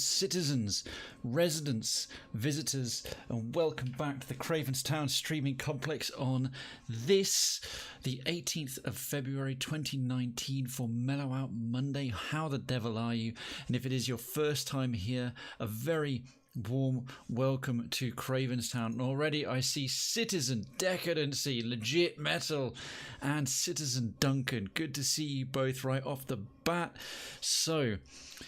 citizens, residents, visitors, and welcome back to the Cravenstown streaming complex on this, the 18th of February 2019 for Mellow-out Monday. How the devil are you? And if it is your first time here, a very warm welcome to Cravenstown. And already I see Citizen Decadency, Legit Metal, and Citizen Duncan. Good to see you both right off the bat. So,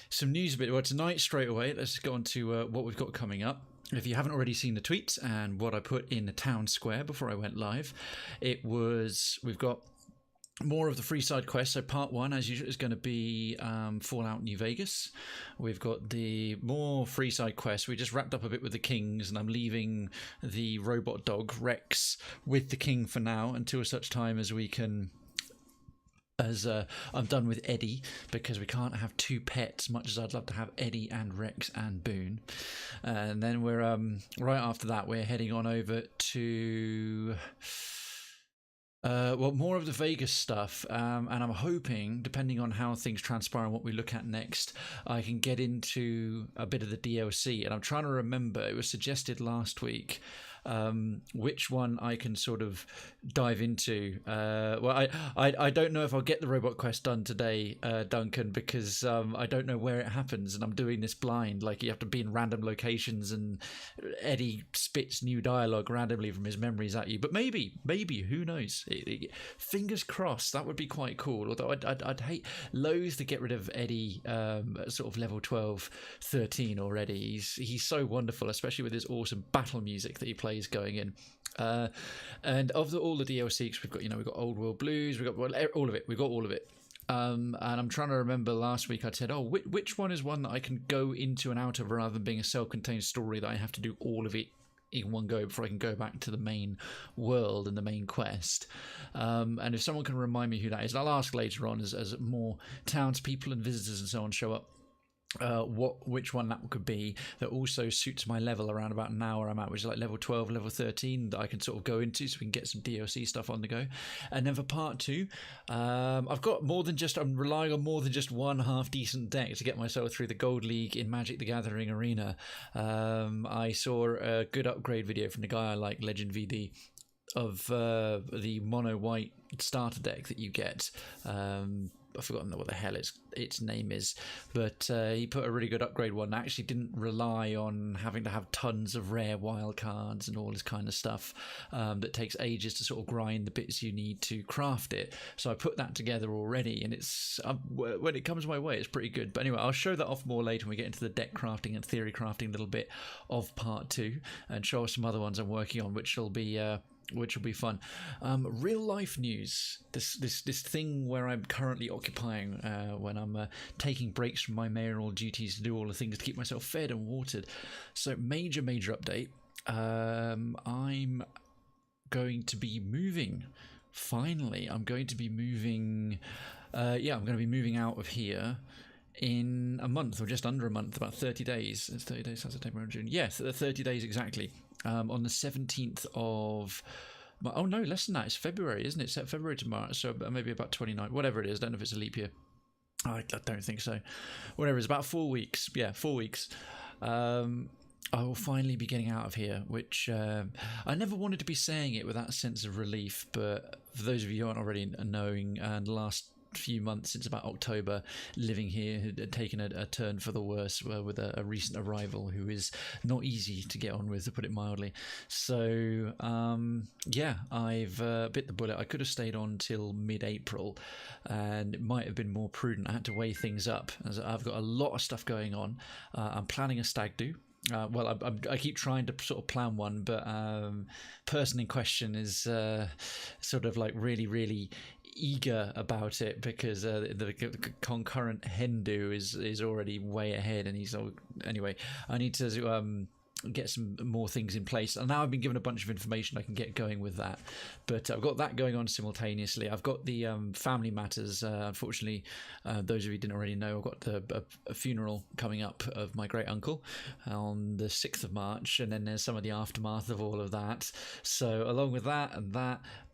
some news a bit. Well, tonight straight away, let's just go on to what we've got coming up. If you haven't already seen the tweets and what I put in the town square before I went live, we've got more of the Freeside quest. So part one, as usual, is going to be Fallout New Vegas. We've got the more Freeside quests. We just wrapped up a bit with the Kings, and I'm leaving the robot dog Rex with the King for now until such time as we can. I'm done with Eddie, because we can't have two pets, much as I'd love to have Eddie and Rex and Boone. And then we're right after that we're heading on over to more of the Vegas stuff, and I'm hoping, depending on how things transpire and what we look at next, I can get into a bit of the DLC. And I'm trying to remember, it was suggested last week, which one I can sort of dive into. I don't know if I'll get the robot quest done today, Duncan, because I don't know where it happens, and I'm doing this blind. Like, you have to be in random locations, and Eddie spits new dialogue randomly from his memories at you. But maybe, who knows? Fingers crossed. That would be quite cool. Although I'd loathe to get rid of Eddie at sort of level 12, 13 already. He's so wonderful, especially with his awesome battle music that he plays going in, and of all the DLCs we've got Old World Blues, we've got all of it. And I'm trying to remember, last week I said, which one is one that I can go into and out of rather than being a self-contained story that I have to do all of it in one go before I can go back to the main world and the main quest. And if someone can remind me who that is, and I'll ask later on as more townspeople and visitors and so on show up, which one that could be that also suits my level around about now where I'm at, which is like level 12, level 13, that I can sort of go into so we can get some DLC stuff on the go. And then for part two, I'm relying on more than just one half decent deck to get myself through the Gold League in Magic the Gathering Arena. I saw a good upgrade video from the guy I like, Legend VD, of the mono white starter deck that you get. I've forgotten what the hell its name is, but he put a really good upgrade one that actually didn't rely on having to have tons of rare wild cards and all this kind of stuff that takes ages to sort of grind the bits you need to craft it. So I put that together already, and it's when it comes my way, it's pretty good. But anyway, I'll show that off more later when we get into the deck crafting and theory crafting a little bit of part two, and show us some other ones I'm working on, which will be fun. Real life news. This thing where I'm currently occupying when I'm taking breaks from my mayoral duties to do all the things to keep myself fed and watered. So major update. I'm going to be moving. Finally, I'm going to be moving. I'm going to be moving out of here in a month, or just under a month, about 30 days. It's 30 days, September and June. Yes, 30 days exactly. On the 17th of... Oh, no, less than that. It's February, isn't it? It's February to March, so maybe about 29. Whatever it is. I don't know if it's a leap year. I don't think so. Whatever, it's about 4 weeks. Yeah, 4 weeks. I will finally be getting out of here, which I never wanted to be saying it with that sense of relief, but for those of you who aren't already knowing, and the last few months, since about October, living here had taken a turn for the worse with a recent arrival who is not easy to get on with, to put it mildly. So I've bit the bullet. I could have stayed on till mid-April, and it might have been more prudent. I had to weigh things up, as I've got a lot of stuff going on. I'm planning a stag do. I keep trying to sort of plan one, but person in question is sort of like really eager about it, because the concurrent hen do is already way ahead, and he's all... Anyway, I need to get some more things in place. And now I've been given a bunch of information, I can get going with that. But I've got that going on simultaneously. I've got the family matters. Unfortunately, those of you who didn't already know, I've got a funeral coming up of my great uncle on the 6th of March, and then there's some of the aftermath of all of that. So along with that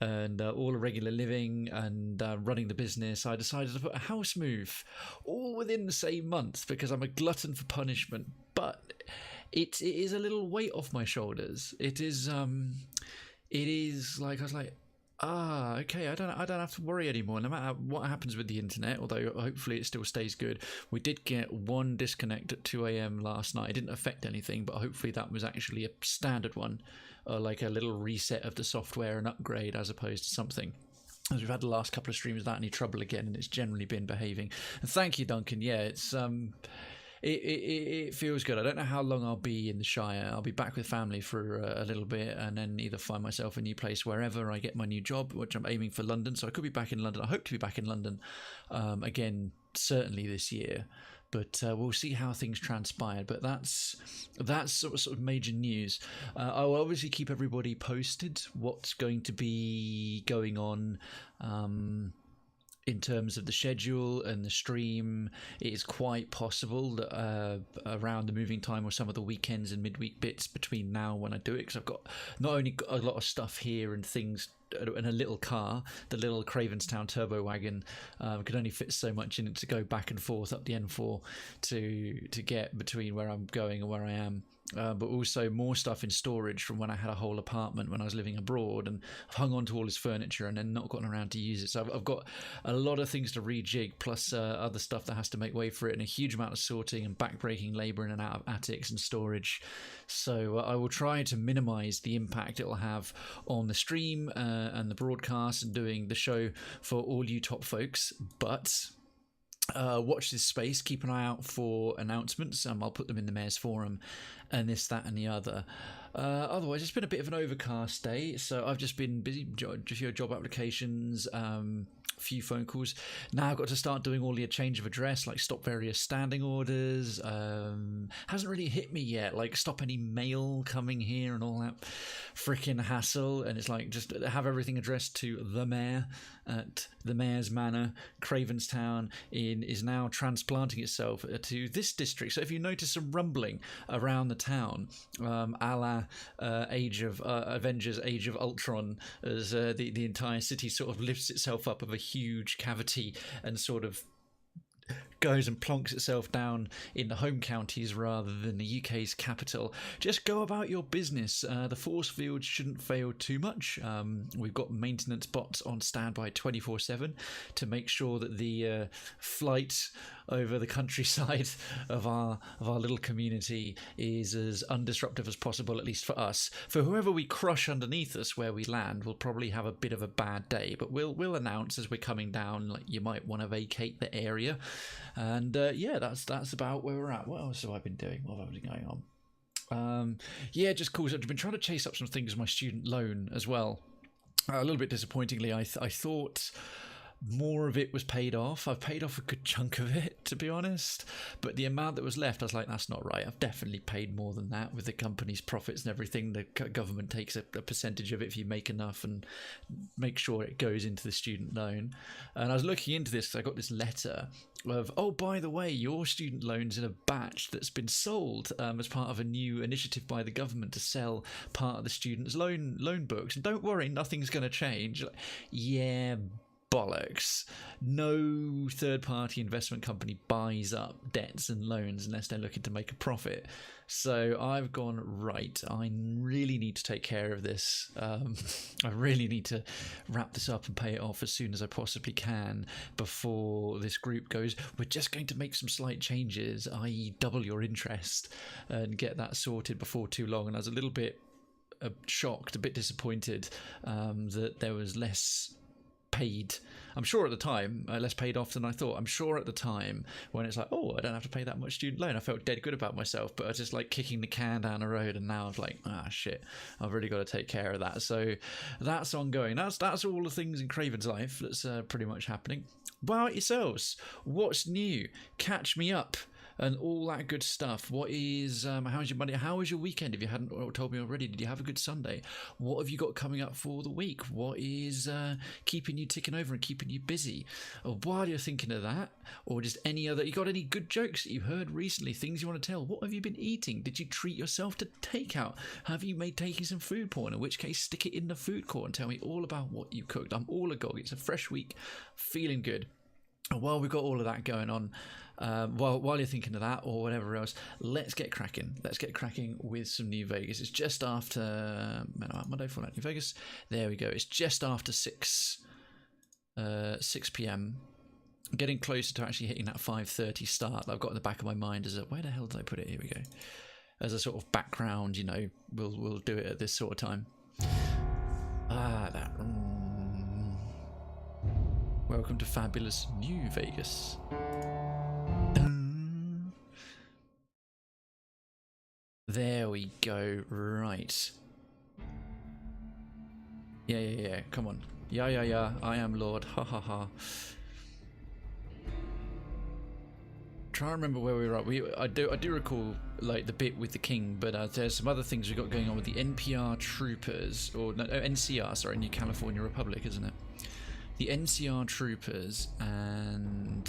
and all the regular living and running the business, I decided to put a house move all within the same month because I'm a glutton for punishment. But it is a little weight off my shoulders. It is like I was like, okay, I don't have to worry anymore, no matter what happens with the internet, although hopefully it still stays good. We did get one disconnect at 2 a.m. last night. It didn't affect anything, but hopefully that was actually a standard one, like a little reset of the software and upgrade as opposed to something. As we've had the last couple of streams without any trouble again, and it's generally been behaving. And thank you, Duncan. Yeah, it's It feels good. I don't know how long I'll be in the Shire. I'll be back with family for a little bit and then either find myself a new place wherever I get my new job, which I'm aiming for London. So I could be back in London. I hope to be back in London again, certainly this year. But we'll see how things transpire. But that's sort of major news. I'll obviously keep everybody posted what's going to be going on in terms of the schedule and the stream. It is quite possible that around the moving time or some of the weekends and midweek bits between now when I do it, because I've got not only got a lot of stuff here and things and a little car, the little Cravenstown turbo wagon, could only fit so much in it to go back and forth up the N4 to get between where I'm going and where I am. But also more stuff in storage from when I had a whole apartment when I was living abroad, and I've hung on to all this furniture and then not gotten around to use it. So I've got a lot of things to rejig, plus other stuff that has to make way for it, and a huge amount of sorting and backbreaking labour in and out of attics and storage. So I will try to minimise the impact it will have on the stream and the broadcast and doing the show for all you top folks. But watch this space, keep an eye out for announcements. I'll put them in the Mayor's Forum and this, that and the other. Otherwise, it's been a bit of an overcast day, so I've just been busy, job applications, few phone calls. Now I've got to start doing all the change of address, like stop various standing orders. Hasn't really hit me yet, like stop any mail coming here and all that freaking hassle. And it's like just have everything addressed to the mayor at the Mayor's Manor. Cravenstown is now transplanting itself to this district. So if you notice some rumbling around the town, a la Age of Avengers, Age of Ultron, as the entire city sort of lifts itself up of a huge cavity and sort of goes and plonks itself down in the home counties rather than the UK's capital. Just go about your business. The force field shouldn't fail too much. We've got maintenance bots on standby 24/7 to make sure that the flight over the countryside of our little community is as undisruptive as possible, at least for us. For whoever we crush underneath us where we land, we'll probably have a bit of a bad day, but we'll announce as we're coming down, like, you might want to vacate the area. And yeah, that's about where we're at. What else have I been doing? What have I been going on? Yeah, just cool. I've been trying to chase up some things with my student loan as well. A little bit disappointingly, I thought more of it was paid off. I've paid off a good chunk of it, to be honest, but the amount that was left, I was like, that's not right. I've definitely paid more than that with the company's profits and everything. The government takes a percentage of it if you make enough and make sure it goes into the student loan. And I was looking into this because I got this letter of, oh, by the way, your student loan's in a batch that's been sold as part of a new initiative by the government to sell part of the students' loan books. And don't worry, nothing's going to change. Like, yeah, bollocks. No third-party investment company buys up debts and loans unless they're looking to make a profit. So I've gone, right, I really need to take care of this. I really need to wrap this up and pay it off as soon as I possibly can before this group goes, we're just going to make some slight changes, i.e. double your interest, and get that sorted before too long. And I was a little bit shocked, a bit disappointed that there was less paid. I'm sure at the time, less paid off than I thought. I'm sure at the time when it's like, oh, I don't have to pay that much student loan, I felt dead good about myself, but I was just like kicking the can down the road, and now I'm like, shit, I've really got to take care of that. So that's ongoing. That's all the things in Krayven's life that's pretty much happening. About yourselves, what's new? Catch me up. and all that good stuff. What is how's your Monday? How was your weekend? If you hadn't told me already, did you have a good Sunday? What have you got coming up for the week? What is keeping you ticking over and keeping you busy? Or while you're thinking of that, or just any other, you got any good jokes that you heard recently, things you want to tell? What have you been eating? Did you treat yourself to takeout? Have you made taking some food porn? In which case, stick it in the food court and tell me all about what you cooked. I'm all agog. It's a fresh week, feeling good. And while we've got all of that going on, while you're thinking of that or whatever else, let's get cracking. Let's get cracking with some New Vegas. It's just after Monday, Fallout New Vegas. There we go. It's just after 6 p.m. Getting closer to actually hitting that 5:30 start that I've got in the back of my mind. As a, where the hell did I put it? Here we go. As a sort of background, you know, we'll do it at this sort of time. Welcome to fabulous New Vegas. There we go. Right. Yeah. Come on. Yeah. I am Lord. Ha ha ha. Try to remember where we were at. I do recall like the bit with the king, but there's some other things we've got going on with the NPR troopers, or no, NCR, sorry, New California Republic, isn't it? The NCR troopers and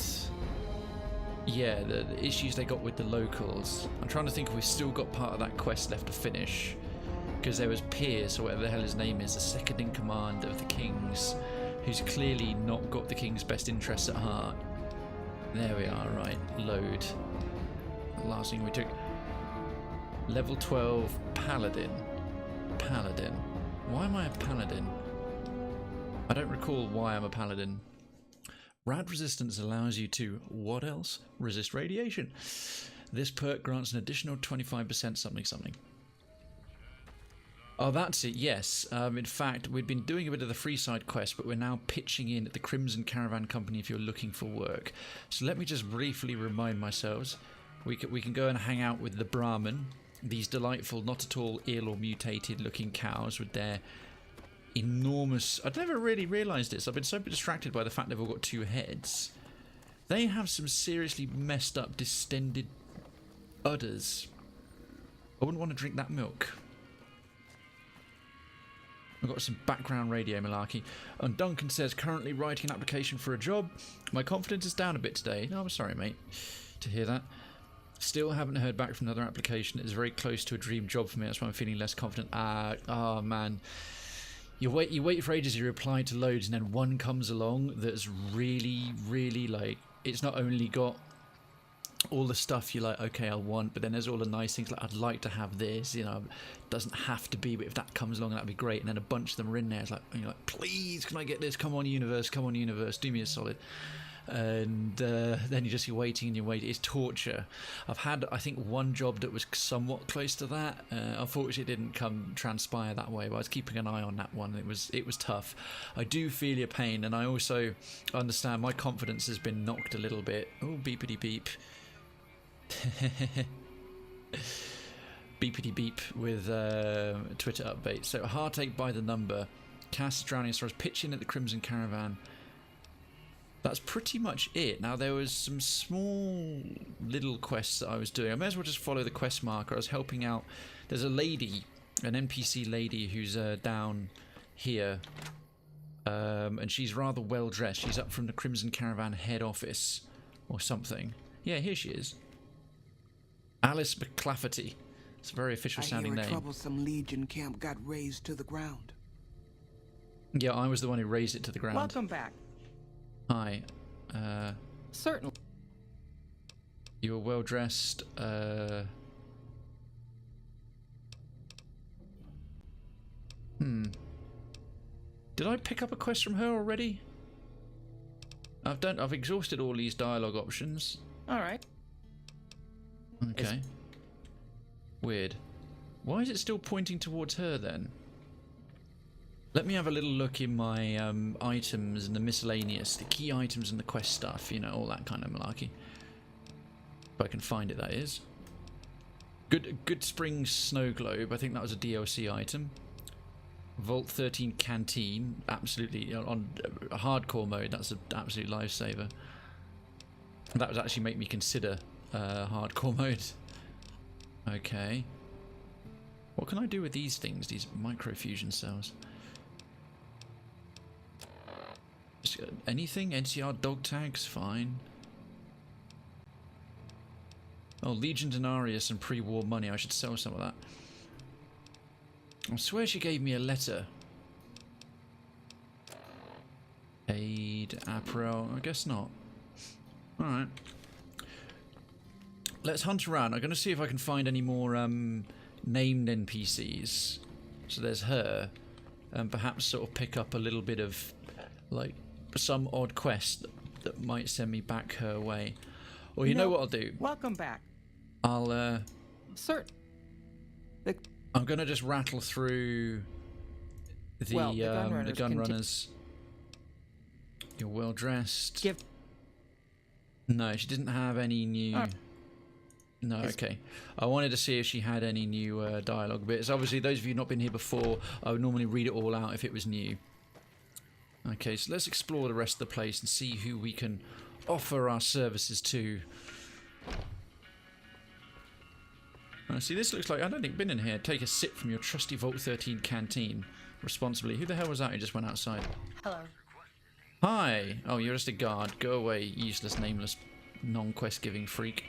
yeah, the issues they got with the locals. I'm trying to think if we've still got part of that quest left to finish, because there was Pierce, or whatever the hell his name is, the second in command of the kings, who's clearly not got the king's best interests at heart. There we are, right, load. The last thing we took. Level 12 Paladin. Why am I a Paladin? I don't recall why I'm a Paladin. Rad resistance allows you to, what else? Resist radiation. This perk grants an additional 25% something. Oh, that's it, yes. In fact, we'd been doing a bit of the Freeside quest, but we're now pitching in at the Crimson Caravan Company if you're looking for work. So let me just briefly remind myself. We can go and hang out with the Brahmin, these delightful, not at all ill or mutated looking cows with their enormous... I'd never really realised this. I've been so distracted by the fact they've all got two heads. They have some seriously messed up, distended udders. I wouldn't want to drink that milk. I've got some background radio malarkey. And Duncan says, currently writing an application for a job. My confidence is down a bit today. No, I'm sorry, mate, to hear that. Still haven't heard back from another application. It's very close to a dream job for me. That's why I'm feeling less confident. Oh, man. You wait for ages, you reply to loads, and then one comes along that's really, really, like, it's not only got all the stuff you're like, okay, I'll want, but then there's all the nice things, like, I'd like to have this, you know, it doesn't have to be, but if that comes along, that'd be great. And then a bunch of them are in there. It's like, you're like, please, can I get this? Come on, universe, do me a solid. And then you're waiting and you're waiting. It's torture. I've had, I think, one job that was somewhat close to that. Unfortunately, it didn't transpire that way, but I was keeping an eye on that one. It was tough. I do feel your pain, and I also understand my confidence has been knocked a little bit. Oh, beepity beep. Beepity beep with Twitter update. So heartache by the number. Cass drowning as far as pitching at the Crimson Caravan. That's pretty much it. Now, there was some small little quests that I was doing. I may as well just follow the quest marker. I was helping out. There's a lady, an NPC lady who's down here. And she's rather well dressed. She's up from the Crimson Caravan head office or something. Yeah, here she is. Alice McClafferty. It's a very official sounding name. I hear a troublesome Legion camp got razed to the ground. Yeah, I was the one who raised it to the ground. Welcome back. Hi. Certainly. You were well dressed. Did I pick up a quest from her already? I've exhausted all these dialogue options. All right. Okay. Weird. Why is it still pointing towards her then? Let me have a little look in my items and the miscellaneous, the key items and the quest stuff, you know, all that kind of malarkey. If I can find it, that is. Good Spring Snow Globe, I think that was a DLC item. Vault 13 Canteen, absolutely, on hardcore mode, that's an absolute lifesaver. That would actually make me consider hardcore mode. Okay. What can I do with these things, these microfusion cells? Just, anything? NCR dog tags? Fine. Oh, Legion Denarius and pre-war money. I should sell some of that. I swear she gave me a letter. Aid, April. I guess not. Alright. Let's hunt around. I'm going to see if I can find any more named NPCs. So there's her. And perhaps sort of pick up a little bit of, like, some odd quest that might send me back her way. Or you know what I'll do? Welcome back. I'll, Sir. I'm going to just rattle through the gun runners. You're well dressed. No, she didn't have any new... No, okay. I wanted to see if she had any new dialogue bits. Obviously, those of you not been here before, I would normally read it all out if it was new. Okay, so let's explore the rest of the place and see who we can offer our services to. See, this looks like... I don't think been in here. Take a sip from your trusty Vault 13 canteen responsibly. Who the hell was that who just went outside? Hello. Hi! Oh, you're just a guard. Go away, useless, nameless, non-quest-giving freak.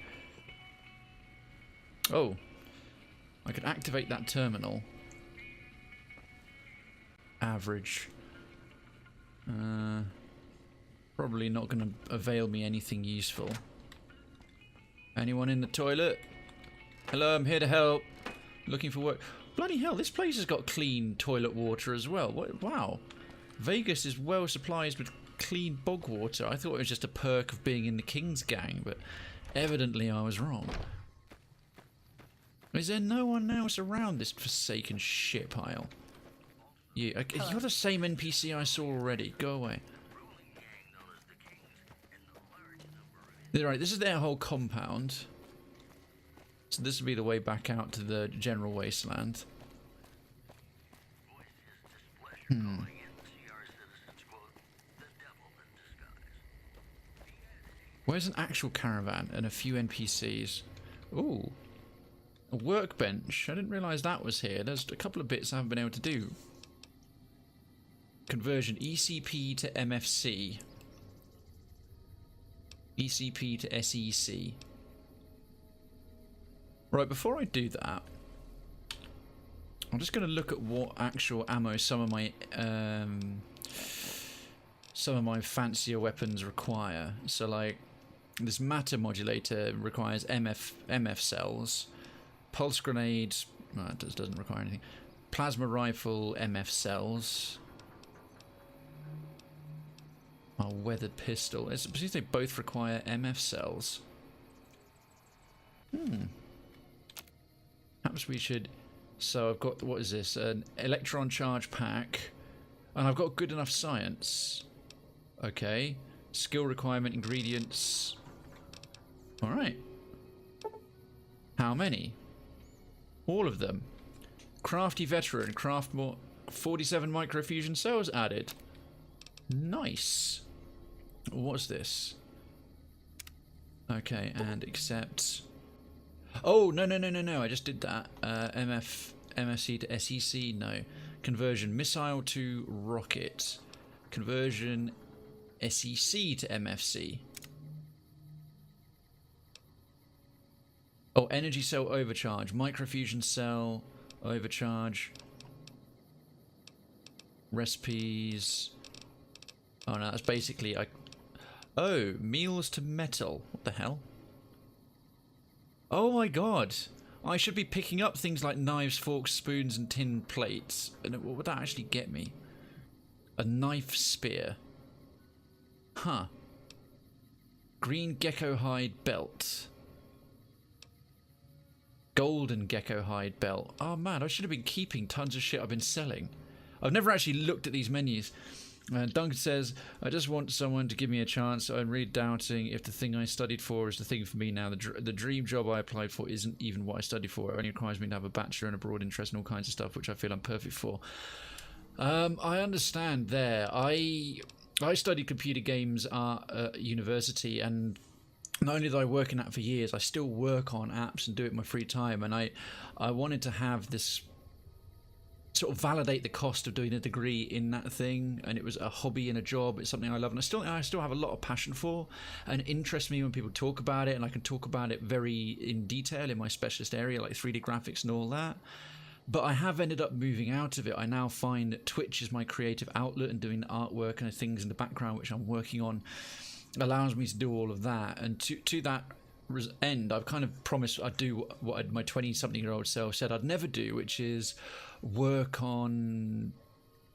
Oh. I could activate that terminal. Average. Probably not going to avail me anything useful. Anyone in the toilet? Hello, I'm here to help. Looking for work. Bloody hell, this place has got clean toilet water as well. What? Wow. Vegas is well supplied with clean bog water. I thought it was just a perk of being in the King's gang, but evidently I was wrong. Is there no one else around this forsaken shit pile? You're the same NPC I saw already. Go away. Right, this is their whole compound. So this will be the way back out to the general wasteland. Where's an actual caravan and a few NPCs? Ooh. A workbench. I didn't realise that was here. There's a couple of bits I haven't been able to do. Conversion. ECP to MFC. ECP to SEC. Right, before I do that, I'm just going to look at what actual ammo some of my fancier weapons require. So, like, this matter modulator requires MF cells. Pulse grenade, no, it doesn't require anything. Plasma rifle, MF cells. Oh, weathered pistol. I suppose they both require MF cells. Perhaps we should... So I've got, what is this? An electron charge pack. And I've got good enough science. Okay. Skill requirement, ingredients. Alright. How many? All of them. Crafty veteran. Craft more... 47 microfusion cells added. Nice. What's this? Okay, and accept... Oh, no. I just did that. MSC to SEC, no. Conversion missile to rocket. Conversion SEC to MFC. Oh, energy cell overcharge. Microfusion cell overcharge. Recipes. Oh no, that's basically... Oh, meals to metal. What the hell? Oh my god. I should be picking up things like knives, forks, spoons and tin plates. And what would that actually get me? A knife spear. Huh. Green gecko hide belt. Golden gecko hide belt. Oh man, I should have been keeping tons of shit I've been selling. I've never actually looked at these menus. Duncan says, I just want someone to give me a chance. I'm really doubting if the thing I studied for is the thing for me now. The dream job I applied for isn't even what I studied for. It only requires me to have a bachelor and a broad interest in all kinds of stuff, which I feel I'm perfect for. I understand there. I studied computer games at university, and not only did I work in that for years, I still work on apps and do it in my free time. And I wanted to have this sort of validate the cost of doing a degree in that thing, and it was a hobby and a job. It's something I love, and I still have a lot of passion for, and it interests me when people talk about it, and I can talk about it very in detail in my specialist area like 3D graphics and all that. But I have ended up moving out of it. I now find that Twitch is my creative outlet, and doing the artwork and the things in the background which I'm working on allows me to do all of that. And to that end, I've kind of promised I'd do what my 20-something-year-old self said I'd never do, which is work on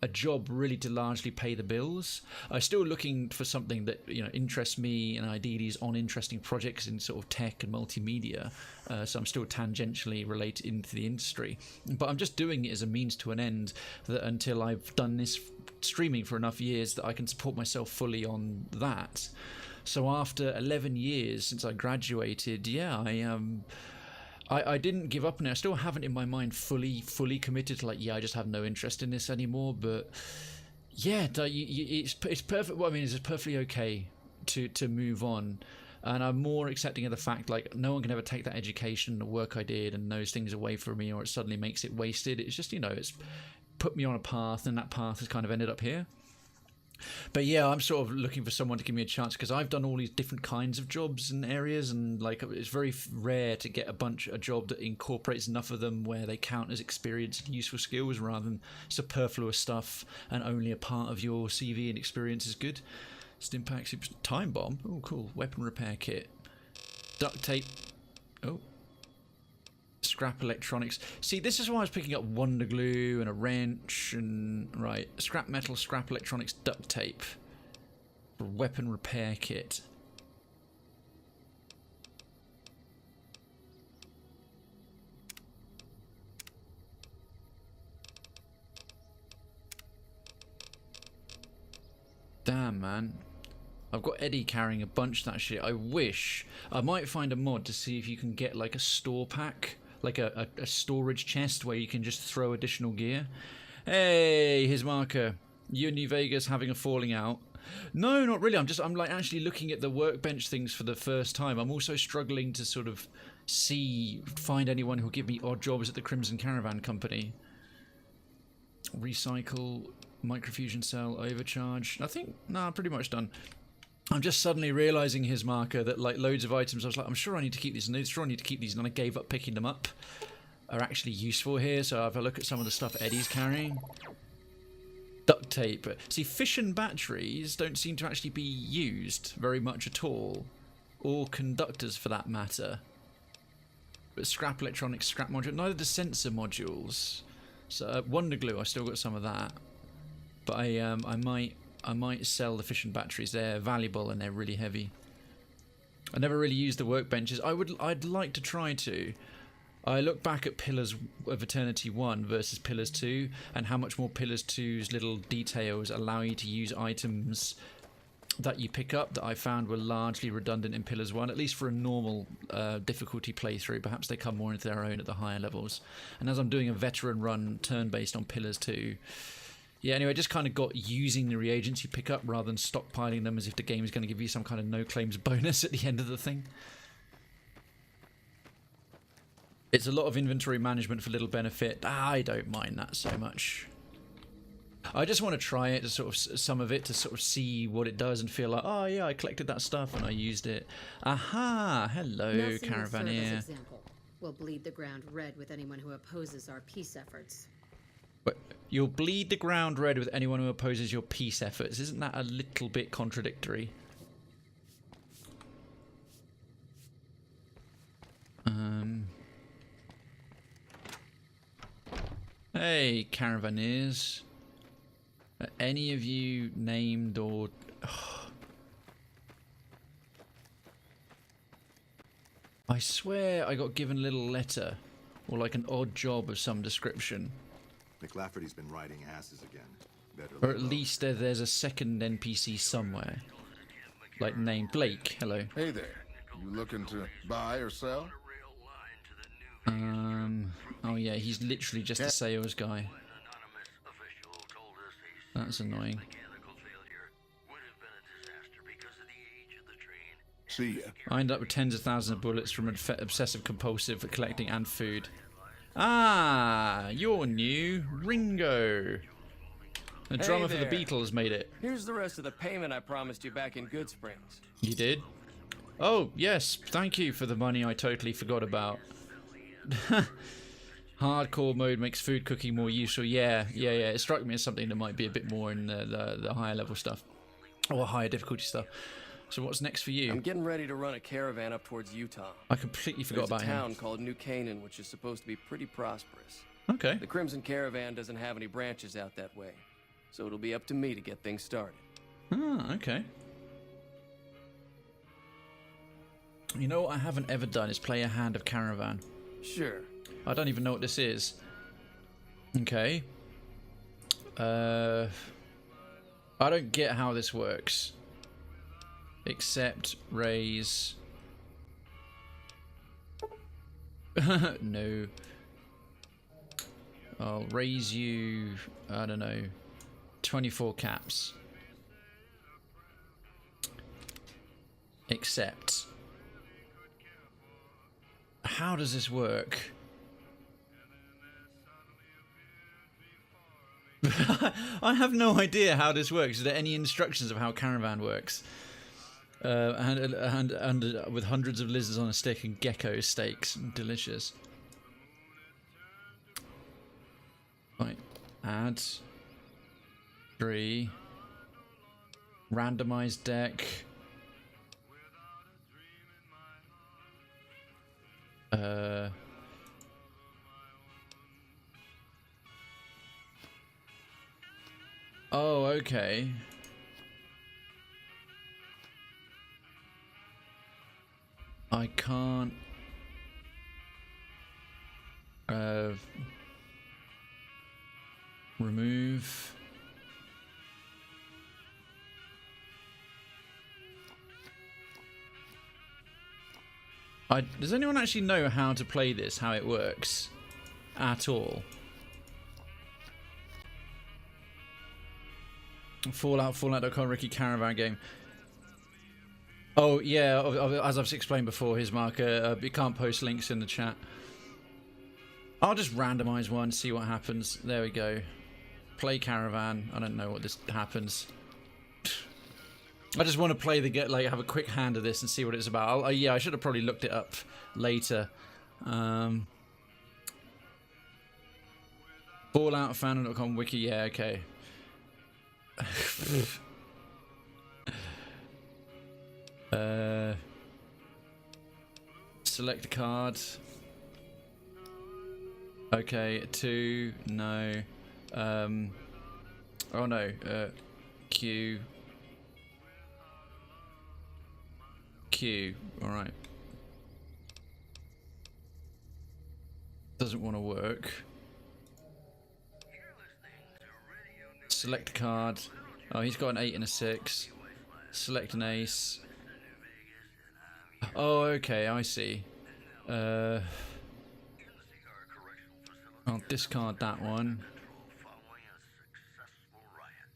a job really to largely pay the bills. I'm still looking for something that, you know, interests me, and ideally is on interesting projects in sort of tech and multimedia. So I'm still tangentially related into the industry, but I'm just doing it as a means to an end, that until I've done this streaming for enough years that I can support myself fully on that. So after 11 years since I graduated, yeah, I didn't give up on it. I still haven't in my mind fully committed to, like, yeah, I just have no interest in this anymore. But yeah, it's perfect. Well, I mean, it's perfectly okay to move on. And I'm more accepting of the fact, like, no one can ever take that education, the work I did, and those things away from me, or it suddenly makes it wasted. It's just, you know, it's put me on a path, and that path has kind of ended up here. But yeah, I'm sort of looking for someone to give me a chance, because I've done all these different kinds of jobs and areas, and like, it's very rare to get a job that incorporates enough of them where they count as experience and useful skills rather than superfluous stuff and only a part of your CV and experience is good. Stimpack, super time bomb. Oh, cool. Weapon repair kit. Duct tape. Oh. Scrap electronics. See, this is why I was picking up wonder glue and a wrench and, right, scrap metal, scrap electronics, duct tape. Weapon repair kit. Damn, man. I've got Eddie carrying a bunch of that shit. I wish I might find a mod to see if you can get like a store pack, like a storage chest where you can just throw additional gear. Hey, here's Marker. You and New Vegas having a falling out? No, not really. I'm like actually looking at the workbench things for the first time. I'm also struggling to sort of find anyone who'll give me odd jobs at the Crimson Caravan Company. Recycle, microfusion cell, overcharge. I think, nah, I'm pretty much done. I'm just suddenly realizing, his Marker, that like loads of items I was like, I'm sure I need to keep these, and I'm sure I need to keep these, and I gave up picking them up, are actually useful here. So if I look at some of the stuff Eddie's carrying, duct tape. See, fission batteries don't seem to actually be used very much at all, or conductors for that matter. But scrap electronics, scrap module, neither the sensor modules. So wonder glue, I still got some of that, but I might sell the fission batteries. They're valuable and they're really heavy. I never really used the workbenches. I'd like to try to. I look back at Pillars of Eternity 1 versus Pillars 2, and how much more Pillars 2's little details allow you to use items that you pick up that I found were largely redundant in Pillars 1, at least for a normal difficulty playthrough. Perhaps they come more into their own at the higher levels. And as I'm doing a veteran run turn-based on Pillars 2, yeah, anyway, just kind of got using the reagents you pick up rather than stockpiling them as if the game is going to give you some kind of no-claims bonus at the end of the thing. It's a lot of inventory management for little benefit. I don't mind that so much. I just want to try it, to sort of some of it, to sort of see what it does and feel like, oh yeah, I collected that stuff and I used it. Aha! Hello, Caravaneer. We'll bleed the ground red with anyone who opposes our peace efforts. But you'll bleed the ground red with anyone who opposes your peace efforts. Isn't that a little bit contradictory? Hey, Caravaneers. Are any of you named or... I swear I got given a little letter, or like an odd job of some description. McLafferty's been riding asses again. Or at least there's a second NPC somewhere. Like named Blake. Hello. Hey there. You looking to buy or sell? Oh yeah, he's literally just a sales guy. That's annoying. See ya. I end up with tens of thousands of bullets from obsessive compulsive for collecting and food. Ah, you're new. Ringo. The drummer for the there. Beatles made it. Here's the rest of the payment I promised you back in Good Springs. You did? Oh, yes. Thank you for the money I totally forgot about. Hardcore mode makes food cooking more useful. Yeah. It struck me as something that might be a bit more in the higher level stuff. Or higher difficulty stuff. So what's next for you? I'm getting ready to run a caravan up towards Utah. I completely forgot about There's a town him. called New Canaan, which is supposed to be pretty prosperous. Okay. The Crimson Caravan doesn't have any branches out that way, so it'll be up to me to get things started. Ah, okay. You know what I haven't ever done is play a hand of Caravan. Sure. I don't even know what this is. Okay. I don't get how this works. Accept, raise. No. I'll raise you, I don't know, 24 caps. Accept. How does this work? I have no idea how this works. Are there any instructions of how Caravan works? And with hundreds of lizards on a stick and gecko steaks. Delicious. Right. Add. 3. Randomized deck. Oh, okay. I can't remove. Does anyone actually know how to play this, how it works at all? Fallout.com, Ricky Caravan game. Oh, yeah, as I've explained before, his marker, you can't post links in the chat. I'll just randomize one, see what happens. There we go. Play Caravan. I don't know what this happens. I just want to play have a quick hand of this and see what it's about. Yeah, I should have probably looked it up later. Falloutfandom.com wiki, yeah, okay. Select a card. Okay, 2, no. Oh no, Q. Alright. Doesn't want to work. Select a card. Oh, he's got an 8 and a 6. Select an ace. Oh, okay, I see. I'll discard that one.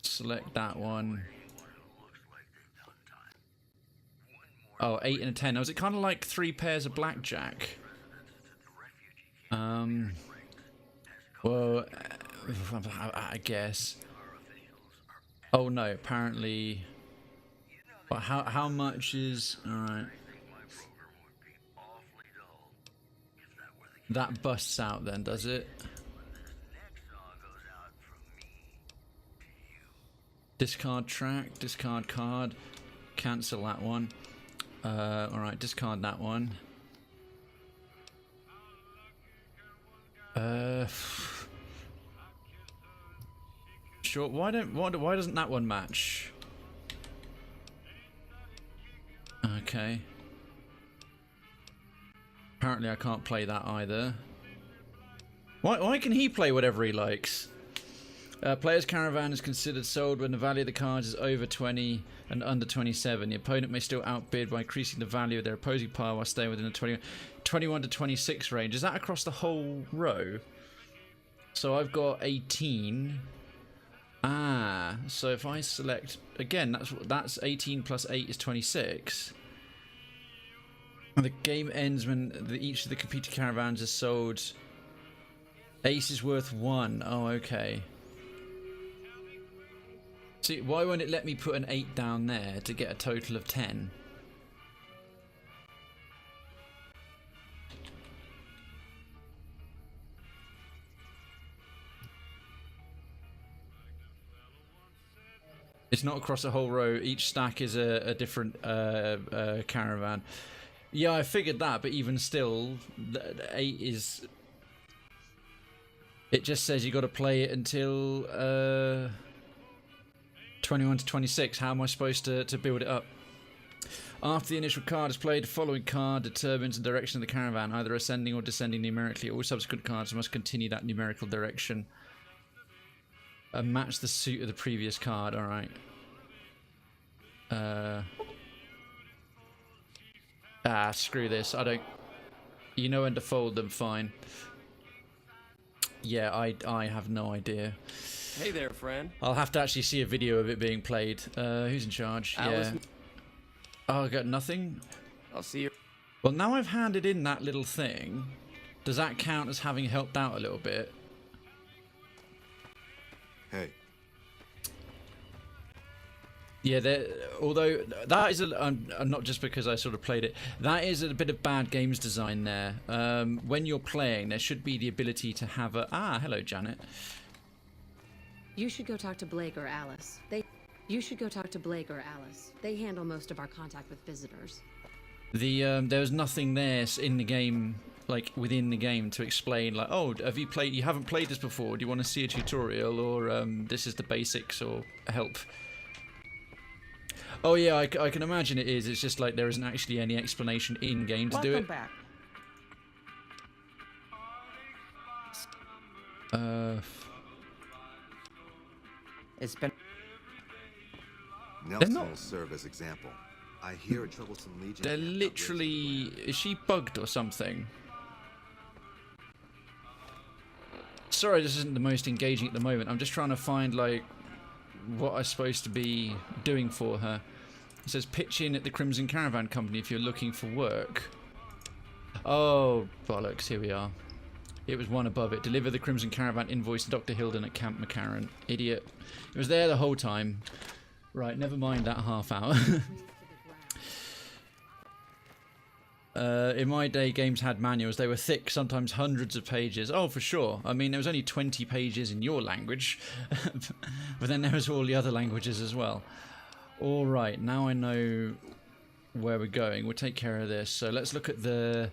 Select that one. Oh, 8 and a 10. Now, is it kind of like 3 pairs of blackjack? Well, I guess. Oh no, apparently. Well, how much is alright? That busts out then, does it? Discard track, discard card, cancel that one. Alright, discard that one. Sure. Why doesn't that one match? Okay. Apparently I can't play that either. Why can he play whatever he likes? Player's Caravan is considered sold when the value of the cards is over 20 and under 27. The opponent may still outbid by increasing the value of their opposing pile while staying within the 21 to 26 range. Is that across the whole row? So I've got 18. So if I select again, that's 18 plus 8 is 26. The game ends when each of the competing caravans is sold. Ace is worth 1. Oh, okay. See, why won't it let me put an 8 down there to get a total of 10? It's not across a whole row. Each stack is a different caravan. Yeah, I figured that, but even still, the 8 is... It just says you got to play it until 21 to 26. How am I supposed to build it up? After the initial card is played, the following card determines the direction of the caravan, either ascending or descending numerically. All subsequent cards must continue that numerical direction. Match the suit of the previous card. All right. Screw this. I don't... You know when to fold them, fine. Yeah, I have no idea. Hey there, friend. I'll have to actually see a video of it being played. Who's in charge? Alice. Yeah. Oh, I got nothing? I'll see you. Well, now I've handed in that little thing. Does that count as having helped out a little bit? Hey, Yeah, although that is not just because I sort of played it. That is a bit of bad games design there. When you're playing, there should be the ability to have a... hello, Janet. You should go talk to Blake or Alice. You should go talk to Blake or Alice. They handle most of our contact with visitors. There's nothing there in the game, like within the game, to explain. Like, oh, you haven't played this before? Do you want to see a tutorial, or this is the basics, or help? Oh yeah, I can imagine it is. It's just like there isn't actually any explanation in game to do it. back. It's been... Nelson not- will serve as example. I hear a troublesome legion. They're camp literally... Is she bugged or something? Sorry, this isn't the most engaging at the moment. I'm just trying to find, like, what I'm supposed to be doing for her. It says pitch in at the Crimson Caravan Company if you're looking for work. Oh, bollocks, here we are. It was one above it. Deliver the Crimson Caravan invoice to Dr. Hilden at Camp McCarran. Idiot. It was there the whole time. Right, never mind that half hour. In my day, games had manuals. They were thick, sometimes hundreds of pages. Oh, for sure. I mean, there was only 20 pages in your language. But then there was all the other languages as well. All right, now I know where we're going. We'll take care of this. So let's look at the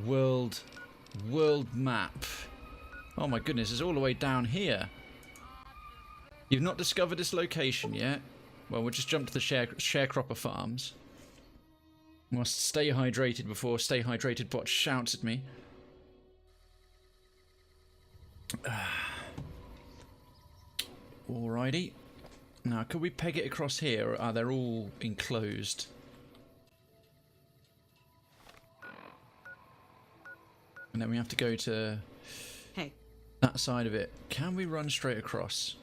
world map. Oh my goodness, it's all the way down here. You've not discovered this location yet? Well, we'll just jump to the sharecropper farms. Must stay hydrated before Stay Hydrated bot shouts at me. Alrighty. Now, could we peg it across here, or are they all enclosed? And then we have to go to Hey. that side of it. Can we run straight across?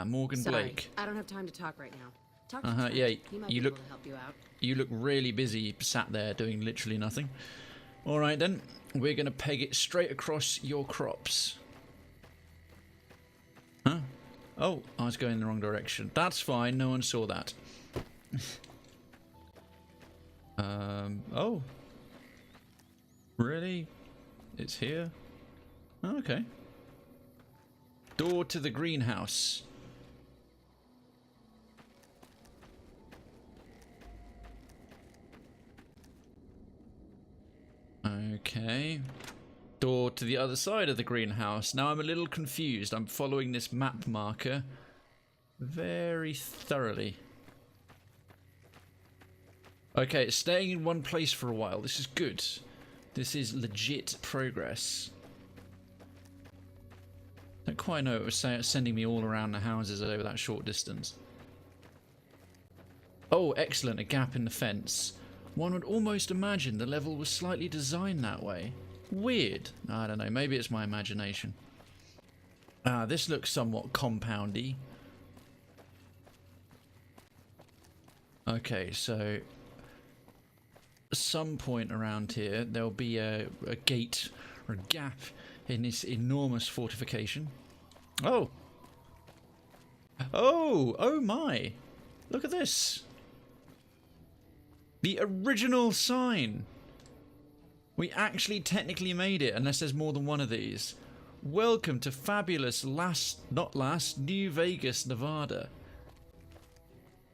Morgan Sorry, Blake. I don't have time to talk right now. Talk to Trent. Yeah, He might you be look- able to help you out. You look really busy sat there doing literally nothing. Alright then, we're going to peg it straight across your crops. Huh? Oh, I was going in the wrong direction. That's fine, no one saw that. Oh. Really? It's here? Oh, okay. Door to the greenhouse. Okay. Door to the other side of the greenhouse. Now I'm a little confused. I'm following this map marker very thoroughly. Okay, it's staying in one place for a while. This is good. This is legit progress. Don't quite know it was sending me all around the houses over that short distance. Oh, excellent. A gap in the fence. One would almost imagine the level was slightly designed that way. Weird. I don't know. Maybe it's my imagination. This looks somewhat compoundy. Okay, so some point around here there'll be a gate or a gap in this enormous fortification. Oh! Oh! Oh my! Look at this! The original sign! We actually technically made it, unless there's more than one of these. Welcome to fabulous New Vegas, Nevada.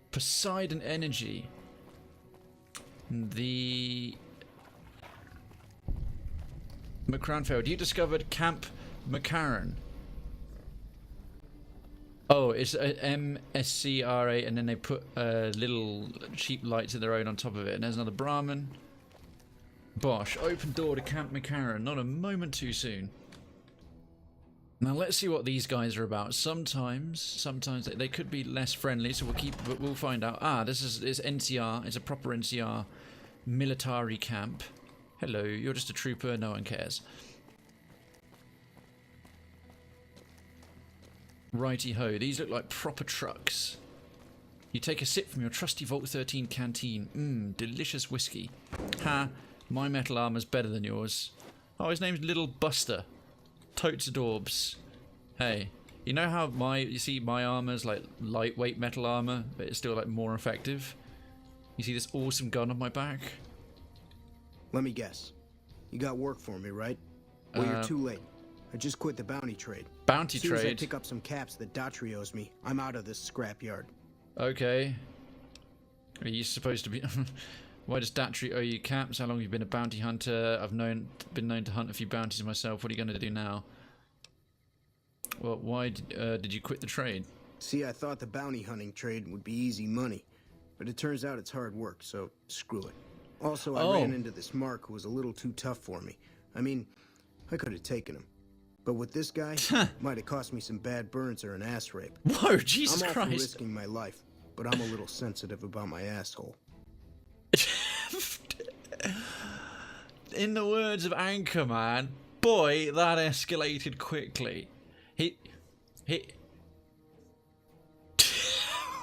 Poseidon Energy. The McCranfield. You discovered Camp McCarran. Oh, it's MSCRA, and then they put little cheap lights of their own on top of it. And there's another Brahmin. Bosh, open door to Camp McCarran. Not a moment too soon. Now let's see what these guys are about. Sometimes they could be less friendly, so we'll find out. Ah, this is NCR. It's a proper NCR military camp. Hello, you're just a trooper. No one cares. Righty ho, these look like proper trucks. You take a sip from your trusty Vault 13 canteen. Mmm, delicious whiskey. Ha, my metal armor's better than yours. Oh, his name's Little Buster. Totes adorbs. Hey, you know how you see my armor's like lightweight metal armor, but it's still like more effective? You see this awesome gun on my back? Let me guess. You got work for me, right? Well, you're too late. I just quit the bounty trade. Bounty as soon as I trade? pick up some caps that Daughtry owes me, I'm out of this scrapyard. Okay. Are you supposed to be... Why does Daughtry owe you caps? How long have you been a bounty hunter? I've been known to hunt a few bounties myself. What are you going to do now? Well, why did you quit the trade? See, I thought the bounty hunting trade would be easy money, but it turns out it's hard work, so screw it. Also, I ran into this Mark who was a little too tough for me. I mean, I could have taken him. But with this guy, might have cost me some bad burns or an ass rape. Whoa, Jesus I'm all Christ. for risking my life, but I'm a little sensitive about my asshole. In the words of Anchorman, boy, that escalated quickly. He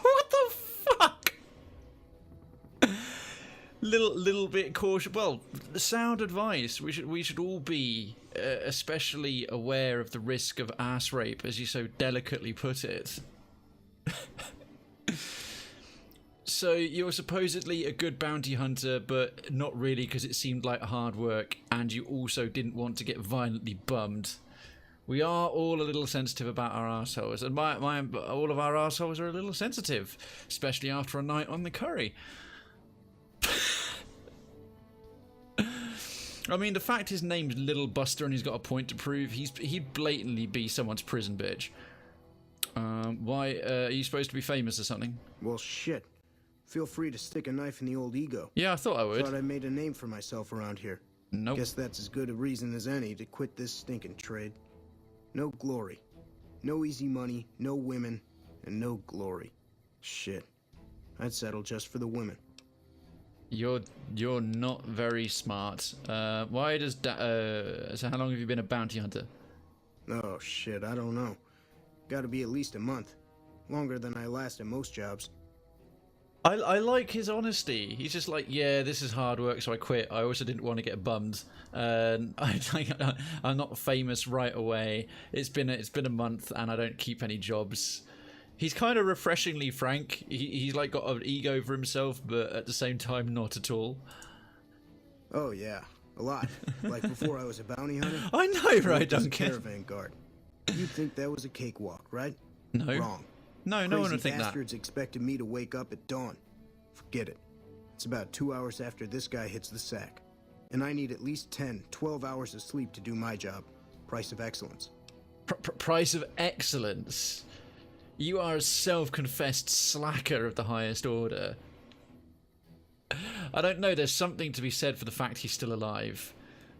what the fuck? Little bit cautious. Well, sound advice. We should all be especially aware of the risk of ass rape, as you so delicately put it. So you're supposedly a good bounty hunter, but not really, because it seemed like hard work, and you also didn't want to get violently bummed. We are all a little sensitive about our assholes, and all of our assholes are a little sensitive, especially after a night on the curry. I mean, the fact his name's Little Buster and he's got a point to prove, he'd blatantly be someone's prison bitch. Why, are you supposed to be famous or something? Well, shit. Feel free to stick a knife in the old ego. Yeah, I thought I would. Thought I made a name for myself around here. Nope. Guess that's as good a reason as any to quit this stinking trade. No glory. No easy money, no women, and no glory. Shit. I'd settle just for the women. You're not very smart. Why does so how long have you been a bounty hunter? Oh shit, I don't know. Gotta be at least a month. Longer than I last at most jobs. I like his honesty. He's just like, yeah, this is hard work, so I quit. I also didn't want to get bummed. I'm not famous right away. It's been a month, and I don't keep any jobs. He's kind of refreshingly frank. He's like got an ego for himself, but at the same time, not at all. Oh yeah, a lot. Like before I was a bounty hunter. I know, right, Duncan? Caravan guard. You'd think that was a cakewalk, right? No. Wrong. No, no one would think that. Crazy bastards expected me to wake up at dawn. Forget it. It's about 2 hours after this guy hits the sack. And I need at least 10, 12 hours of sleep to do my job. Price of excellence. Price of excellence? You are a self-confessed slacker of the highest order. I don't know, there's something to be said for the fact he's still alive.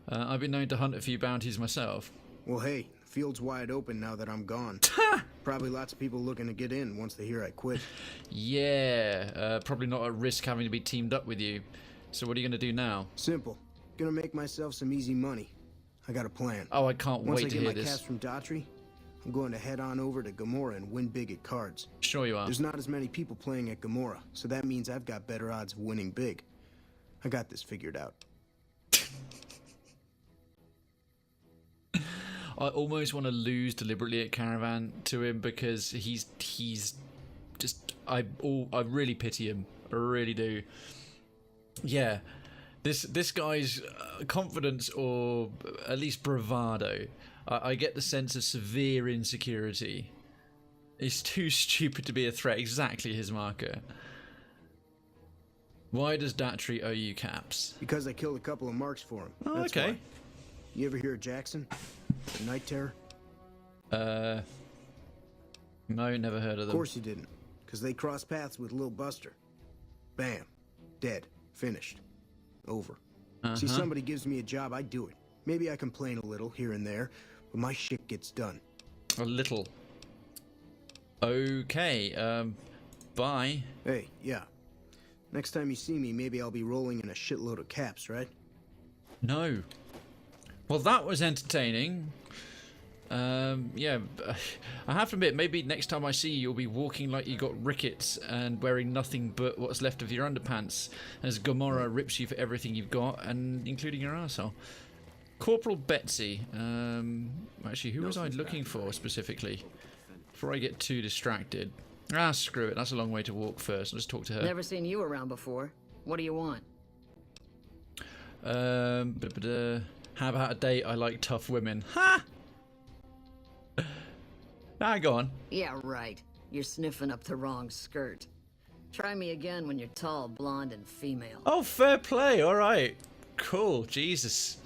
I've been known to hunt a few bounties myself. Well, hey, the field's wide open now that I'm gone. Probably lots of people looking to get in once they hear I quit. Yeah, probably not at risk having to be teamed up with you. So what are you going to do now? Simple. Gonna make myself some easy money. I got a plan. Oh, I can't wait to hear Once I get my this. caps from Daughtry, I'm going to head on over to Gamora and win big at cards. Sure you are. There's not as many people playing at Gamora, so that means I've got better odds of winning big. I got this figured out. I almost want to lose deliberately at Caravan to him because he's just I really pity him. I really do. Yeah, this guy's confidence, or at least bravado, I get the sense of severe insecurity. He's too stupid to be a threat. Exactly his marker. Why does Datry owe you caps? Because I killed a couple of marks for him. Oh, That's okay. why. You ever hear of Jackson? The Night Terror? No, never heard of them. Of course you didn't, because they crossed paths with Lil Buster. Bam. Dead. Finished. Over. See, somebody gives me a job, I do it. Maybe I complain a little here and there, but my shit gets done. A little. Okay, bye. Hey, yeah. Next time you see me, maybe I'll be rolling in a shitload of caps, right? No. Well, that was entertaining. Yeah, I have to admit, maybe next time I see you, you'll be walking like you got rickets and wearing nothing but what's left of your underpants as Gamora rips you for everything you've got, and including your arsehole. Corporal Betsy. Actually, who was I looking for specifically? Before I get too distracted. Ah, screw it. That's a long way to walk first. I'll just talk to her. Never seen you around before. What do you want? How about a date? I like tough women. Ha! Ah, go on. Yeah, right. You're sniffing up the wrong skirt. Try me again when you're tall, blonde, and female. Oh, fair play. All right. Cool. Jesus.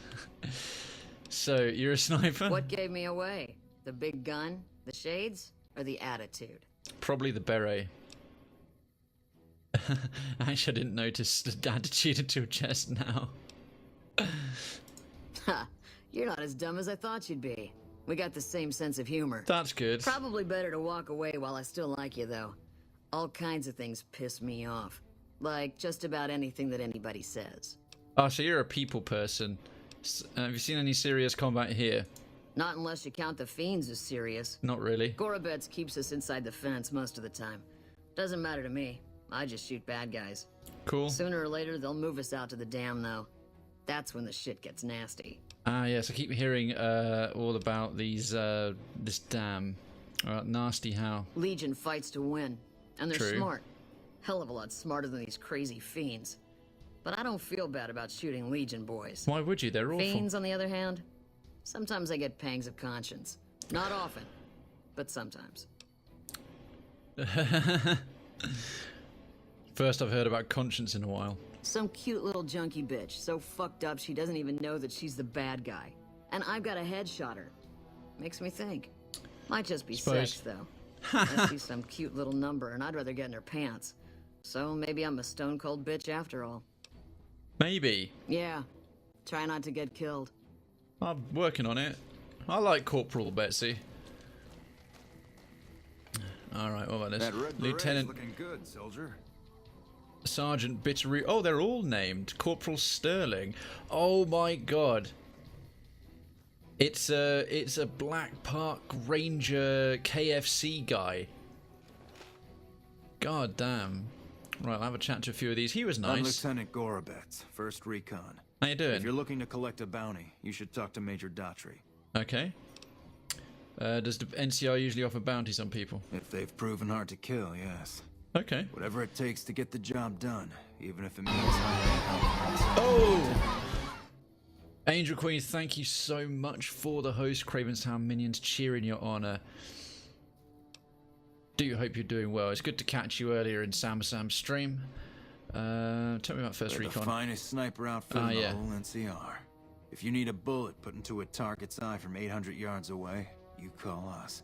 So, you're a sniper? What gave me away? The big gun, the shades, or the attitude? Probably the beret. Actually, I didn't notice the attitude until just now. Ha! You're not as dumb as I thought you'd be. We got the same sense of humor. That's good. Probably better to walk away while I still like you, though. All kinds of things piss me off. Like just about anything that anybody says. Oh, so you're a people person. Have you seen any serious combat here? Not unless you count the fiends as serious. Not really. Gorobets keeps us inside the fence most of the time. Doesn't matter to me. I just shoot bad guys. Cool. Sooner or later, they'll move us out to the dam, though. That's when the shit gets nasty. Ah, yes, I keep hearing all about these this dam. Nasty how? Legion fights to win, and they're True. smart. Hell of a lot smarter than these crazy fiends. But I don't feel bad about shooting Legion boys. Why would you? They're awful. Fiends, on the other hand, sometimes I get pangs of conscience. Not often, but sometimes. First I've heard about conscience in a while. Some cute little junkie bitch, so fucked up she doesn't even know that she's the bad guy. And I've got a headshot her. Makes me think. Might just be sex, though. Must be some cute little number, and I'd rather get in her pants. So maybe I'm a stone cold bitch after all. Maybe. Yeah. Try not to get killed. I'm working on it. I like Corporal Betsy. Alright, what about this? That red Lieutenant looking good, soldier. Sergeant Bitteru. Oh, they're all named. Corporal Sterling. Oh my god. It's a Black Park Ranger KFC guy. God damn. Right, I'll have a chat to a few of these. He was I'm nice. Lieutenant Gorobets, 1st Recon. How you doing? If you're looking to collect a bounty, you should talk to Major Datry. Okay. Does the NCR usually offer bounties on people? If they've proven hard to kill, yes. Okay. Whatever it takes to get the job done, even if it means hiring. Oh! Angel Queen, thank you so much for the host. Krayven's Town minions cheer in your honor. Do hope you're doing well. It's good to catch you earlier in Sam's stream. Tell me about First They're Recon. the finest sniper outfit in the yeah. whole NCR. If you need a bullet put into a target's eye from 800 yards away, you call us.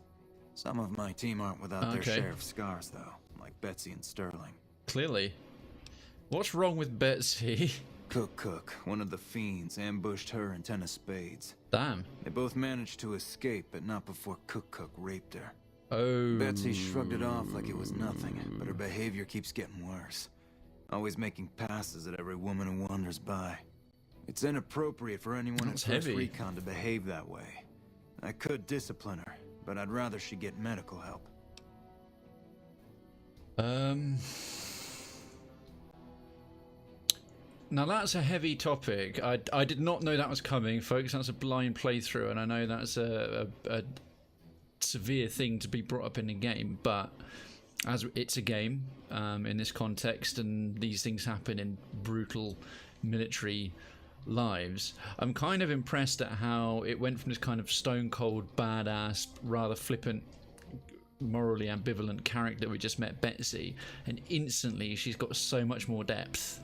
Some of my team aren't without their share of scars, though, like Betsy and Sterling. Clearly. What's wrong with Betsy? Cook, one of the fiends, ambushed her and 10 of spades. Damn. They both managed to escape, but not before Cook raped her. Oh. Betsy shrugged it off like it was nothing, but her behavior keeps getting worse. Always making passes at every woman who wanders by. It's inappropriate for anyone in First Recon to behave that way. I could discipline her, but I'd rather she get medical help. Now that's a heavy topic. I did not know that was coming, folks. That's a blind playthrough, and I know that's a severe thing to be brought up in a game, but as it's a game in this context, and these things happen in brutal military lives, I'm kind of impressed at how it went from this kind of stone cold, badass, rather flippant, morally ambivalent character we just met, Betsy, and instantly she's got so much more depth.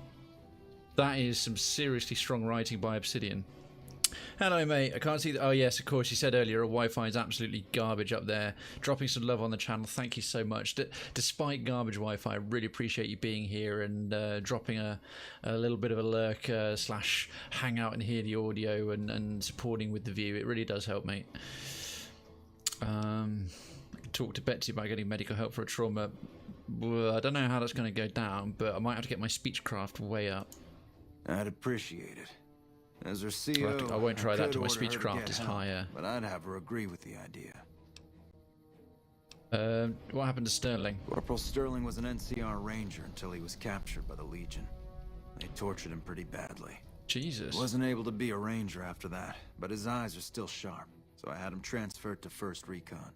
That is some seriously strong writing by Obsidian. Hello, mate. I can't see... Oh, yes, of course. You said earlier, Wi-Fi is absolutely garbage up there. Dropping some love on the channel. Thank you so much. Despite garbage Wi-Fi, I really appreciate you being here and dropping a little bit of a lurk slash hang out and hear the audio and supporting with the view. It really does help, mate. Talk to Betsy about getting medical help for a trauma. Well, I don't know how that's going to go down, but I might have to get my speechcraft way up. I'd appreciate it. As her CO, I won't try that till my speechcraft is higher. But I'd have her agree with the idea. What happened to Sterling? Corporal Sterling was an NCR ranger until he was captured by the Legion. They tortured him pretty badly. Jesus. Wasn't able to be a ranger after that, but his eyes are still sharp, so I had him transferred to 1st Recon.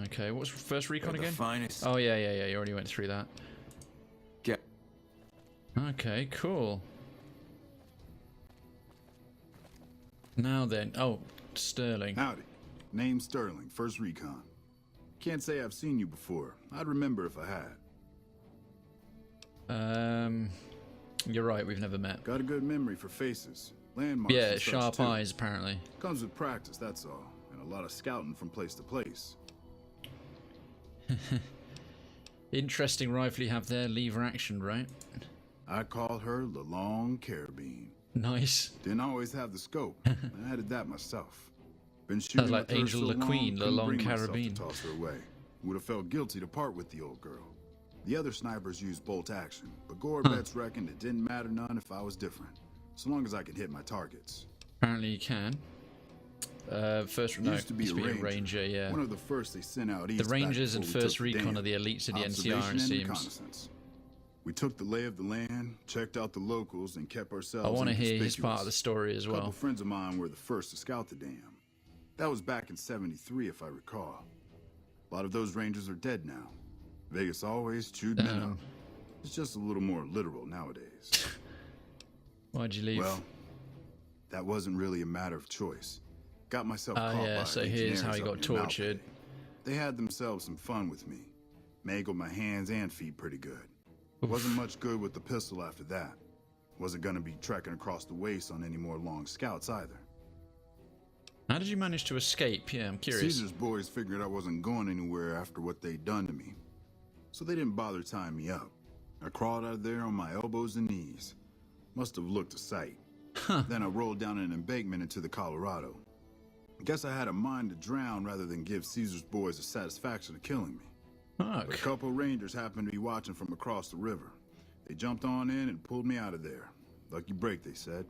Okay, what's 1st Recon They're again? The finest. Oh, yeah, you already went through that. Get. Okay, cool. Now then, oh, Sterling. Howdy. Name's Sterling, 1st Recon. Can't say I've seen you before. I'd remember if I had. You're right, we've never met. Got a good memory for faces. Landmarks. Yeah, sharp eyes, apparently. Comes with practice, that's all. And a lot of scouting from place to place. Interesting rifle you have there, lever action, right? I call her the Long Carabine. Nice. Didn't always have the scope. I added that myself. Been shooting sounds like with her Angel so the Queen, the Long Carabine. Toss her away. Would have felt guilty to part with the old girl. The other snipers used bolt action, but Gorbets reckoned it didn't matter none if I was different, so long as I could hit my targets. Apparently you can. First, no, used to be a ranger, yeah. One of the first they sent out east. The Rangers and 1st Recon are the elites of the NCR, it seems. We took the lay of the land, checked out the locals, and kept ourselves. I want to hear his part of the story as well. A couple friends of mine were the first to scout the dam. That was back in '73, if I recall. A lot of those Rangers are dead now. Vegas always chewed men up. It's just a little more literal nowadays. Why'd you leave? Well, that wasn't really a matter of choice. Got myself caught by so here's how he got tortured. They had themselves some fun with me. Mangled my hands and feet pretty good. Wasn't much good with the pistol after that. Wasn't gonna be trekking across the waste on any more long scouts either. How did you manage to escape? Yeah, I'm curious. Caesar's boys figured I wasn't going anywhere after what they'd done to me. So they didn't bother tying me up. I crawled out of there on my elbows and knees. Must have looked a sight. Then I rolled down an embankment into the Colorado. Guess I had a mind to drown rather than give Caesar's boys the satisfaction of killing me. But a couple Rangers happened to be watching from across the river. They jumped on in and pulled me out of there. Lucky break, they said.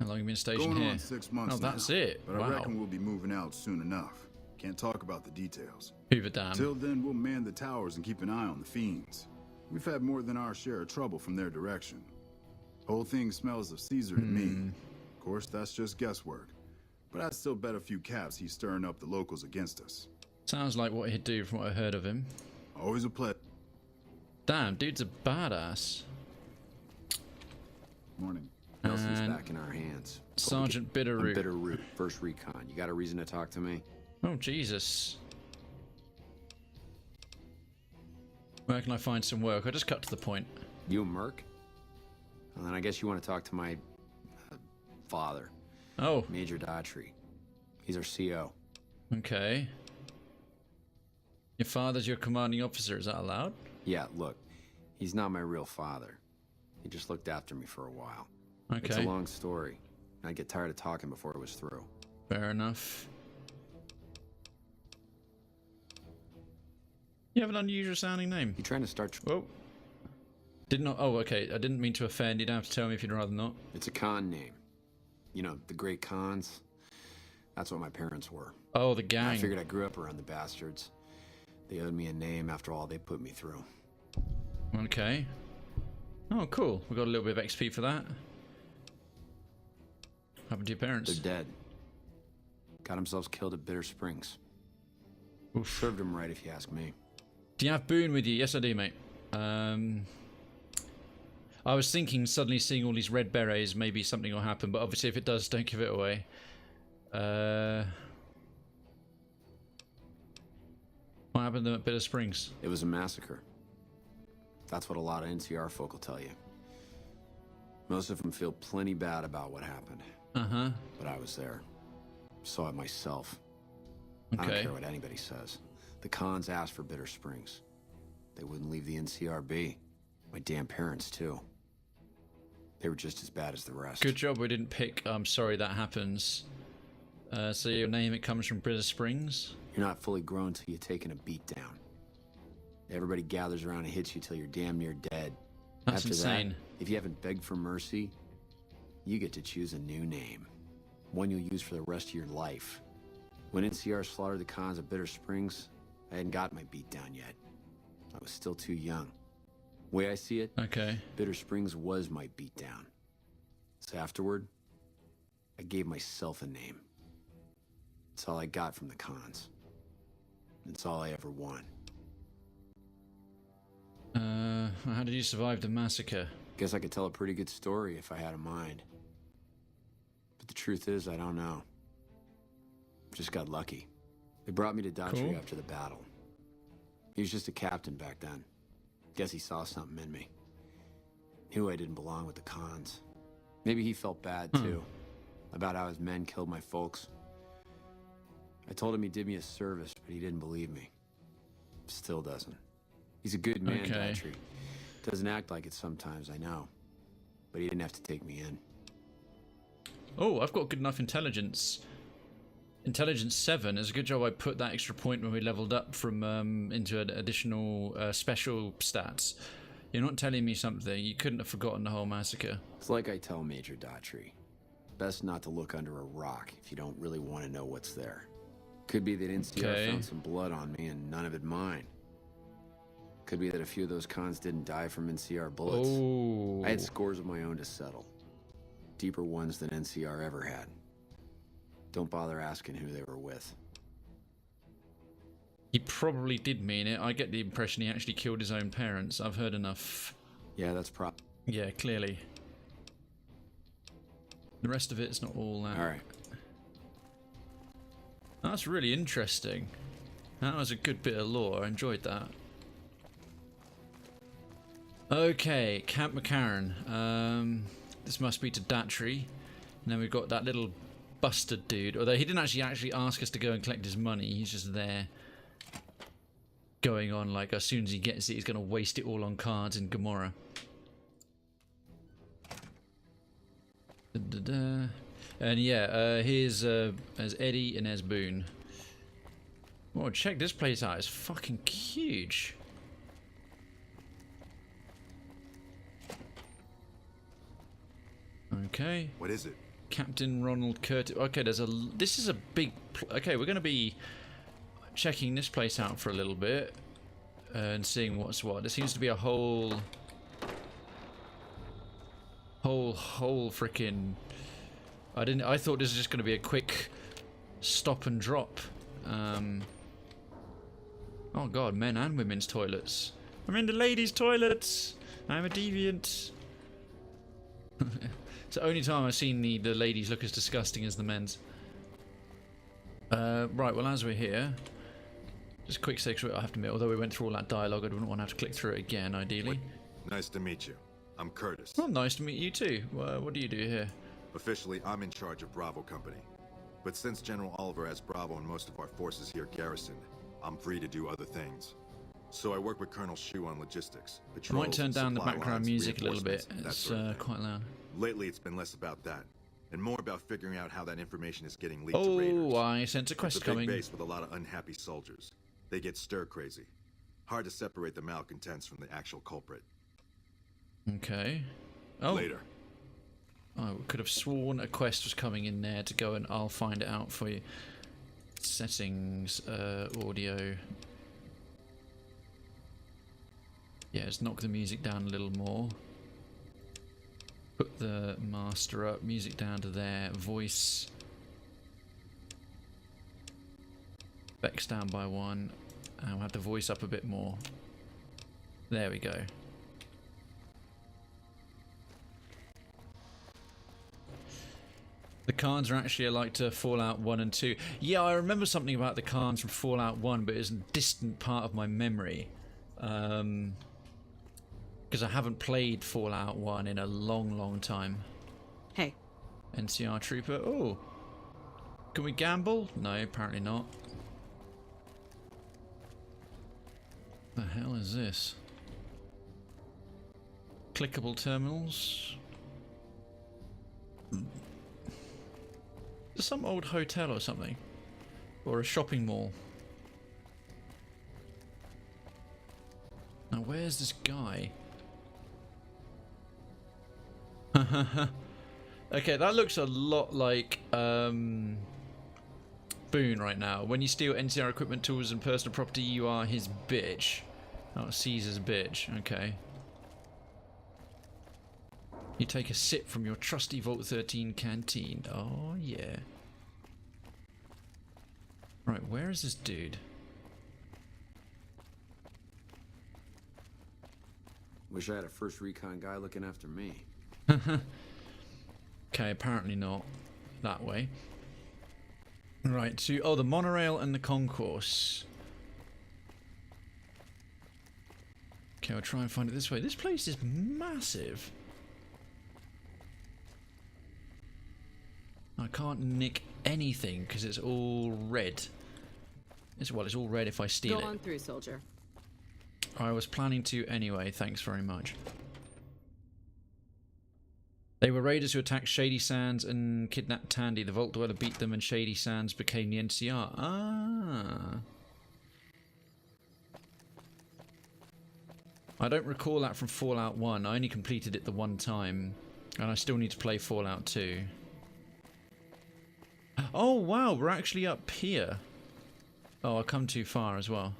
How long have you been stationed Going here? on 6 months Oh, that's now, it. But wow. I reckon we'll be moving out soon enough. Can't talk about the details. Hoover Dam. Till then, we'll man the towers and keep an eye on the fiends. We've had more than our share of trouble from their direction. Whole thing smells of Caesar to me. Of course, that's just guesswork. But I'd still bet a few caps he's stirring up the locals against us. Sounds like what he'd do from what I heard of him. Always a pleasure. Damn, dude's a badass. Morning. Nelson's back in our hands. Sergeant Bitterroot. Bitterroot, 1st Recon. You got a reason to talk to me? Oh, Jesus. Where can I find some work? I just cut to the point. You a merc? Well, then I guess you want to talk to my father. Oh. Major Daughtry. He's our CO. Okay. Your father's your commanding officer, is that allowed? Yeah, look. He's not my real father. He just looked after me for a while. Okay. It's a long story. I'd get tired of talking before it was through. Fair enough. You have an unusual sounding name. You trying to start... Whoa. Did not... Oh, okay. I didn't mean to offend. You don't have to tell me if you'd rather not. It's a con name. You know, the great cons. That's what my parents were. Oh, the gang. I figured I grew up around the bastards. They owed me a name after all they put me through. Okay. Oh, cool. We got a little bit of XP for that. What happened to your parents? They're dead. Got themselves killed at Bitter Springs. Oof. Served them right, if you ask me. Do you have Boone with you? Yes, I do, mate. I was thinking suddenly seeing all these red berets, maybe something will happen, but obviously if it does, don't give it away. What happened to them at Bitter Springs? It was a massacre. That's what a lot of NCR folk will tell you. Most of them feel plenty bad about what happened. Uh-huh. But I was there. Saw it myself. Okay. I don't care what anybody says. The cons asked for Bitter Springs. They wouldn't leave the NCR be. My damn parents, too. They were just as bad as the rest. Good job we didn't pick I'm sorry that happens. So your name, it comes from Bitter Springs? You're not fully grown till you're taking a beat down. Everybody gathers around and hits you till you're damn near dead. That's After insane. that, if you haven't begged for mercy, you get to choose a new name. One you'll use for the rest of your life. When NCR slaughtered the cons at Bitter Springs, I hadn't got my beat down yet. I was still too young. Way I see it, okay. Bitter Springs was my beatdown. So afterward, I gave myself a name. It's all I got from the cons. It's all I ever won. How did you survive the massacre? Guess I could tell a pretty good story if I had a mind. But the truth is, I don't know. Just got lucky. They brought me to Daughtry after the battle. He was just a captain back then. Guess he saw something in me. Knew I didn't belong with the cons. Maybe he felt bad, too. About how his men killed my folks. I told him he did me a service, but he didn't believe me. Still doesn't. He's a good man, Daughtry. Doesn't act like it sometimes, I know. But he didn't have to take me in. Oh, I've got good enough intelligence. Intelligence 7. It's a good job I put that extra point when we leveled up from into an additional special stats. You're not telling me something. You couldn't have forgotten the whole massacre. It's like I tell Major Daughtry. Best not to look under a rock if you don't really want to know what's there. Could be that NCR found some blood on me and none of it mine. Could be that a few of those cons didn't die from NCR bullets. Oh. I had scores of my own to settle. Deeper ones than NCR ever had. Don't bother asking who they were with. He probably did mean it. I get the impression he actually killed his own parents. I've heard enough. Yeah, that's Yeah, clearly. The rest of it's not all that. Alright. That's really interesting. That was a good bit of lore. I enjoyed that. Okay, Camp McCarran. This must be to Daughtry. And then we've got that little bastard dude. Although he didn't actually ask us to go and collect his money. He's just there. Going on like as soon as he gets it, he's going to waste it all on cards in Gomorrah. And yeah, here's there's Eddie and there's Boone. Oh, check this place out. It's fucking huge. Okay. What is it? Captain Ronald Curtis. Okay, this is a big... Okay, we're going to be checking this place out for a little bit. And seeing what's what. There seems to be a whole freaking... I thought this was just going to be a quick stop and drop. Oh god, men and women's toilets. I'm in the ladies' toilets. I'm a deviant. It's the only time I've seen the ladies look as disgusting as the men's. Right, well as we're here, just a quick section. I have to admit, although we went through all that dialogue, I wouldn't want to have to click through it again, ideally. Nice to meet you. I'm Curtis. Well, nice to meet you too. What do you do here? Officially, I'm in charge of Bravo Company. But since General Oliver has Bravo and most of our forces here garrisoned, I'm free to do other things. So I work with Colonel Shu on logistics. I might turn down the background music a little bit. It's quite loud. Lately, it's been less about that, and more about figuring out how that information is getting leaked to raiders. Oh, I sense a quest coming. It's a big base with a lot of unhappy soldiers. They get stir-crazy. Hard to separate the malcontents from the actual culprit. Okay. Oh. Later. I could have sworn a quest was coming in there to go, and I'll find it out for you. Settings, audio. Yeah, let's knock the music down a little more. Put the master up, music down to there, voice. Bex down by 1, and we'll have the voice up a bit more. There we go. The cards are actually alike to Fallout 1 and 2. Yeah, I remember something about the cards from Fallout 1, but it's a distant part of my memory. Because I haven't played Fallout 1 in a long time. Hey. NCR Trooper. Oh. Can we gamble? No, apparently not. The hell is this? Clickable terminals. Some old hotel or something, or a shopping mall. Now where's this guy? Okay, that looks a lot like Boone right now. When you steal NCR equipment, tools and personal property, you are his bitch. Oh, Caesar's bitch. Okay. You take a sip from your trusty Vault 13 canteen. Oh, yeah. Right, where is this dude? Wish I had a first recon guy looking after me. Okay, apparently not. That way. Right, to... Oh, the monorail and the concourse. Okay, I'll try and find it this way. This place is massive. I can't nick anything because it's all red. It's all red if I steal it. Go on through, soldier. I was planning to anyway, thanks very much. They were raiders who attacked Shady Sands and kidnapped Tandy. The Vault Dweller beat them and Shady Sands became the NCR. Ah. I don't recall that from Fallout 1. I only completed it the one time. And I still need to play Fallout 2. Oh wow, we're actually up here. Oh, I've come too far as well.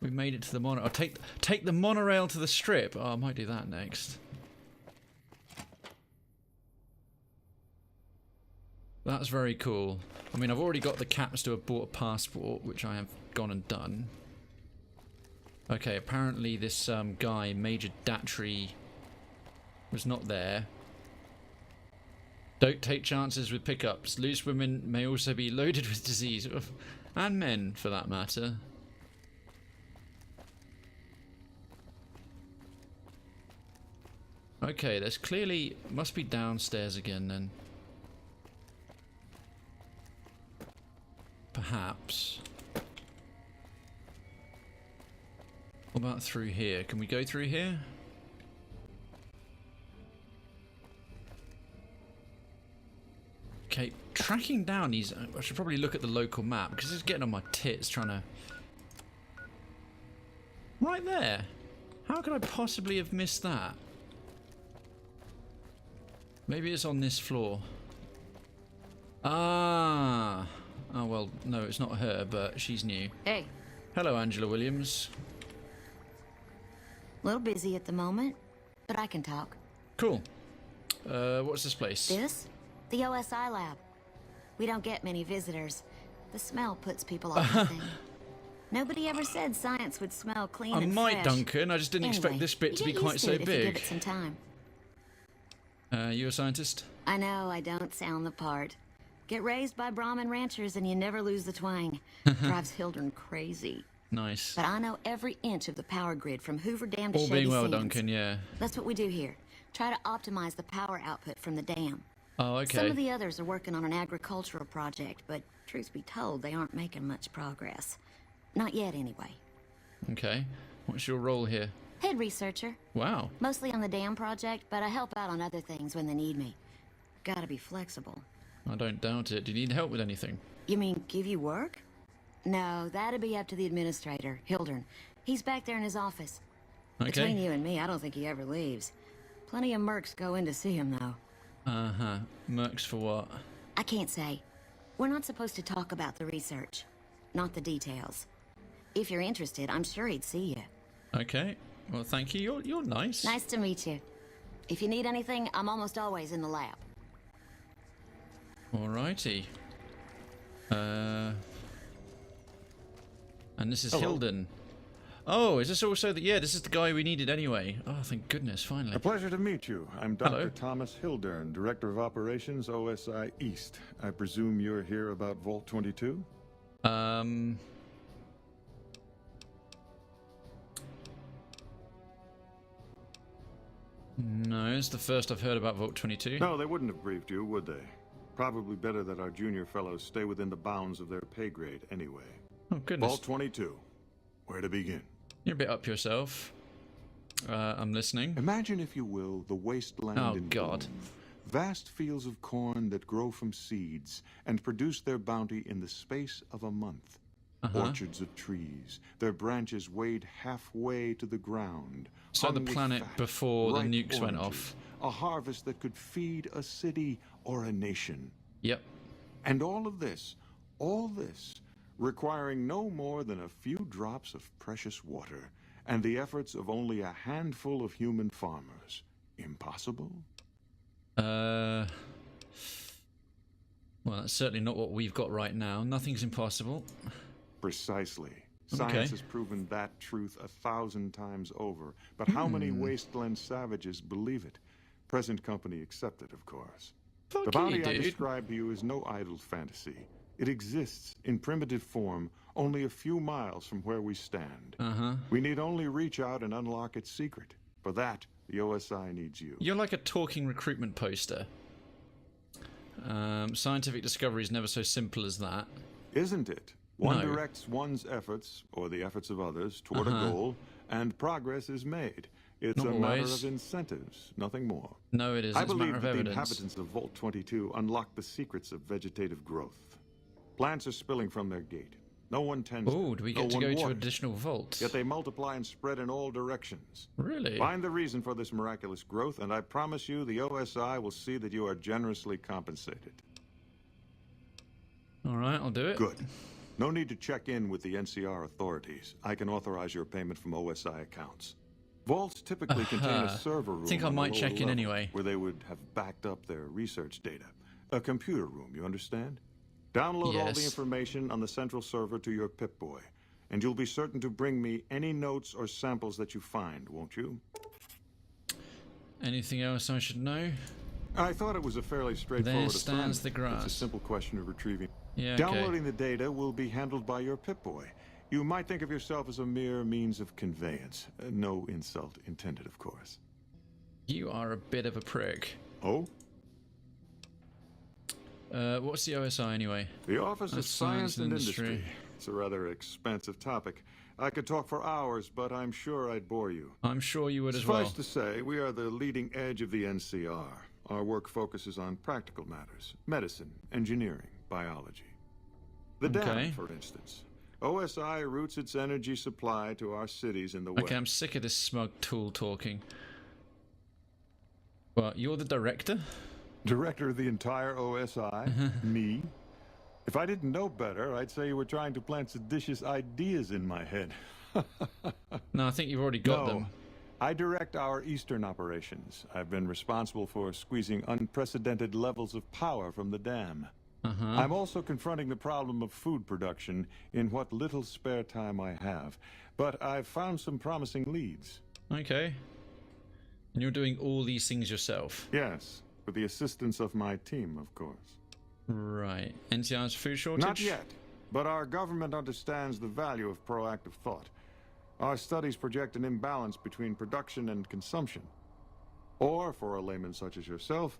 We've made it to the monorail. I'll take the monorail to the strip. Oh, I might do that next. That's very cool. I mean, I've already got the caps to have bought a passport, which I have gone and done. Okay, apparently this guy, Major Datry, was not there. Don't take chances with pickups. Loose women may also be loaded with disease. And men, for that matter. Okay, there's clearly... Must be downstairs again, then. Perhaps. What about through here? Can we go through here? Okay, tracking down these... I should probably look at the local map, because it's getting on my tits trying to... Right there! How could I possibly have missed that? Maybe it's on this floor. Ah! Oh, well, no, it's not her, but she's new. Hey. Hello, Angela Williams. A little busy at the moment, but I can talk. Cool. What's this place? This? The OSI lab. We don't get many visitors. The smell puts people off the thing. Nobody ever said science would smell clean and might, fresh. Duncan. I just didn't expect this bit to be quite so big. If you give it some time. You a scientist? I know I don't sound the part. Get raised by Brahmin ranchers and you never lose the twang. Drives Hildren crazy. Nice. But I know every inch of the power grid from Hoover Dam to All Shady being well, Sands. Duncan, yeah. That's what we do here. Try to optimize the power output from the dam. Oh, okay. Some of the others are working on an agricultural project, but truth be told, they aren't making much progress. Not yet, anyway. Okay. What's your role here? Head researcher. Wow. Mostly on the dam project, but I help out on other things when they need me. Gotta be flexible. I don't doubt it. Do you need help with anything? You mean give you work? No, that'd be up to the administrator, Hildren. He's back there in his office. Okay. Between you and me, I don't think he ever leaves. Plenty of mercs go in to see him, though. Uh-huh. Mercs for what? I can't say. We're not supposed to talk about the research, not the details. If you're interested, I'm sure he'd see you. Okay. Well, thank you. You're nice. Nice to meet you. If you need anything, I'm almost always in the lab. Alrighty. And this is Hilden. Oh, is this also the... Yeah, this is the guy we needed anyway. Oh, thank goodness, finally. A pleasure to meet you. I'm Dr. Thomas Hildern, Director of Operations, OSI East. I presume you're here about Vault 22? No, it's the first I've heard about Vault 22. No, they wouldn't have briefed you, would they? Probably better that our junior fellows stay within the bounds of their pay grade anyway. Oh, goodness. Vault 22. Where to begin? You're a bit up yourself. I'm listening. Imagine, if you will, the wasteland in God. bloom. Vast fields of corn that grow from seeds and produce their bounty in the space of a month. Orchards of trees, their branches weighed halfway to the ground. So the planet before the nukes went off. A harvest that could feed a city or a nation. Yep. And all this, requiring no more than a few drops of precious water and the efforts of only a handful of human farmers. Impossible? Well, that's certainly not what we've got right now. Nothing's impossible. Precisely. Science has proven that truth 1,000 times over. But how many wasteland savages believe it? Present company accepted, of course. The bounty I described to you is no idle fantasy. It exists in primitive form only a few miles from where we stand. We need only reach out and unlock its secret. For that, the OSI needs you. You're like a talking recruitment poster. Scientific discovery is never so simple as that. Isn't it? One directs one's efforts, or the efforts of others, toward a goal, and progress is made. It's a matter of incentives, nothing more. No, it is. I believe that the inhabitants of Vault 22 unlock the secrets of vegetative growth. Plants are spilling from their gate. No one tends to. Oh, do we get to go to additional vaults? Yet they multiply and spread in all directions. Really? Find the reason for this miraculous growth, and I promise you the OSI will see that you are generously compensated. All right, I'll do it. Good. No need to check in with the NCR authorities. I can authorize your payment from OSI accounts. Vaults typically contain a server room. I think I might check in anyway. Where they would have backed up their research data. A computer room, you understand? Download all the information on the central server to your Pip-Boy, and you'll be certain to bring me any notes or samples that you find, won't you? Anything else I should know? I thought it was a fairly straightforward There stands assignment. the grass. It's a simple question of retrieving. Yeah, Downloading the data will be handled by your Pip-Boy. You might think of yourself as a mere means of conveyance. No insult intended, of course. You are a bit of a prick. Oh? What's the OSI anyway? The Office of Science and Industry. It's a rather expansive topic. I could talk for hours, but I'm sure I'd bore you. I'm sure you would as well. Suffice to say, we are the leading edge of the NCR. Our work focuses on practical matters. Medicine, engineering, biology. The dam, for instance. OSI routes its energy supply to our cities in the west. Okay, I'm sick of this smug tool talking. Well, you're the director? Director of the entire OSI? Me? If I didn't know better, I'd say you were trying to plant seditious ideas in my head. No, I think you've already got them. I direct our eastern operations. I've been responsible for squeezing unprecedented levels of power from the dam. I'm also confronting the problem of food production in what little spare time I have. But I've found some promising leads. Okay. And you're doing all these things yourself? Yes, with the assistance of my team, of course. Right. NCR's food shortage? Not yet, but our government understands the value of proactive thought. Our studies project an imbalance between production and consumption. Or, for a layman such as yourself,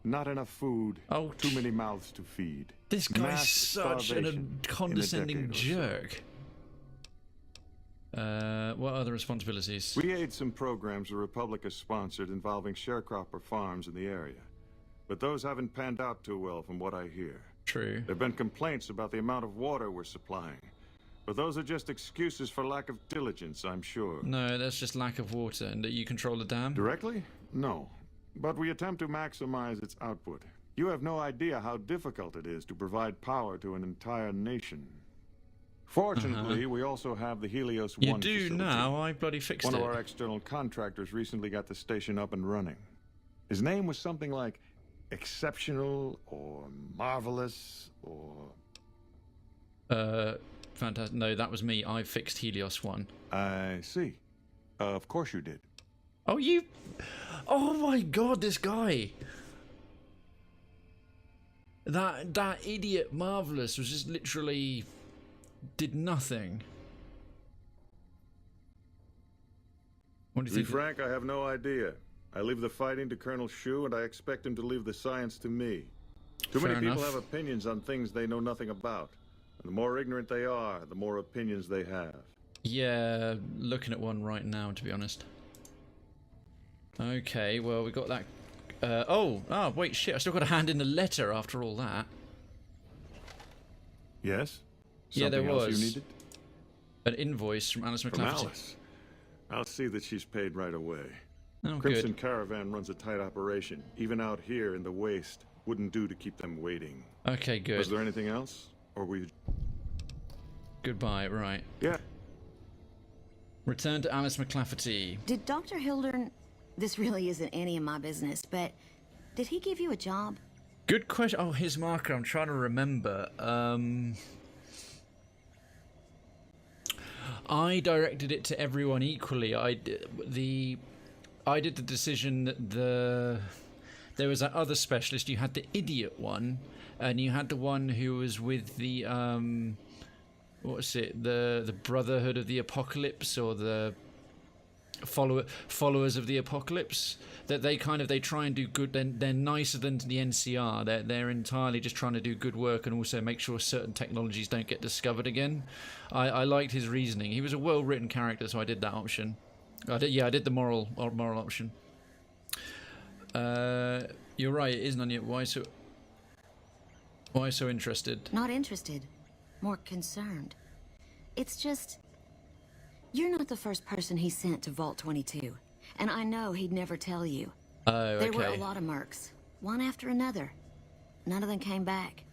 not enough food, too many mouths to feed. This guy's such a condescending jerk. What other responsibilities? We aid some programs the Republic has sponsored involving sharecropper farms in the area. But those haven't panned out too well from what I hear. True. There have been complaints about the amount of water we're supplying. But those are just excuses for lack of diligence, I'm sure. No, that's just lack of water and that you control the dam. Directly? no. But we attempt to maximize its output. You have no idea how difficult it is to provide power to an entire nation. Fortunately, we also have the Helios 1 You do facility. now, I bloody fixed it. One of our external contractors recently got the station up and running. His name was something like Exceptional or Marvelous or... Fantastic. No, that was me. I fixed Helios 1. I see. Of course you did. Oh, you... Oh my god, this guy. That idiot Marvelous was just literally... did nothing. What do you To be think? frank, I have no idea. I leave the fighting to Colonel Shu, and I expect him to leave the science to me. Too Fair many people enough. have opinions on things they know nothing about. And the more ignorant they are, the more opinions they have. Yeah, looking at one right now, to be honest. Okay, well, we got that... wait, shit, I still got to hand in the letter after all that. Yes? Yeah, there Something else was. you needed? An invoice from Alice From McClafferty. Alice. I'll see that she's paid right away. Oh, Crimson good. Caravan runs a tight operation. Even out here in the waste, wouldn't do to keep them waiting. Okay, good. Was there anything else? Or we... Goodbye, right. Yeah. Return to Alice McClafferty. Did Dr. Hildern... This really isn't any of my business, but did he give you a job? Good question. Oh, his marker. I'm trying to remember. I directed it to everyone equally. I did the decision that there was that other specialist. You had the idiot one, and you had the one who was with the what's it? The Brotherhood of the Apocalypse, or the followers of the Apocalypse. That they try and do good. They're nicer than the NCR. They're entirely just trying to do good work and also make sure certain technologies don't get discovered again. I liked his reasoning. He was a well-written character, so I did that option. I did the moral option. You're right. It isn't on yet. Why so interested? Not interested. More concerned. It's just... You're not the first person he sent to Vault 22. And I know he'd never tell you. Oh, okay. There were a lot of mercs. One after another. None of them came back.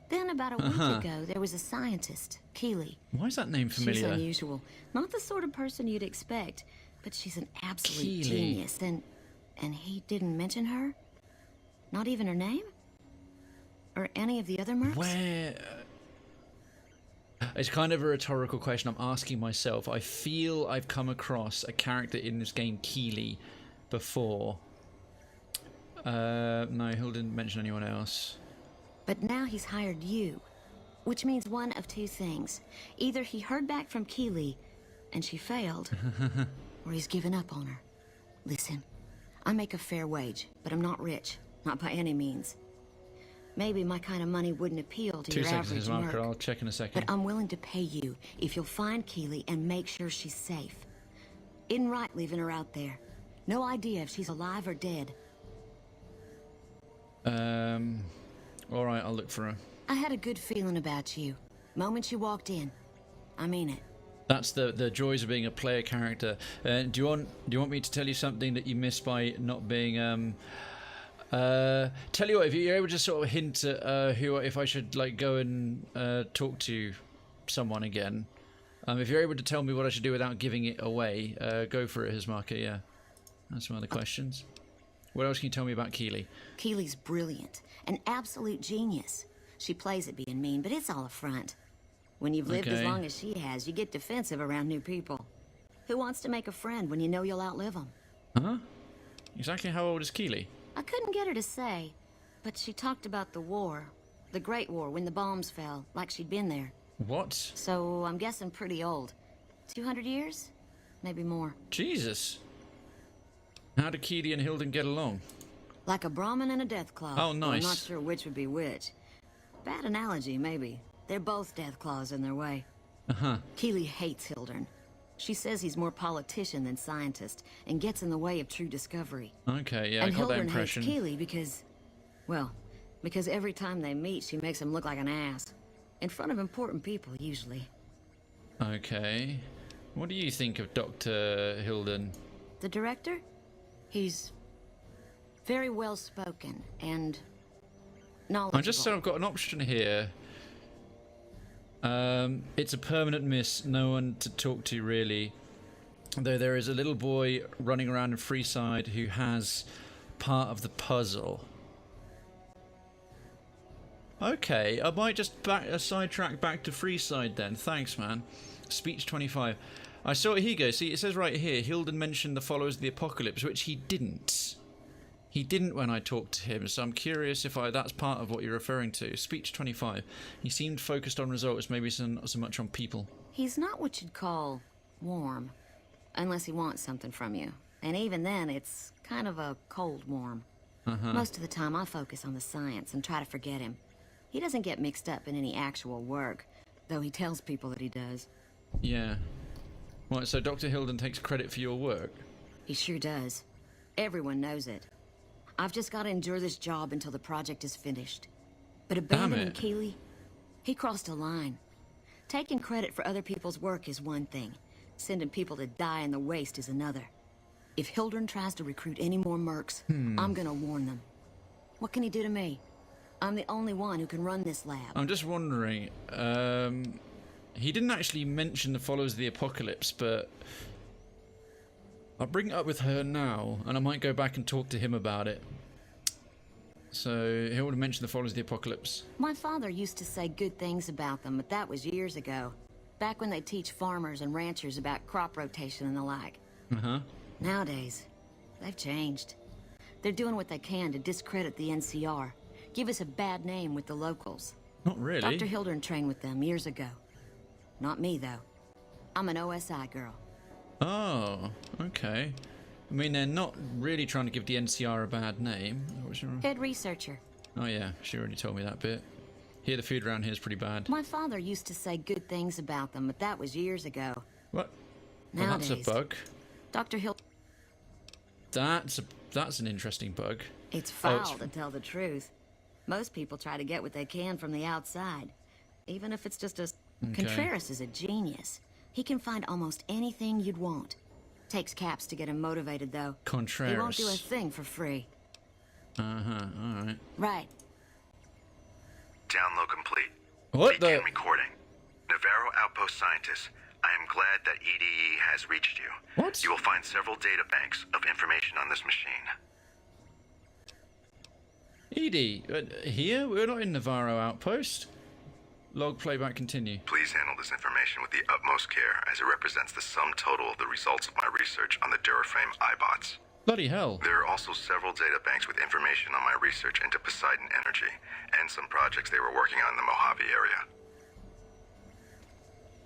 Then about a week ago, there was a scientist, Keeley. Why is that name familiar? She's unusual. Not the sort of person you'd expect, but she's an absolute Keeley. genius. And he didn't mention her? Not even her name? Or any of the other mercs? Where... It's kind of a rhetorical question I'm asking myself. I feel I've come across a character in this game, Keeley, before. No, Hill didn't mention anyone else. But now he's hired you, which means one of two things. Either he heard back from Keeley, and she failed, or he's given up on her. Listen, I make a fair wage, but I'm not rich. Not by any means. Maybe my kind of money wouldn't appeal to 2 your seconds, average his marker. merc. I'll check in a second. But I'm willing to pay you if you'll find Keeley and make sure she's safe. Isn't right leaving her out there. No idea if she's alive or dead. All right, I'll look for her. I had a good feeling about you. Moment you walked in. I mean it. That's the joys of being a player character. Do you want me to tell you something that you missed by not being tell you what, if you're able to sort of hint at if I should like go and talk to someone again, if you're able to tell me what I should do without giving it away, go for it, his marker. Yeah, that's some other questions. What else can you tell me about Keeley? Keeley's brilliant, an absolute genius. She plays at being mean, but it's all a front. When you've lived as long as she has, you get defensive around new people. Who wants to make a friend when you know you'll outlive them? Huh? Exactly how old is Keeley? I couldn't get her to say, but she talked about the war. The Great War, when the bombs fell, like she'd been there. What? So I'm guessing pretty old. 200 years? Maybe more. Jesus. How do Keeley and Hilden get along? Like a Brahmin and a Deathclaw. Oh, nice. I'm not sure which would be which. Bad analogy, maybe. They're both Deathclaws in their way. Uh-huh. Keeley hates Hildern. She says he's more politician than scientist, and gets in the way of true discovery. Okay, yeah, and I got that Hildern impression. hates Keeley because every time they meet, she makes him look like an ass. In front of important people, usually. Okay. What do you think of Dr. Hildern? The director? He's Very well spoken and knowledgeable. I just said I've got an option here. It's a permanent miss. No one to talk to, really. Though there is a little boy running around in Freeside who has part of the puzzle. Okay, I might just sidetrack back to Freeside then. Thanks, man. Speech 25. I saw it. Here you go. See, it says right here, Hilden mentioned the followers of the apocalypse, which he didn't. He didn't when I talked to him, so I'm curious if that's part of what you're referring to. Speech 25. He seemed focused on results, maybe not so much on people. He's not what you'd call warm, unless he wants something from you. And even then, it's kind of a cold warm. Most of the time, I focus on the science and try to forget him. He doesn't get mixed up in any actual work, though he tells people that he does. Yeah. Well, so Dr. Hilden takes credit for your work? He sure does. Everyone knows it. I've just got to endure this job until the project is finished. But abandoning Keeley, he crossed a line. Taking credit for other people's work is one thing. Sending people to die in the waste is another. If Hildren tries to recruit any more mercs, I'm gonna warn them. What can he do to me? I'm the only one who can run this lab. I'm just wondering, he didn't actually mention the followers of the apocalypse, but I'll bring it up with her now, and I might go back and talk to him about it. So, he would have mentioned the followers of the apocalypse. My father used to say good things about them, but that was years ago. Back when they teach farmers and ranchers about crop rotation and the like. Nowadays, they've changed. They're doing what they can to discredit the NCR. Give us a bad name with the locals. Not really. Dr. Hildren trained with them years ago. Not me, though. I'm an OSI girl. Oh, okay. I mean, they're not really trying to give the NCR a bad name. Head researcher. Oh yeah, she already told me that bit. Here, the food around here is pretty bad. My father used to say good things about them, but that was years ago. What? Well, Nowadays, that's a bug. Dr. Hill. That's an interesting bug. It's foul to tell the truth. Most people try to get what they can from the outside, even if it's just a. Contreras is a genius. He can find almost anything you'd want. Takes caps to get him motivated, though. Contreras. He won't do a thing for free. Alright. Right. Download complete. What Begin recording. Navarro Outpost Scientist, I am glad that EDE has reached you. What? You will find several data banks of information on this machine. ED, here? We're not in Navarro Outpost. Log playback continue. Please handle this information with the utmost care, as it represents the sum total of the results of my research on the Duraframe iBots. Bloody hell. There are also several data banks with information on my research into Poseidon Energy, and some projects they were working on in the Mojave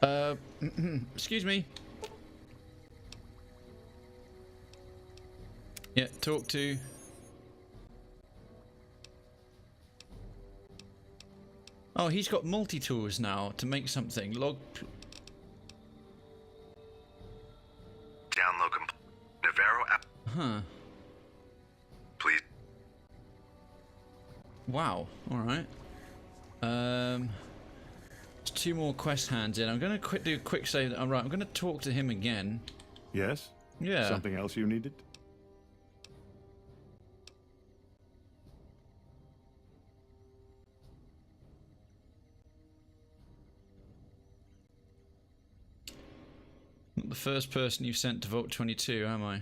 area. Excuse me. Yeah, talk to... Oh, he's got multi-tools now to make something. Download complete. Navarro app. Huh. Please. Wow. All right. There's 2 more quest hands in. I'm gonna do a quick save. All right. I'm gonna talk to him again. Yes. Yeah. Something else you needed? Not the first person you've sent to Vault 22, am I?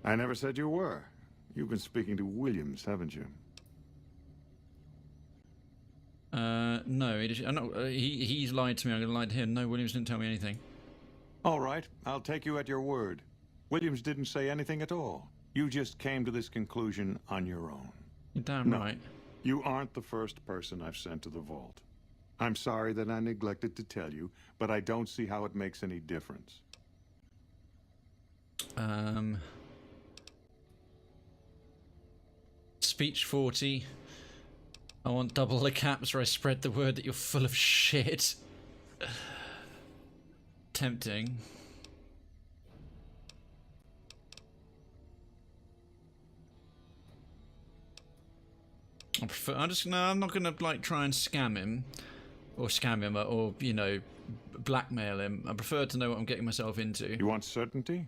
I never said you were. You've been speaking to Williams, haven't you? No. He's lied to me. I'm going to lie to him. No, Williams didn't tell me anything. All right. I'll take you at your word. Williams didn't say anything at all. You just came to this conclusion on your own. You're damn right. You aren't the first person I've sent to the vault. I'm sorry that I neglected to tell you, but I don't see how it makes any difference. Speech 40. I want double the caps or I spread the word that you're full of shit. Tempting. I'm not gonna like try and scam him or you know, blackmail him. I prefer to know what I'm getting myself into. You want certainty?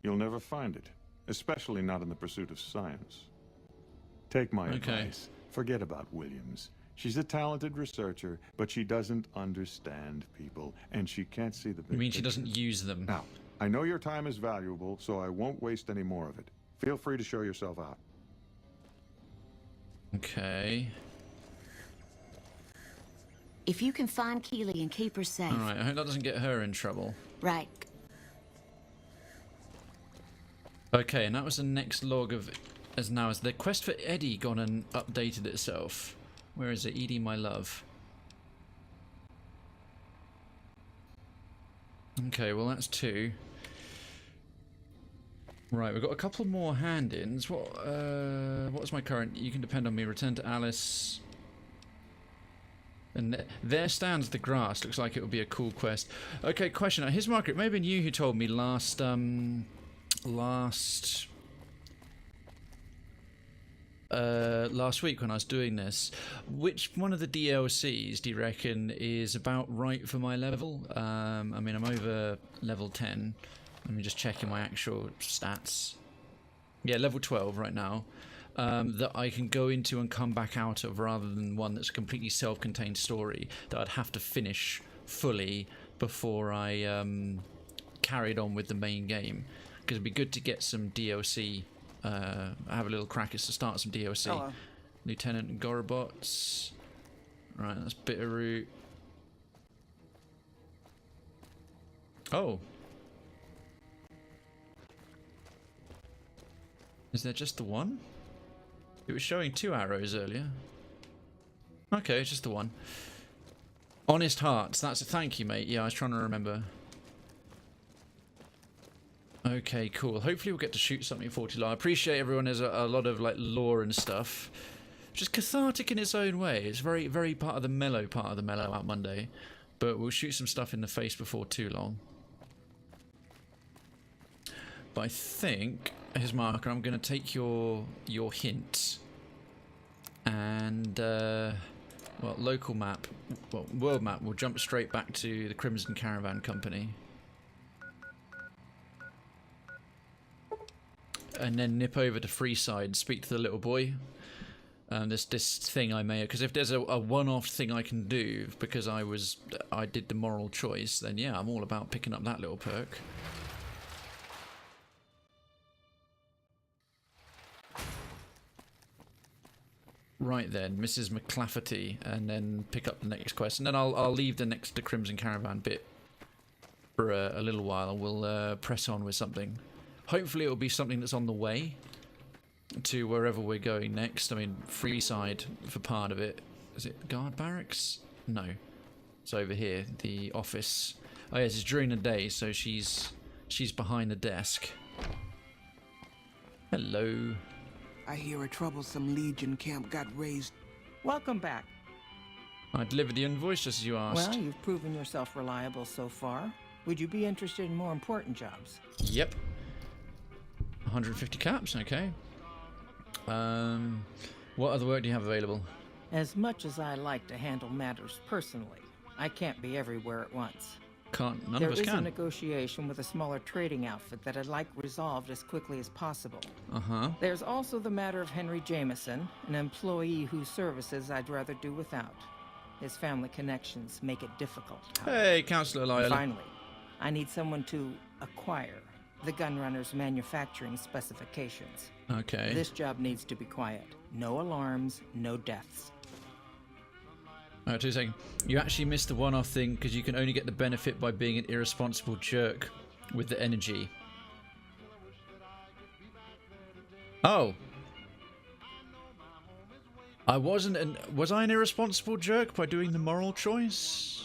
You'll never find it, especially not in the pursuit of science. Take my advice. Forget about Williams. She's a talented researcher, but she doesn't understand people, and she can't see the big You mean she picture. doesn't use them? Now, I know your time is valuable, so I won't waste any more of it. Feel free to show yourself out. Okay. If you can find Keeley and keep her safe. Alright, I hope that doesn't get her in trouble. Right. Okay, and that was the next log of... Has the quest for Eddie gone and updated itself? Where is it? Edie, my love. Okay, well that's 2. Right, we've got a couple more hand-ins. What's my current? You can depend on me. Return to Alice. And there stands the grass. Looks like it would be a cool quest. Okay, question. Here's Margaret. It may have been you who told me last week when I was doing this. Which one of the DLCs do you reckon is about right for my level? I mean, I'm over level 10. Let me just check in my actual stats. Yeah, level 12 right now. That I can go into and come back out of, rather than one that's a completely self-contained story that I'd have to finish fully before I carried on with the main game. Because it'd be good to get some DLC. Have a little crack at to start some DLC. Hello. Lieutenant Gorobots. Right, that's Bitterroot. Oh. Is there just the one? It was showing 2 arrows earlier. Okay, it's just the one. Honest Hearts. That's a thank you, mate. Yeah, I was trying to remember. Okay, cool. Hopefully we'll get to shoot something 40 I appreciate everyone has a lot of like lore and stuff. Just cathartic in its own way. It's very, very part of the Mellow-out Monday. But we'll shoot some stuff in the face before too long. But I think, here's Marker, I'm going to take your hint. And, well, local map, well, world map, we'll jump straight back to the Crimson Caravan Company. And then nip over to Freeside, speak to the little boy. This thing I may, because if there's a one-off thing I can do because I did the moral choice, then yeah, I'm all about picking up that little perk. Right then, Mrs. McClafferty, and then pick up the next quest, and then I'll leave the Crimson Caravan bit for a little while. We'll press on with something. Hopefully it'll be something that's on the way to wherever we're going next. I mean, Freeside for part of it. Is it guard barracks? No. It's over here, the office. Oh yes, it's during the day, so she's behind the desk. Hello. I hear a troublesome Legion camp got raised. Welcome back. I delivered the invoice just as you asked. Well, you've proven yourself reliable so far. Would you be interested in more important jobs? Yep. 150 caps, okay. What other work do you have available? As much as I like to handle matters personally, I can't be everywhere at once. None of us can. There is a negotiation with a smaller trading outfit that I'd like resolved as quickly as possible. Uh-huh. There's also the matter of Henry Jameson, an employee whose services I'd rather do without. His family connections make it difficult. Hey, Councillor Lyle. Finally, I need someone to acquire the gunrunner's manufacturing specifications. Okay. This job needs to be quiet. No alarms, no deaths. 2 seconds. You actually missed the one-off thing because you can only get the benefit by being an irresponsible jerk with the energy. Oh. Was I an irresponsible jerk by doing the moral choice?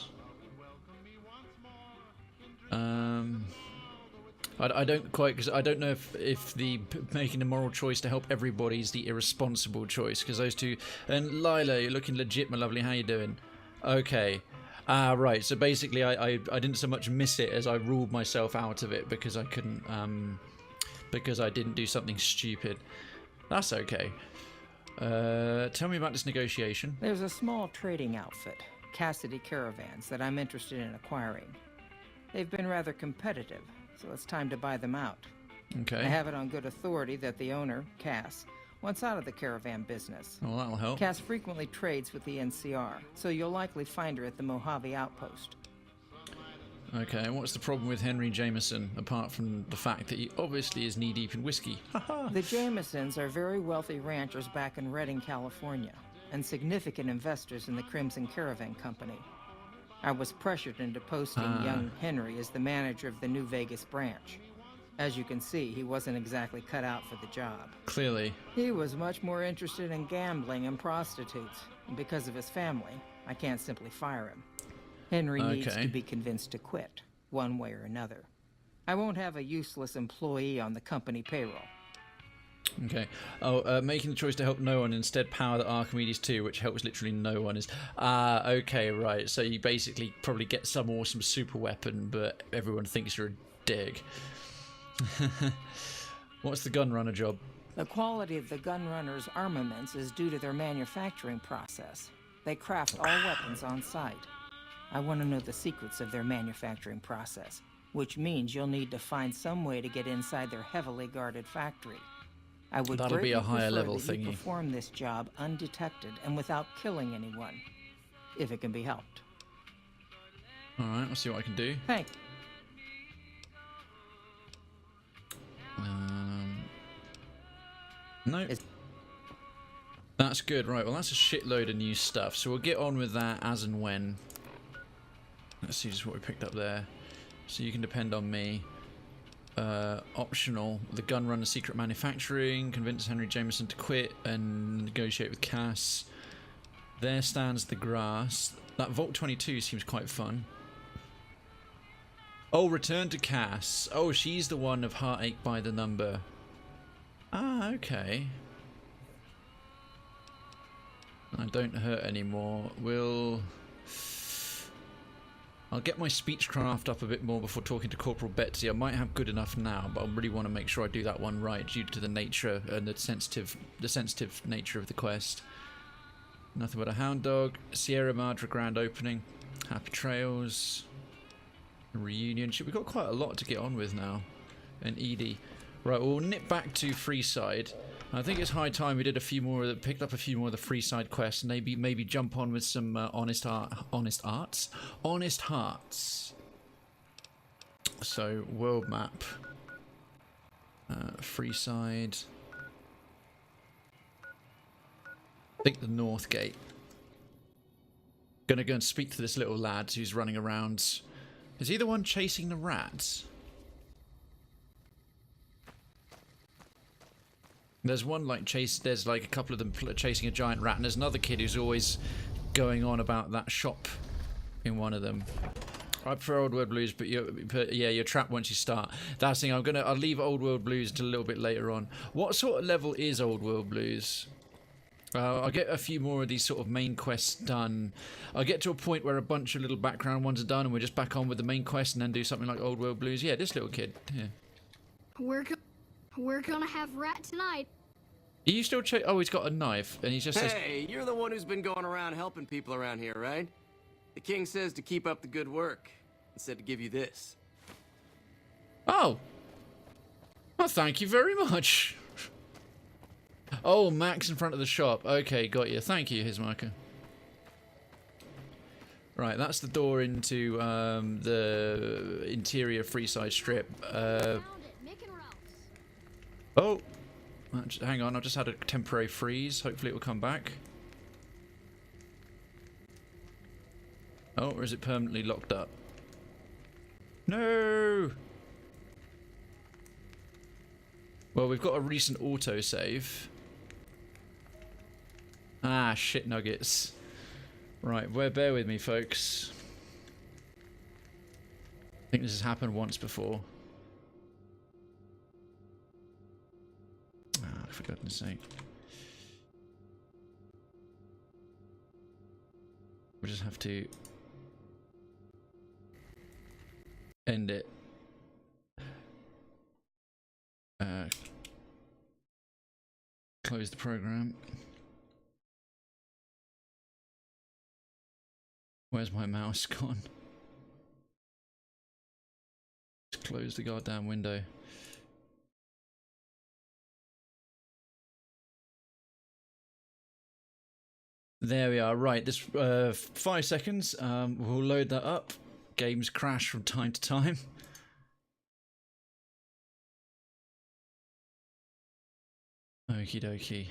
I don't quite, because I don't know if the making the moral choice to help everybody is the irresponsible choice, because those two. And Lila, you're looking legit, my lovely. How you doing? Okay. Right. So basically, I didn't so much miss it as I ruled myself out of it because I couldn't, because I didn't do something stupid. That's okay. Tell me about this negotiation. There's a small trading outfit, Cassidy Caravans, that I'm interested in acquiring. They've been rather competitive, so it's time to buy them out. Okay. I have it on good authority that the owner, Cass, once out of the caravan business. Well, that'll help. Cass frequently trades with the NCR, so you'll likely find her at the Mojave outpost. Okay, and what's the problem with Henry Jameson, apart from the fact that he obviously is knee-deep in whiskey? The Jamesons are very wealthy ranchers back in Redding, California, and significant investors in the Crimson Caravan Company. I was pressured into posting young Henry as the manager of the New Vegas branch. As you can see, he wasn't exactly cut out for the job. Clearly. He was much more interested in gambling and prostitutes, and because of his family, I can't simply fire him. Henry needs to be convinced to quit, one way or another. I won't have a useless employee on the company payroll. Okay. Oh, making the choice to help no one instead power the Archimedes 2, which helps literally no one is... okay, right. So you basically probably get some awesome super weapon, but everyone thinks you're a dig. What's the gunrunner job? The quality of the gunrunner's armaments is due to their manufacturing process. They craft all weapons on site. I want to know the secrets of their manufacturing process, which means you'll need to find some way to get inside their heavily guarded factory. I would That'll be a higher level that you thingy. perform this job undetected and without killing anyone, if it can be helped. All right, I'll see what I can do. Hey. No. That's good. Right, well, that's a shitload of new stuff, so we'll get on with that as and when. Let's see just what we picked up there. So you can depend on me. Optional, the gunrunner secret manufacturing, convince Henry Jameson to quit and negotiate with Cass. There stands the grass. That Vault 22 seems quite fun. Oh, return to Cass. Oh, she's the one of Heartache by the Number. Ah, okay. I don't hurt anymore. I'll get my speechcraft up a bit more before talking to Corporal Betsy. I might have good enough now, but I really want to make sure I do that one right due to the nature and the sensitive nature of the quest. Nothing but a hound dog. Sierra Madre grand opening. Happy Trails. A reunion. Shit, we've got quite a lot to get on with now. And Edie. Right, we'll nip back to Freeside. I think it's high time we did a few more. Picked up a few more of the Freeside quests. Maybe jump on with some honest hearts. So world map. Freeside. I think the North Gate. Gonna go and speak to this little lad who's running around. Is he the one chasing the rats? There's one like there's like a couple of them chasing a giant rat, and there's another kid who's always going on about that shop in one of them. I prefer Old World Blues, but yeah, you're trapped once you start. That's the thing. I'll leave Old World Blues until a little bit later on. What sort of level is Old World Blues? I'll get a few more of these sort of main quests done. I'll get to a point where a bunch of little background ones are done, and we're just back on with the main quest, and then do something like Old World Blues. Yeah, this little kid. Yeah. We're gonna have rat tonight. Are you still oh, he's got a knife, and he just says... Hey, you're the one who's been going around helping people around here, right? The king says to keep up the good work, and said to give you this. Oh. Well, thank you very much. Oh, Max in front of the shop. Okay, got you. Thank you, his marker. Right, that's the door into the interior Freeside Strip. Oh. Hang on, I just had a temporary freeze. Hopefully it will come back. Oh, or is it permanently locked up? No! Well, we've got a recent autosave. Ah, shit nuggets. Right, bear with me, folks. I think this has happened once before. Ah, for goodness sake. We'll just have to end it. Close the program. Where's my mouse gone? Just close the goddamn window. There we are. Right, this 5 seconds. We'll load that up. Games crash from time to time. Okie dokie.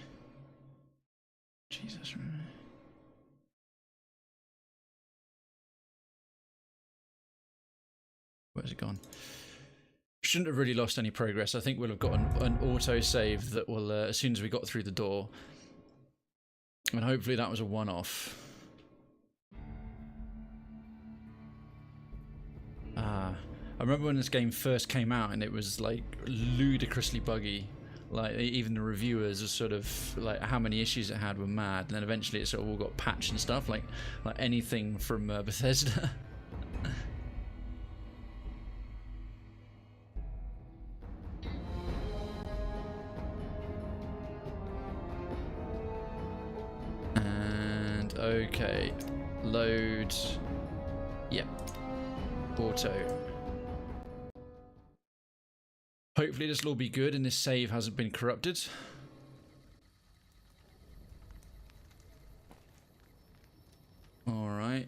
Jesus. Where's it gone? Shouldn't have really lost any progress. I think we'll have got an auto save that will, as soon as we got through the door. And hopefully that was a one-off. I remember when this game first came out and it was like ludicrously buggy. Like even the reviewers are sort of like how many issues it had were mad, and then eventually it sort of all got patched and stuff like anything from Bethesda. And okay, load. Yep, auto. Hopefully this will all be good and this save hasn't been corrupted. Alright.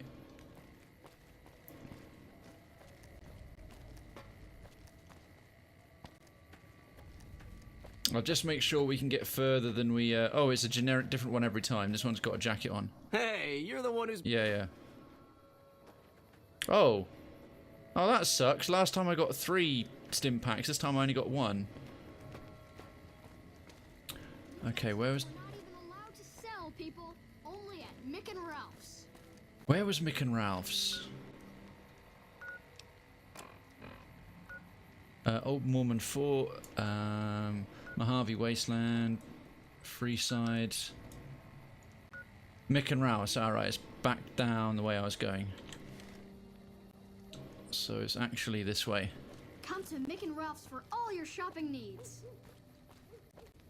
I'll just make sure we can get further than we... oh, it's a generic different one every time. This one's got a jacket on. Hey, you're the one who's... Yeah. Oh. Oh, that sucks. Last time I got 3 stim packs. This time I only got 1. Okay, where was... Not even allowed to sell, people. Only at Mick and Ralph's. Where was Mick and Ralph's? Old Mormon Fort, Mojave Wasteland, Freeside. Mick and Ralph's. Alright, it's back down the way I was going. So it's actually this way. Come to Mick and Ralph's for all your shopping needs.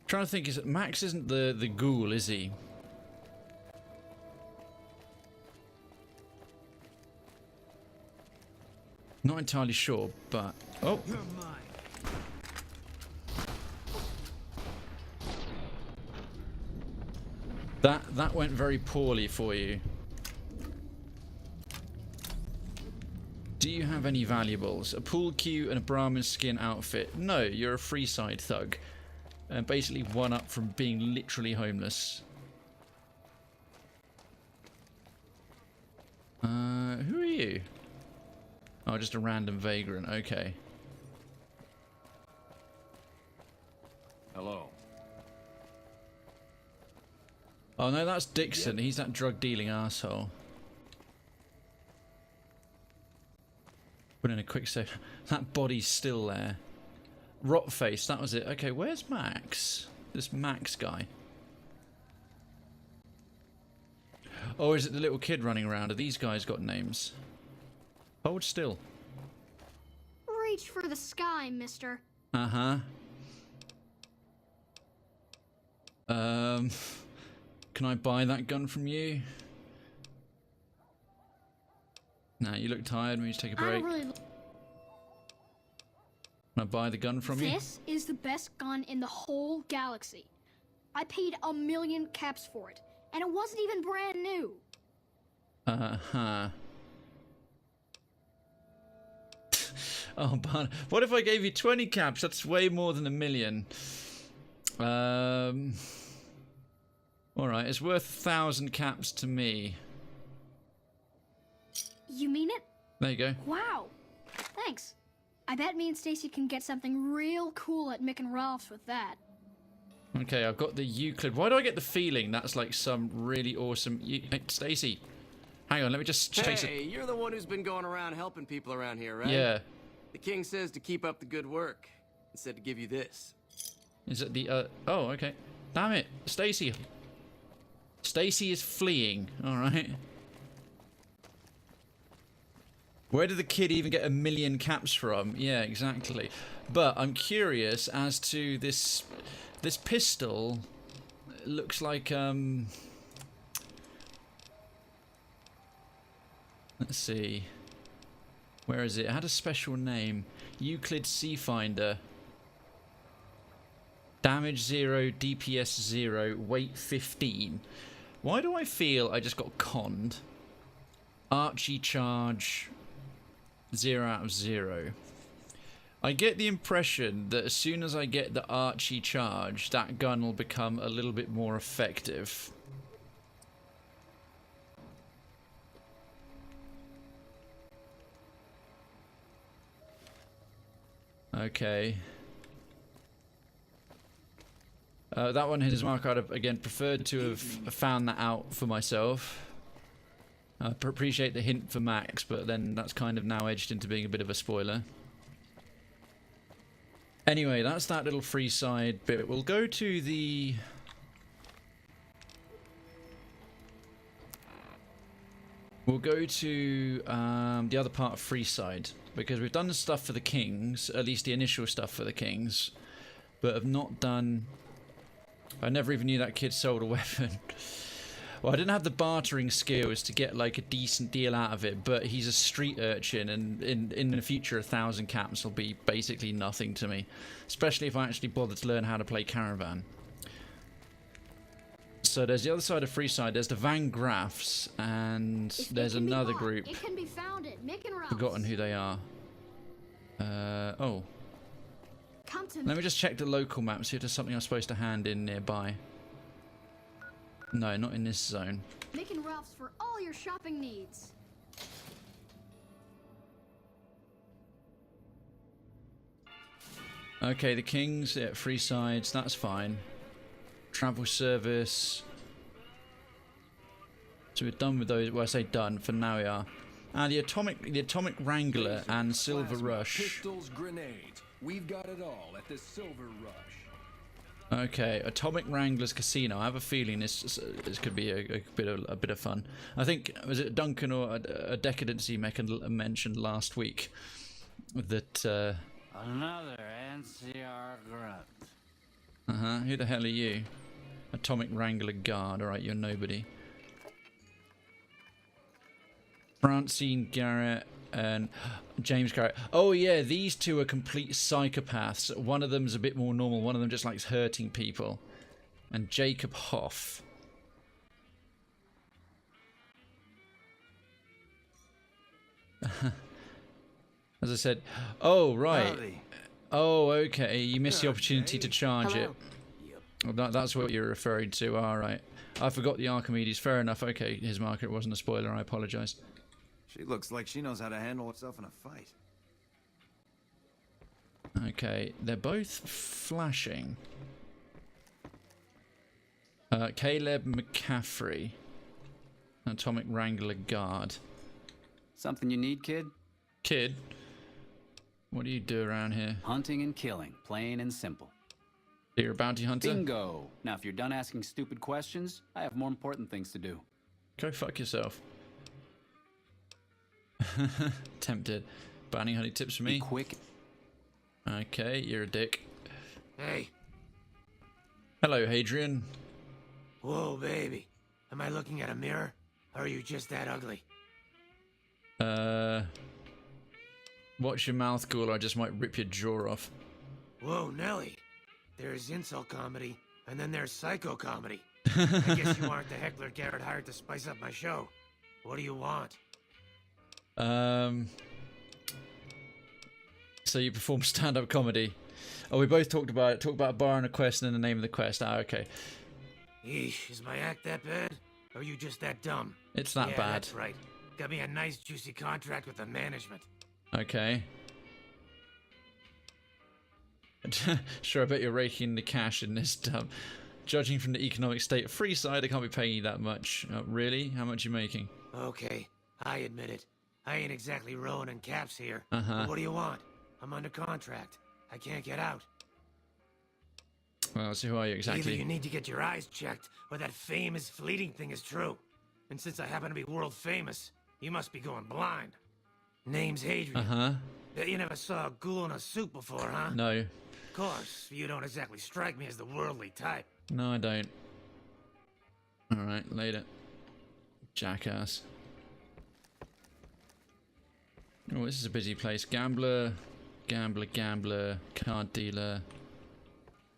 Trying to think, is it Max isn't the ghoul, is he? Not entirely sure, but oh. You're mine. That went very poorly for you. Do you have any valuables? A pool cue and a Brahmin skin outfit? No, you're a Freeside thug. And basically one up from being literally homeless. Who are you? Oh, just a random vagrant. Okay. Hello. Oh no, that's Dixon. Yep. He's that drug-dealing asshole. Put in a quick save. That body's still there. Rot face, that was it. Okay, where's Max? This Max guy. Oh, is it the little kid running around? Have these guys got names? Hold still. Reach for the sky, mister. Uh-huh. Can I buy that gun from you? Nah, you look tired. Maybe just take a break. Can I buy the gun from you? This is the best gun in the whole galaxy. I paid 1 million caps for it, and it wasn't even brand new. Uh-huh. Oh, but what if I gave you 20 caps? That's way more than 1 million. Alright, it's worth 1,000 caps to me. You mean it? There you go. Wow. Thanks. I bet me and Stacy can get something real cool at Mick and Ralph's with that. Okay, I've got the Euclid. Why do I get the feeling that's like some really awesome... Hey, Stacy. Hang on, let me just chase it. Hey, you're the one who's been going around helping people around here, right? Yeah. The king says to keep up the good work. He said to give you this. Is it the, oh, okay. Damn it. Stacy. Stacy is fleeing. Alright. Where did the kid even get 1 million caps from? Yeah, exactly. But I'm curious as to this pistol. It looks like, let's see. Where is it? It had a special name. Euclid Seafinder. Damage 0, DPS 0, weight 15. Why do I feel I just got conned? Archie charge 0 out of 0. I get the impression that as soon as I get the Archie charge, that gun will become a little bit more effective. Okay. That one hit his mark. I'd have, again, preferred to have found that out for myself. I appreciate the hint for Max, but then that's kind of now edged into being a bit of a spoiler. Anyway, that's that little Freeside bit. We'll go to the... We'll go to the other part of Freeside, because we've done the stuff for the Kings, at least the initial stuff for the Kings, but have not done... I never even knew that kid sold a weapon. Well, I didn't have the bartering skills to get like a decent deal out of it, but he's a street urchin, and in the future 1,000 caps will be basically nothing to me, especially if I actually bother to learn how to play Caravan. So there's the other side of Freeside, there's the Van Graffs, and there's another group. It can be found at Mick and Ralph's. Forgotten who they are. Oh. Come to Let me just check the local map, see if there's something I'm supposed to hand in nearby. No, not in this zone. Mick and Ralph's for all your shopping needs. Okay, the Kings at Freesides, that's fine. Travel service. So we're done with those. Well, I say done. For now we are. And the atomic Wrangler and Silver Rush. Pistols, grenades. We've got it all at the Silver Rush. Okay, Atomic Wranglers Casino. I have a feeling this could be a bit of fun. I think, was it Duncan or a Decadency mentioned last week that another NCR grunt. Who the hell are you? Atomic Wrangler Guard. Alright, you're nobody. Francine Garrett and James Garrett. Oh yeah, these two are complete psychopaths. One of them's a bit more normal, one of them just likes hurting people. And Jacob Hoff. As I said, oh right. Oh okay, you missed the opportunity to charge it. Well, that's what you're referring to. Alright. I forgot the Archimedes. Fair enough. Okay, his market wasn't a spoiler. I apologise. She looks like she knows how to handle herself in a fight. Okay, they're both flashing. Caleb McCaffrey, Atomic Wrangler Guard. Something you need, kid? Kid? What do you do around here? Hunting and killing, plain and simple. You're a bounty hunter? Bingo! Now, if you're done asking stupid questions, I have more important things to do. Go fuck yourself. Tempted. Bounty hunting tips for me? Be quick. Okay, you're a dick. Hey. Hello, Hadrian. Whoa, baby. Am I looking at a mirror? Or are you just that ugly? Watch your mouth, cool, or I just might rip your jaw off. Whoa, Nelly. There's insult comedy, and then there's psycho comedy. I guess you aren't the heckler Garrett hired to spice up my show. What do you want? So you perform stand-up comedy. Oh, we both talked about it. Talked about a bar and a quest and then the name of the quest. Ah, okay. Eesh, is my act that bad? Or are you just that dumb? It's that bad. That's right. Got me a nice juicy contract with the management. Okay. Sure, I bet you're raking the cash in this dump. Judging from the economic state of Freeside, I can't be paying you that much. Really? How much are you making? Okay, I admit it. I ain't exactly rowing in caps here. Uh-huh. But what do you want? I'm under contract. I can't get out. Well, so who are you exactly? Either you need to get your eyes checked, or that famous fleeting thing is true. And since I happen to be world famous, you must be going blind. Name's Hadrian. Uh-huh. You never saw a ghoul in a suit before, huh? No. Of course, you don't exactly strike me as the worldly type. No, I don't. Alright, later. Jackass. Oh, this is a busy place. Gambler, gambler, card dealer,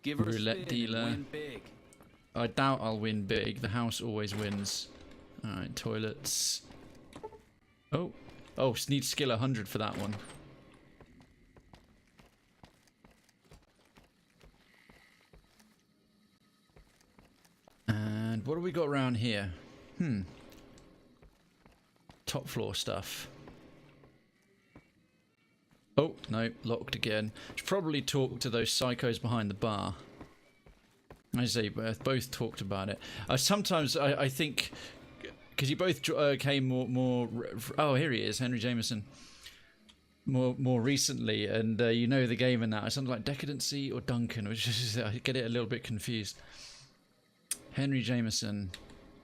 Give her roulette a spin dealer. and win big. I doubt I'll win big. The house always wins. Alright, toilets. Oh. Oh, need skill 100 for that one. And what do we got around here? Top floor stuff. Oh, no, locked again. Should probably talk to those psychos behind the bar. I say both talked about it. Sometimes I think, because you both came more. Oh, here he is, Henry Jameson. More recently, and you know the game and that. It's something like Decadency or Duncan, which is I get it a little bit confused. Henry Jameson.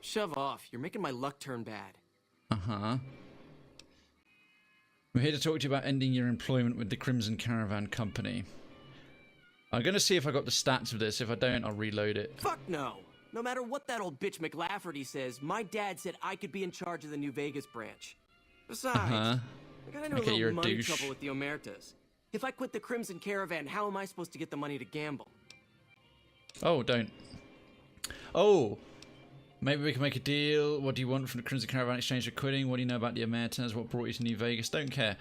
Shove off. You're making my luck turn bad. Uh-huh. We're here to talk to you about ending your employment with the Crimson Caravan Company. I'm going to see if I got the stats of this. If I don't, I'll reload it. Fuck no. No matter what that old bitch McLafferty says, my dad said I could be in charge of the New Vegas branch. Besides, I got into a little money trouble with the Omertas. If I quit the Crimson Caravan, how am I supposed to get the money to gamble? Oh, don't. Oh, maybe we can make a deal. What do you want from the Crimson Caravan exchange for quitting? What do you know about the Omertas? What brought you to New Vegas? Don't care.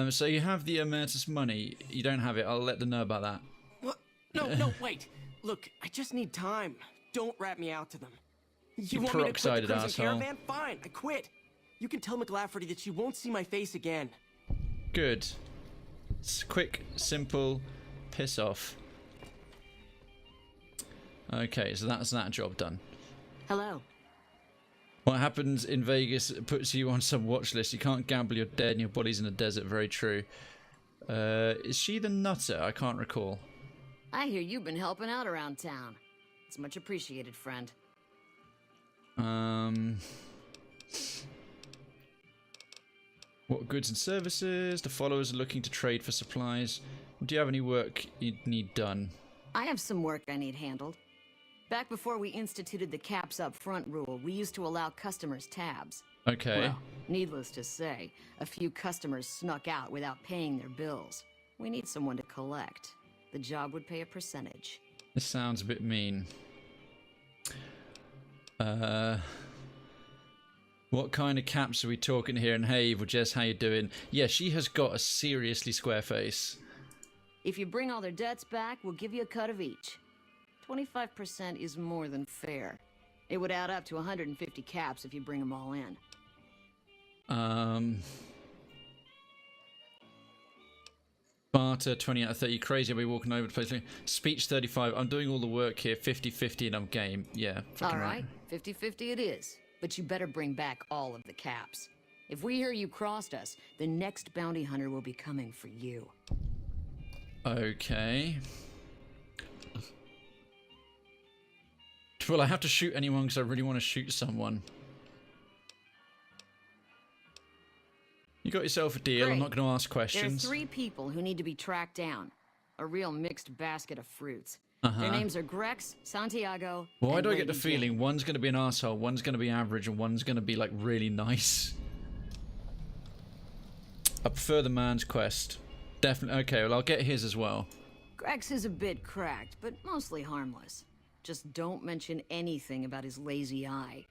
So you have the Omertas money. You don't have it. I'll let them know about that. What? No, wait. Look, I just need time. Don't rat me out to them. You want me to quit the Crimson Caravan? Fine, I quit. You can tell McLafferty that she won't see my face again. Good. It's quick, simple, piss off. Okay, so that's that job done. Hello. What happens in Vegas puts you on some watch list. You can't gamble, you're dead, and your body's in the desert. Very true. Is she the nutter? I can't recall. I hear you've been helping out around town. It's much appreciated, friend. What goods and services? The followers are looking to trade for supplies. Do you have any work you need done? I have some work I need handled. Back before we instituted the caps up front rule, we used to allow customers tabs. Okay. Well, needless to say, a few customers snuck out without paying their bills. We need someone to collect. The job would pay a percentage. This sounds a bit mean. What kind of caps are we talking here? And hey, Evil Jess, how you doing? Yeah, she has got a seriously square face. If you bring all their debts back, we'll give you a cut of each. 25% is more than fair. It would add up to 150 caps if you bring them all in. Barter 20 out of 30. Crazy, I'll be walking over the place. Speech 35. I'm doing all the work here. 50-50 and I'm game. Yeah. All right. 50-50 it is. But you better bring back all of the caps. If we hear you crossed us, the next bounty hunter will be coming for you. Okay. Well, I have to shoot anyone because I really want to shoot someone. You got yourself a deal. Great. I'm not going to ask questions. There are 3 people who need to be tracked down. A real mixed basket of fruits. Their names are Grex, Santiago, Why do I get the feeling one's going to be an asshole, one's going to be average, and one's going to be, like, really nice? I prefer the man's quest. Definitely. Okay, well, I'll get his as well. Grex is a bit cracked, but mostly harmless. Just don't mention anything about his lazy eye.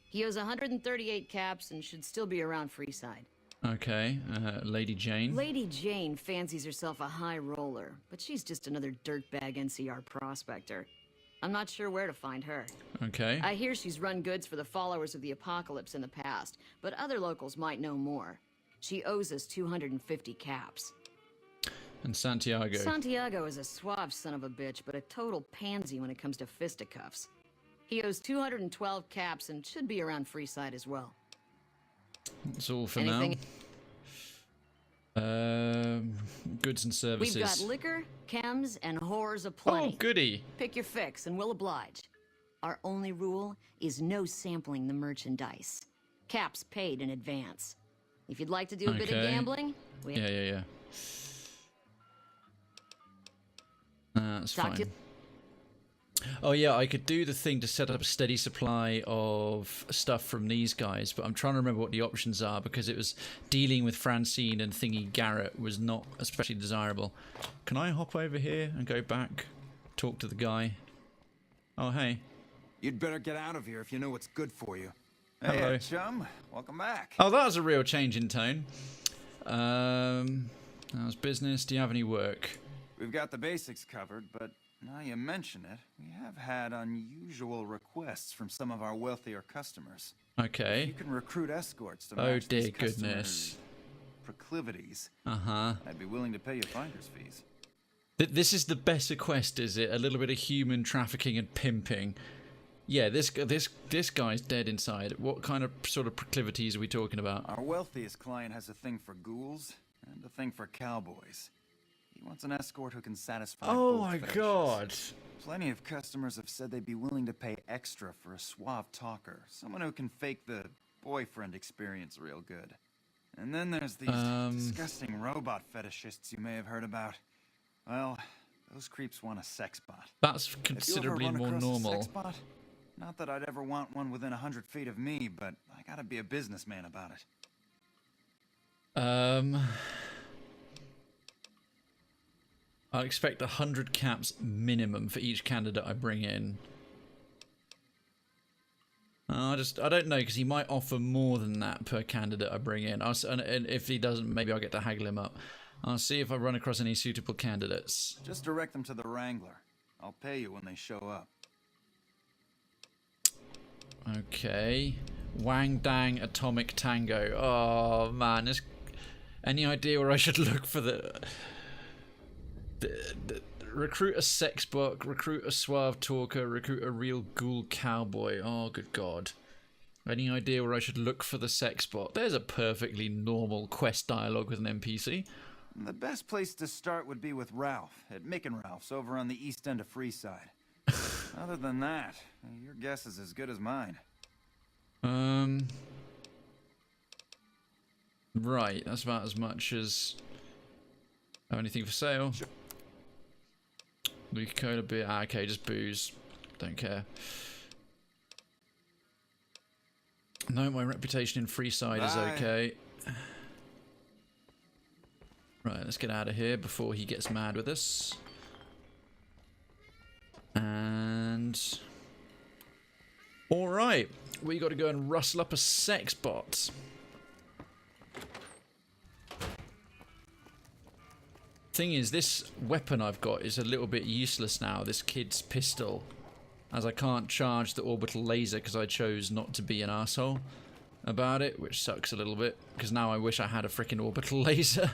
He owes 138 caps and should still be around Freeside. Okay, Lady Jane. Lady Jane fancies herself a high roller, but she's just another dirtbag NCR prospector. I'm not sure where to find her. Okay. I hear she's run goods for the followers of the apocalypse in the past, but other locals might know more. She owes us 250 caps. And Santiago. Santiago is a suave son of a bitch, but a total pansy when it comes to fisticuffs. He owes 212 caps and should be around Freeside as well. That's all for now. Goods and services. We've got liquor, chems, and whores aplenty. Oh, goody. Pick your fix and we'll oblige. Our only rule is no sampling the merchandise. Caps paid in advance. If you'd like to do a bit of gambling, Yeah. That's fine. Oh yeah, I could do the thing to set up a steady supply of stuff from these guys, but I'm trying to remember what the options are because it was dealing with Francine and thingy Garrett was not especially desirable. Can I hop over here and go back, talk to the guy? Oh, hey. You'd better get out of here if you know what's good for you. Hello. Hey, chum. Welcome back. Oh, that was a real change in tone. How's business? Do you have any work? We've got the basics covered, but now you mention it, we have had unusual requests from some of our wealthier customers. Okay. If you can recruit escorts to match dear these goodness. Proclivities. I'd be willing to pay you finder's fees. This is the best quest, is it? A little bit of human trafficking and pimping. Yeah, this guy's dead inside. What kind of sort of proclivities are we talking about? Our wealthiest client has a thing for ghouls and a thing for cowboys. He wants an escort who can satisfy Oh both my fetishes. God. Plenty of customers have said they'd be willing to pay extra for a suave talker, someone who can fake the boyfriend experience real good. And then there's these disgusting robot fetishists you may have heard about. Well, those creeps want a sexbot. That's considerably more normal. Sexbot? Not that I'd ever want one within 100 feet of me, but I gotta be a businessman about it. I expect 100 caps minimum for each candidate I bring in. I don't know, because he might offer more than that per candidate I bring in. And if he doesn't, maybe I'll get to haggle him up. I'll see if I run across any suitable candidates. Just direct them to the Wrangler. I'll pay you when they show up. Okay. Wang Dang Atomic Tango. Oh, man. Any idea where I should look for the recruit a sexbot, recruit a suave talker, recruit a real ghoul cowboy. Oh, good God. Any idea where I should look for the sexbot? There's a perfectly normal quest dialogue with an NPC. The best place to start would be with Ralph, at Mick and Ralph's over on the east end of Freeside. Other than that, your guess is as good as mine. Right, that's about as much as... Oh, anything for sale? Sure. Cola beer. Okay, just booze. Don't care. No, my reputation in Freeside is okay. Right, let's get out of here before he gets mad with us. And... Alright, we got to go and rustle up a sexbot. Thing is, this weapon I've got is a little bit useless now, this kid's pistol, as I can't charge the orbital laser because I chose not to be an arsehole about it, which sucks a little bit, because now I wish I had a freaking orbital laser.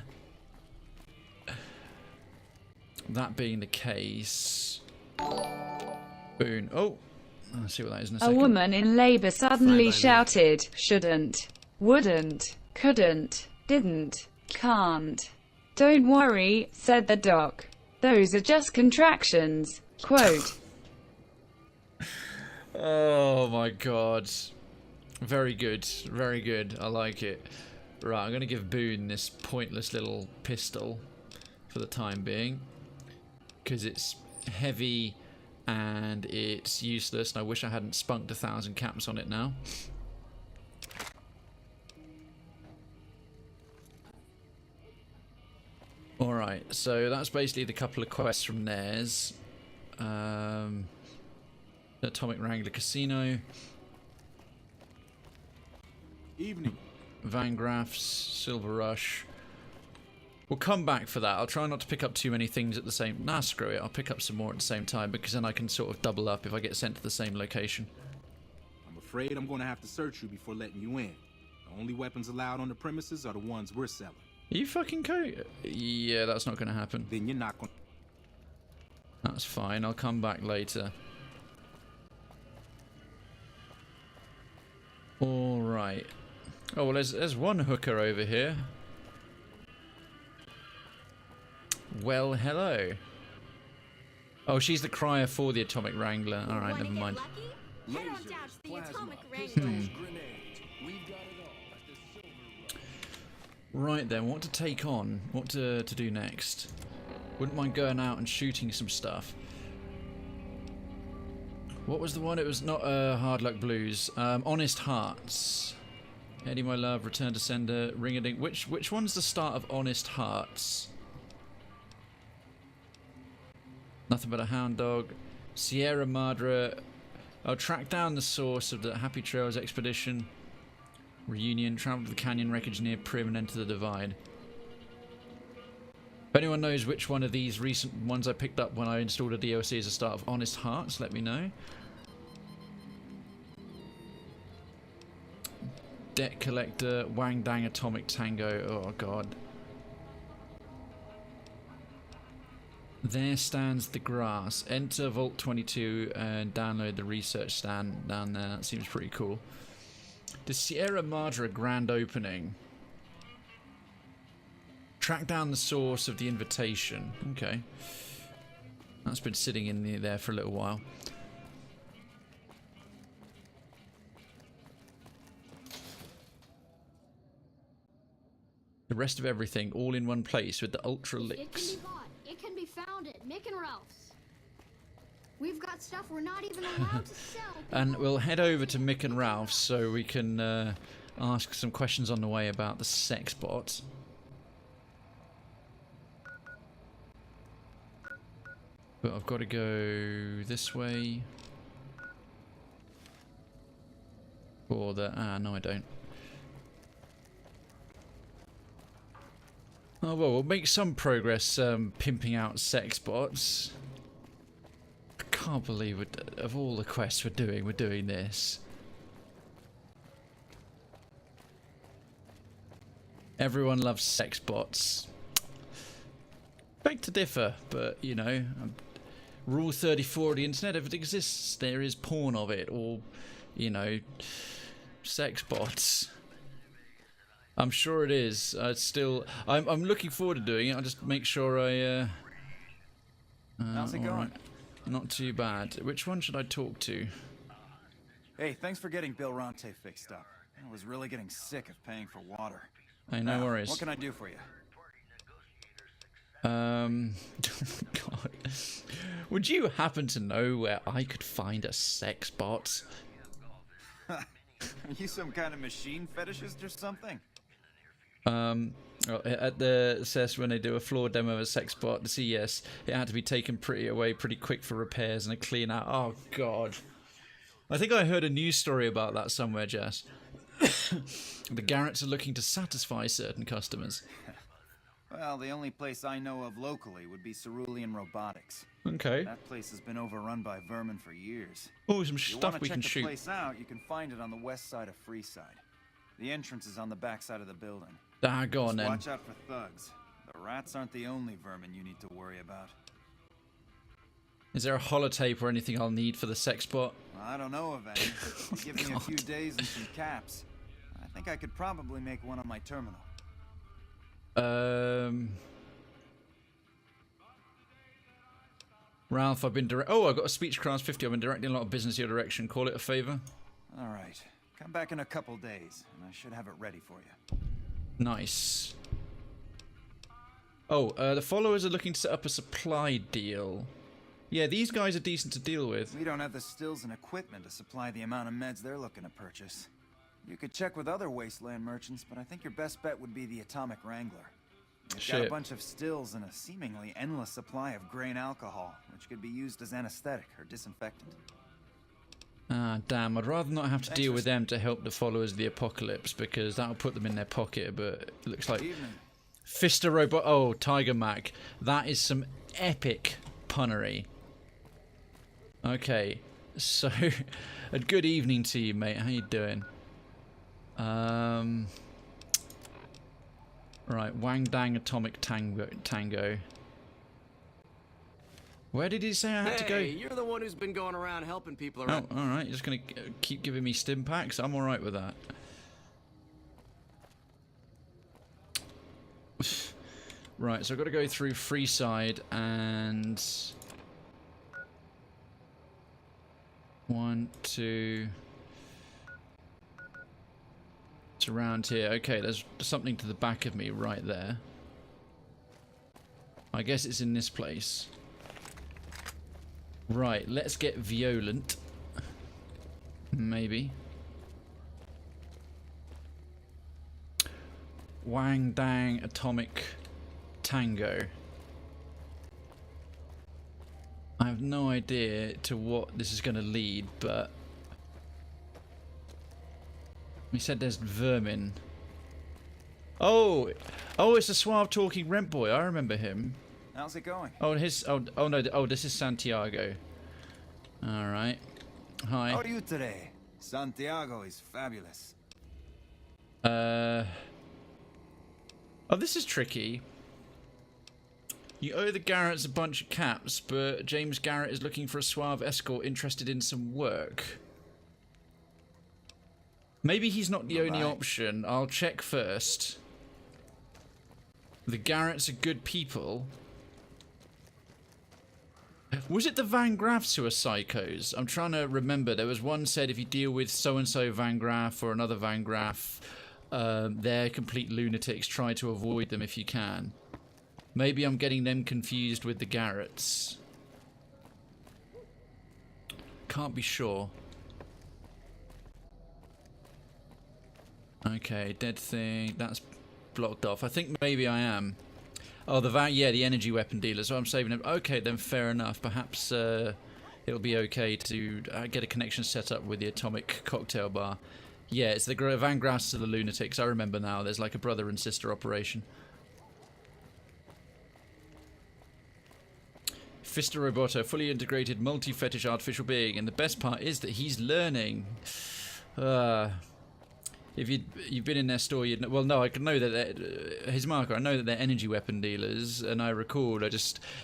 That being the case... Boon. Oh! I'll see what that is in a second. A woman in Labour suddenly shouted, shouldn't, wouldn't, couldn't, didn't, can't. Don't worry, said the doc. Those are just contractions. Quote. Oh my God. Very good. Very good. I like it. Right, I'm going to give Boone this pointless little pistol for the time being, because it's heavy and it's useless, and I wish I hadn't spunked 1,000 caps on it now. Alright, so that's basically the couple of quests from theirs. Atomic Wrangler Casino. Evening. Van Graff's, Silver Rush. We'll come back for that. I'll try not to pick up too many things at the same... Nah, screw it. I'll pick up some more at the same time, because then I can sort of double up if I get sent to the same location. I'm afraid I'm going to have to search you before letting you in. The only weapons allowed on the premises are the ones we're selling. Are you fucking Yeah, that's not going to happen. Then you're not going to... That's fine. I'll come back later. Alright. Oh, well, there's one hooker over here. Well, hello. Oh, she's the crier for the Atomic Wrangler. Alright, never mind. Right then, what to take on? What to do next? Wouldn't mind going out and shooting some stuff. What was the one? It was not Hard Luck Blues. Honest Hearts. Eddie, my love, Return to Sender, Ring-a-Ding. Which one's the start of Honest Hearts? Nothing but a Hound Dog. Sierra Madre. I'll track down the source of the Happy Trails expedition. Reunion. Travel to the canyon wreckage near Prim and enter the divide. If anyone knows which one of these recent ones I picked up when I installed a DLC as a start of Honest Hearts, let me know. Debt Collector, Wang Dang Atomic Tango, oh god. There stands the grass. Enter Vault 22 and download the research stand down there. That seems pretty cool. The Sierra Madre grand opening. Track down the source of the invitation. Okay. That's been sitting in there for a little while. The rest of everything all in one place with the Ultra Licks. It can be bought. It can be found at Mick and Ralph's. We've got stuff we're not even allowed to sell. And we'll head over to Mick and Ralph's so we can ask some questions on the way about the Sexbot. But I've got to go this way. For the... no I don't. Oh well, we'll make some progress pimping out Sexbots. I can't believe it, of all the quests we're doing this. Everyone loves Sexbots. Beg to differ, but you know, Rule 34 of the internet, if it exists, there is porn of it, or, you know, Sexbots. I'm sure it is. I'm looking forward to doing it. I'll just make sure I. How's it going? Right. Not too bad. Which one should I talk to? Hey, thanks for getting Bill Ronte fixed up. I was really getting sick of paying for water. Hey, no worries. What can I do for you? God. Would you happen to know where I could find a Sexbot? Are you some kind of machine fetishist or something? At the CES, when they do a floor demo of a Sexbot, the CES, it had to be taken pretty quick for repairs and a clean out. Oh god. I think I heard a news story about that somewhere, Jess. The Garrets are looking to satisfy certain customers. Well, the only place I know of locally would be Cerulean Robotics. Okay. That place has been overrun by vermin for years. Oh, some stuff we can shoot. If you want to check the place out, you can find it on the west side of Freeside. The entrance is on the back side of the building. Ah, go on then. Watch out for thugs. The rats aren't the only vermin you need to worry about. Is there a holotape or anything I'll need for the Sexbot? I don't know of any. Give me a few days and some caps. I think I could probably make one on my terminal. Ralph, I've got a Speechcraft 50. I've been directing a lot of business your direction. Call it a favor. All right. Come back in a couple days, and I should have it ready for you. Nice. Oh, the followers are looking to set up a supply deal. Yeah, these guys are decent to deal with. We don't have the stills and equipment to supply the amount of meds they're looking to purchase. You could check with other wasteland merchants, but I think your best bet would be the Atomic Wrangler. It's got a bunch of stills and a seemingly endless supply of grain alcohol, which could be used as anesthetic or disinfectant. Ah, damn. I'd rather not have to deal with them to help the followers of the apocalypse, because that'll put them in their pocket, but it looks like... Fister Robot... Oh, Tiger Mac. That is some epic punnery. Okay, so... a good evening to you, mate. How you doing? Right, Wang Dang Atomic Tango. Where did he say I had to go? Hey, you're the one who's been going around helping people around. Oh, alright, you're just gonna keep giving me stim packs? I'm alright with that. Right, so I've got to go through Freeside and... 1, 2... It's around here. Okay, there's something to the back of me right there. I guess it's in this place. Right, let's get violent. Maybe. Wang Dang Atomic Tango. I have no idea to what this is going to lead, but he said there's vermin. Oh, it's a suave talking rent boy. I remember him. How's it going? Oh, this is Santiago. All right. Hi. How are you today? Santiago is fabulous. Oh, this is tricky. You owe the Garrets a bunch of caps, but James Garrett is looking for a suave escort interested in some work. Maybe he's not the only option. I'll check first. The Garrets are good people. Was it the Van Graffs who are psychos? I'm trying to remember. There was one said if you deal with so-and-so Van Graff or another Van Graff, they're complete lunatics. Try to avoid them if you can. Maybe I'm getting them confused with the Garrets. Can't be sure. Okay, dead thing. That's blocked off. I think maybe I am. Oh, the energy weapon dealer. So I'm saving them. Okay, then fair enough. Perhaps it'll be okay to get a connection set up with the atomic cocktail bar. Yeah, it's the Van Graffs of the lunatics. I remember now. There's like a brother and sister operation. Fista Roboto, fully integrated, multi-fetish artificial being, and the best part is that he's learning. If you've been in their store, you'd know, well, no, I can know that his marker. I know that they're energy weapon dealers, and I recall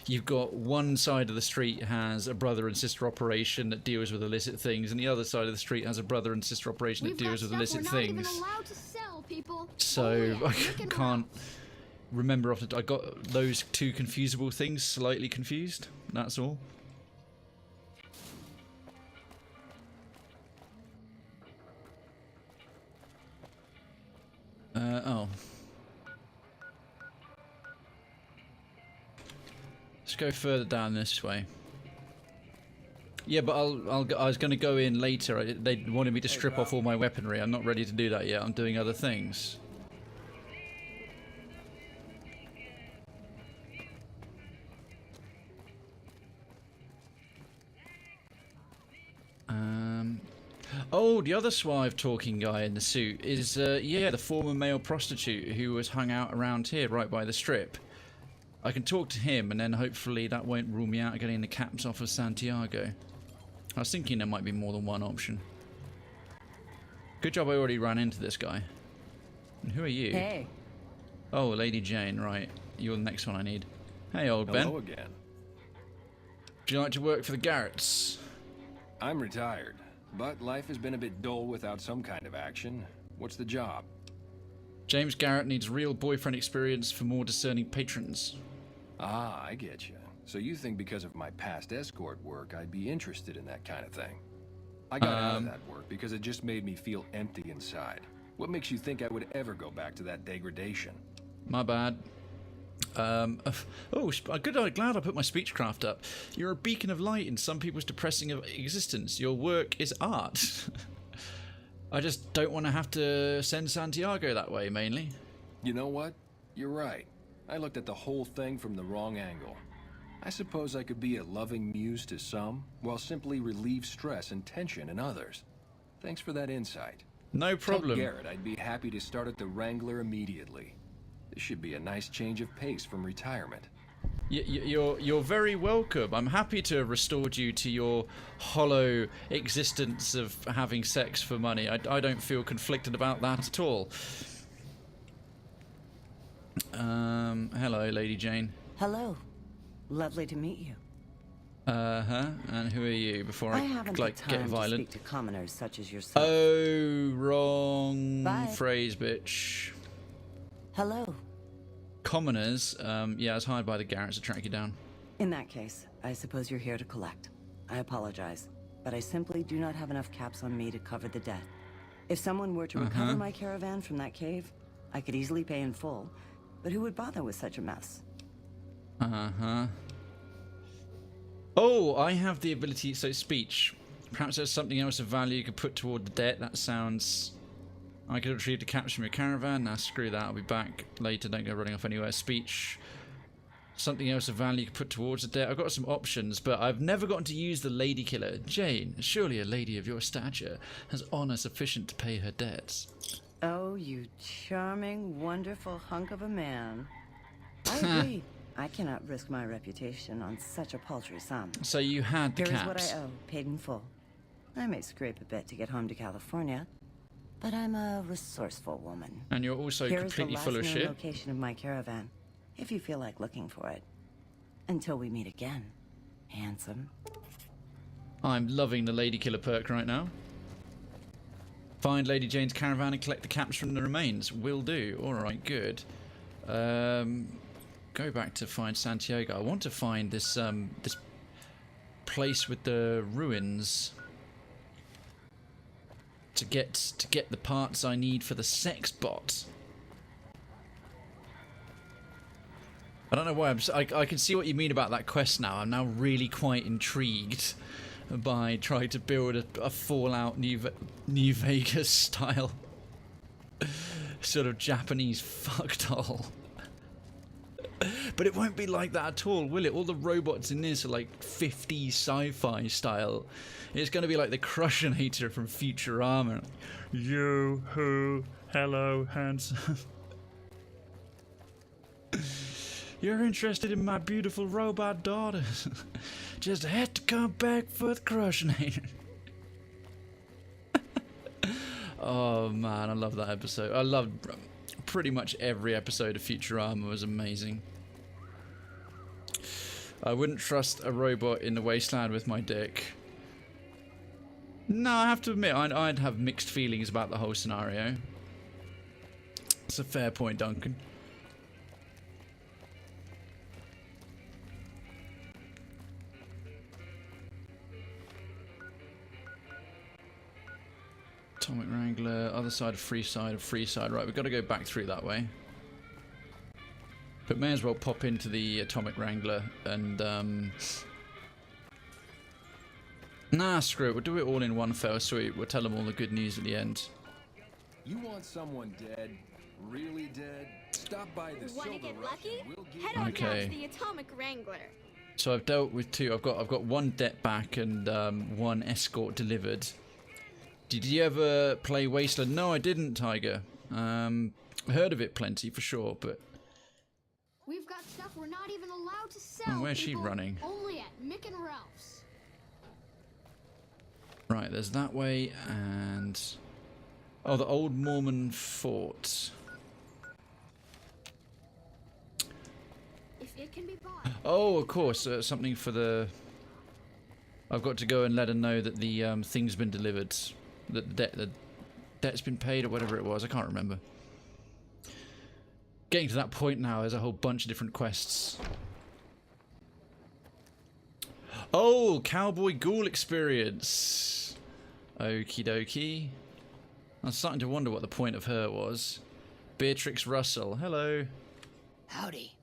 you've got one side of the street has a brother and sister operation that deals with illicit things, and the other side of the street has a brother and sister operation that deals with illicit things. So I can't remember off the. I got those two confusable things slightly confused. That's all. Oh. Let's go further down this way. Yeah, but I was going to go in later. They wanted me to strip off all my weaponry. I'm not ready to do that yet. I'm doing other things. Oh, the other suave talking guy in the suit is, yeah, the former male prostitute who was hung out around here right by the strip. I can talk to him, and then hopefully that won't rule me out of getting the caps off of Santiago. I was thinking there might be more than one option. Good job I already ran into this guy. And who are you? Hey. Oh, Lady Jane, right. You're the next one I need. Hey, old Ben. Hello again. Would you like to work for the Garrets? I'm retired, but life has been a bit dull without some kind of action. What's the job? James Garrett needs real boyfriend experience for more discerning patrons. Ah, I get you. So you think because of my past escort work, I'd be interested in that kind of thing? I got out of that work because it just made me feel empty inside. What makes you think I would ever go back to that degradation? My bad. Oh, good. I'm glad I put my speechcraft up. You're a beacon of light in some people's depressing existence. Your work is art. I just don't want to have to send Santiago that way, mainly. You know what? You're right. I looked at the whole thing from the wrong angle. I suppose I could be a loving muse to some, while simply relieve stress and tension in others. Thanks for that insight. No problem. Tell Garrett I'd be happy to start at the Wrangler immediately. This should be a nice change of pace from retirement. You're very welcome. I'm happy to have restored you to your hollow existence of having sex for money. I don't feel conflicted about that at all. Hello, Lady Jane. Hello. Lovely to meet you. And who are you? Before I haven't get violent. To speak to commoners such as yourself. Oh, wrong Bye. phrase, bitch. Hello. Commoners, yeah, I was hired by the Garrets to track you down. In that case, I suppose you're here to collect. I apologize, but I simply do not have enough caps on me to cover the debt. If someone were to recover my caravan from that cave, I could easily pay in full, but who would bother with such a mess? Oh, I have the ability, so speech. Perhaps there's something else of value you could put toward the debt. That sounds... I could retrieve the caps from your caravan. Nah, screw that. I'll be back later. Don't go running off anywhere. Speech. Something else of value you could put towards the debt. I've got some options, but I've never gotten to use the lady killer. Jane, surely a lady of your stature has honor sufficient to pay her debts. Oh, you charming, wonderful hunk of a man. I agree. I cannot risk my reputation on such a paltry sum. So you had the caps. Here is what I owe, paid in full. I may scrape a bit to get home to California, but I'm a resourceful woman. And you're also completely full of shit. Here is the last known location of my caravan, if you feel like looking for it. Until we meet again, handsome. I'm loving the lady killer perk right now. Find Lady Jane's caravan and collect the caps from the remains. Will do. Alright, good. Go back to find Santiago. I want to find this this place with the ruins to get the parts I need for the Sexbot. I don't know why. I can see what you mean about that quest now. I'm now really quite intrigued by trying to build a Fallout New Vegas style sort of Japanese fuckdoll. But it won't be like that at all, will it? All the robots in this are like 50s sci-fi style. It's going to be like the Crushinator from Futurama. Yo ho, hello, handsome. You're interested in my beautiful robot daughters. Just had to come back for the Crushinator. Oh man, I love that episode. I loved pretty much every episode of Futurama. Was amazing. I wouldn't trust a robot in the wasteland with my dick. No, I have to admit, I'd have mixed feelings about the whole scenario. It's a fair point, Duncan. Atomic Wrangler, other side of Freeside. Right, we've got to go back through that way. But may as well pop into the Atomic Wrangler and nah, screw it. We'll do it all in one fell swoop. We'll tell them all the good news at the end. You want someone dead? Really dead? Stop by the Want to Silver get lucky? Russian. We'll give Head on down to the Atomic Wrangler. So I've dealt with two. I've got one debt back and one escort delivered. Did you ever play Wasteland? No, I didn't, Tiger. Heard of it plenty for sure, but We've got stuff we're not even allowed to sell. Oh, where's she running? Only at Mick and Ralph's. Right, there's that way and oh, the old Mormon fort. If it can be bought. Oh, of course, something for the. I've got to go and let her know that the thing's been delivered, that the debt's been paid or whatever it was. I can't remember. Getting to that point now, there's a whole bunch of different quests. Oh, Cowboy Ghoul experience. Okie dokie. I'm starting to wonder what the point of her was. Beatrix Russell, hello. Howdy.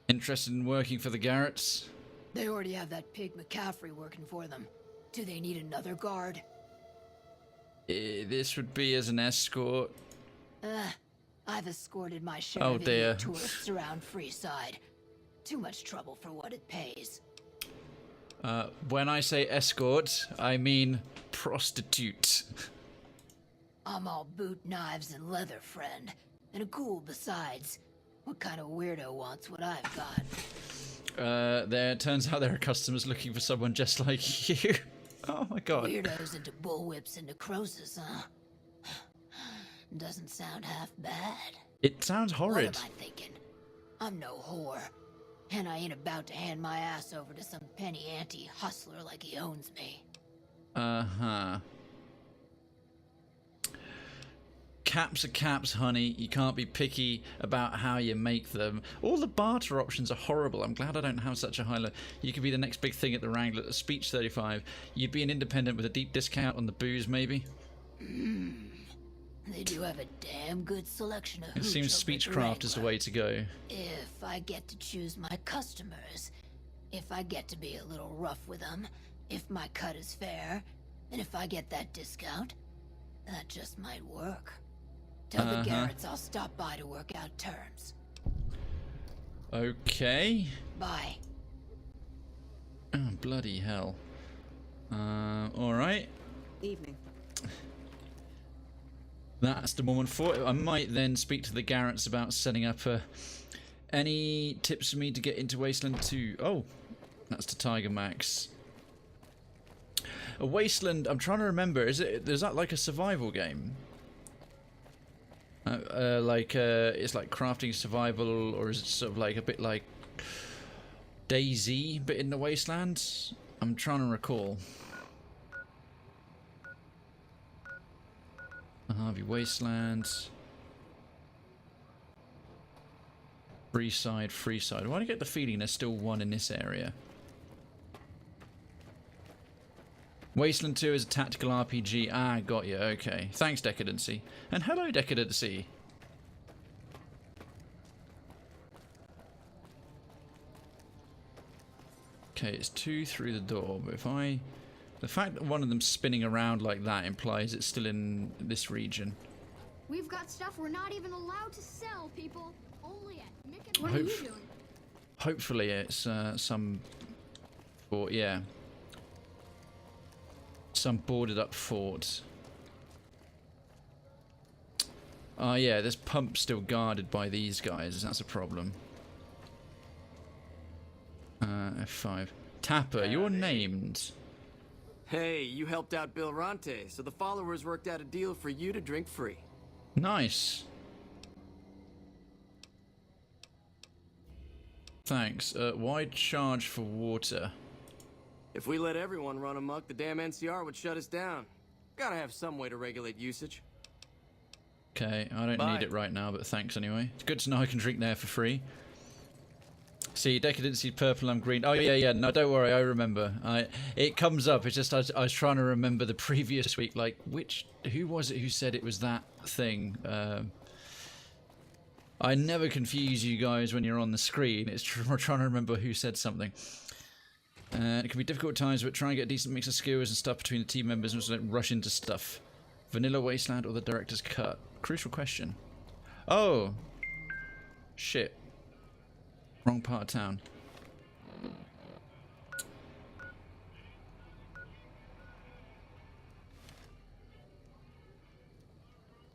Interested in working for the Garrets? They already have that pig McCaffrey working for them. Do they need another guard? This would be as an escort. I've escorted my share Oh, of dear. idiot tourists around Freeside. Too much trouble for what it pays. When I say escort, I mean prostitute. I'm all boot, knives, and leather, friend. And a ghoul besides. What kind of weirdo wants what I've got? There turns out there are customers looking for someone just like you. Oh my god. Weirdos into bullwhips and necrosis, huh? Doesn't sound half bad. It sounds horrid. What am I thinking? I'm no whore. And I ain't about to hand my ass over to some penny ante hustler like he owns me. Uh-huh. Caps are caps, honey. You can't be picky about how you make them. All the barter options are horrible. I'm glad I don't have such a high level. You could be the next big thing at the Wrangler. At Speech 35. You'd be an independent with a deep discount on the booze, maybe? They do have a damn good selection of It seems Speechcraft is the way to go. If I get to choose my customers, if I get to be a little rough with them, if my cut is fair, and if I get that discount, that just might work. Tell the Garrets I'll stop by to work out terms. Okay. Bye. Oh, bloody hell. Alright. Evening. That's the moment for it. I might then speak to the Garrets about setting up any tips for me to get into Wasteland 2. Oh, that's to Tiger Max. A Wasteland, I'm trying to remember, is that like a survival game? It's like crafting survival, or is it sort of like a bit like DayZ, but in the Wasteland? I'm trying to recall. Harvey Wasteland. Freeside. Why do I get the feeling there's still one in this area? Wasteland 2 is a tactical RPG. Ah, got you. Okay. Thanks, Decadency. And hello, Decadency. Okay, it's 2 through the door, but if I... The fact that one of them's spinning around like that implies it's still in this region. We've got stuff we're not even allowed to sell, people. Only at Mick and... What are you doing? Hopefully it's some... fort, yeah. Some boarded up fort. Oh yeah, this pump's still guarded by these guys. That's a problem. F5. Tapper, you're named. Hey, you helped out Bill Ronte, so the followers worked out a deal for you to drink free. Nice. Thanks. Why charge for water? If we let everyone run amok, the damn NCR would shut us down. Gotta have some way to regulate usage. Okay, I don't need it right now, but thanks anyway. It's good to know I can drink there for free. See, Decadency purple, I'm green. Oh yeah, no, don't worry, I remember. It comes up, it's just I was trying to remember the previous week, like, who was it who said it was that thing? I never confuse you guys when you're on the screen. We're trying to remember who said something. It can be difficult at times, but try and get a decent mix of skills and stuff between the team members and also don't rush into stuff. Vanilla Wasteland or the director's cut? Crucial question. Oh! Shit. Wrong part of town.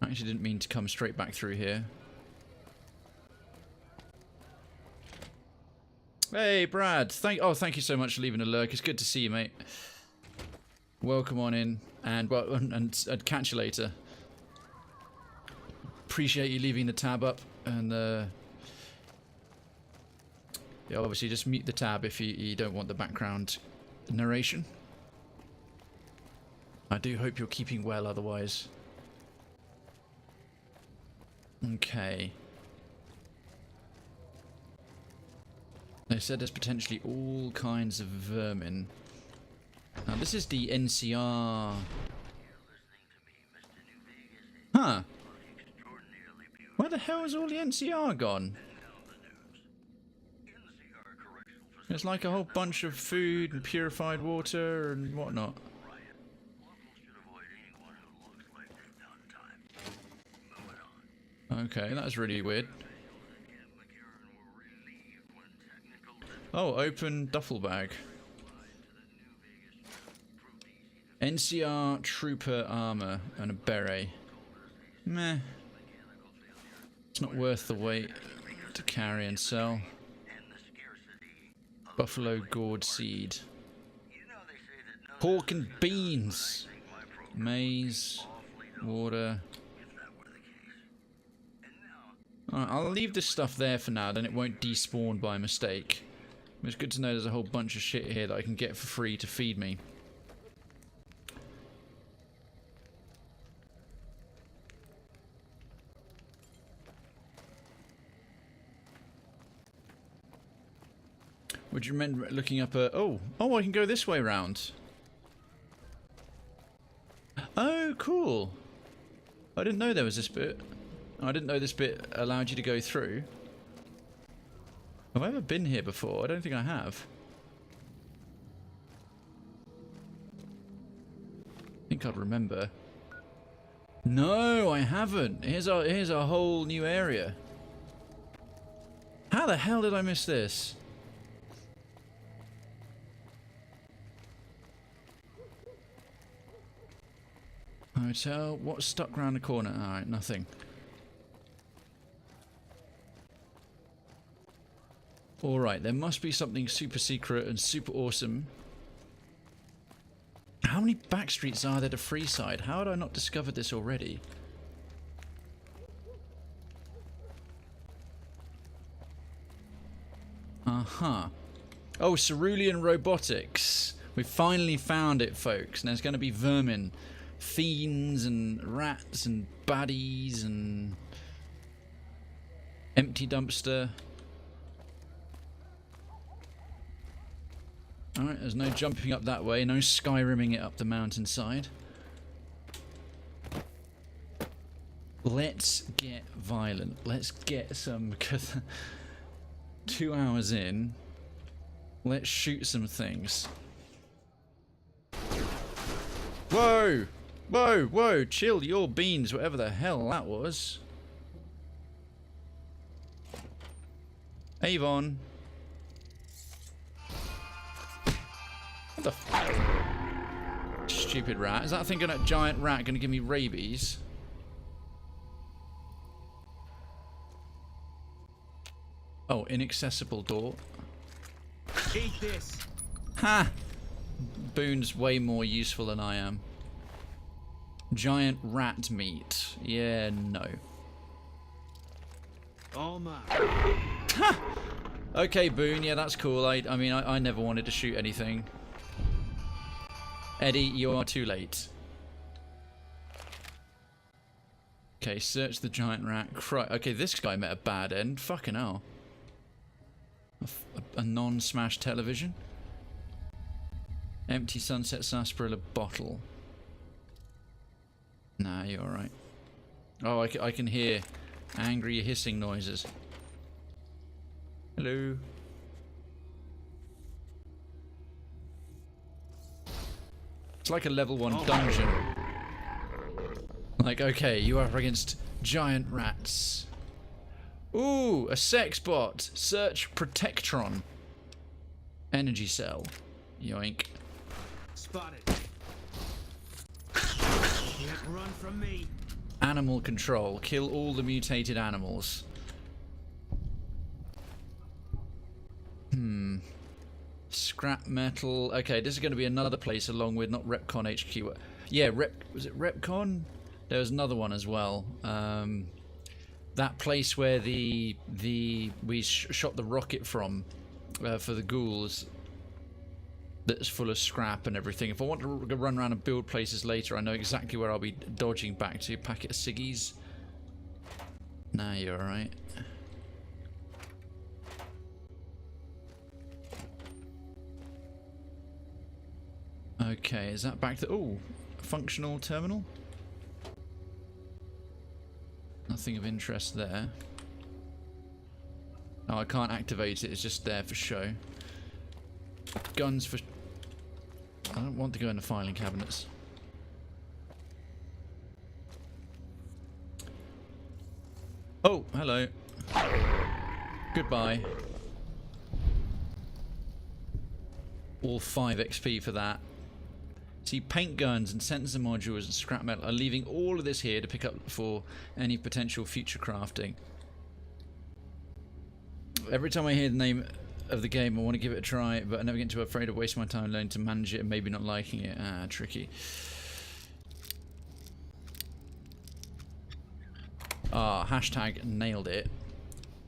I actually didn't mean to come straight back through here. Hey, Brad. Thank you so much for leaving a lurk. It's good to see you, mate. Welcome on in, and and catch you later. Appreciate you leaving the tab up, and yeah, obviously just mute the tab if you don't want the background narration. I do hope you're keeping well otherwise. Okay. They said there's potentially all kinds of vermin. Now this is the NCR. Huh. Where the hell is all the NCR gone? There's like a whole bunch of food and purified water and whatnot. Okay, that's really weird. Oh, open duffel bag. NCR trooper armor and a beret. Meh. It's not worth the wait to carry and sell. Buffalo gourd seed. Pork and beans. Maize. Water. Alright, I'll leave this stuff there for now, then it won't despawn by mistake. It's good to know there's a whole bunch of shit here that I can get for free to feed me. Would you remember looking up a... Oh, I can go this way round. Oh, cool. I didn't know there was this bit. I didn't know this bit allowed you to go through. Have I ever been here before? I don't think I have. I think I'd remember. No, I haven't. Here's a whole new area. How the hell did I miss this? Hotel. What's stuck round the corner? Alright, nothing. Alright, there must be something super secret and super awesome. How many backstreets are there to Freeside? How had I not discovered this already? Uh-huh. Oh, Cerulean Robotics. We finally found it, folks. And there's going to be vermin. Fiends and rats and baddies and... empty dumpster. Alright, there's no jumping up that way. No Skyrimming it up the mountainside. Let's get violent. Let's get some... 2 hours in. Let's shoot some things. Whoa! Whoa, whoa, chill your beans, whatever the hell that was. Avon. What the f... Stupid rat. Is that thinking that giant rat gonna give me rabies? Oh, inaccessible door. Eat this. Ha! Boone's way more useful than I am. Giant rat meat. Yeah, no. All mine. Ha! Okay, Boone. Yeah, that's cool. I mean, I never wanted to shoot anything. Eddie, you are too late. Okay, search the giant rat. Okay, this guy met a bad end. Fucking hell. A non-smash television. Empty sunset sarsaparilla bottle. Nah, you're alright. Oh, I can hear angry hissing noises. Hello. It's like a level 1 dungeon. Like, okay, you are up against giant rats. Ooh, a Sexbot. Search Protectron. Energy cell. Yoink. Spotted. Can't run from me. Animal control. Kill all the mutated animals. Scrap metal. Okay, this is going to be another place along with not Repcon HQ. Yeah, was it Repcon? There was another one as well. That place where we shot the rocket from for the ghouls. That's full of scrap and everything. If I want to run around and build places later, I know exactly where I'll be dodging back to. Packet of ciggies. Nah, you're alright. Okay, is that back to... Ooh, functional terminal? Nothing of interest there. Oh, I can't activate it, it's just there for show. Guns for... I don't want to go in the filing cabinets. Oh, hello. Goodbye. All 5 XP for that. See, paint guns and sensor modules and scrap metal are leaving all of this here to pick up for any potential future crafting. Every time I hear the name of the game, I want to give it a try, but I never get too afraid of wasting my time learning to manage it and maybe not liking it. Ah, tricky. Ah, hashtag nailed it.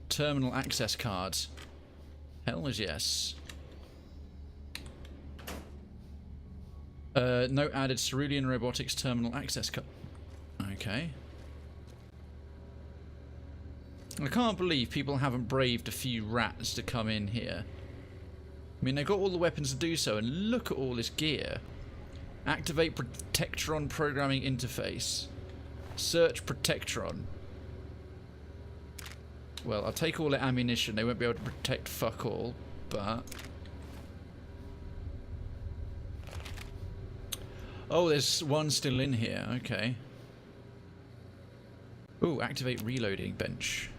Terminal access cards. Hell is yes. Note added Cerulean Robotics terminal access card. Okay. I can't believe people haven't braved a few rats to come in here. I mean, they've got all the weapons to do so, and look at all this gear. Activate Protectron programming interface. Search Protectron. Well, I'll take all the ammunition. They won't be able to protect fuck all, but... Oh, there's one still in here. Okay. Ooh, activate reloading bench.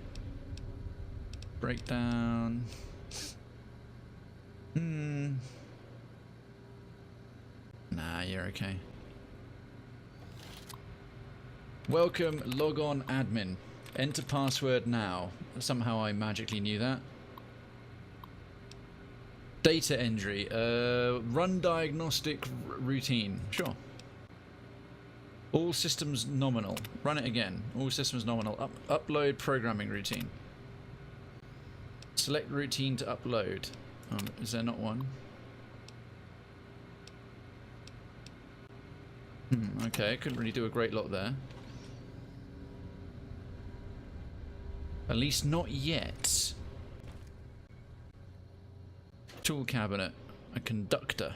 Breakdown. Nah, you're okay. Welcome, log on admin. Enter password now. Somehow I magically knew that. Data entry. Run diagnostic routine. Sure. All systems nominal. Run it again. All systems nominal. Upload programming routine. Select routine to upload. Is there not one? Okay, I couldn't really do a great lot there. At least not yet. Tool cabinet. A conductor.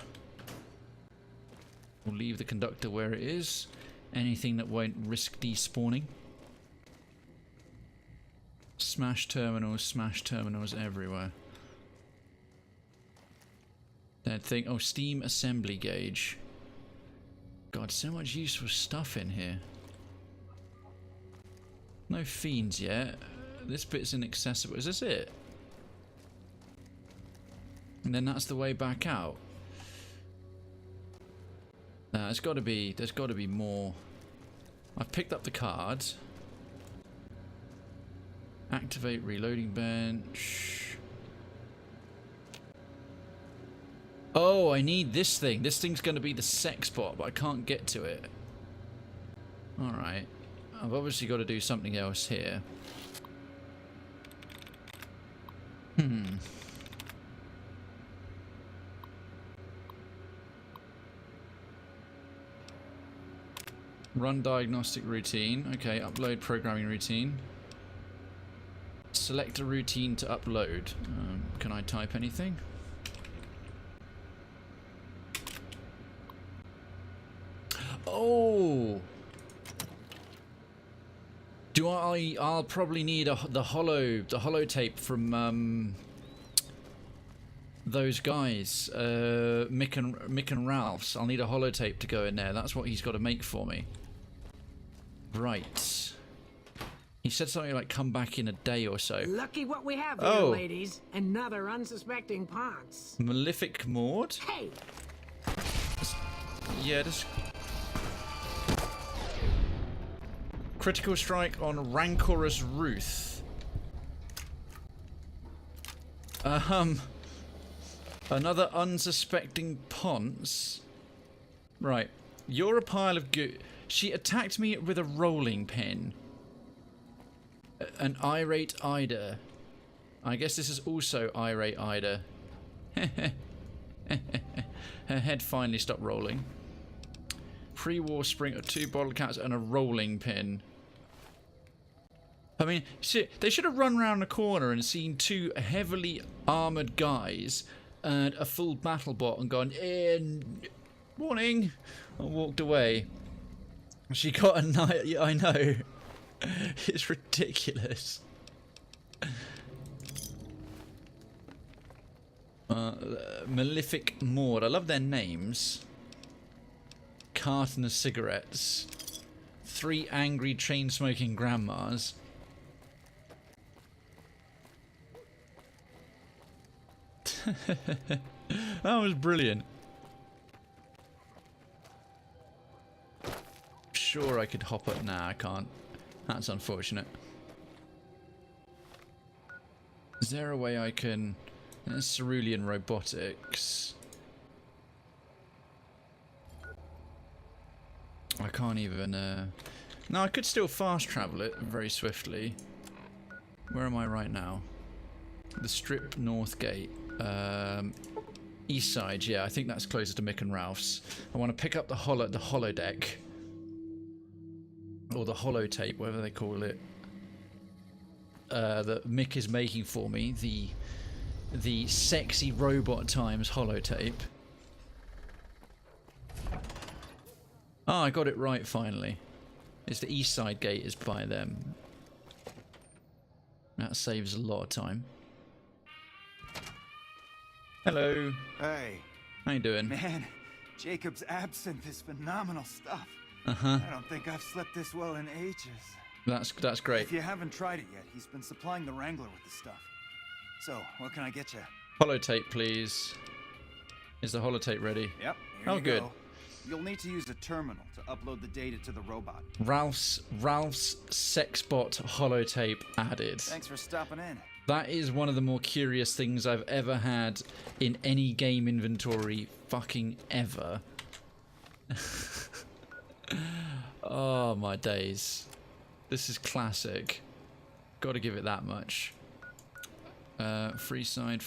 We'll leave the conductor where it is. Anything that won't risk despawning. Smash terminals everywhere. That thing. Oh, steam assembly gauge. God, so much useful stuff in here. No fiends yet. This bit's inaccessible. Is this it? And then that's the way back out. Nah, there's got to be more. I've picked up the card. Activate reloading bench. Oh, I need this thing. This thing's going to be the Sexbot, but I can't get to it. Alright. I've obviously got to do something else here. Run diagnostic routine. Okay, upload programming routine. Select a routine to upload. Can I type anything? Oh! I'll probably need the hollow tape from those guys, Mick and Ralph's. I'll need a hollow tape to go in there. That's what he's got to make for me. Right. He said something like come back in a day or so. Lucky what we have here, ladies. Another unsuspecting Ponce. Malefic Maud? Hey! Yeah, just... Critical strike on Rancorous Ruth. Another unsuspecting Ponce. Right. You're a pile of goo. She attacked me with a rolling pin. An irate Ida. I guess this is also irate Ida. Her head finally stopped rolling. Pre-war spring, 2 bottle caps and a rolling pin. I mean, shit, they should have run round the corner and seen 2 heavily armoured guys and a full battle bot and gone, morning, and walked away. She got a night. Yeah, I know. It's ridiculous. Malefic Maud. I love their names. Carton of cigarettes. 3 angry chain-smoking grandmas. That was brilliant. Sure, I could hop up. Nah, I can't. That's unfortunate. Is there a way I can... There's Cerulean Robotics. I can't even... No, I could still fast travel it very swiftly. Where am I right now? The Strip North Gate. East side, yeah, I think that's closer to Mick and Ralph's. I want to pick up the holodeck. Or the hollow tape, whatever they call it. That Mick is making for me. The sexy robot times holotape. Oh, I got it right finally. It's the east side gate is by them. That saves a lot of time. Hello. Hey. How you doing? Man, Jacob's absinthe is phenomenal stuff. Uh-huh. I don't think I've slept this well in ages. That's great. If you haven't tried it yet, he's been supplying the Wrangler with the stuff. So, what can I get you? Holotape, please. Is the holotape ready? Yep. Oh, good. Go. You'll need to use a terminal to upload the data to the robot. Ralph's Sexbot holotape added. Thanks for stopping in. That is one of the more curious things I've ever had in any game inventory fucking ever. Oh my days. This is classic. Gotta give it that much. Freeside.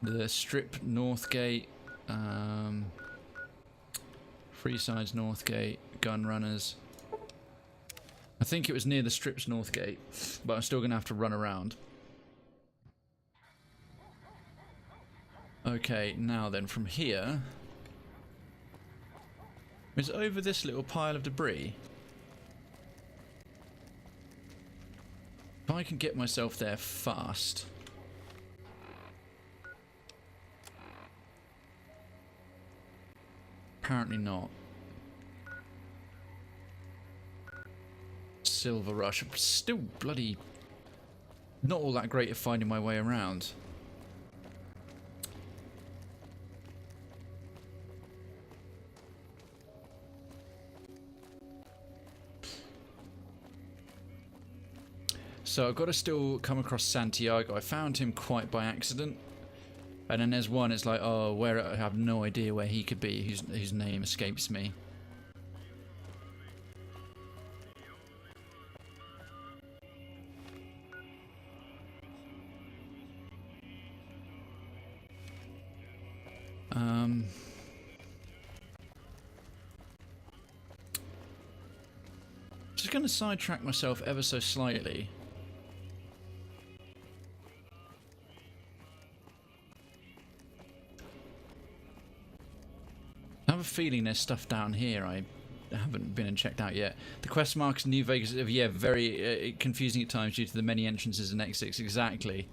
The strip Northgate. Freeside's Northgate. Gun runners. I think it was near the strip's Northgate, but I'm still going to have to run around. Okay, now then, from here... It's over this little pile of debris. If I can get myself there fast... Apparently not. Silver Rush. Still bloody not all that great at finding my way around. So I've got to still come across Santiago. I found him quite by accident. And then there's one, it's like, oh, where I have no idea where he could be, whose name escapes me. Just going to sidetrack myself ever so slightly. I have a feeling there's stuff down here I haven't been and checked out yet. The quest marks New Vegas, yeah, very confusing at times due to the many entrances and exits. Exactly.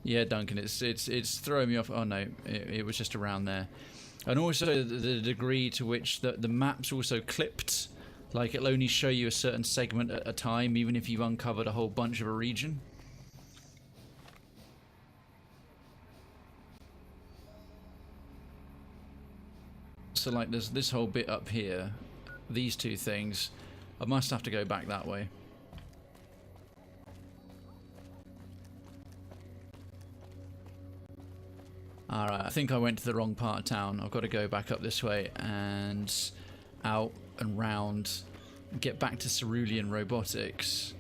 Yeah, Duncan, it's throwing me off. Oh no, it was just around there. And also the degree to which the map's also clipped. Like it'll only show you a certain segment at a time, even if you've uncovered a whole bunch of a region. So like there's this whole bit up here, these two things. I must have to go back that way. Alright, I think I went to the wrong part of town. I've got to go back up this way and out and round, get back to Cerulean Robotics.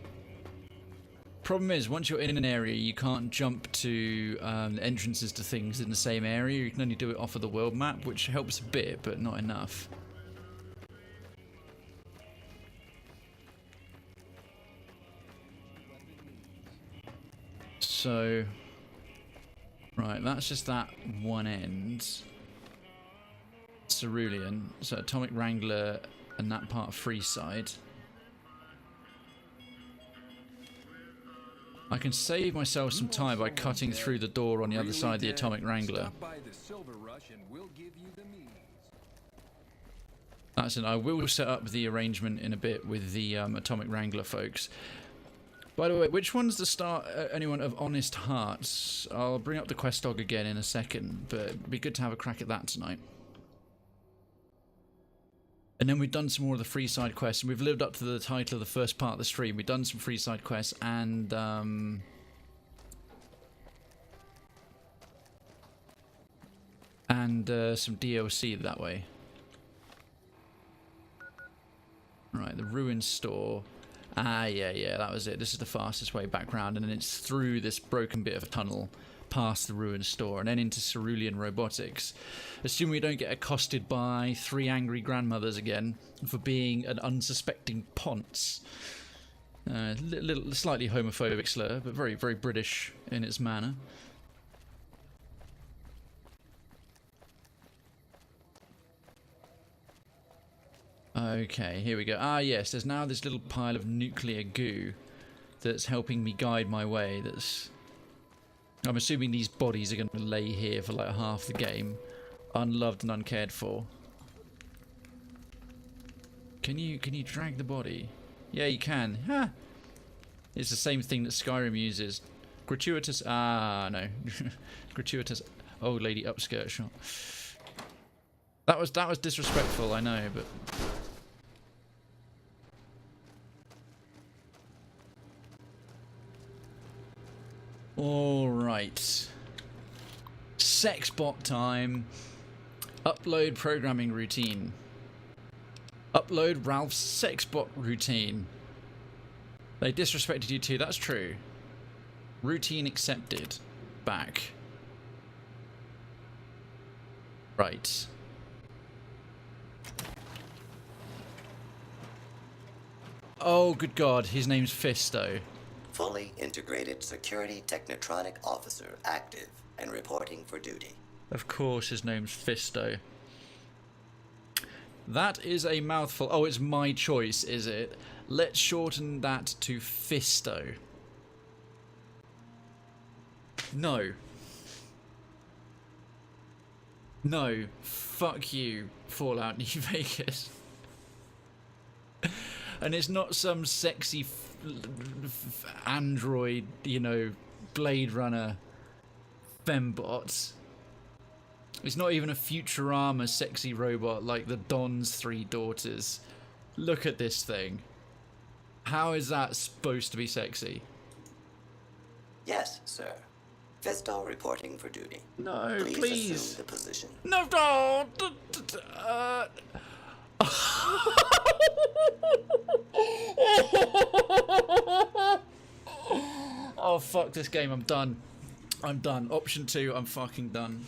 Problem is, once you're in an area, you can't jump to entrances to things in the same area. You can only do it off of the world map, which helps a bit, but not enough. So, right, that's just that one end. Cerulean, so Atomic Wrangler and that part of Freeside. I can save myself some time by cutting through the door on the other side of the Atomic Wrangler. That's it. I will set up the arrangement in a bit with the Atomic Wrangler folks. By the way, which one's the start? Anyone of Honest Hearts? I'll bring up the quest log again in a second, but it'd be good to have a crack at that tonight. And then we've done some more of the Freeside quests, and we've lived up to the title of the first part of the stream. We've done some Freeside quests and some DLC that way. Right, the Ruin Store. Ah, yeah, that was it. This is the fastest way back round, and then it's through this broken bit of a tunnel, past the Ruin Store, and then into Cerulean Robotics. Assuming we don't get accosted by 3 angry grandmothers again for being an unsuspecting ponce. Slightly homophobic slur, but very, very British in its manner. Okay, here we go. Ah, yes, there's now this little pile of nuclear goo that's helping me guide my way. I'm assuming these bodies are going to lay here for like half the game, unloved and uncared for. Can you drag the body? Yeah, you can. Huh. It's the same thing that Skyrim uses. Gratuitous. Ah, no. Gratuitous old lady upskirt shot. That was disrespectful, I know, but. All right. Sexbot time. Upload programming routine. Upload Ralph's Sexbot routine. They disrespected you too, that's true. Routine accepted. Back. Right. Oh, good God, his name's Fisto. Fully integrated security technotronic officer active and reporting for duty. Of course, his name's Fisto. That is a mouthful. Oh, it's my choice, is it? Let's shorten that to Fisto. No. No. Fuck you, Fallout New Vegas. And it's not some sexy android, you know, Blade Runner fembot. It's not even a Futurama sexy robot like the Don's three daughters. Look at this thing. How is that supposed to be sexy? Yes, sir. Fisto reporting for duty. No, please. Assume the position. No, don't. Oh, fuck this game. I'm done. I'm done. Option 2, I'm fucking done.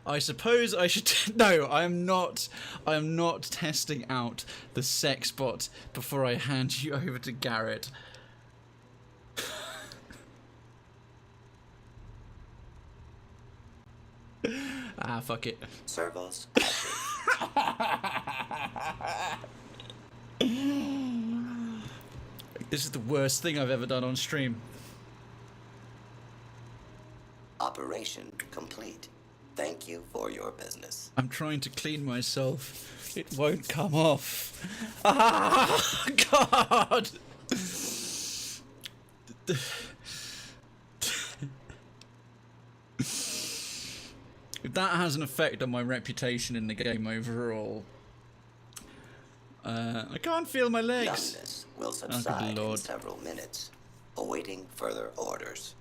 I suppose I should. No, I am not testing out the Sexbot before I hand you over to Garrett. Ah, fuck it. Servos. This is the worst thing I've ever done on stream. Operation complete. Thank you for your business. I'm trying to clean myself. It won't come off. Ah, God! If that has an effect on my reputation in the game overall, I can't feel my legs. Numbness will subside in several minutes, awaiting further orders.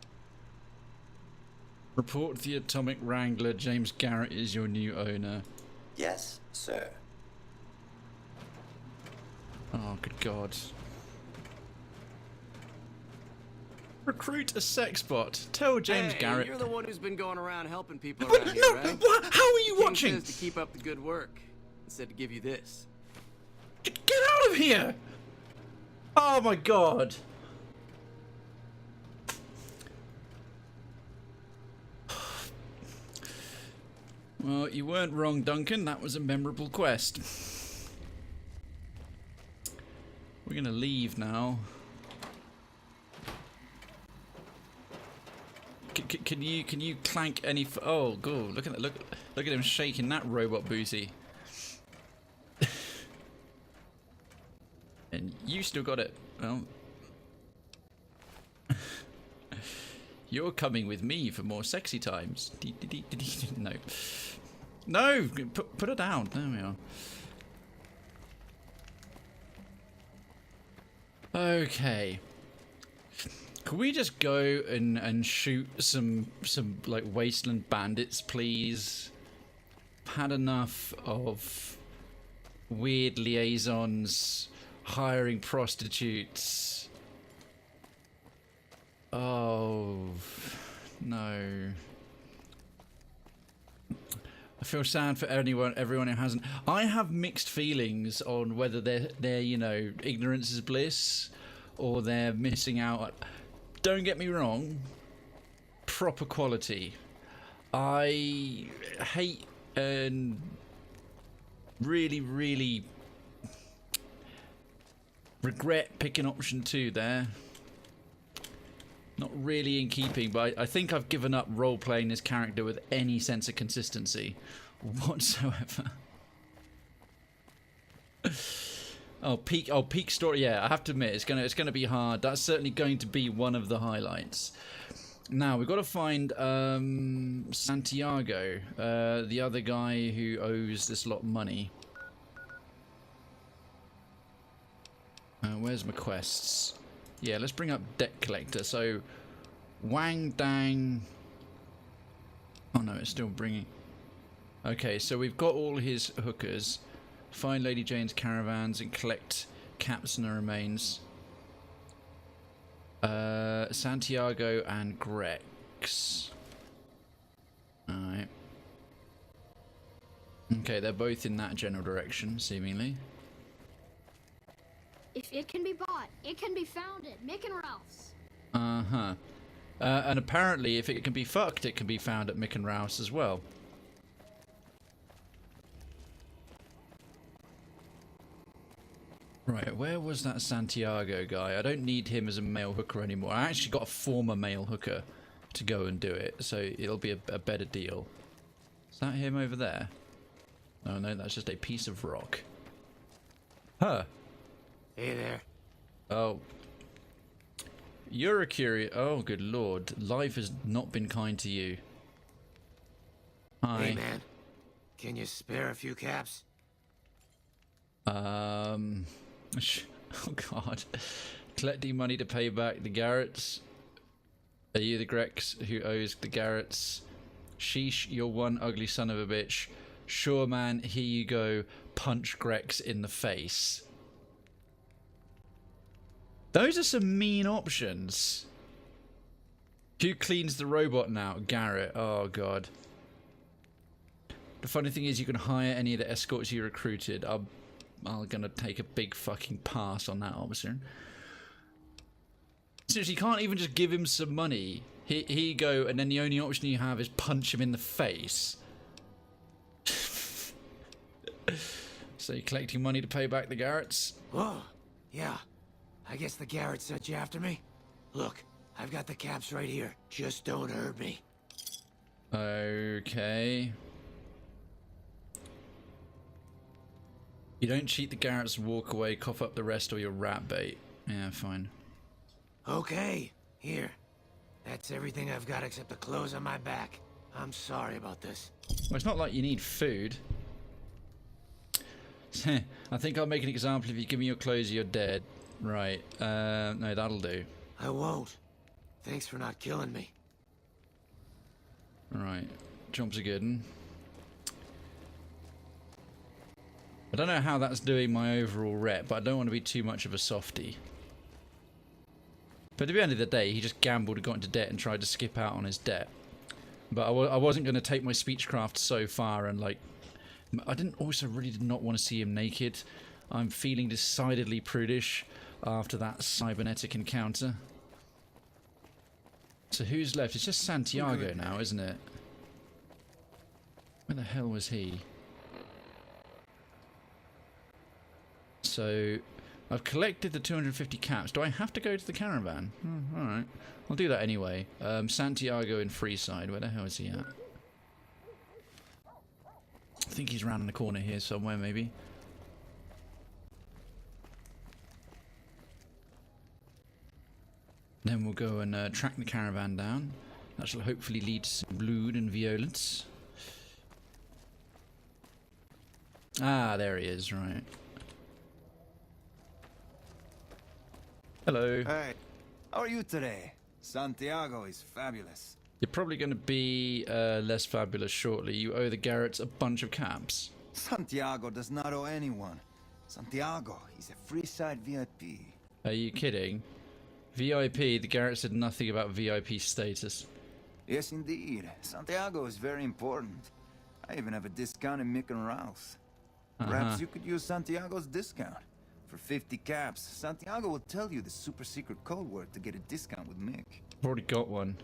Report the Atomic Wrangler. James Garrett is your new owner. Yes, sir. Oh, good God. Recruit a Sexbot. Tell James Garrett. You're the one who's been going around helping people around here, right? How are you King watching? Says to keep up the good work. Instead to give you this. Get out of here! Oh my God. Well, you weren't wrong, Duncan. That was a memorable quest. We're gonna leave now. Can you clank any? Oh, go! Look at that! Look at him shaking that robot booty. And you still got it. Well, you're coming with me for more sexy times. No. No! Put her down. There we are. Okay. Can we just go and shoot some like wasteland bandits, please? Had enough of weird liaisons hiring prostitutes. Oh no. I feel sad for everyone who hasn't. I have mixed feelings on whether they're you know, ignorance is bliss or they're missing out. Don't get me wrong, proper quality. I hate and really regret picking option 2 there. Not really in keeping, but I think I've given up role-playing this character with any sense of consistency whatsoever. peak story. Yeah, I have to admit, it's gonna be hard. That's certainly going to be one of the highlights. Now we've got to find Santiago, the other guy who owes this lot of money. Where's my quests? Yeah, let's bring up Debt Collector. So, Wang Dang. Oh no, it's still bringing. Okay, so we've got all his hookers. Find Lady Jane's caravans and collect caps and the remains. Santiago and Grex. Alright. Okay, they're both in that general direction, seemingly. If it can be bought, it can be found at Mick and Ralph's. Uh-huh. And apparently, if it can be fucked, it can be found at Mick and Ralph's as well. Right, where was that Santiago guy? I don't need him as a male hooker anymore. I actually got a former male hooker to go and do it, so it'll be a better deal. Is that him over there? Oh no, that's just a piece of rock. Huh. Hey there. Oh. You're a curious... Oh, good lord. Life has not been kind to you. Hi. Hey, man. Can you spare a few caps? Oh, God. Collecting money to pay back the Garrets. Are you the Grex who owes the Garrets? Sheesh, you're one ugly son of a bitch. Sure, man, here you go. Punch Grex in the face. Those are some mean options. Who cleans the robot now? Garret. Oh, God. The funny thing is you can hire any of the escorts you recruited. I'm gonna take a big fucking pass on that, officer. Seriously, you can't even just give him some money. Here you go, and then the only option you have is punch him in the face. So you're collecting money to pay back the Garrets? Oh, yeah. I guess the Garrets sent you after me? Look, I've got the caps right here. Just don't hurt me. Okay. You don't cheat the Garrets and walk away, cough up the rest, or you're rat bait. Yeah, fine. Okay, here. That's everything I've got except the clothes on my back. I'm sorry about this. Well, it's not like you need food. I think I'll make an example. If you give me your clothes, you're dead. Right. No, that'll do. I won't. Thanks for not killing me. Right. Job's a good one. I don't know how that's doing my overall rep, but I don't want to be too much of a softie. But at the end of the day, he just gambled and got into debt and tried to skip out on his debt. But I wasn't going to take my speechcraft so far and, like... I did not want to see him naked. I'm feeling decidedly prudish after that cybernetic encounter. So who's left? It's just Santiago now, isn't it? Where the hell was he? So, I've collected the 250 caps. Do I have to go to the caravan? Alright. I'll do that anyway. Santiago in Freeside. Where the hell is he at? I think he's around the corner here somewhere, maybe. Then we'll go and track the caravan down. That shall hopefully lead to some blood and violence. Ah, there he is, right. Hello. Hey, how are you today? Santiago is fabulous. You're probably going to be less fabulous shortly. You owe the Garrets a bunch of caps. Santiago does not owe anyone. Santiago is a Freeside VIP. Are you kidding? VIP? The Garrets said nothing about VIP status. Yes, indeed. Santiago is very important. I even have a discount in Mick and Ralph's. Perhaps you could use Santiago's discount. For 50 caps, Santiago will tell you the super secret code word to get a discount with Mick. I've already got one.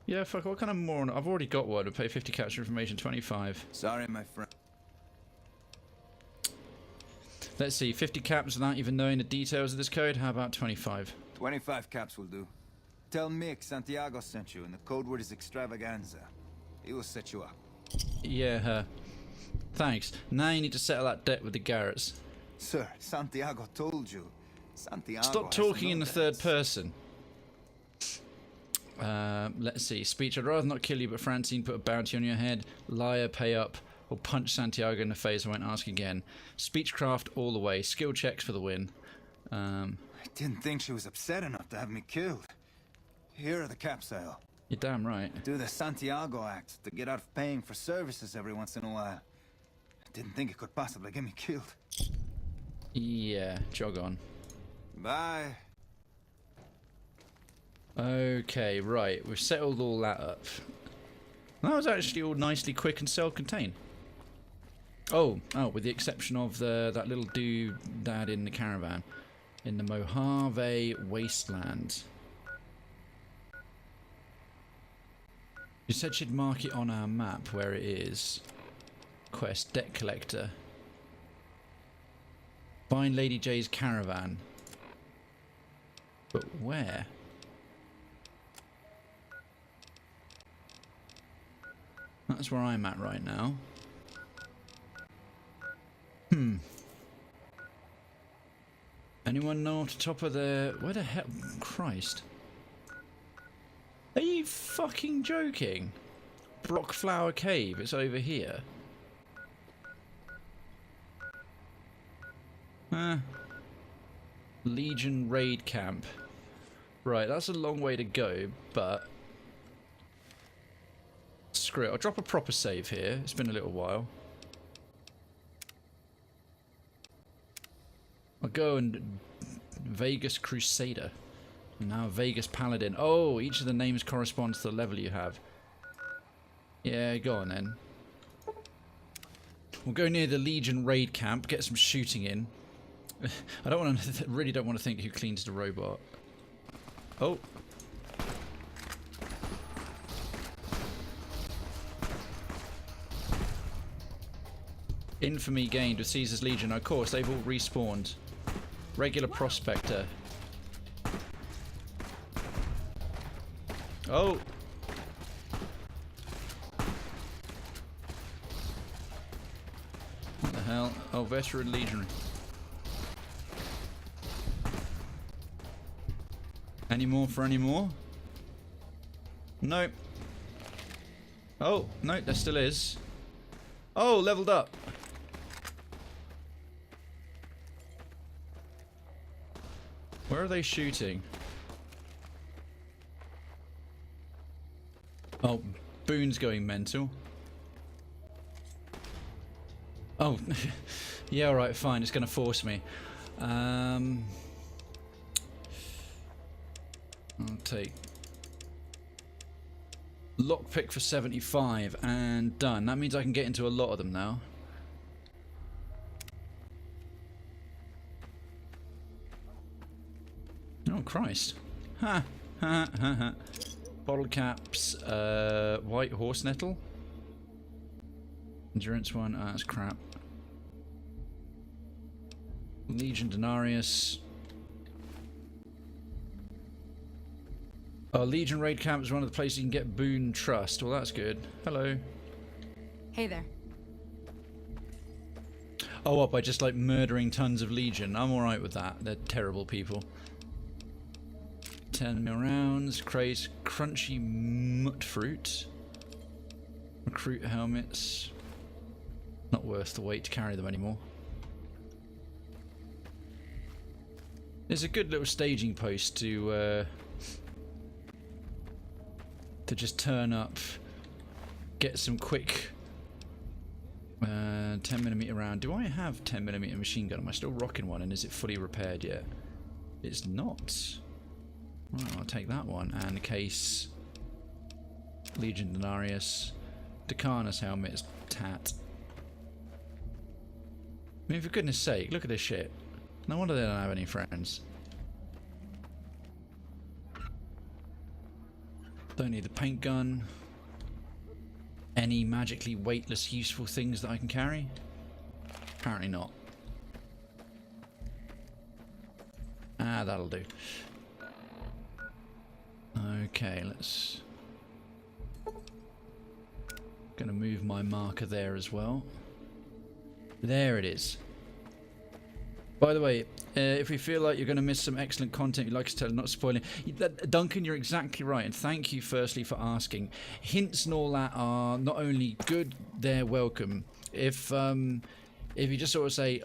Yeah, fuck, what kind of moron? I've already got one. I pay 50 caps for information, 25. Sorry, my friend. Let's see, 50 caps without even knowing the details of this code? How about 25? 25 caps will do. Tell Mick Santiago sent you, and the code word is extravaganza. He will set you up. Yeah, thanks. Now you need to settle that debt with the Garrets. Sir, Santiago told you. Santiago Stop talking in the third person. Let's see. Speech, I'd rather not kill you, but Francine put a bounty on your head. Liar, pay up, or punch Santiago in the face. I won't ask again. Speechcraft all the way. Skill checks for the win. I didn't think she was upset enough to have me killed. Here are the caps, Al. You're damn right. Do the Santiago act to get out of paying for services every once in a while. I didn't think it could possibly get me killed. Yeah, jog on. Bye. Okay, right. We've settled all that up. That was actually all nicely quick and self-contained. Oh, with the exception of that little doodad in the caravan. In the Mojave Wasteland. You said she'd mark it on our map where it is. Quest, debt collector. Find Lady J's caravan. But where? That's where I'm at right now. Anyone know off the top of the... Where the hell... Christ. Are you fucking joking? Brockflower Cave, it's over here. Legion Raid Camp. Right, that's a long way to go, but... Screw it, I'll drop a proper save here. It's been a little while. I'll go and... Vegas Crusader. Now Vegas Paladin. Oh, each of the names corresponds to the level you have. Yeah, go on then. We'll go near the Legion Raid Camp, get some shooting in. I don't want to... really don't want to think who cleans the robot. Oh. Infamy gained with Caesar's Legion. Of course, they've all respawned. Regular Prospector. Oh! What the hell? Oh, Veteran Legionary. Any more for any more? Nope. Oh, no, there still is. Oh, leveled up. Where are they shooting? Oh, Boone's going mental. Oh, yeah, alright, fine, it's going to force me. I'll take... Lockpick for 75, and done. That means I can get into a lot of them now. Oh, Christ. Ha! Ha ha ha. Bottle caps, white horse nettle. Endurance one, that's crap. Legion Denarius. Legion Raid Camp is one of the places you can get Boon Trust. Well, that's good. Hello. Hey there. Oh, what, by just like murdering tons of Legion? I'm alright with that. They're terrible people. 10 mil rounds. Craze crunchy mutt fruit. Recruit helmets. Not worth the wait to carry them anymore. There's a good little staging post to just turn up, get some quick 10mm round. Do I have 10mm machine gun? Am I still rocking one, and is it fully repaired yet? It's not. Right, I'll take that one. And case Legion Denarius. Decana's helmet is tat. I mean, for goodness sake, look at this shit. No wonder they don't have any friends. Don't need the paint gun. Any magically weightless useful things that I can carry? Apparently not. Ah, that'll do. Okay, let's... Gonna move my marker there as well. There it is. By the way, if we feel like you're going to miss some excellent content you'd like us to tell, not spoiling... Duncan, you're exactly right, and thank you firstly for asking. Hints and all that are not only good, they're welcome. If you just sort of say,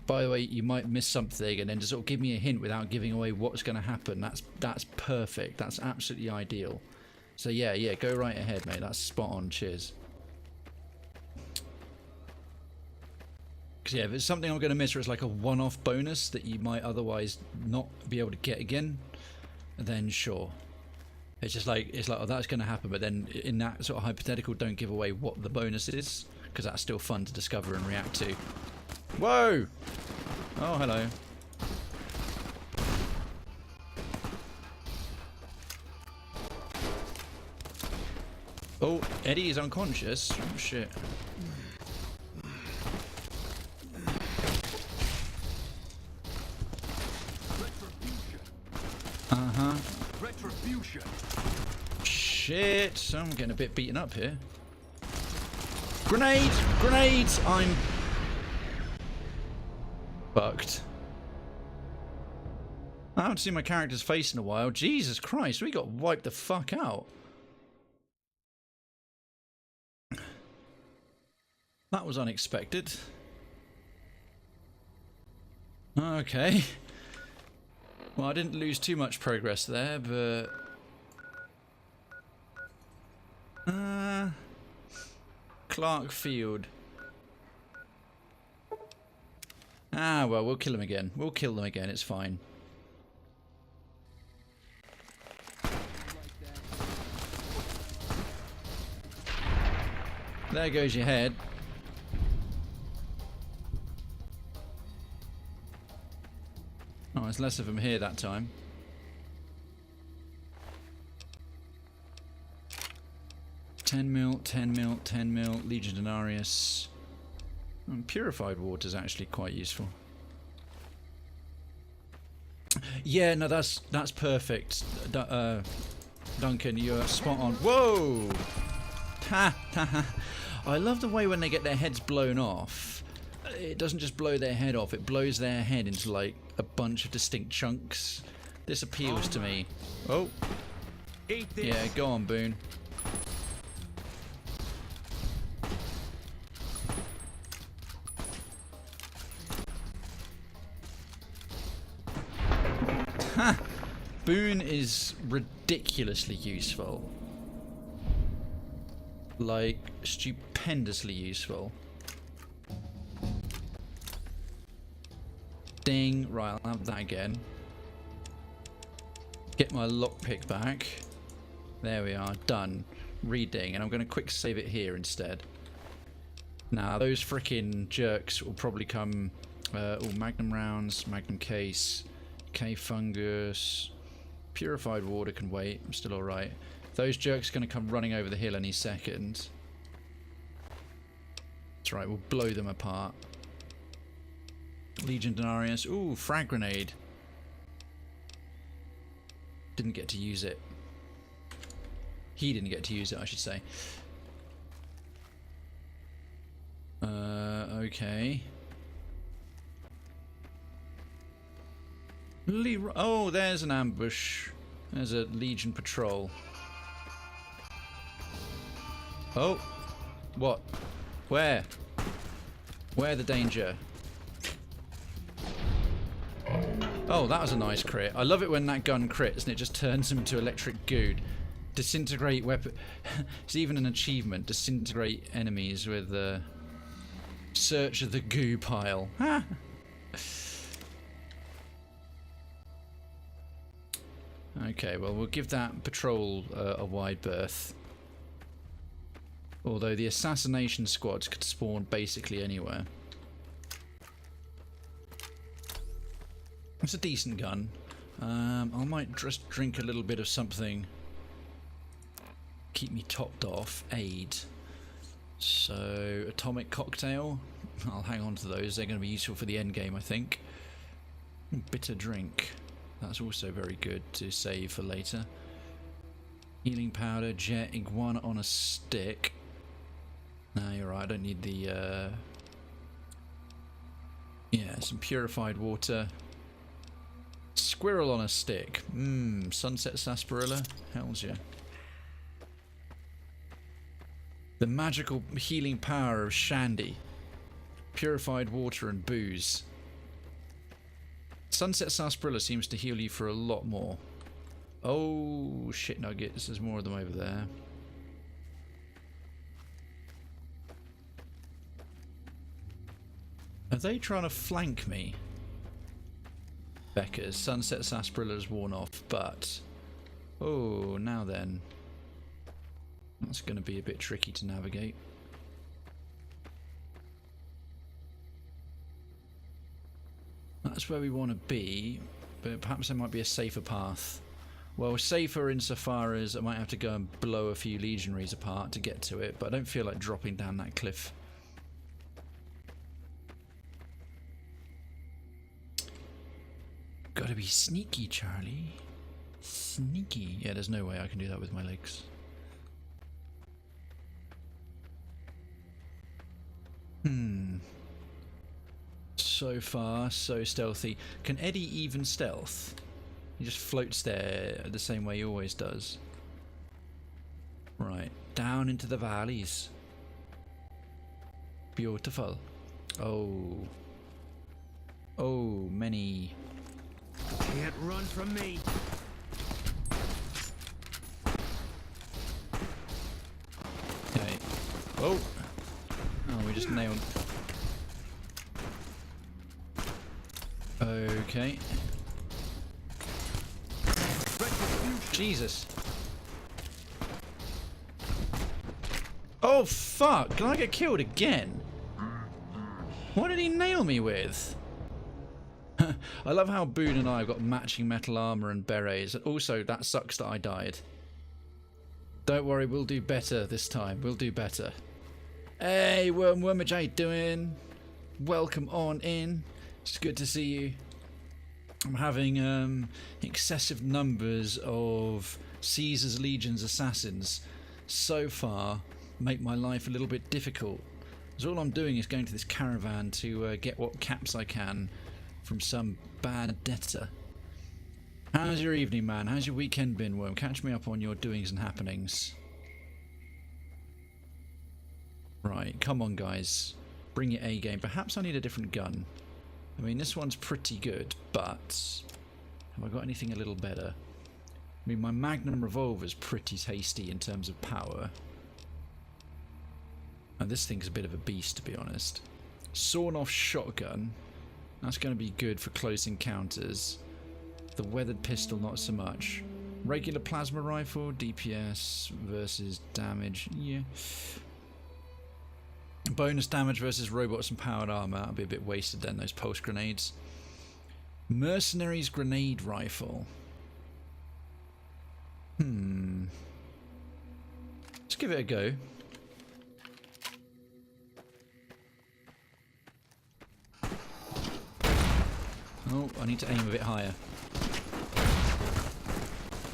by the way, you might miss something, and then just sort of give me a hint without giving away what's going to happen, that's perfect. That's absolutely ideal. So yeah, go right ahead, mate. That's spot on. Cheers. Because yeah, if it's something I'm going to miss, or it's like a one-off bonus that you might otherwise not be able to get again, then sure. It's just like, oh, that's going to happen, but then in that sort of hypothetical, don't give away what the bonus is, because that's still fun to discover and react to. Whoa! Oh, hello. Oh, Eddie is unconscious. Oh, shit. Uh-huh. Retribution. Shit, I'm getting a bit beaten up here. Grenade! Grenades! I'm fucked. I haven't seen my character's face in a while. Jesus Christ, we got wiped the fuck out. That was unexpected. Okay. Well, I didn't lose too much progress there, but... Clark Field. Ah, well, we'll kill him again. We'll kill them again, it's fine. There goes your head. Oh, there's less of them here that time. $10 mil, 10 mil, 10 mil, Legion Denarius. Purified water is actually quite useful. Yeah, no, that's perfect. Duncan, you're spot on. Whoa! Ha ha ha! I love the way when they get their heads blown off. It doesn't just blow their head off; it blows their head into like a bunch of distinct chunks. This appeals to me. Oh, yeah, go on, Boone. Ha! Boone is ridiculously useful. Like, stupendously useful. Ding. Right, I'll have that again. Get my lockpick back. There we are. Done. Reading. And I'm going to quick save it here instead. Now, those frickin' jerks will probably come... all magnum rounds, magnum case, K-fungus, purified water can wait. I'm still alright. Those jerks are going to come running over the hill any second. That's right, we'll blow them apart. Legion Denarius. Ooh, frag grenade. Didn't get to use it. He didn't get to use it, I should say. Okay. Oh, there's an ambush. There's a Legion patrol. Oh. What? Where? Where the danger? Oh, that was a nice crit. I love it when that gun crits and it just turns them to electric goo. Disintegrate weapon. It's even an achievement. Disintegrate enemies with search of the goo pile. Ha! Okay, well, we'll give that patrol a wide berth. Although the assassination squads could spawn basically anywhere. It's a decent gun. I might just drink a little bit of something keep me topped off. Aid. So, atomic cocktail. I'll hang on to those. They're going to be useful for the end game, I think. Bitter drink. That's also very good to save for later. Healing powder, jet, iguana on a stick. No, you're right. I don't need the... Yeah, some purified water. Squirrel on a stick. Sunset sarsaparilla. Hells yeah. The magical healing power of Shandy. Purified water and booze. Sunset sarsaparilla seems to heal you for a lot more. Oh, shit nuggets. There's more of them over there. Are they trying to flank me? Becca's Sunset Sarsaparilla has worn off, but... Oh, now then. That's going to be a bit tricky to navigate. That's where we want to be, but perhaps there might be a safer path. Well, safer insofar as I might have to go and blow a few legionaries apart to get to it, but I don't feel like dropping down that cliff. Gotta be sneaky, Charlie. Sneaky. Yeah, there's no way I can do that with my legs. So far, so stealthy. Can Eddie even stealth? He just floats there the same way he always does. Right, down into the valleys. Beautiful. Oh. Oh, many... Can't run from me. Okay. Oh. Oh, we just nailed. Okay. Jesus. Oh fuck! Can I get killed again? What did he nail me with? I love how Boone and I have got matching metal armor and berets. Also, that sucks that I died. Don't worry, we'll do better this time. We'll do better. Hey, Wormage, how you doing? Welcome on in. It's good to see you. I'm having excessive numbers of Caesar's Legion's assassins so far make my life a little bit difficult. So all I'm doing is going to this caravan to get what caps I can from some bad debtor. How's your evening, man? How's your weekend been, Worm? Catch me up on your doings and happenings. Right, come on, guys. Bring your A game. Perhaps I need a different gun. I mean, this one's pretty good, but have I got anything a little better? I mean, my Magnum revolver's pretty tasty in terms of power. And this thing's a bit of a beast, to be honest. Sawn-off shotgun. That's going to be good for close encounters. The weathered pistol, not so much. Regular plasma rifle, DPS versus damage. Yeah. Bonus damage versus robots and powered armor. That'll be a bit wasted then, those pulse grenades. Mercenaries grenade rifle. Let's give it a go. Oh, I need to aim a bit higher.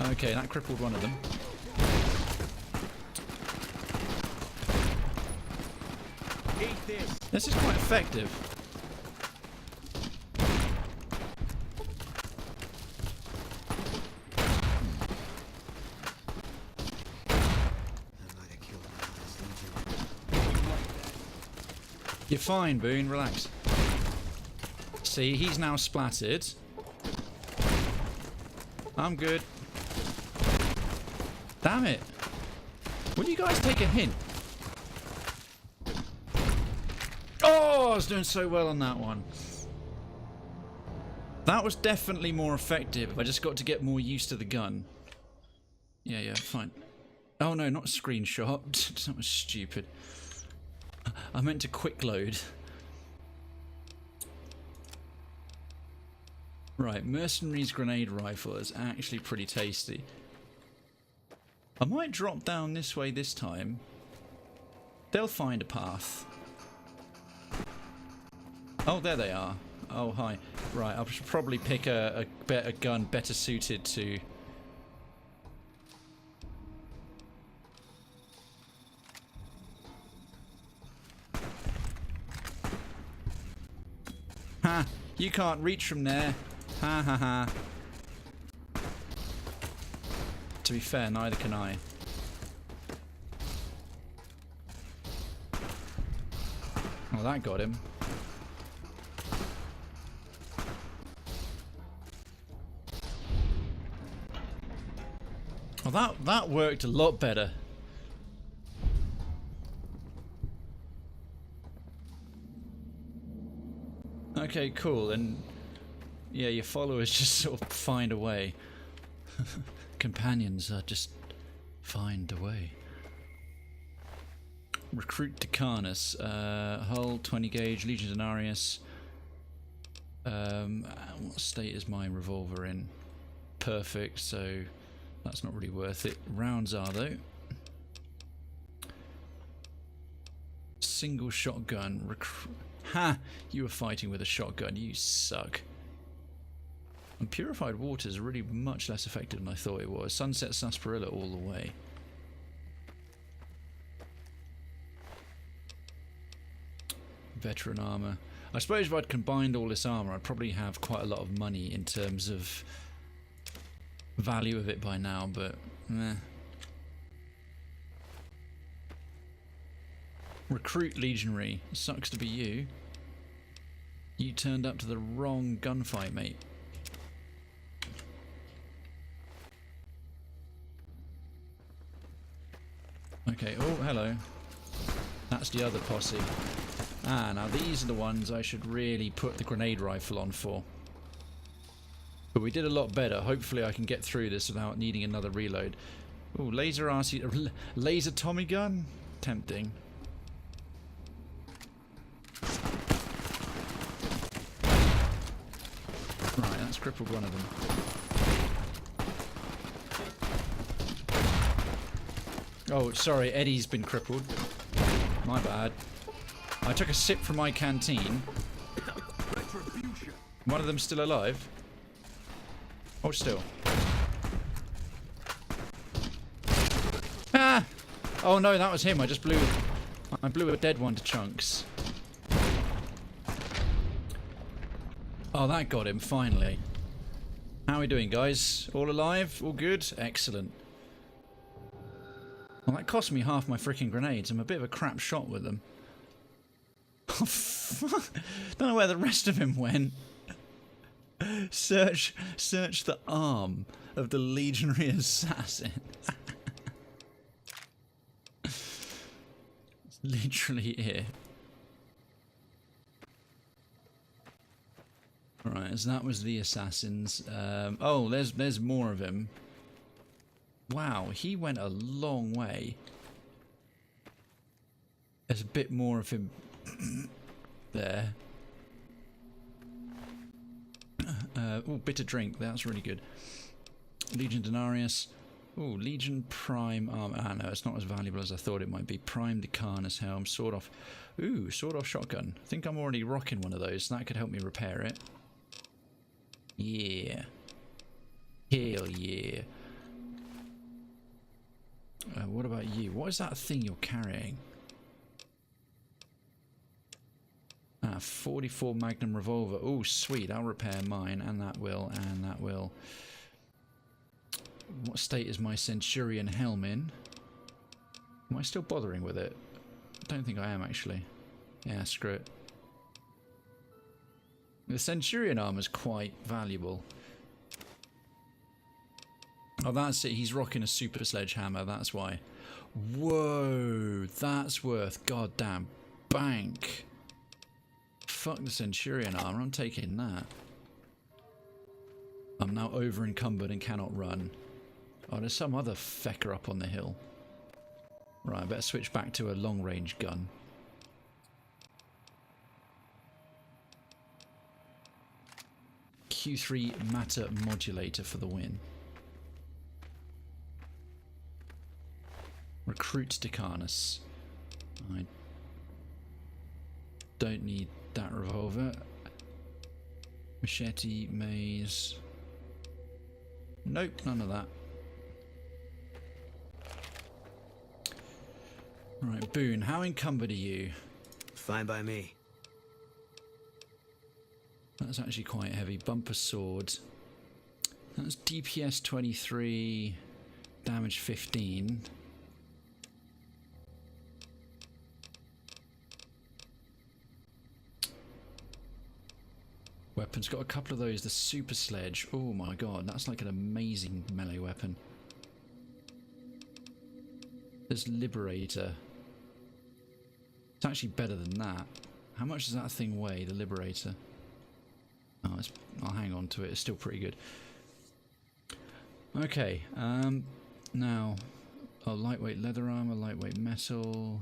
Okay, that crippled one of them. This is quite effective. You're fine, Boone, relax. See, he's now splattered. I'm good. Damn it. Will you guys take a hint? Oh, I was doing so well on that one. That was definitely more effective. I just got to get more used to the gun. Yeah, fine. Oh no, not screenshot. That was stupid. I meant to quick load. Right, Mercenaries grenade rifle is actually pretty tasty. I might drop down this way this time. They'll find a path. Oh, there they are. Oh, hi. Right, I should probably pick a gun better suited to... Ha! You can't reach from there. Ha ha ha. To be fair, neither can I. Well, that got him. Well, that worked a lot better. Okay, cool. And yeah, your followers just sort of find a way. Companions are just find a way. Recruit Decanus. Hull, 20 gauge, Legion Denarius. What state is my revolver in? Perfect, so that's not really worth it. Rounds are, though. Single shotgun. Ha! You were fighting with a shotgun. You suck. And purified water is really much less effective than I thought it was. Sunset Sarsaparilla all the way. Veteran armor. I suppose if I'd combined all this armor, I'd probably have quite a lot of money in terms of value of it by now, but meh. Recruit Legionary. Sucks to be you. You turned up to the wrong gunfight, mate. Okay, oh, hello. That's the other posse. Ah, now these are the ones I should really put the grenade rifle on for. But we did a lot better. Hopefully I can get through this without needing another reload. Oh, laser RC... laser Tommy gun? Tempting. Right, that's crippled one of them. Oh, sorry, Eddie's been crippled. My bad. I took a sip from my canteen. One of them's still alive. Oh, still. Ah! Oh no, that was him. I blew a dead one to chunks. Oh, that got him, finally. How are we doing, guys? All alive? All good? Excellent. Well, that cost me half my freaking grenades. I'm a bit of a crap shot with them. Oh, fuck. Don't know where the rest of him went. Search the arm of the legionary assassin. It's literally it. Right, so that was the assassins. Oh, there's more of him. Wow, he went a long way. There's a bit more of him there. Oh, bitter drink. That's really good. Legion Denarius. Oh, Legion Prime armor. Ah, no, it's not as valuable as I thought it might be. Prime Decanus helm. Sword off. Ooh, sword off shotgun. I think I'm already rocking one of those. So that could help me repair it. Yeah. Hell yeah. What about you? What is that thing you're carrying? Ah, 44 Magnum revolver. Oh, sweet. I'll repair mine, and that will, and that will. What state is my Centurion helm in? Am I still bothering with it? I don't think I am, actually. Yeah, screw it. The Centurion armor is quite valuable. Oh, that's it. He's rocking a super sledgehammer. That's why. Whoa, that's worth goddamn bank. Fuck the Centurion armor. I'm taking that. I'm now over encumbered and cannot run. Oh, there's some other fecker up on the hill. Right, I better switch back to a long range gun. Q3 matter modulator for the win. Recruit Decanus. I don't need that revolver. Machete, maze. Nope, none of that. Right, Boone, how encumbered are you? Fine by me. That's actually quite heavy. Bumper sword. That's DPS 23, damage 15. Weapons, got a couple of those. The super sledge. Oh my god, that's like an amazing melee weapon. There's Liberator. It's actually better than that. How much does that thing weigh, the Liberator? Oh, I'll hang on to it. It's still pretty good. Okay, now, lightweight leather armor, lightweight metal.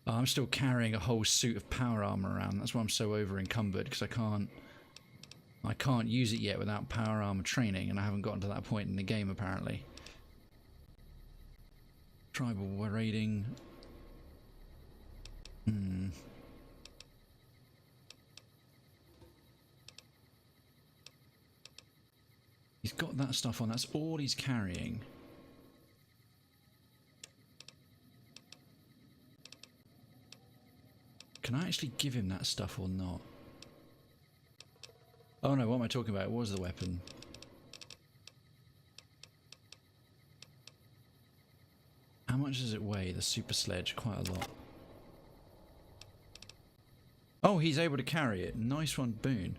Oh, I'm still carrying a whole suit of power armor around. That's why I'm so over encumbered, because I can't use it yet without power armor training, and I haven't gotten to that point in the game apparently. Tribal raiding. He's got that stuff on. That's all he's carrying. Can I actually give him that stuff or not? Oh no, what am I talking about? It was the weapon. How much does it weigh, the super sledge? Quite a lot. Oh, he's able to carry it. Nice one, Boone.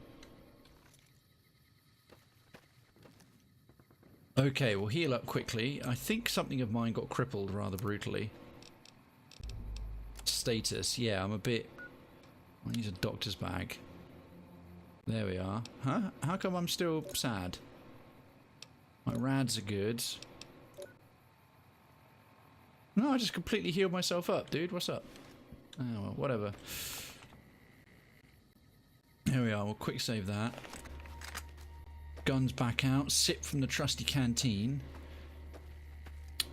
Okay, we'll heal up quickly. I think something of mine got crippled rather brutally. Status, yeah, I'm a bit... I need a doctor's bag. There we are. Huh? How come I'm still sad? My rads are good. No, I just completely healed myself up, dude. What's up? Oh, well, whatever. Here we are. We'll quick save that. Guns back out. Sip from the trusty canteen.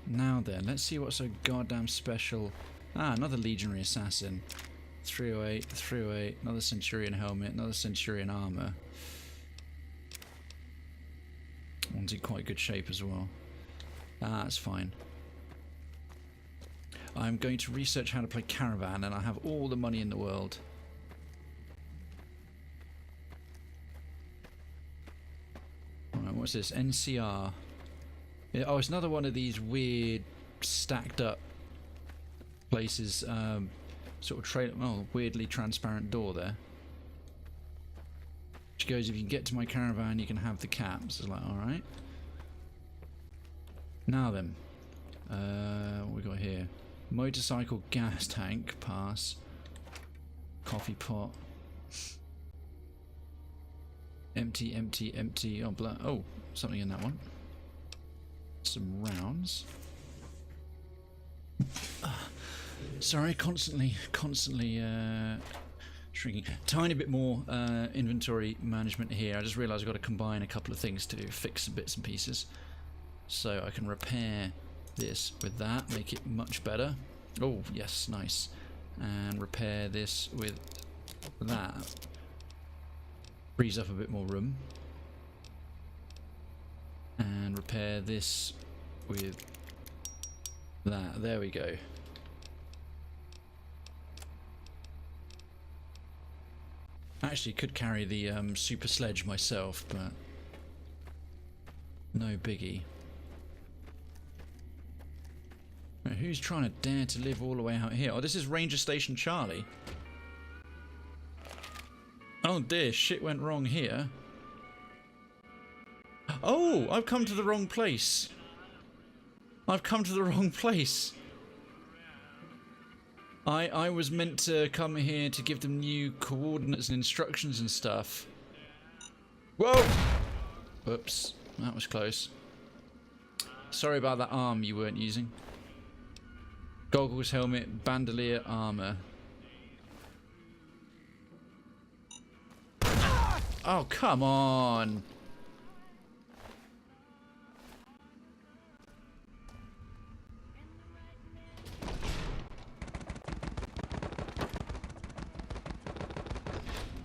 Now then, let's see what's so goddamn special. Ah, another legionary assassin. 308, 308, another centurion helmet, another centurion armor. One's in quite good shape as well. Ah, that's fine. I'm going to research how to play Caravan, and I have all the money in the world. Alright, what's this? NCR. Yeah, oh, it's another one of these weird stacked up places. Sort of trade. Oh, weirdly transparent door there. Which goes, if you can get to my caravan, you can have the caps. It's like, alright. Now then. What we got here? Motorcycle gas tank, pass. Coffee pot. Empty, empty, empty. Oh, oh, something in that one. Some rounds. Sorry, constantly shrinking. Tiny bit more inventory management here. I just realised I've got to combine a couple of things to fix some bits and pieces. So I can repair this with that, make it much better. Oh, yes, nice. And repair this with that. Frees up a bit more room. And repair this with that. There we go. Actually, could carry the super sledge myself, but no biggie. Right, who's trying to dare to live all the way out here? Oh, this is Ranger Station Charlie. Oh dear, shit went wrong here. Oh, I've come to the wrong place. I've come to the wrong place. I was meant to come here to give them new coordinates and instructions and stuff. Whoa! Whoops, that was close. Sorry about that arm you weren't using. Goggles, helmet, bandolier, armor. Oh, come on!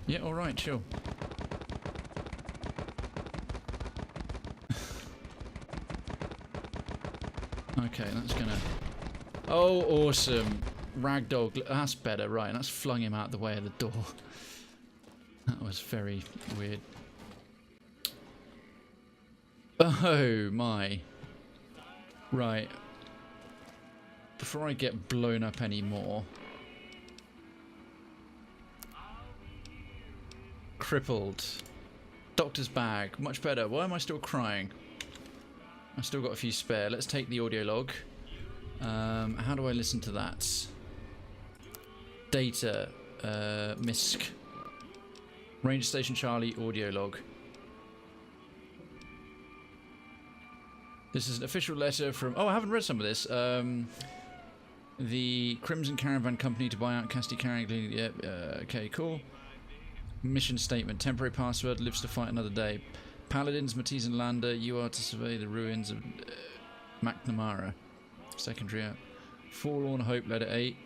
Yeah, alright, chill. Okay, that's gonna... Oh, awesome. Ragdoll, that's better, right, that's flung him out the way of the door. That was very weird. Oh, my. Right. Before I get blown up anymore... Crippled. Doctor's bag. Much better. Why am I still crying? I've still got a few spare. Let's take the audio log. How do I listen to that? Data. MISC. Ranger Station Charlie audio log. This is an official letter from... Oh, I haven't read some of this. The Crimson Caravan Company to buy out Cassidy Carrington. Yep. Okay, cool. Mission statement. Temporary password. Lives to fight another day. Paladins, Matisse and Lander. You are to survey the ruins of McNamara. Secondary out. Forlorn Hope. Letter 8.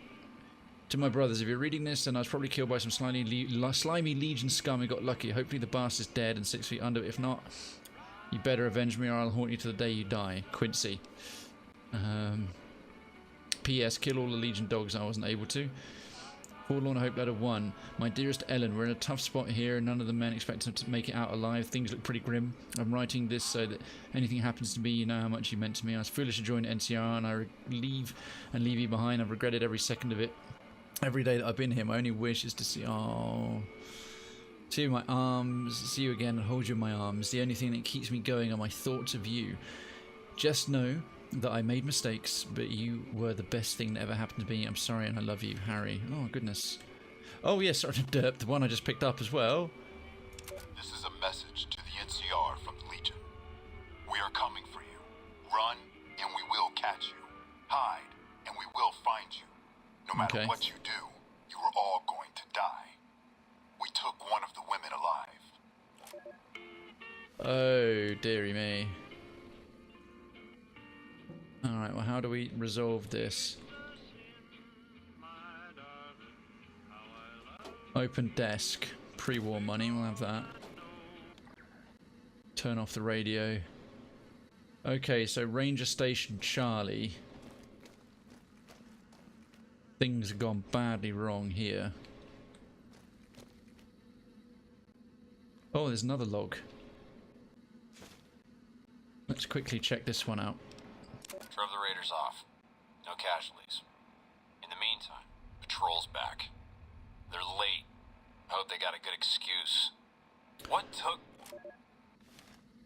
To my brothers, if you're reading this, then I was probably killed by some slimy Legion scum and got lucky. Hopefully the bastard's dead and 6 feet under. If not, you better avenge me or I'll haunt you to the day you die. Quincy. P.S. Kill all the Legion dogs. I wasn't able to. Forlorn Hope letter 1. My dearest Ellen, we're in a tough spot here. None of the men expect to make it out alive. Things look pretty grim. I'm writing this so that anything happens to me, you know how much you meant to me. I was foolish to join NCR and I leave you behind. I've regretted every second of it. Every day that I've been here, my only wish is to see... Oh... See you in my arms, see you again and hold you in my arms. The only thing that keeps me going are my thoughts of you. Just know that I made mistakes, but you were the best thing that ever happened to me. I'm sorry and I love you, Harry. Oh, goodness. Oh, yes, sorry to derp, the one I just picked up as well. This is a message to the NCR from the Legion. We are coming for you. Run, and we will catch you. Hide, and we will find you. No matter what you do, you are all going to die. We took one of the women alive. Oh, dearie me. Alright, well, how do we resolve this? Open desk. Pre-war money, we'll have that. Turn off the radio. Okay, so Ranger Station Charlie. Things have gone badly wrong here. Oh, there's another log. Let's quickly check this one out. Drove the raiders off. No casualties. In the meantime, patrol's back. They're late. I hope they got a good excuse. What took...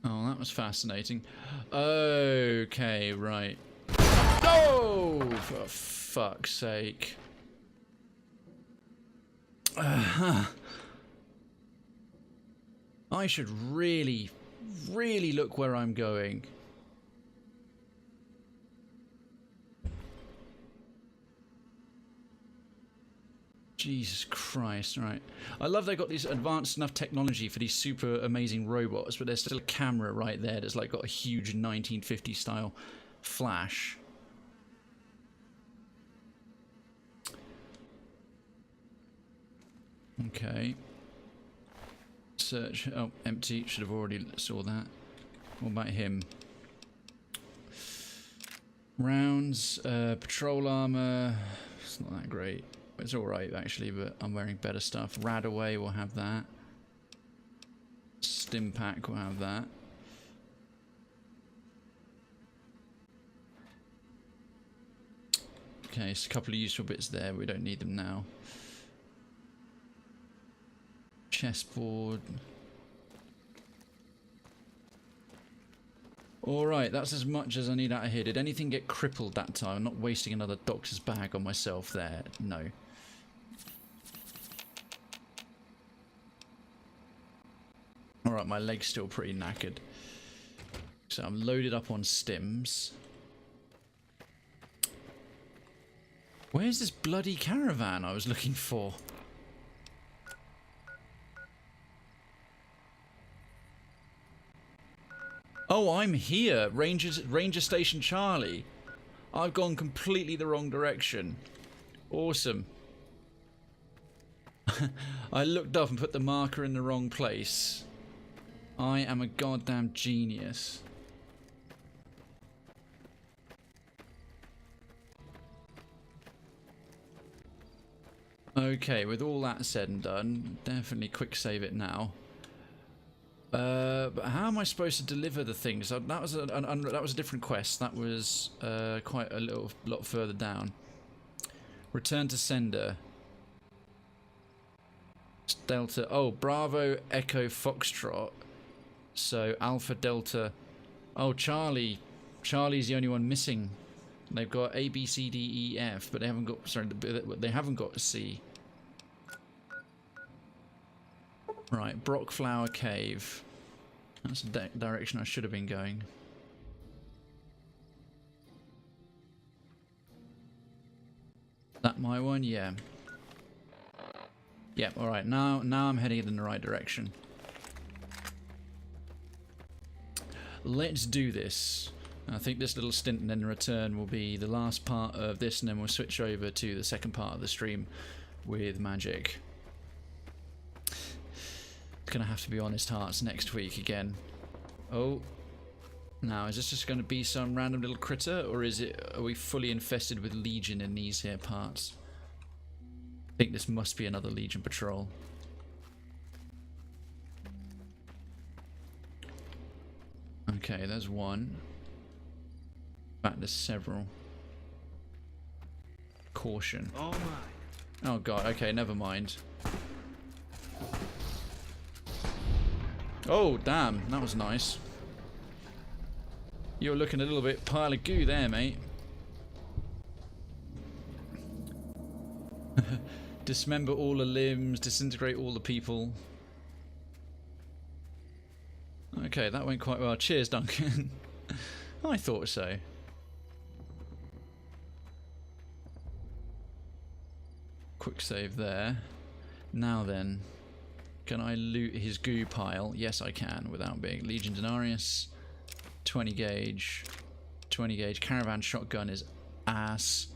Oh, that was fascinating. Okay, right. Oh, for fuck's sake. I should really, really look where I'm going. Jesus Christ, right. I love they got this advanced enough technology for these super amazing robots, but there's still a camera right there that's like got a huge 1950 style flash. Okay. Search. Oh, empty. Should have already saw that. What about him? Rounds, patrol armor. It's not that great. It's alright actually, but I'm wearing better stuff. Radaway will have that. Stim pack will have that. Okay, so a couple of useful bits there. We don't need them now. Chessboard. Alright, that's as much as I need out of here. Did anything get crippled that time? I'm not wasting another doctor's bag on myself there. No. Alright, my leg's still pretty knackered. So I'm loaded up on stims. Where's this bloody caravan I was looking for? Oh, I'm here. Ranger Station Charlie. I've gone completely the wrong direction. Awesome. I looked up and put the marker in the wrong place. I am a goddamn genius. Okay, with all that said and done, definitely quick save it now. But how am I supposed to deliver the things? That was a different quest. That was quite a lot further down. Return to sender. Delta. Oh, Bravo Echo Foxtrot. So Alpha Delta. Oh, Charlie. Charlie's the only one missing. They've got A, B, C, D, E, F, but they haven't got. Sorry, they haven't got C. Right, Brockflower Cave. That's the direction I should have been going. That my one? Yeah. Yep, yeah, alright, now I'm heading in the right direction. Let's do this. I think this little stint and then return will be the last part of this, and then we'll switch over to the second part of the stream with magic. It's gonna have to be Honest Hearts next week again. Oh, now is this just gonna be some random little critter, or are we fully infested with Legion in these here parts? I think this must be another Legion patrol. Okay, there's one. In fact, there's several. Caution. Oh my. Oh god, okay, never mind. Oh, damn, that was nice. You're looking a little bit pile of goo there, mate. Dismember all the limbs, disintegrate all the people. Okay, that went quite well. Cheers, Duncan. I thought so. Quick save there. Now then, can I loot his goo pile? Yes, I can, without being Legion Denarius. 20 gauge. 20 gauge. Caravan shotgun is ass.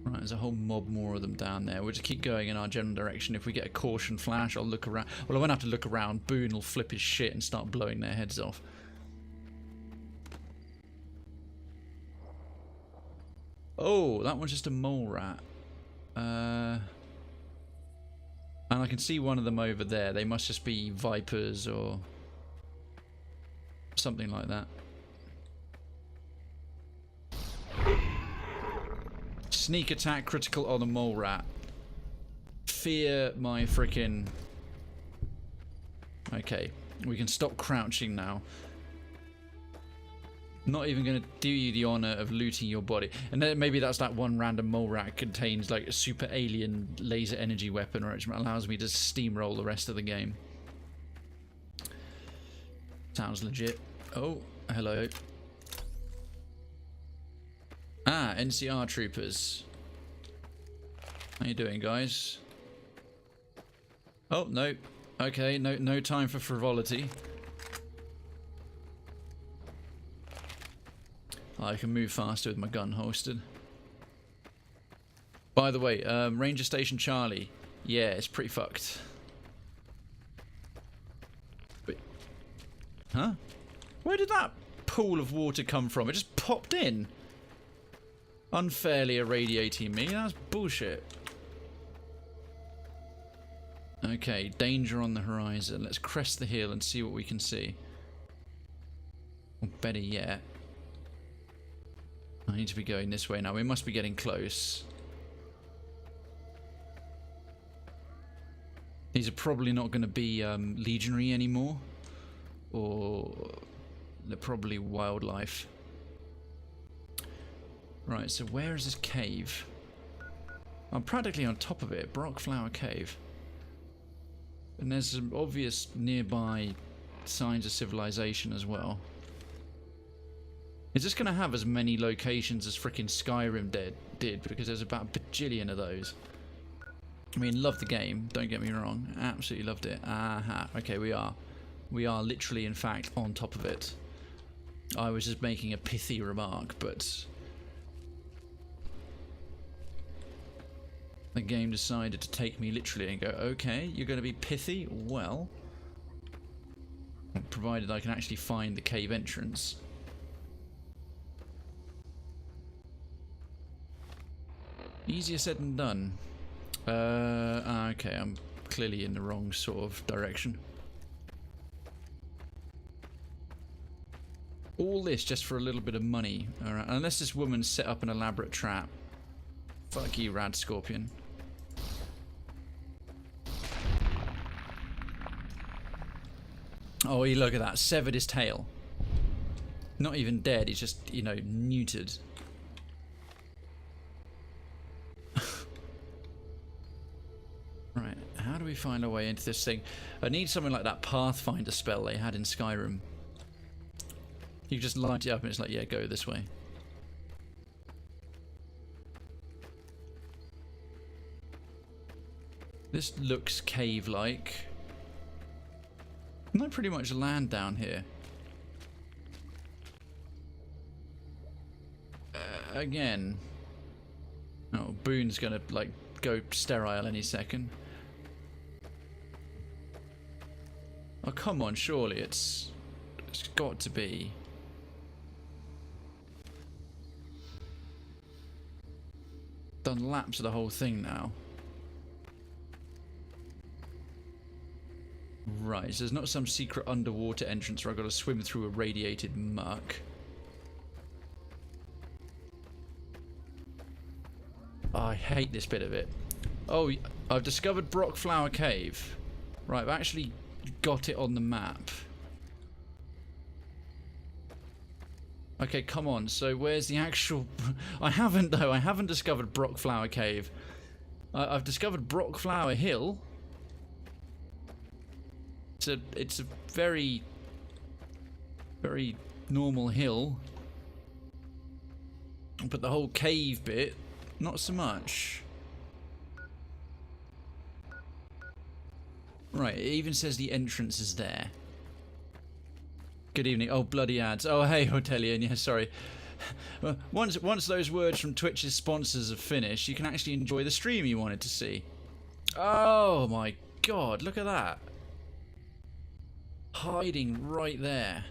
Right, there's a whole mob more of them down there. We'll just keep going in our general direction. If we get a caution flash, I'll look around. Well, I won't have to look around. Boone will flip his shit and start blowing their heads off. Oh, that one's just a mole rat. And I can see one of them over there. They must just be vipers or something like that. Sneak attack, critical on the mole rat. Fear my freaking. Okay, we can stop crouching now. Not even going to do you the honor of looting your body. And then maybe that's that one random mole rat contains like a super alien laser energy weapon, which allows me to steamroll the rest of the game. Sounds legit. Oh, hello. Ah, NCR troopers. How you doing, guys? Oh, no. Okay, no time for frivolity. I can move faster with my gun holstered. By the way, Ranger Station Charlie. Yeah, it's pretty fucked. Wait. Huh? Where did that pool of water come from? It just popped in. Unfairly irradiating me. That's bullshit. Okay, danger on the horizon. Let's crest the hill and see what we can see. Or better yet, I need to be going this way now. We must be getting close. These are probably not going to be legionary anymore. Or they're probably wildlife. Right, so where is this cave? I'm practically on top of it. Brockflower Cave. And there's some obvious nearby signs of civilization as well. Is this going to have as many locations as frickin' Skyrim did? Because there's about a bajillion of those. I mean, love the game, don't get me wrong. Absolutely loved it. Aha, okay, we are. We are literally, in fact, on top of it. I was just making a pithy remark, but the game decided to take me literally and go, okay, you're going to be pithy? Well, provided I can actually find the cave entrance. Easier said than done. Okay, I'm clearly in the wrong sort of direction. All this just for a little bit of money. Alright, unless this woman set up an elaborate trap. Fuck you, Rad Scorpion. Oh, look at that. Severed his tail. Not even dead, he's just, you know, neutered. Right, how do we find our way into this thing? I need something like that Pathfinder spell they had in Skyrim. You just light it up and it's like, yeah, go this way. This looks cave-like. Not pretty much land down here. Again. Oh, Boone's gonna, like, go sterile any second. Oh, come on, surely it's got to be. Done laps of the whole thing now. Right, so there's not some secret underwater entrance where I've got to swim through irradiated muck. Oh, I hate this bit of it. Oh, I've discovered Brockflower Cave. Right, I've actually got it on the map. Okay, come on. So where's the actual... I haven't, though. I haven't discovered Brockflower Cave. I've discovered Brockflower Hill. It's a very, very normal hill. But the whole cave bit, not so much. Right, it even says the entrance is there. Good evening. Oh, bloody ads. Oh, hey, Hotelian. Yeah, sorry. Once those words from Twitch's sponsors have finished, you can actually enjoy the stream you wanted to see. Oh my god, look at that. Hiding right there.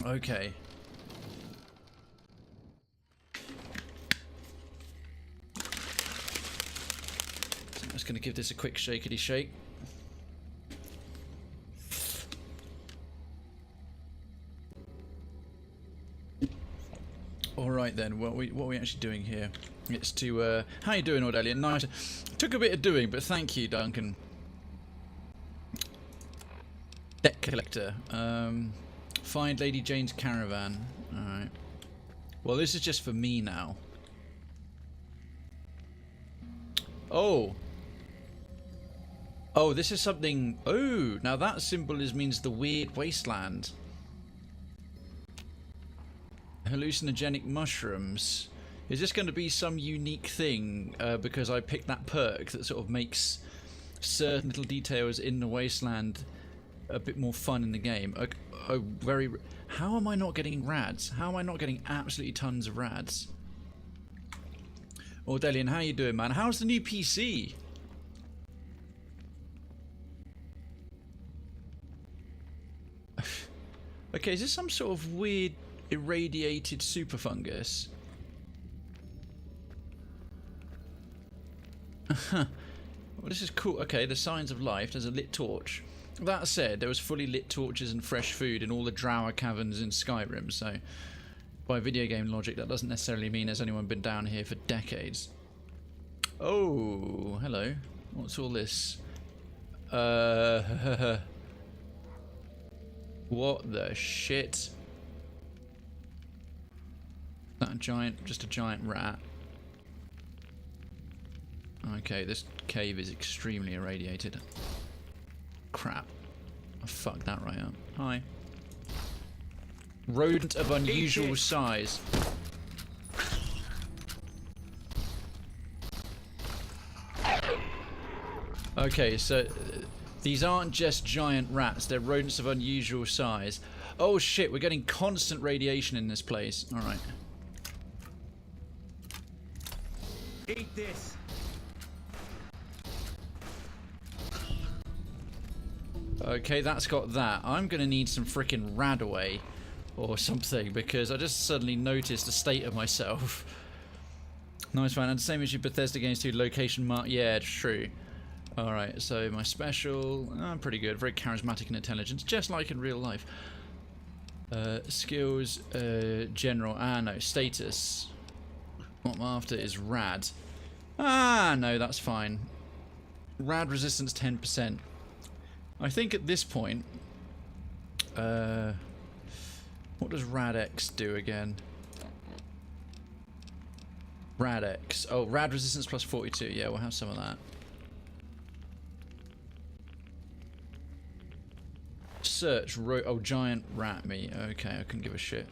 Okay. So I'm just going to give this a quick shakety shake. Alright then, what are we actually doing here? It's to, how you doing, Audelian? Nice. Took a bit of doing, but thank you, Duncan. Deck collector. Find Lady Jane's caravan. Alright. Well, this is just for me now. Oh. Oh, this is something... Oh, now that symbol means the weird wasteland. Hallucinogenic mushrooms. Is this going to be some unique thing because I picked that perk that sort of makes certain little details in the wasteland a bit more fun in the game? How am I not getting rads? How am I not getting absolutely tons of rads? Audelian, how you doing, man? How's the new PC? Okay, is this some sort of weird irradiated super fungus? Well, this is cool. Okay, the signs of life. There's a lit torch. That said, there was fully lit torches and fresh food in all the Drower caverns in Skyrim, so by video game logic that doesn't necessarily mean there's anyone been down here for decades. Oh, hello. What's all this? What the shit? That a giant, just a giant rat. Okay, this cave is extremely irradiated. Crap. I fucked that right up. Hi. Rodent of unusual size. Okay, so These aren't just giant rats, they're rodents of unusual size. Oh shit, we're getting constant radiation in this place. Alright. Eat this. Okay, that's got that. I'm gonna need some freaking Radaway or something because I just suddenly noticed the state of myself. Nice one, and the same issue Bethesda games do, location mark. Yeah, it's true. Alright, so my special, I'm pretty good, very charismatic and intelligent, just like in real life. Skills, general, no, status. What I'm after is rad. No, that's fine. Rad resistance 10%. I think at this point, what does Rad X do again? Rad X. Oh, rad resistance plus 42. Yeah, we'll have some of that. Search. Oh, giant rat meat. Okay, I couldn't give a shit.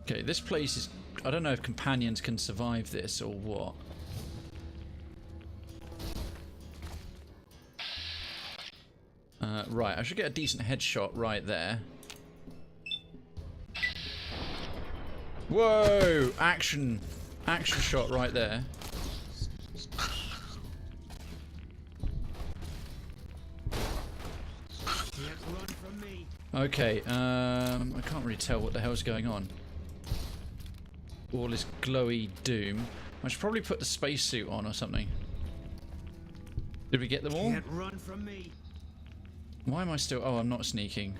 Okay, this place is... I don't know if companions can survive this or what. Right, I should get a decent headshot right there. Whoa! Action shot right there. Okay, I can't really tell what the hell's going on. All this glowy doom. I should probably put the spacesuit on or something. Did we get them all? Can't run from me. Why am I still... Oh, I'm not sneaking.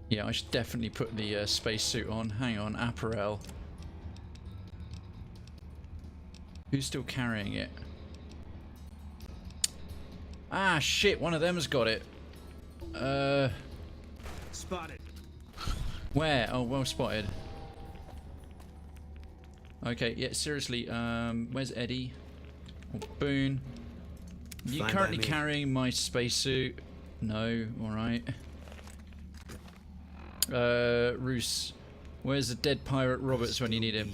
Yeah, I should definitely put the spacesuit on. Hang on, apparel. Who's still carrying it? Ah, shit, one of them's got it. Spotted. Where? Oh, well spotted. Okay, yeah, seriously, where's Eddie? Or Boone? You currently carrying my spacesuit? No, alright. Roos, where's the dead pirate Roberts when you need him?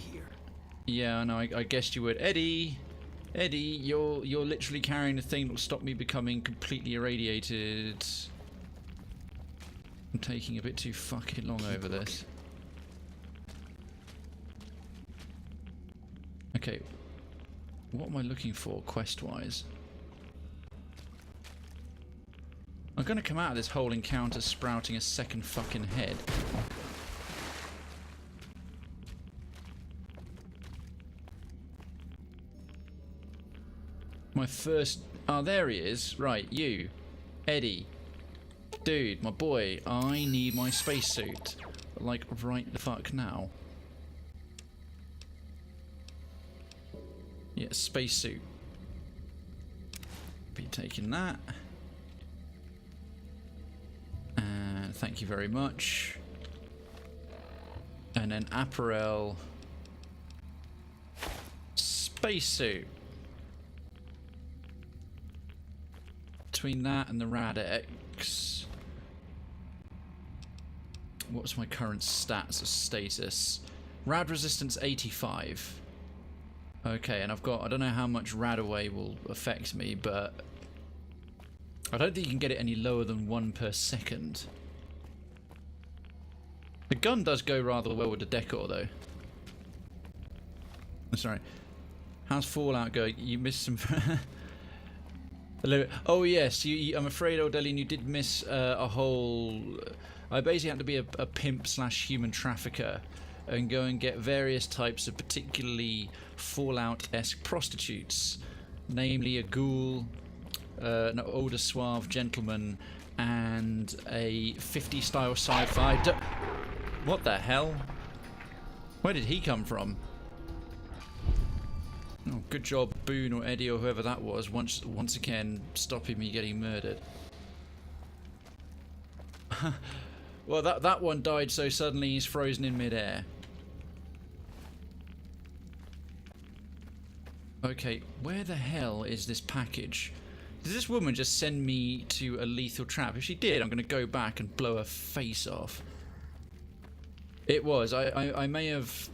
Yeah, I know, I guessed you would. Eddie, you're literally carrying the thing that'll stop me becoming completely irradiated. I'm taking a bit too fucking long over this. Okay, what am I looking for quest-wise? I'm gonna come out of this whole encounter sprouting a second fucking head. My first... Oh, there he is. Right, you. Eddie. Dude, my boy, I need my spacesuit. Like, right the fuck now. Yeah, spacesuit. Be taking that. And thank you very much. And then apparel. Spacesuit. Between that and the Rad X. What's my current stats or status? Rad resistance 85. Okay, and I've got, I don't know how much Radaway will affect me, but I don't think you can get it any lower than 1 per second. The gun does go rather well with the decor though. Sorry. How's Fallout going? You missed some... Oh yes, I'm afraid, Odelian, you did miss a whole... I basically had to be a pimp slash human trafficker and go and get various types of particularly Fallout-esque prostitutes, namely a ghoul, an older suave gentleman, and a 50s style sci-fi... What the hell? Where did he come from? Oh, good job, Boone or Eddie or whoever that was, once again stopping me getting murdered. Well, that one died so suddenly he's frozen in midair. Okay, where the hell is this package? Did this woman just send me to a lethal trap? If she did, I'm going to go back and blow her face off. It was. I may have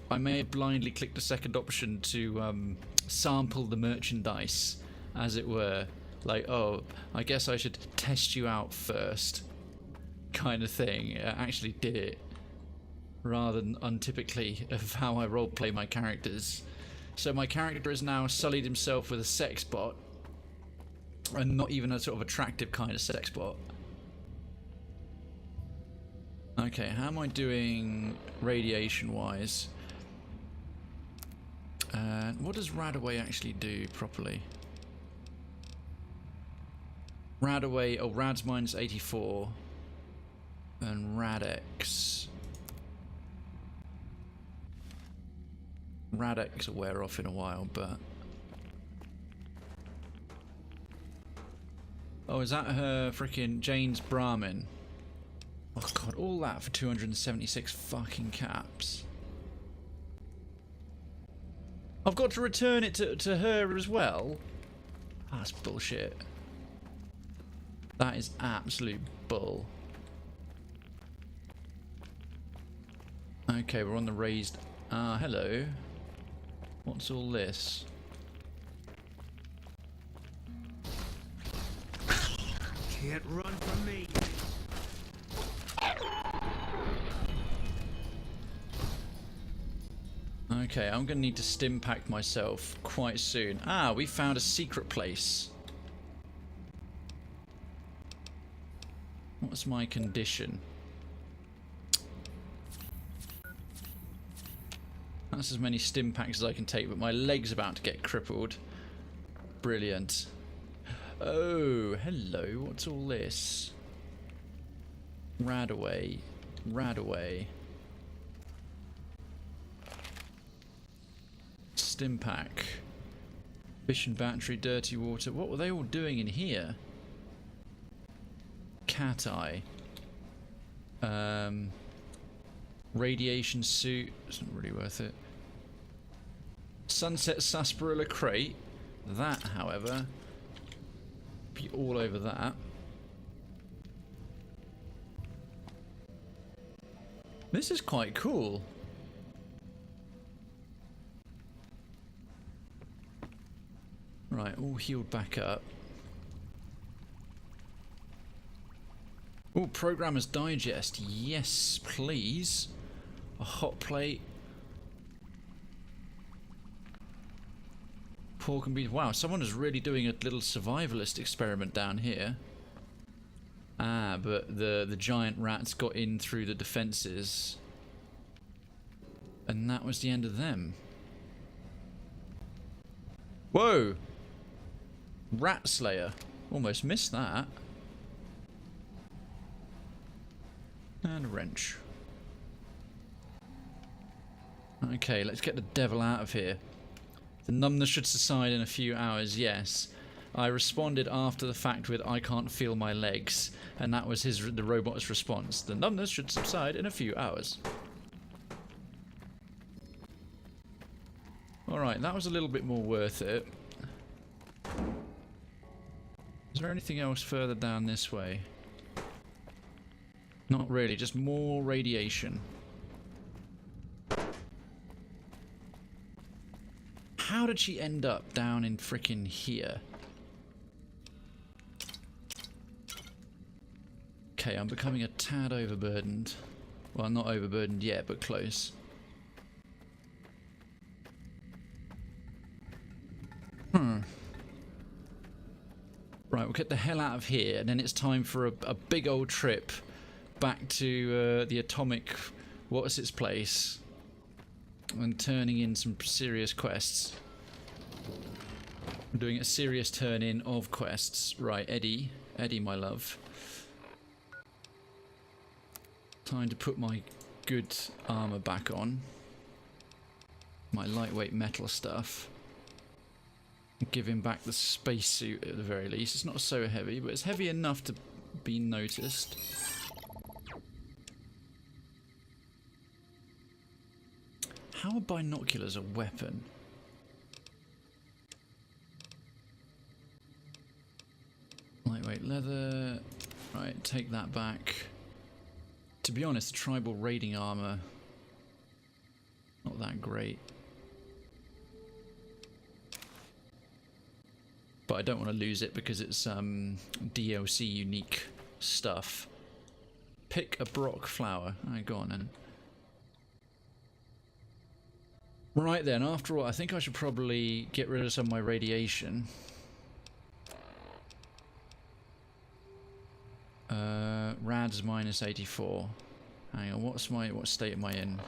blindly clicked the second option to sample the merchandise, as it were. Like, oh, I guess I should test you out first, kind of thing. I actually did it, rather than untypically of how I roleplay my characters. So my character has now sullied himself with a Sexbot, and not even a sort of attractive kind of Sexbot. Okay, how am I doing radiation-wise? What does Radaway actually do properly? Radaway, oh, Rad's minus 84. And Radex. Radex will wear off in a while, but... Oh, is that her freaking Jane's Brahmin? Oh god, all that for 276 fucking caps. I've got to return it to her as well? That's bullshit. That is absolute bull. Okay, we're on the raised... hello. What's all this? Can't run from me. Okay, I'm going to need to stim pack myself quite soon. Ah, we found a secret place. What's my condition? That's as many stim packs as I can take, but my leg's about to get crippled. Brilliant. Oh, hello. What's all this? Radaway. Radaway. Stim pack. Fish and battery, dirty water. What were they all doing in here? Cat eye. Radiation suit. It's not really worth it. Sunset sarsaparilla crate. That, however, be all over that. This is quite cool. Right, all healed back up. Oh, Programmer's Digest. Yes, please. A hot plate. Pork and beef. Wow, someone is really doing a little survivalist experiment down here. Ah, but the giant rats got in through the defenses. And that was the end of them. Whoa! Rat Slayer. Almost missed that. And a wrench. Okay, let's get the devil out of here. The numbness should subside in a few hours, yes. I responded after the fact with, I can't feel my legs. And that was the robot's response. The numbness should subside in a few hours. Alright, that was a little bit more worth it. Is there anything else further down this way? Not really, just more radiation. How did she end up down in frickin' here? Okay, I'm becoming a tad overburdened. Well, not overburdened yet, but close. Right, we'll get the hell out of here, and then it's time for a big old trip back to the atomic... what's its place? And turning in some serious quests. I'm doing a serious turn-in of quests. Right, Eddie. Eddie, my love. Time to put my good armor back on. My lightweight metal stuff. Give him back the spacesuit at the very least. It's not so heavy, but it's heavy enough to be noticed. How are binoculars a weapon? White leather. Right, take that back. To be honest, the tribal raiding armor, not that great. But I don't want to lose it because it's DLC unique stuff. Pick a Brock flower. Alright, go on then. Right then, after all, I think I should probably get rid of some of my radiation. Rad's minus 84. Hang on, what state am I in?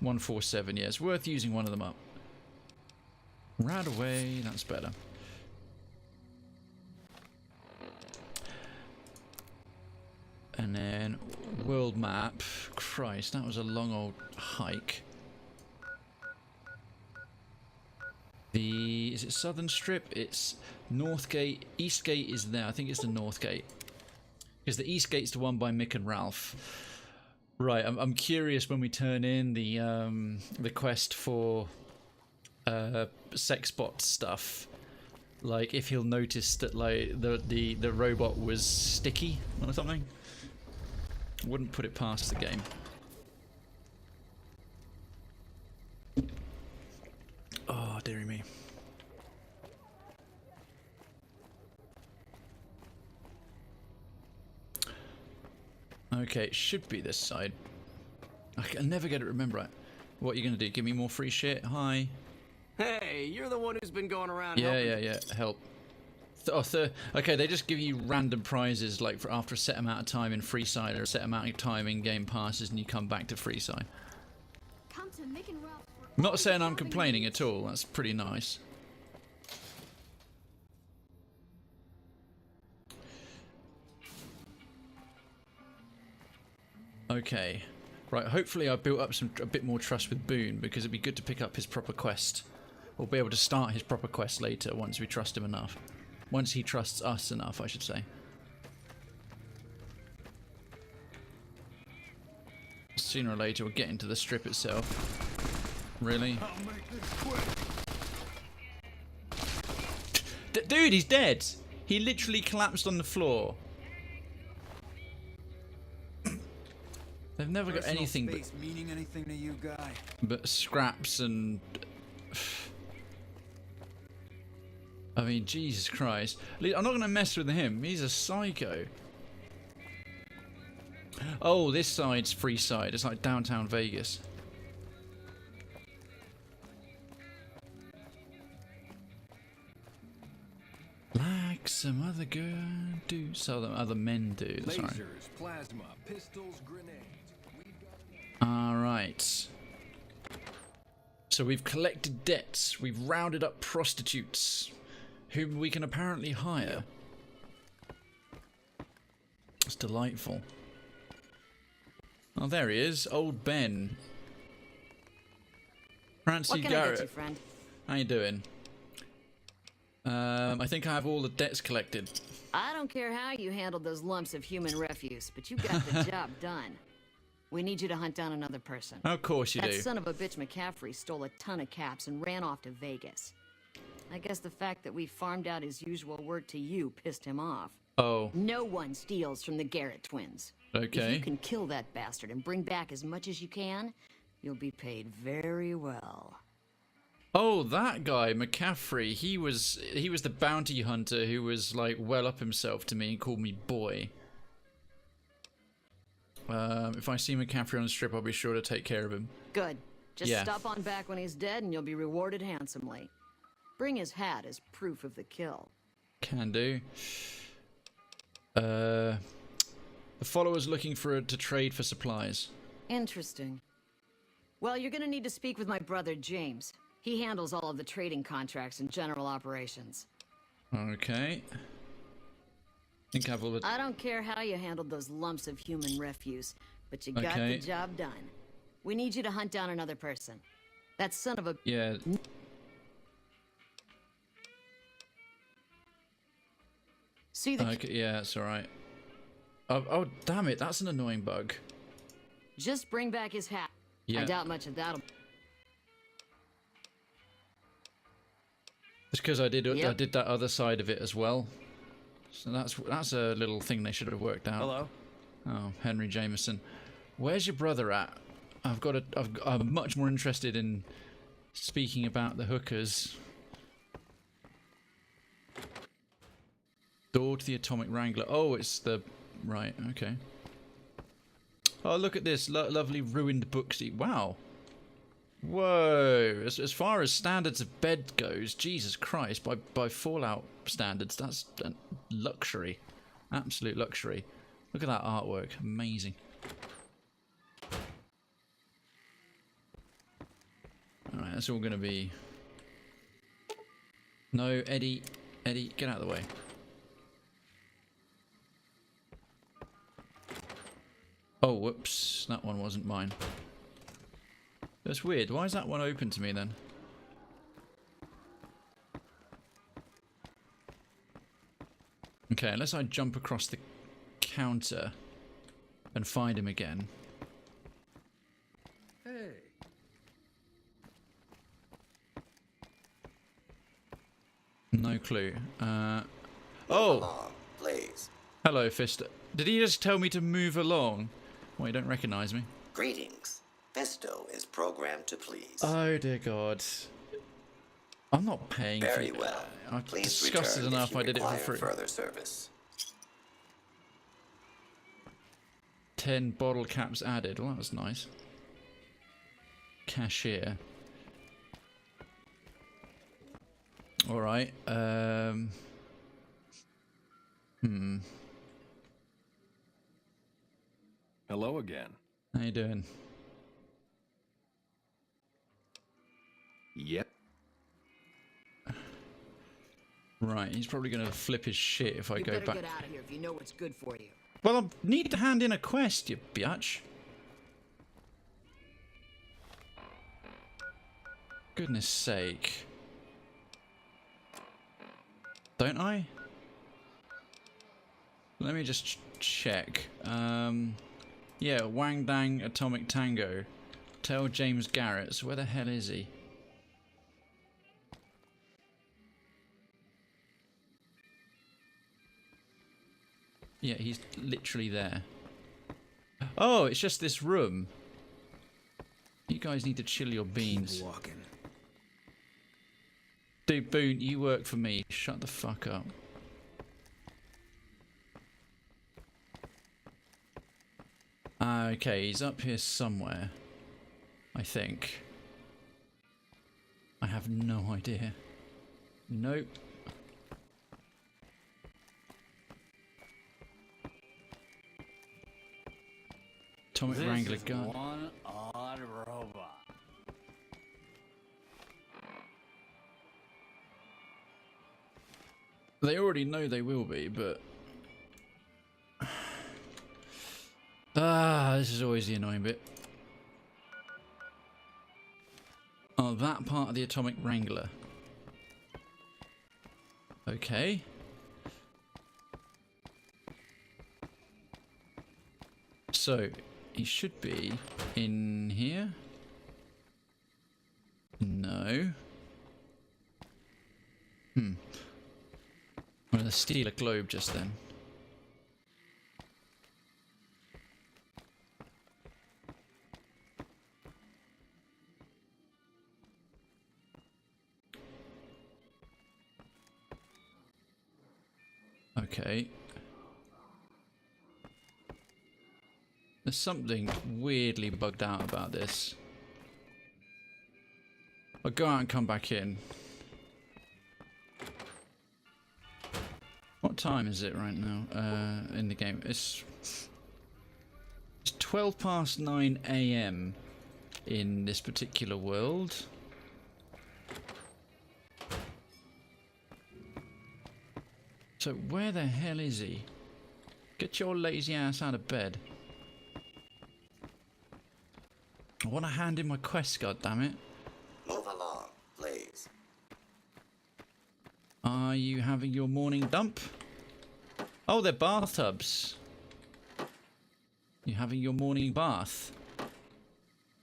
$147, yeah, it's worth using one of them up. Rad away, that's better. And then world map. Christ, that was a long old hike. Is it Southern Strip? It's North Gate. East Gate is there. I think it's the North Gate. Because the East Gate's the one by Mick and Ralph. Right, I'm curious when we turn in the quest for Sexbot stuff. Like if he'll notice that like the robot was sticky or something. Wouldn't put it past the game. Oh, dearie me. Okay, it should be this side. I can never get it remember right. What are you gonna do? Give me more free shit? Hi. Hey, you're the one who's been going around Yeah, helping. yeah, help. Okay, they just give you random prizes like for after a set amount of time in Freeside or a set amount of time in game passes and you come back to Freeside. Come to Mick and Ralph for I'm not saying I'm complaining at all, that's pretty nice. Okay, right, hopefully I built up a bit more trust with Boone because it'd be good to pick up his proper quest. Or be able to start his proper quest later once we trust him enough. Once he trusts us enough, I should say. Sooner or later we'll get into the strip itself. Really? I'll make this quick. Dude, he's dead! He literally collapsed on the floor. They've never got anything but meaning anything to you, guy? But scraps and I mean, Jesus Christ. I'm not going to mess with him. He's a psycho. Oh, this side's Freeside. It's like downtown Vegas. Like some other girl do. So other men do. Sorry. Lasers, plasma, pistols, grenades. Alright. So we've collected debts. We've rounded up prostitutes. Whom we can apparently hire. It's delightful. Oh, there he is. Old Ben. Francie Garrett. I get you, friend? How you doing? I think I have all the debts collected. I don't care how you handled those lumps of human refuse, but you got the job done. We need you to hunt down another person. Of course you do. That son of a bitch McCaffrey stole a ton of caps and ran off to Vegas. I guess the fact that we farmed out his usual work to you pissed him off. Oh. No one steals from the Garrett twins. Okay. If you can kill that bastard and bring back as much as you can, you'll be paid very well. Oh, that guy, McCaffrey, he was the bounty hunter who was like well up himself to me and called me boy. If I see McCaffrey on the strip, I'll be sure to take care of him. Good. Just Yeah. stop on back when he's dead and you'll be rewarded handsomely. Bring his hat as proof of the kill. Can do. The follower's looking to trade for supplies. Interesting. Well, you're gonna need to speak with my brother, James. He handles all of the trading contracts and general operations. Okay. Think I have all the... I don't care how you handled those lumps of human refuse, but you got Okay. the job done. We need you to hunt down another person. That son of a... Yeah. See the... Okay, yeah, that's alright. Oh, damn it, that's an annoying bug. Just bring back his hat. Yeah. I doubt much of that'll... It's because I did that other side of it as well. So that's a little thing they should have worked out. Hello. Oh, Henry Jameson. Where's your brother at? I'm much more interested in speaking about the hookers. Door to the Atomic Wrangler. Oh, it's the... Right, okay. Oh, look at this. Lovely ruined books. Wow. Whoa. As far as standards of bed goes, Jesus Christ, by Fallout standards, that's a luxury. Absolute luxury. Look at that artwork. Amazing. Alright, that's all going to be... No, Eddie, get out of the way. Oh, whoops. That one wasn't mine. That's weird. Why is that one open to me then? Okay, unless I jump across the counter and find him again. Hey. No clue. Oh! Please. Hello, Fisto. Did he just tell me to move along? Well, you don't recognise me. Greetings. Fisto is programmed to please. Oh dear God. I'm not paying for it. Very well. I've Please discussed it return enough. if you I did it for require free. further service. 10 bottle caps added. Well, that was nice. Cashier. All right. Hello again. How you doing? Yep. Right, he's probably going to flip his shit if I go back. Get out of here if you know what's good for you. Well, I need to hand in a quest, you biatch. Goodness sake. Don't I? Let me just check. Yeah, Wang Dang Atomic Tango. Tell James Garrets. Where the hell is he? Yeah, he's literally there. Oh, it's just this room. You guys need to chill your beans. Keep walking. Dude, Boone, you work for me. Shut the fuck up. Okay, he's up here somewhere. I think. I have no idea. Nope. Atomic Wrangler gun. One odd robot. They already know they will be, but... this is always the annoying bit. Oh, that part of the Atomic Wrangler. Okay. So, he should be in here. No. I'm gonna steal a globe just then. Okay. There's something weirdly bugged out about this. I'll go out and come back in. What time is it right now in the game? It's 12 past 9 AM in this particular world. So where the hell is he? Get your lazy ass out of bed. I want to hand in my quest, goddammit. Move along, please. Are you having your morning dump? Oh, they're bathtubs. You having your morning bath?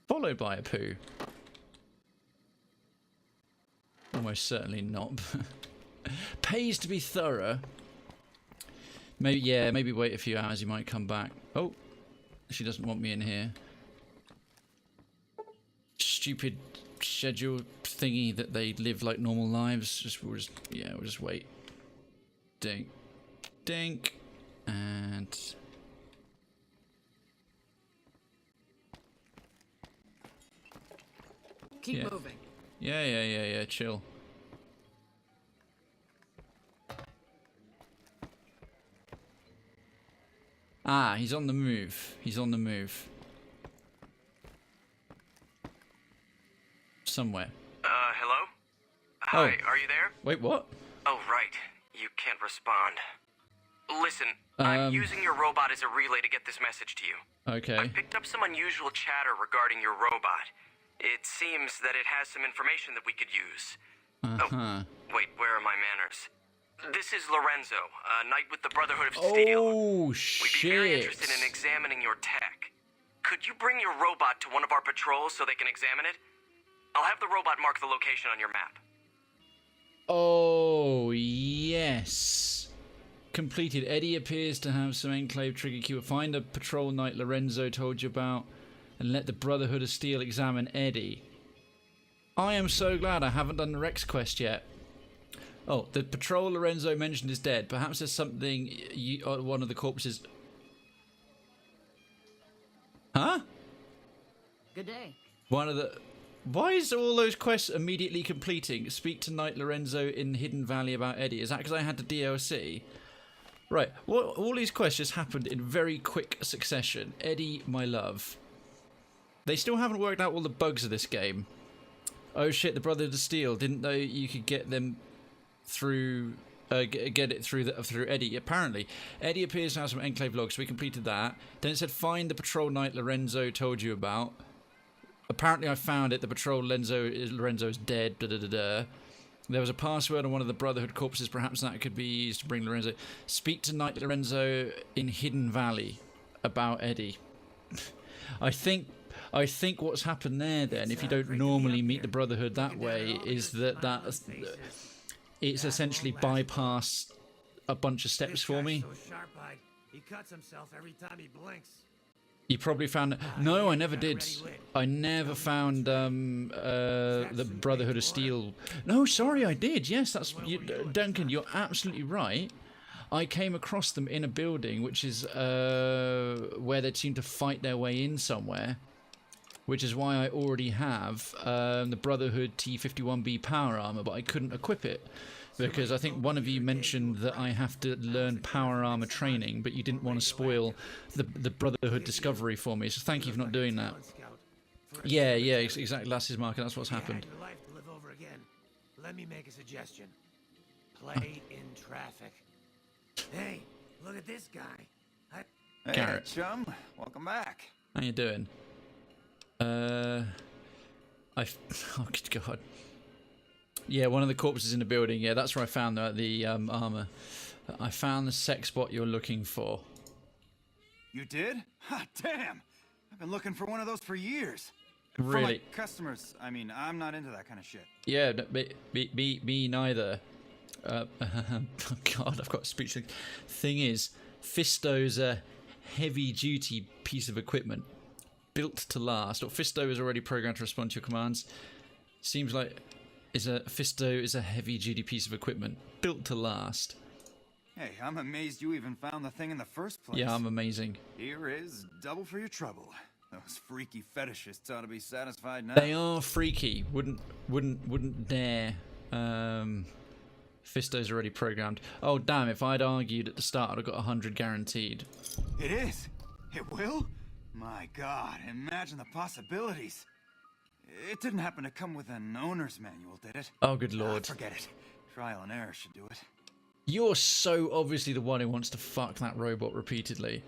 Followed by a poo. Almost certainly not. Pays to be thorough. Maybe, yeah, maybe wait a few hours, he might come back. Oh, she doesn't want me in here. Stupid schedule thingy that they live like normal lives. We'll just wait. Dink. Dink. And... Keep moving. Yeah, chill. Ah, he's on the move. He's on the move. Somewhere. Hello? Hi, are you there? Wait, what? Oh, right. You can't respond. Listen, I'm using your robot as a relay to get this message to you. Okay. I picked up some unusual chatter regarding your robot. It seems that it has some information that we could use. Oh, wait, where are my manners? This is Lorenzo, a knight with the Brotherhood of Steel. Oh, shit. We'd be very interested in examining your tech. Could you bring your robot to one of our patrols so they can examine it? I'll have the robot mark the location on your map. Oh, yes. Completed. Eddie appears to have some Enclave trigger key. Find a patrol knight Lorenzo told you about and let the Brotherhood of Steel examine Eddie. I am so glad I haven't done the Rex quest yet. Oh, the patrol Lorenzo mentioned is dead. Perhaps there's something one of the corpses... Huh? Good day. One of the... Why is all those quests immediately completing? Speak to Knight Lorenzo in Hidden Valley about Eddie. Is that because I had the DLC? Right. Well, all these quests just happened in very quick succession. Eddie, my love. They still haven't worked out all the bugs of this game. Oh shit, the Brotherhood of Steel. Didn't know you could get them through... get it through Eddie. Apparently, Eddie appears to have some Enclave logs, so we completed that. Then it said, find the patrol knight Lorenzo told you about. Apparently I found it. The patrol Lorenzo is dead. There was a password on one of the Brotherhood corpses. Perhaps that could be used to bring Lorenzo. Speak to Knight Lorenzo in Hidden Valley about Eddie. I think what's happened there then, if you don't normally meet the Brotherhood that way, is that it's essentially bypassed a bunch of steps for me. He cuts himself every time he blinks. You probably found... No, I never did. I never found the Brotherhood of Steel. No, sorry, I did. Yes, that's... Duncan, you're absolutely right. I came across them in a building, which is where they seem to fight their way in somewhere, which is why I already have the Brotherhood T51B power armor, but I couldn't equip it. Because I think one of you mentioned that I have to learn power armor training, but you didn't want to spoil the Brotherhood discovery for me, so thank you for not doing that. Yeah, exactly, that's his marker, that's what's happened. Let me make a suggestion. Play in traffic. Hey, look at this guy. Hey, Garrett. chum, welcome back. How you doing? Oh good god. Yeah, one of the corpses in the building. Yeah, that's where I found the armor. I found the Sexbot you're looking for. You did? Ha, damn! I've been looking for one of those for years. Really? For like customers. I mean, I'm not into that kind of shit. Yeah, me neither. Oh god, I've got speech. Thing is, Fisto's a heavy-duty piece of equipment, built to last. Or Fisto is already programmed to respond to your commands. Seems like Fisto is a heavy-duty piece of equipment, built to last. Hey, I'm amazed you even found the thing in the first place. Yeah, I'm amazing. Here is double for your trouble. Those freaky fetishists ought to be satisfied now. They are freaky. Wouldn't dare. Fisto's already programmed. Oh damn! If I'd argued at the start, I'd have got 100 guaranteed. It is. It will. My God! Imagine the possibilities. It didn't happen to come with an owner's manual, did it? Oh, good lord. Forget it. Trial and error should do it. You're so obviously the one who wants to fuck that robot repeatedly.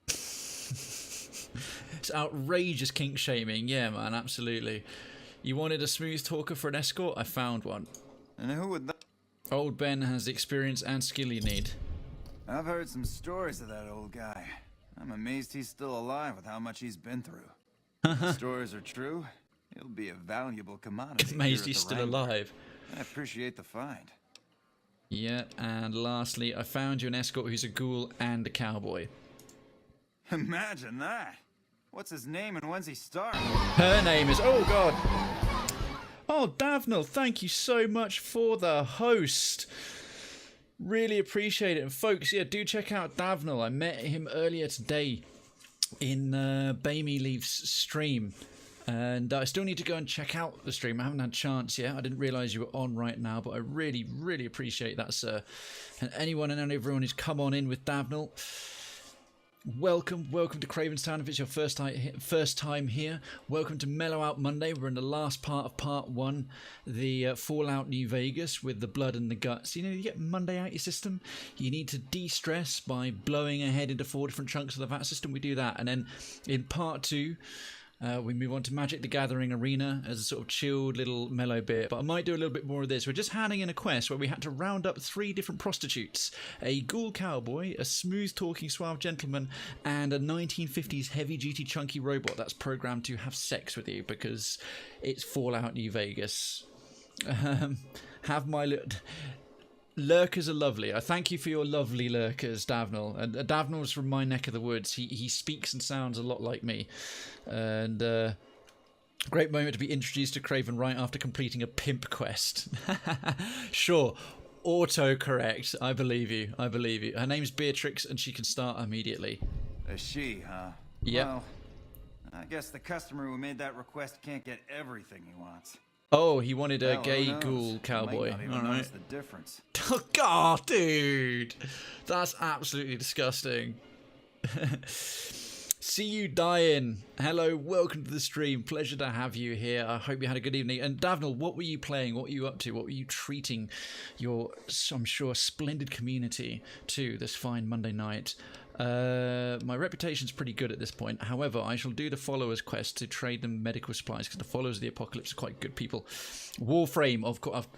It's outrageous kink shaming. Yeah, man, absolutely. You wanted a smooth talker for an escort? I found one. And who would that? Old Ben has the experience and skill you need. I've heard some stories of that old guy. I'm amazed he's still alive with how much he's been through. If the stories are true, He'll be a valuable commodity. Amazed he's still alive. I appreciate the find. Yeah, and lastly, I found you an escort who's a ghoul and a cowboy. Imagine that. What's his name and when's he start? Her name is... Oh, God. Oh, Davnil, thank you so much for the host. Really appreciate it. And folks, yeah, do check out Davnil. I met him earlier today in Bamey Leaf's stream. And I still need to go and check out the stream. I haven't had a chance yet. I didn't realise you were on right now, but I really, really appreciate that, sir. And anyone and everyone who's come on in with Davnil, welcome to Krayvenstown. If it's your first time here, welcome to Mellow-out Monday. We're in the last part of part 1, the Fallout New Vegas with the blood and the guts. You know, you get Monday out your system. You need to de-stress by blowing ahead into 4 different chunks of the VAT system. We do that, and then in part 2. We move on to Magic the Gathering Arena as a sort of chilled little mellow bit, but I might do a little bit more of this. We're just handing in a quest where we had to round up 3 different prostitutes, a ghoul cowboy, a smooth-talking suave gentleman, and a 1950s heavy-duty chunky robot that's programmed to have sex with you because it's Fallout New Vegas. Have my... Lurkers are lovely. I thank you for your lovely lurkers, Davnil. And Davnil's from my neck of the woods. He speaks and sounds a lot like me. And great moment to be introduced to Krayven right after completing a pimp quest. Sure. Autocorrect. I believe you. I believe you. Her name's Beatrix and she can start immediately. A she, huh? Yep. Well, I guess the customer who made that request can't get everything he wants. Oh, he wanted a gay ghoul cowboy. All right. The difference. Oh, God, dude. That's absolutely disgusting. See you dying. Hello, welcome to the stream. Pleasure to have you here. I hope you had a good evening. And Davnil, what were you playing? What were you up to? What were you treating your, I'm sure, splendid community to this fine Monday night? My reputation's pretty good at this point. However, I shall do the followers quest to trade them medical supplies because the followers of the apocalypse are quite good people. Warframe, of course.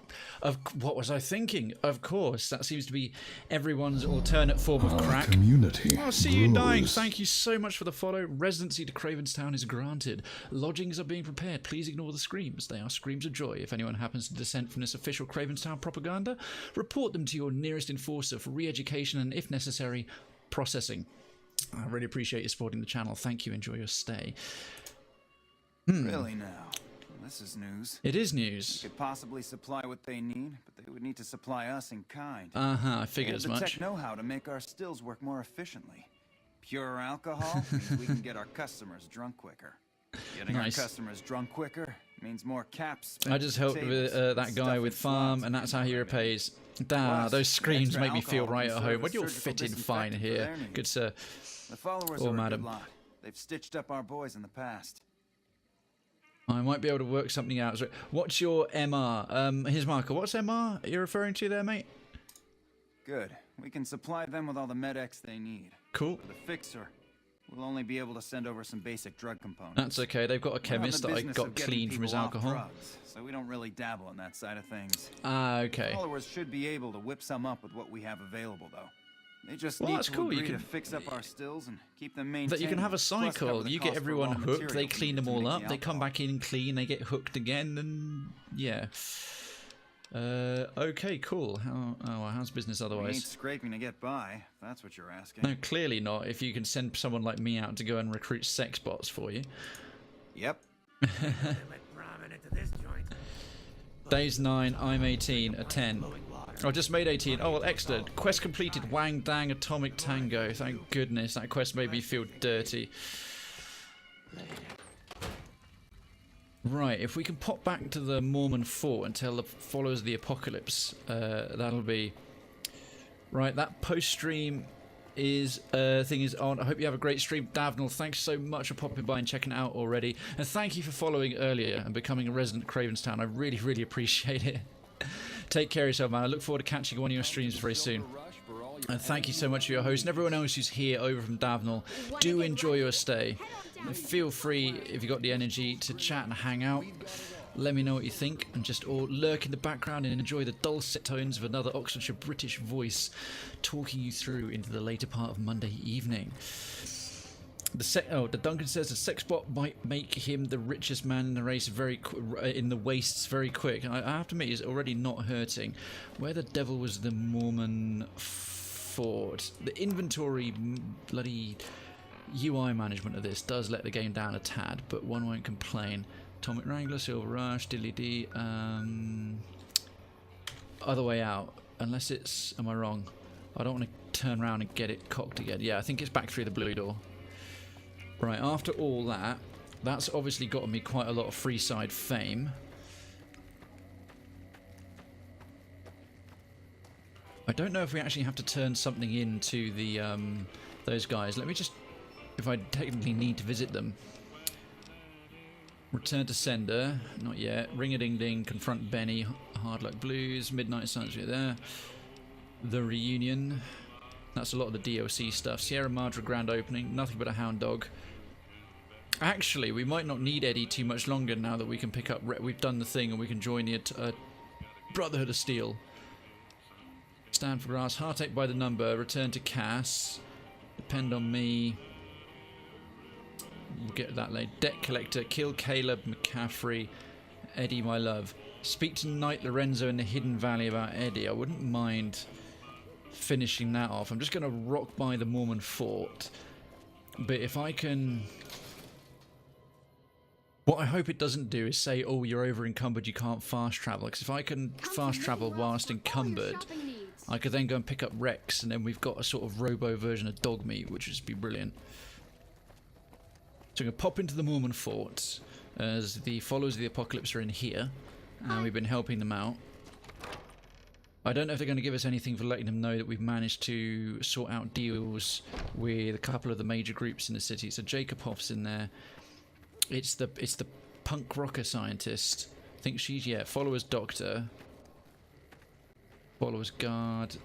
What was I thinking? Of course, that seems to be everyone's alternate form of crack. Community. Oh, see you dying. Thank you so much for the follow. Residency to Krayvenstown is granted. Lodgings are being prepared. Please ignore the screams. They are screams of joy. If anyone happens to dissent from this official Krayvenstown propaganda, report them to your nearest enforcer for re-education and, if necessary, processing. I really appreciate you supporting the channel. Thank you. Enjoy your stay. Really now? This is news. It is news. We could possibly supply what they need, but they would need to supply us in kind. I figured as much. The tech know-how to make our stills work more efficiently. Pure alcohol means we can get our customers drunk quicker. Getting our customers drunk quicker means more caps. I just helped with that guy with farm, and that's how he repays. Damn, those screams make me feel right at home. When you're fitting fine here, good sir. The followers or are madam. A good lot. They've stitched up our boys in the past. I might be able to work something out. What's your MR? Here's Marco. What's MR you're referring to there, mate? Good. We can supply them with all the med-X they need. Cool. For the fixer, we'll only be able to send over some basic drug components. That's okay. They've got a chemist that I got clean from his alcohol. Drugs, so we don't really dabble in that side of things. Ah, okay. Followers should be able to whip some up with what we have available, though. They just well, need that's to cool. agree You can to fix up our stills and keep them maintained. That you can have a cycle. You get everyone hooked. They clean them all up. They come back in clean. They get hooked again, and yeah. Okay, cool. How's business otherwise? We ain't scraping to get by. That's what you're asking. No, clearly not. If you can send someone like me out to go and recruit sex bots for you. Yep. Days 9. I'm 18. A 10. I just made 18. Oh, well, excellent. Quest completed. Wang Dang Atomic Tango. Thank goodness. That quest made me feel dirty. Right, if we can pop back to the Mormon Fort and tell the followers of the apocalypse, that'll be... Right, that post-stream is on. I hope you have a great stream. Davnil, thanks so much for popping by and checking it out already. And thank you for following earlier and becoming a resident of Krayvenstown. I really, really appreciate it. Take care of yourself, man. I look forward to catching one of your streams very soon. And thank you so much for your host and everyone else who's here over from Davnil. Do enjoy your stay. Feel free, if you've got the energy, to chat and hang out. Let me know what you think, and just all lurk in the background and enjoy the dulcet tones of another Oxfordshire British voice talking you through into the later part of Monday evening. The Duncan says the Sexbot might make him the richest man in the race in the wastes very quick. I have to admit, he's already not hurting. Where the devil was the Mormon fort? The inventory bloody UI management of this does let the game down a tad, but one won't complain. Atomic Wrangler, Silver Rush, Dilly D. Other way out, unless it's. Am I wrong? I don't want to turn around and get it cocked again. Yeah, I think it's back through the blue door. Right, after all that, that's obviously gotten me quite a lot of Freeside fame. I don't know if we actually have to turn something into the those guys. Let me just, if I technically need to visit them. Return to sender, not yet. Ring-a-ding-ding, confront Benny, Hard Luck Blues, Midnight Suns, we're there. The reunion. That's a lot of the DLC stuff. Sierra Madre grand opening. Nothing but a hound dog. Actually, we might not need Eddie too much longer now that we can pick up. We've done the thing and we can join the Brotherhood of Steel. Stand for grass. Heartache by the number. Return to Cass. Depend on me. We'll get that later. Debt collector. Kill Caleb McCaffrey. Eddie, my love. Speak to Knight Lorenzo in the Hidden Valley about Eddie. I wouldn't mind finishing that off. I'm just going to rock by the Mormon fort, but if I can, what I hope it doesn't do is say, oh, you're over encumbered, you can't fast travel, because if I can fast travel whilst encumbered, I could then go and pick up Rex, and then we've got a sort of robo version of dog meat, which would just be brilliant. So I'm going to pop into the Mormon fort as the followers of the apocalypse are in here, and we've been helping them out. I don't know if they're going to give us anything for letting them know that we've managed to sort out deals with a couple of the major groups in the city. So Jacob Hoff's in there. It's the punk rocker scientist. I think she's, yeah, followers doctor. Followers guard.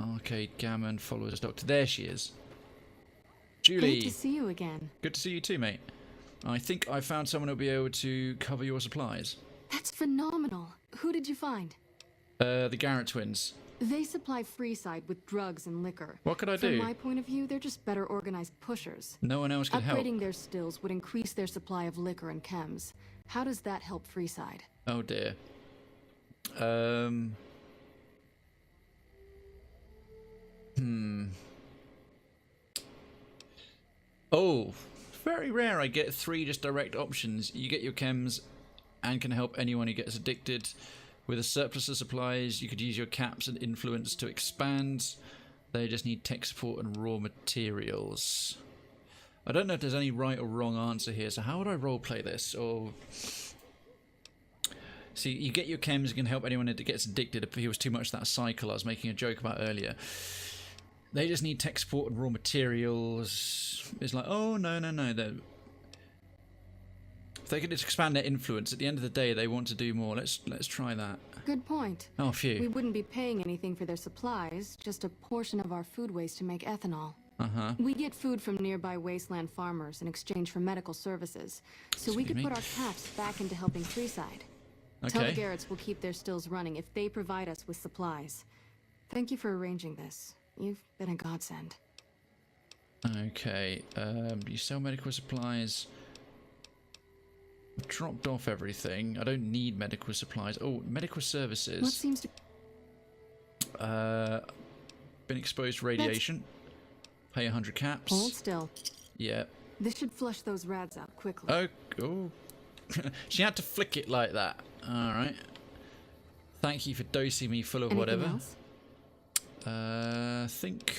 Arcade gammon, followers doctor. There she is. Julie. Good to see you again. Good to see you too, mate. I think I found someone who'll be able to cover your supplies. That's phenomenal. Who did you find? The Garrett twins. They supply Freeside with drugs and liquor. What could I do? From my point of view, they're just better organized pushers. No one else can help. Upgrading their stills would increase their supply of liquor and chems. How does that help Freeside? Oh dear. Oh, very rare I get 3 just direct options. You get your chems and can help anyone who gets addicted. With a surplus of supplies, you could use your caps and influence to expand. They just need tech support and raw materials. I don't know if there's any right or wrong answer here, so how would I roleplay this? Or see, you get your chems, you can help anyone that gets addicted if he was too much that cycle I was making a joke about earlier. They just need tech support and raw materials. It's like, oh, no. If they could just expand their influence, at the end of the day, they want to do more. Let's try that. Good point. Oh, phew. We wouldn't be paying anything for their supplies, just a portion of our food waste to make ethanol. Uh-huh. We get food from nearby wasteland farmers in exchange for medical services, so we could put our caps back into helping Freeside. Okay. Tell the Garrets we'll keep their stills running if they provide us with supplies. Thank you for arranging this. You've been a godsend. Okay. You sell medical supplies. I've dropped off everything. I don't need medical supplies. Oh, medical services. What seems to... Been exposed to radiation. Pay 100 caps. Hold still. Yeah. This should flush those rads out quickly. Oh. She had to flick it like that. Alright. Thank you for dosing me full of Anything whatever. Else? I think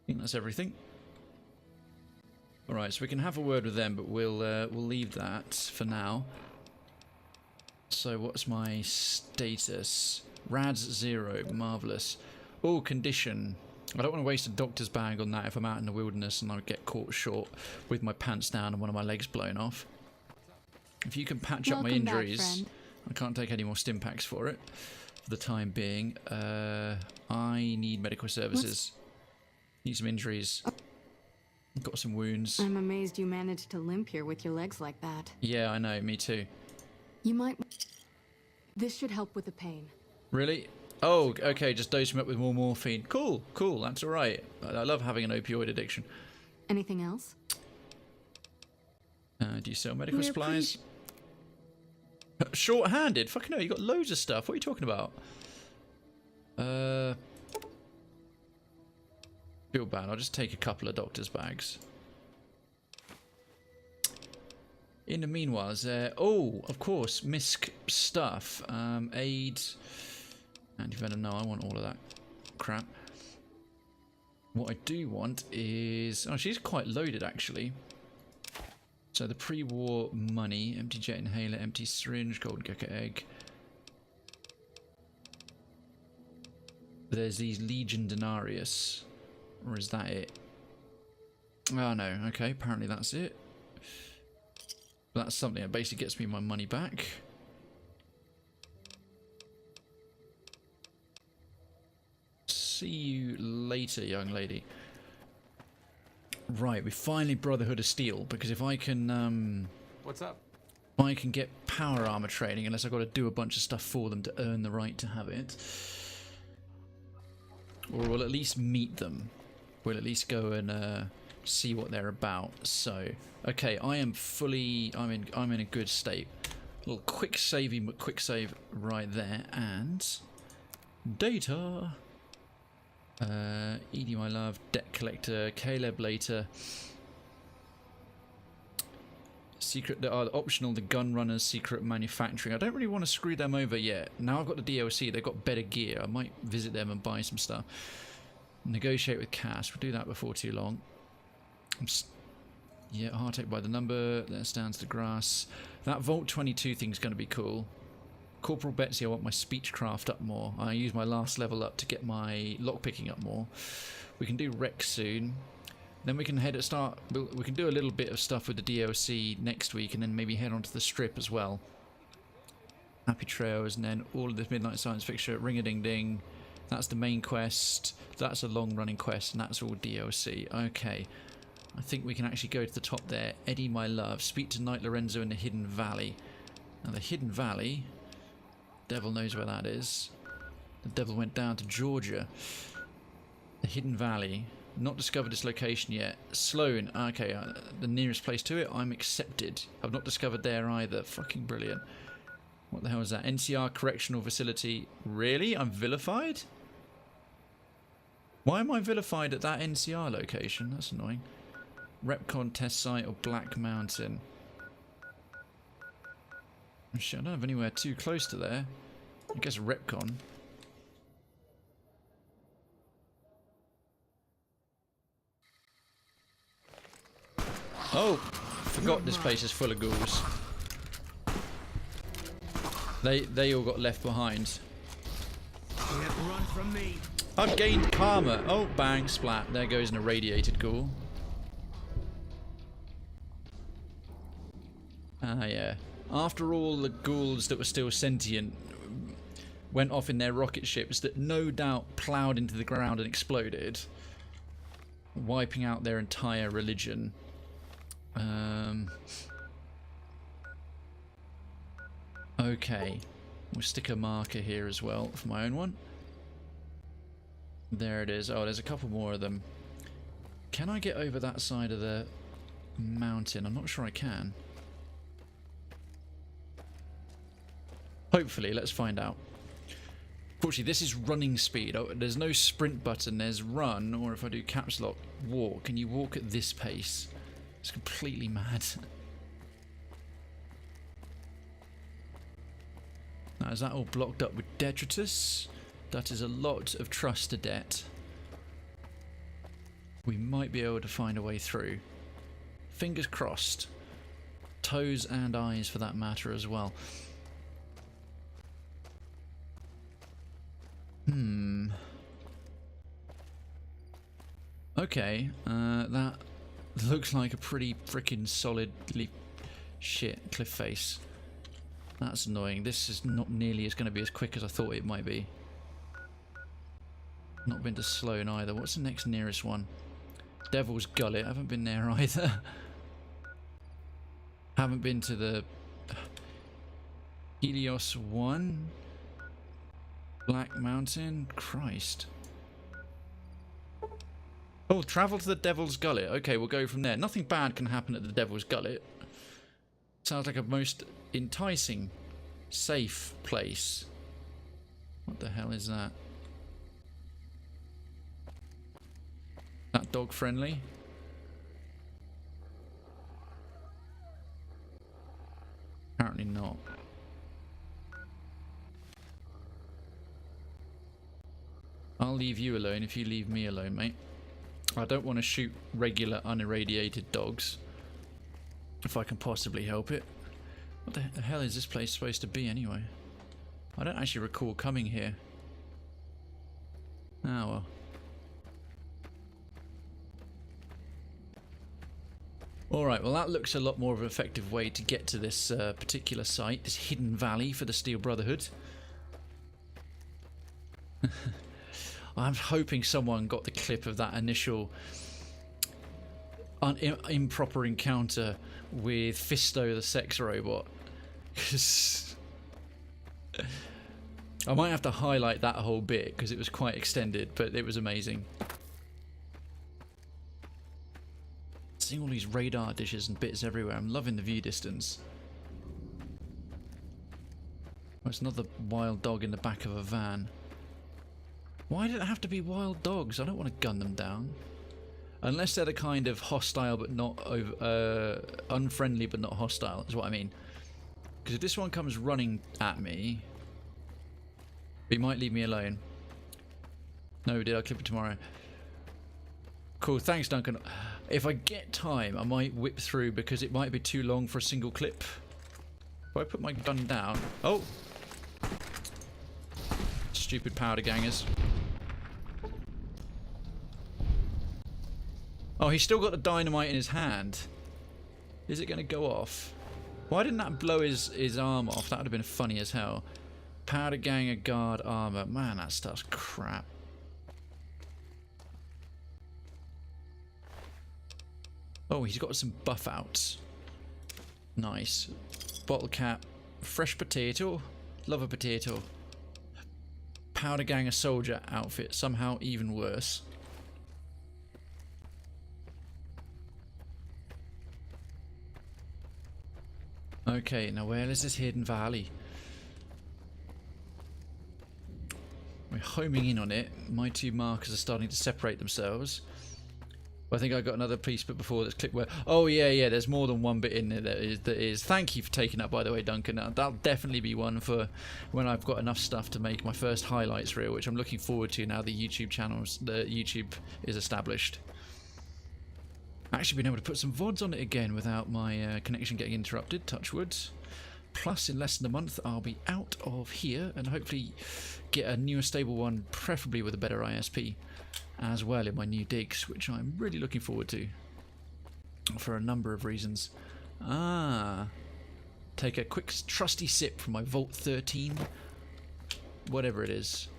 that's everything. Alright, so we can have a word with them, but we'll leave that for now. So what's my status? Rads 0, marvellous. Oh, condition. I don't want to waste a doctor's bag on that if I'm out in the wilderness and I get caught short with my pants down and one of my legs blown off. If you can patch up my injuries, I can't take any more stim packs for it for the time being. I need medical services. Need some injuries. Got some wounds. I'm amazed you managed to limp here with your legs like that. Yeah, I know, me too. You might... This should help with the pain. Really? Oh, okay, just dose him up with more morphine. Cool, that's alright. I love having an opioid addiction. Anything else? Do you sell medical supplies? Short-handed? Fucking hell, you got loads of stuff. What are you talking about? Feel bad. I'll just take a couple of doctor's bags. In the meanwhile, is there... Oh, of course, MISC stuff. Aid. Antivenom. No, I want all of that crap. What I do want is... Oh, she's quite loaded, actually. So the pre-war money, empty jet inhaler, empty syringe, golden gecko egg. There's these Legion Denarius. Or is that it? Oh no, okay, apparently that's it. That's something that basically gets me my money back. See you later, young lady. Right, we finally Brotherhood of Steel, because if I can What's up? If I can get power armor training, unless I've got to do a bunch of stuff for them to earn the right to have it. Or we'll at least meet them. We'll at least go and see what they're about. So, okay, I am fully I'm in a good state. A little quick save right there, and data. Edie, my love, debt collector, Caleb later. Secret, the optional, the gun runners, secret manufacturing. I don't really want to screw them over yet. Now I've got the DLC, they've got better gear. I might visit them and buy some stuff. Negotiate with Cass. We'll do that before too long. Yeah, Heartache by the number. There stands the grass. That Vault 22 thing's going to be cool. Corporal Betsy, I want my speechcraft up more. I use my last level up to get my lockpicking up more. We can do Rex soon. Then we can we can do a little bit of stuff with the DLC next week, and then maybe head onto the strip as well. Happy Trails, and then all of this Midnight Science Fiction, Ring-a-Ding-Ding. That's the main quest. That's a long-running quest, and that's all DLC. Okay. I think we can actually go to the top there. Eddie, my love. Speak to Knight Lorenzo in the Hidden Valley. Now, the Hidden Valley... Devil knows where that is. The devil went down to Georgia. The Hidden Valley. Not discovered its location yet. Sloan. Okay, the nearest place to it. I'm accepted. I've not discovered there either. Fucking brilliant. What the hell is that? NCR Correctional Facility. Really? I'm vilified? Why am I vilified at that NCR location? That's annoying. Repcon test site or Black Mountain. Shit, I don't have anywhere too close to there. I guess Repcon. Oh! Forgot this place is full of ghouls. They all got left behind. Can't run from me. I've gained karma. Oh, bang, splat. There goes an irradiated ghoul. Ah, yeah. After all the ghouls that were still sentient went off in their rocket ships that no doubt ploughed into the ground and exploded, wiping out their entire religion. Okay. We'll stick a marker here as well for my own one. There it is. Oh, there's a couple more of them. Can I get over that side of the mountain? I'm not sure I can. Hopefully, let's find out. Fortunately, this is running speed. Oh, there's no sprint button. There's run, or if I do caps lock, walk. Can you walk at this pace? It's completely mad. Now, is that all blocked up with detritus? That is a lot of trust to debt. We might be able to find a way through. Fingers crossed. Toes and eyes for that matter as well. Okay, that looks like a pretty freaking solidly shit cliff face. That's annoying. This is not nearly as going to be as quick as I thought it might be. Not been to Sloan either. What's the next nearest one? Devil's Gullet. I haven't been there either. Haven't been to the Helios 1. Black Mountain. Christ. Oh, travel to the Devil's Gullet. Okay, we'll go from there. Nothing bad can happen at the Devil's Gullet. Sounds like a most enticing, safe place. What the hell is that? That dog friendly? Apparently not. I'll leave you alone if you leave me alone, mate. I don't want to shoot regular unirradiated dogs. If I can possibly help it. What the hell is this place supposed to be anyway? I don't actually recall coming here. Ah, well. Alright, well that looks a lot more of an effective way to get to this particular site, this hidden valley for the Steel Brotherhood. I'm hoping someone got the clip of that initial improper encounter with Fisto the sex robot. Because I might have to highlight that whole bit because it was quite extended, but it was amazing. Seeing all these radar dishes and bits everywhere, I'm loving the view distance. Oh, it's another wild dog in the back of a van. Why did it have to be wild dogs? I don't want to gun them down. Unless they're the kind of hostile but not unfriendly but not hostile, is what I mean. Because if this one comes running at me, he might leave me alone. No, did I clip it tomorrow? Cool, thanks Duncan. If I get time, I might whip through because it might be too long for a single clip. If I put my gun down... Oh! Stupid powder gangers. Oh, he's still got the dynamite in his hand. Is it going to go off? Why didn't that blow his arm off? That would have been funny as hell. Powder ganger guard armor. Man, that stuff's crap. Oh, he's got some buff outs. Nice. Bottle cap. Fresh potato. Love a potato. Powder ganger soldier outfit. Somehow even worse. Okay, now where is this hidden valley? We're homing in on it. My two markers are starting to separate themselves. I think I got another piece bit before that's clicked where... Oh yeah, there's more than one bit in there that is. Thank you for taking that, by the way, Duncan. That'll definitely be one for when I've got enough stuff to make my first highlights reel, which I'm looking forward to now the YouTube is established. Actually been able to put some VODs on it again without my connection getting interrupted, touch wood. Plus, in less than a month, I'll be out of here and hopefully get a newer stable one, preferably with a better ISP, as well in my new digs, which I'm really looking forward to for a number of reasons. Take a quick trusty sip from my Vault 13, whatever it is.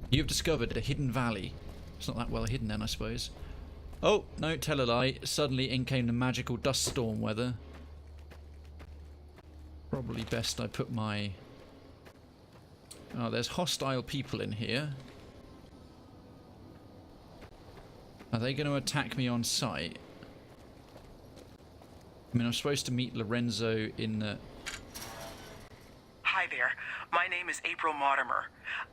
You've discovered a hidden valley. It's not that well hidden then, I suppose. Oh, no, tell a lie. Suddenly in came the magical dust storm weather. Probably best I put my... Oh, there's hostile people in here. Are they going to attack me on sight? I mean, I'm supposed to meet Lorenzo in the... Hi there. My name is April Mortimer.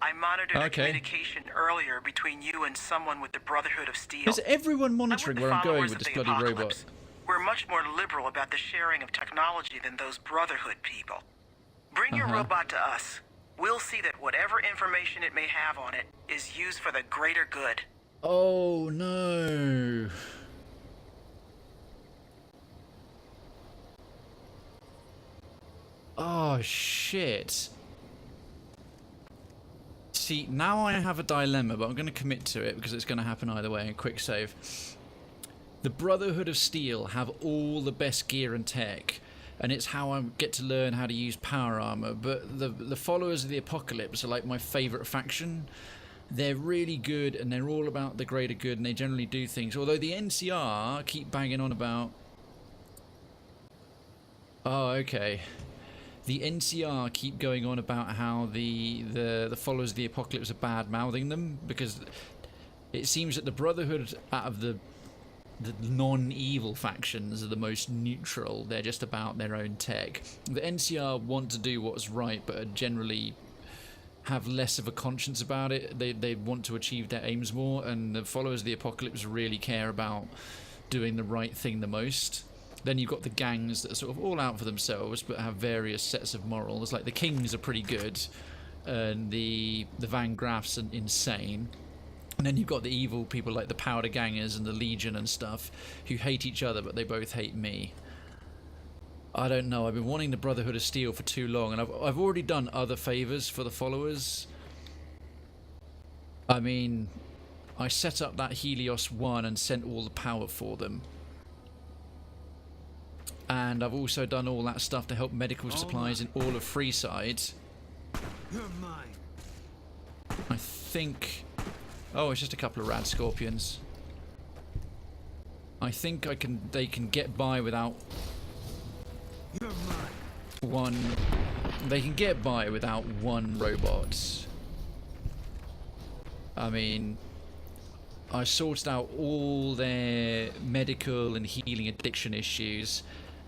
I monitored a communication earlier between you and someone with the Brotherhood of Steel. Is everyone monitoring where I'm going with this bloody robot? We're much more liberal about the sharing of technology than those Brotherhood people. Bring your robot to us. We'll see that whatever information it may have on it is used for the greater good. Oh no. Oh shit. See, now I have a dilemma, but I'm going to commit to it because it's going to happen either way. Quick save. The Brotherhood of Steel have all the best gear and tech, and it's how I get to learn how to use power armor. But the followers of the Apocalypse are like my favorite faction. They're really good, and they're all about the greater good, and they generally do things. Although the NCR keep banging on about... Oh, okay. The NCR keep going on about how the followers of the Apocalypse are bad-mouthing them, because it seems that the Brotherhood, out of the non-evil factions, are the most neutral. They're just about their own tech. The NCR want to do what's right, but are generally have less of a conscience about it. They want to achieve their aims more, and the followers of the Apocalypse really care about doing the right thing the most. Then you've got the gangs that are sort of all out for themselves, but have various sets of morals. Like the Kings are pretty good, and the Van Graffs are insane. And then you've got the evil people like the Powder Gangers and the Legion and stuff, who hate each other, but they both hate me. I don't know. I've been wanting the Brotherhood of Steel for too long, and I've already done other favors for the followers. I mean, I set up that Helios 1 and sent all the power for them. And I've also done all that stuff to help medical supplies in all of Freeside. You're mine. I think... Oh, it's just a couple of rad scorpions. I think they can get by without one. They can get by without one robot. I mean, I sorted out all their medical and healing addiction issues,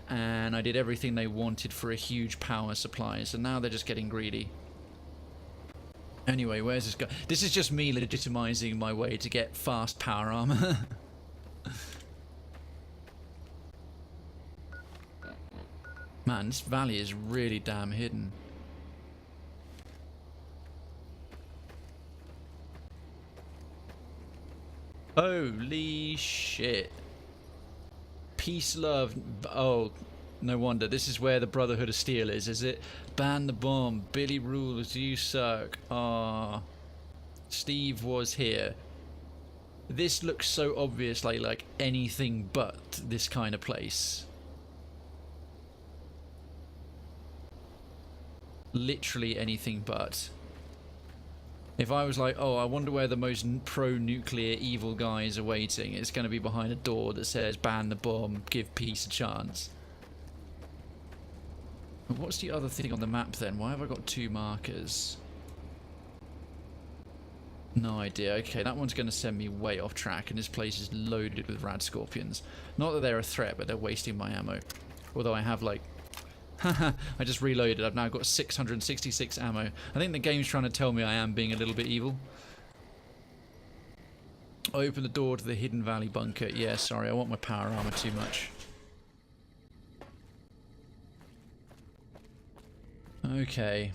and I did everything they wanted for a huge power supply, so now they're just getting greedy. Anyway, where's this guy? This is just me legitimizing my way to get fast power armor. Man, this valley is really damn hidden. Holy shit. Peace, love. Oh, no wonder. This is where the Brotherhood of Steel is it? Ban the bomb. Billy rules. You suck. Ah. Steve was here. This looks so obviously like anything but this kind of place. Literally anything but. If I was like, oh, I wonder where the most pro-nuclear evil guys are waiting, it's going to be behind a door that says ban the bomb, give peace a chance. What's the other thing on the map then? Why have I got two markers? No idea. Okay, that one's going to send me way off track, and this place is loaded with rad scorpions. Not that they're a threat, but they're wasting my ammo. Although I have like... Haha, I just reloaded. I've now got 666 ammo. I think the game's trying to tell me I am being a little bit evil. Open the door to the Hidden Valley bunker. Yeah, sorry, I want my power armor too much. Okay.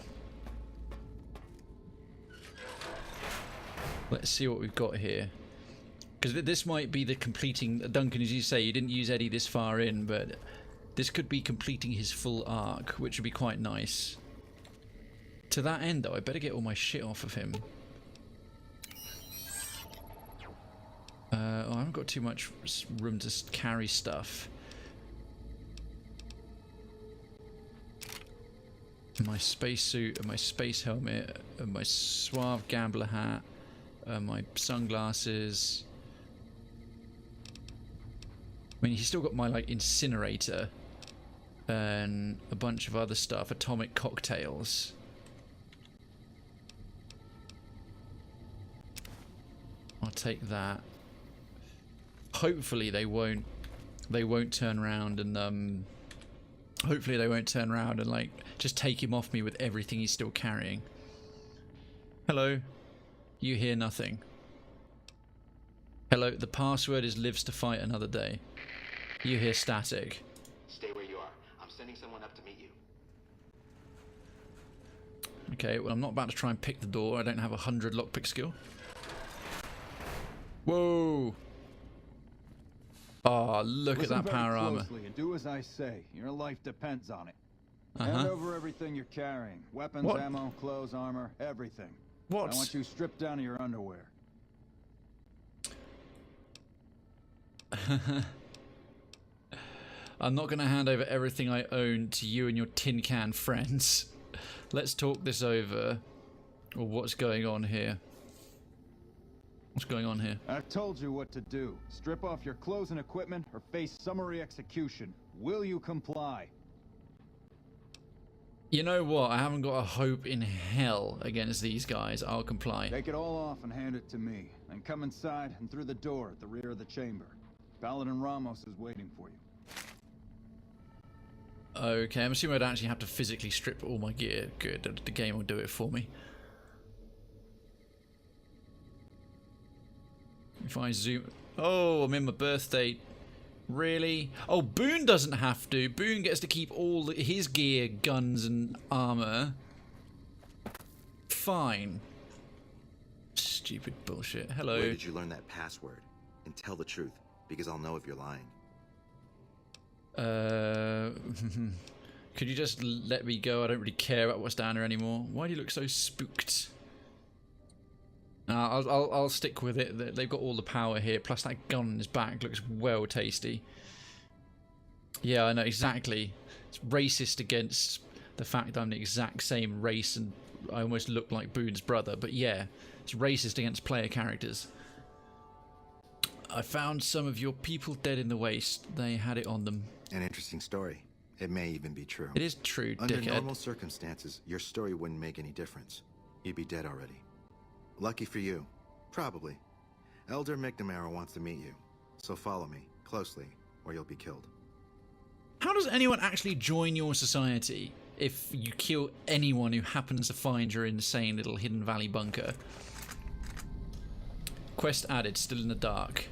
Let's see what we've got here. Because this might be the completing... Duncan, as you say, you didn't use Eddie this far in, but... This could be completing his full arc, which would be quite nice. To that end, though, I better get all my shit off of him. I haven't got too much room to carry stuff. My spacesuit, and my space helmet, and my suave gambler hat, my sunglasses. I mean, he's still got my, like, incinerator. And a bunch of other stuff, atomic cocktails. I'll take that. Hopefully they won't turn around and hopefully they won't turn around and like just take him off me with everything he's still carrying. Hello. You hear nothing. Hello, the password is lives to fight another day. You hear static. Stay where you are. I'm sending someone up to meet you. Okay, well I'm not about to try and pick the door. I don't have 100 lockpick skill. Whoa! Oh, look at that power armor. And do as I say. Your life depends on it. Hand over everything you're carrying. Weapons, ammo, clothes, armor, everything. What? I want you stripped down to your underwear. I'm not going to hand over everything I own to you and your tin can friends. Let's talk this over. Or what's going on here? What's going on here? I've told you what to do. Strip off your clothes and equipment or face summary execution. Will you comply? You know what? I haven't got a hope in hell against these guys. I'll comply. Take it all off and hand it to me. Then come inside and through the door at the rear of the chamber. Paladin Ramos is waiting for you. Okay, I'm assuming I'd actually have to physically strip all my gear. Good, the game will do it for me. If I zoom... Oh, I'm in my birthday. Really? Oh, Boone doesn't have to. Boone gets to keep all his gear, guns, and armor. Fine. Stupid bullshit. Hello. Where did you learn that password? And tell the truth, because I'll know if you're lying. Could you just let me go? I don't really care about what's down there anymore. Why do you look so spooked? I'll stick with it. They've got all the power here. Plus that gun on his back looks well tasty. Yeah, I know exactly. It's racist against the fact that I'm the exact same race and I almost look like Boone's brother. But yeah, it's racist against player characters. I found some of your people dead in the waste. They had it on them. An interesting story. It may even be true. It is true, Under dickhead. normal circumstances, your story wouldn't make any difference. You'd be dead already. Lucky for you. Probably. Elder McNamara wants to meet you. So follow me, closely, or you'll be killed. How does anyone actually join your society if you kill anyone who happens to find your insane little Hidden Valley bunker? Quest added, still in the dark.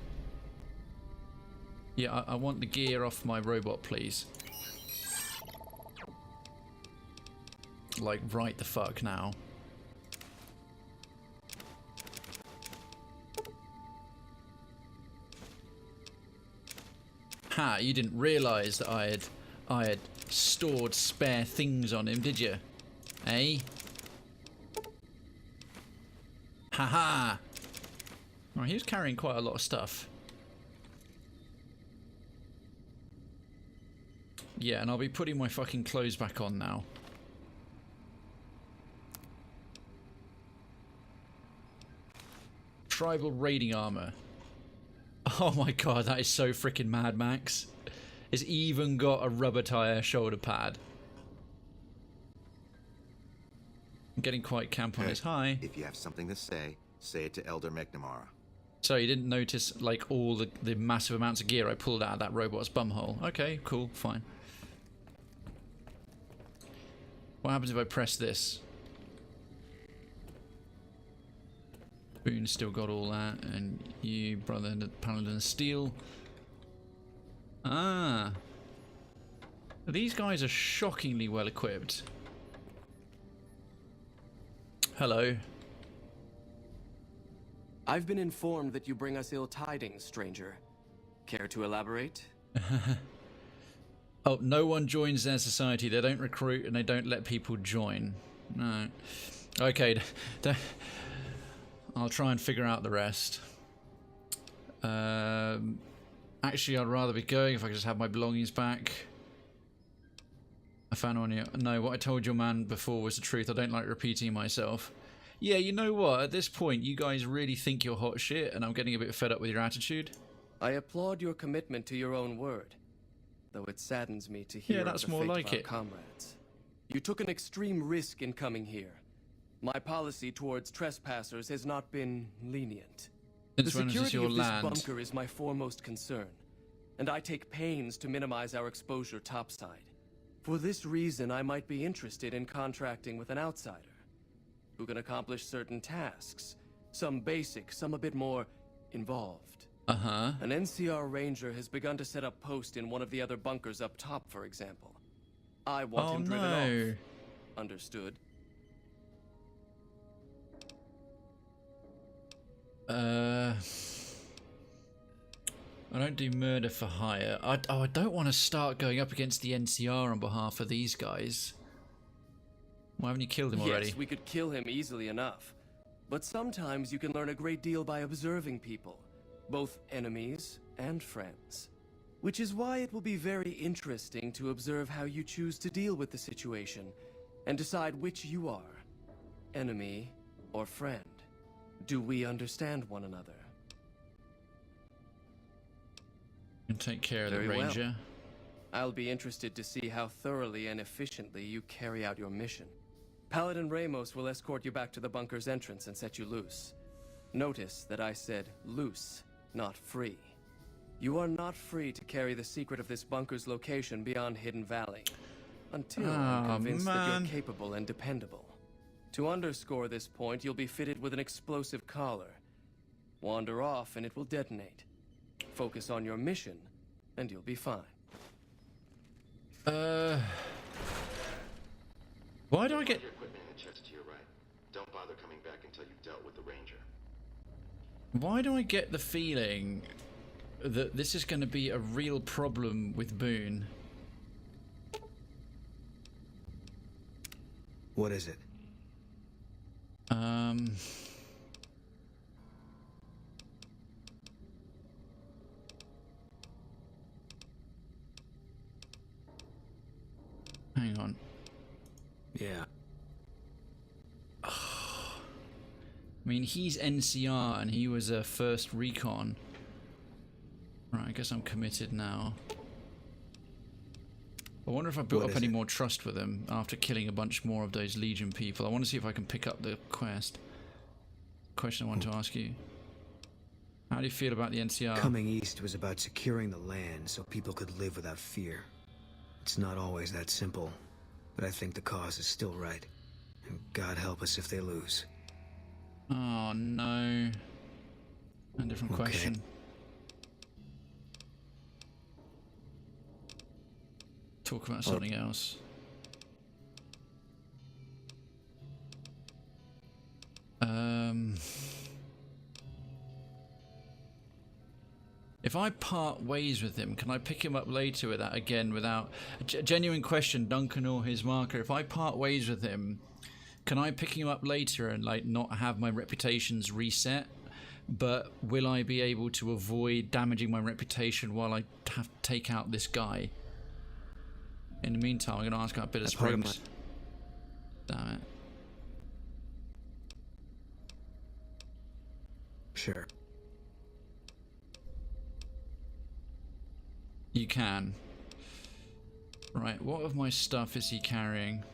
Yeah, I want the gear off my robot, please. Like, right the fuck now. Ha, you didn't realise that I had stored spare things on him, did you? Eh? Haha! Right, he was carrying quite a lot of stuff. Yeah, and I'll be putting my fucking clothes back on now. Tribal raiding armor. Oh my god, that is so freaking Mad Max. It's even got a rubber tire shoulder pad. I'm getting quite camp on this. Hi. If you have something to say it to Elder McNamara. So you didn't notice like all the massive amounts of gear I pulled out of that robot's bumhole. Okay, cool, fine. What happens if I press this? Boone's still got all that, and you, brother, the Paladin of Steel. Ah. These guys are shockingly well equipped. Hello. I've been informed that you bring us ill tidings, stranger. Care to elaborate? Oh, no one joins their society. They don't recruit and they don't let people join. No. Okay. I'll try and figure out the rest. Actually, I'd rather be going if I could just have my belongings back. I found one here. No, what I told your man before was the truth. I don't like repeating myself. Yeah, you know what? At this point, you guys really think you're hot shit, and I'm getting a bit fed up with your attitude. I applaud your commitment to your own word, though it saddens me to hear that's of the more fate like of our it. comrades. You took an extreme risk in coming here. My policy towards trespassers has not been lenient. Since The when is this security your of this land? bunker is my foremost concern, and I take pains to minimize our exposure topside. For this reason, I might be interested in contracting with an outsider who can accomplish certain tasks, some basic, some a bit more involved. Uh-huh. An NCR ranger has begun to set up post in one of the other bunkers up top, for example. I want him driven off. Understood. I don't do murder for hire. I don't want to start going up against the NCR on behalf of these guys. Why haven't you killed him already? Yes, we could kill him easily enough. But sometimes you can learn a great deal by observing people, both enemies and friends. Which is why it will be very interesting to observe how you choose to deal with the situation, and decide which you are, enemy or friend. Do we understand one another? And take care of the Very well. ranger. I'll be interested to see how thoroughly and efficiently you carry out your mission. Paladin Ramos will escort you back to the bunker's entrance and set you loose. Notice that I said loose, not free. You are not free to carry the secret of this bunker's location beyond Hidden Valley, until I'm convinced that you're capable and dependable. To underscore this point, you'll be fitted with an explosive collar. Wander off and it will detonate. Focus on your mission, and you'll be fine. Why do I get... Your equipment in the chest to your right. Don't bother coming back until you've dealt with the ranger. Why do I get the feeling that this is going to be a real problem with Boone? What is it? Hang on. Yeah. I mean, he's NCR and he was a first recon. Right, I guess I'm committed now. I wonder if I built up any more trust with him after killing a bunch more of those Legion people. I want to see if I can pick up the quest. Question I want to ask you. How do you feel about the NCR? Coming east was about securing the land so people could live without fear. It's not always that simple, but I think the cause is still right. And God help us if they lose. Oh no. A different question. Talk about something else. If I part ways with him, can I pick him up later with that again without a genuine question, Duncan or his marker? If I part ways with him, can I pick him up later and like not have my reputations reset? But will I be able to avoid damaging my reputation while I have to take out this guy? In the meantime, I'm going to ask about Bitter Springs. Damn it. Sure. You can. Right, what of my stuff is he carrying?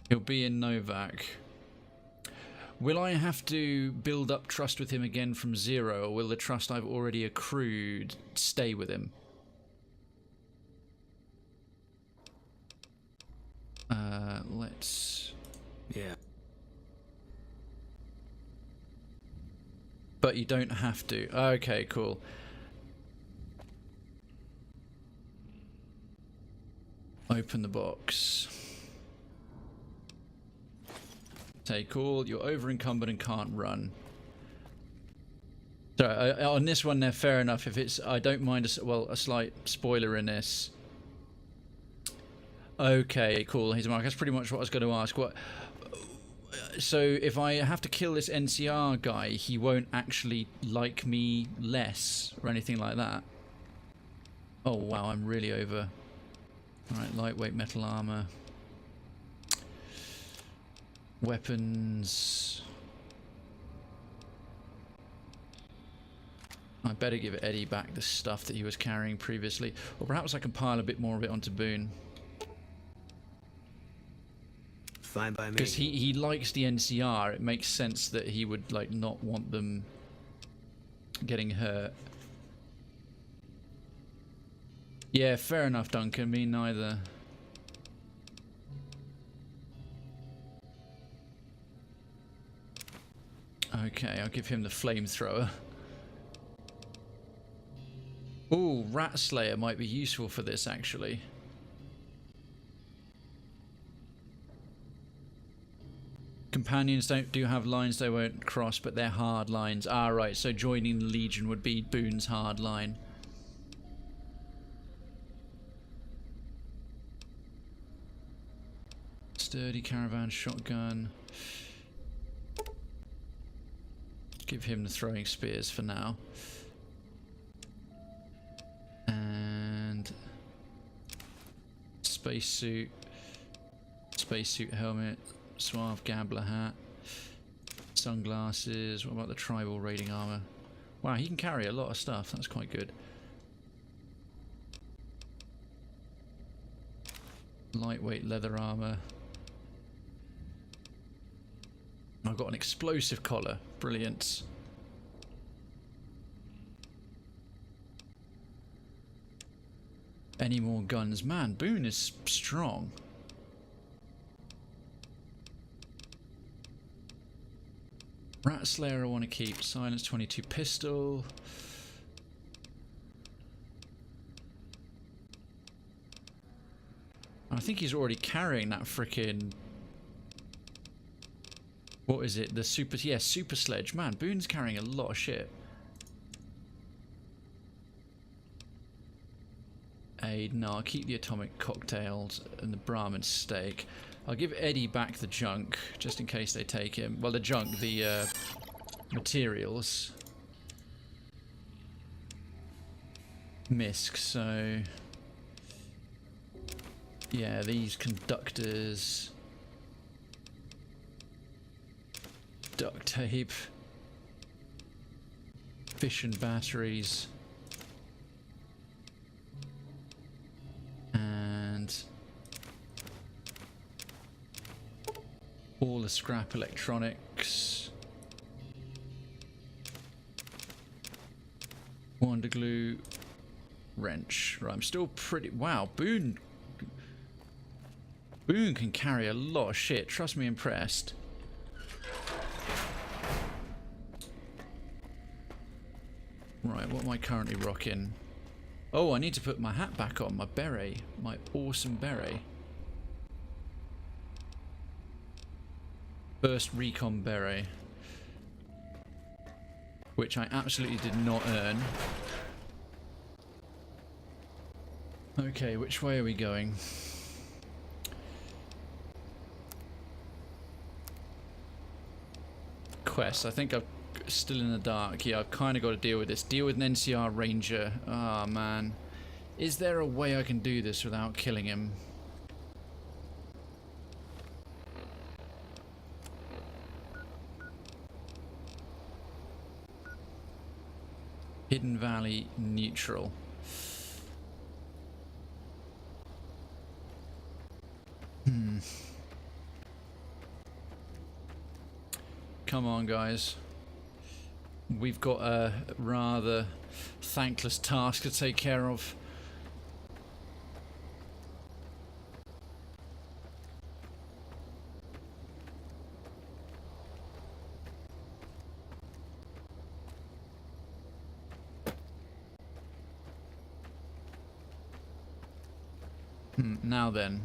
He'll be in Novak. Will I have to build up trust with him again from zero, or will the trust I've already accrued stay with him? Let's... Yeah. But you don't have to. Okay, cool. Open the box. Take all. You're over encumbered and can't run. Sorry, on this one there, fair enough. If it's, I don't mind a slight spoiler in this. Okay, cool. Here's Mark. That's pretty much what I was going to ask. What? So if I have to kill this NCR guy, he won't actually like me less or anything like that. Oh wow, I'm really over. Alright, lightweight metal armor. Weapons. I better give Eddie back the stuff that he was carrying previously. Or perhaps I can pile a bit more of it onto Boone. Fine by me. Because he likes the NCR, it makes sense that he would like not want them getting hurt. Yeah, fair enough, Duncan. Me neither. Okay, I'll give him the flamethrower. Ooh, Rat Slayer might be useful for this, actually. Companions do have lines they won't cross, but they're hard lines. Ah, right, so joining the Legion would be Boone's hard line. Sturdy caravan shotgun. Give him the throwing spears for now. And spacesuit, helmet, suave gambler hat, sunglasses. What about the tribal raiding armor? Wow, he can carry a lot of stuff. That's quite good. Lightweight leather armor. I've got an explosive collar. Brilliant. Any more guns? Man, Boone is strong. Rat Slayer I want to keep. Silence 22 pistol. I think he's already carrying that frickin'... What is it? The super... Yeah, super sledge. Man, Boone's carrying a lot of shit. No, I'll keep the atomic cocktails and the Brahmin steak. I'll give Eddie back the junk, just in case they take him. Well, the junk, the materials. Misk, so... Yeah, these conductors... Duct tape. Fission batteries. And all the scrap electronics. Wonder glue. Wrench. Right, I'm still pretty... Wow, Boone can carry a lot of shit. Trust me, impressed. Right, what am I currently rocking? Oh, I need to put my hat back on, my beret, my awesome beret. First recon beret. Which I absolutely did not earn. Okay, which way are we going? Quest, I think I'm still in the dark. Yeah, I've kind of got to deal with this. Deal with an NCR Ranger. Ah, oh, man. Is there a way I can do this without killing him? Hidden Valley neutral. Come on, guys. We've got a rather thankless task to take care of. Now then.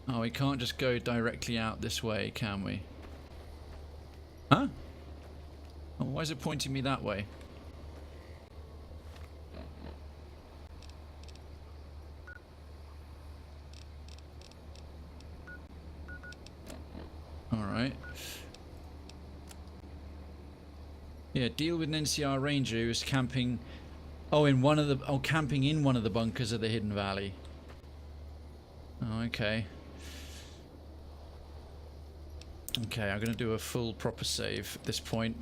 Oh, we can't just go directly out this way, can we? Huh? Oh, why is it pointing me that way? Alright. Yeah, deal with an NCR Ranger who's camping... Oh, in one of the... Oh, camping in one of the bunkers of the Hidden Valley. Oh, okay. Okay, I'm going to do a full proper save at this point.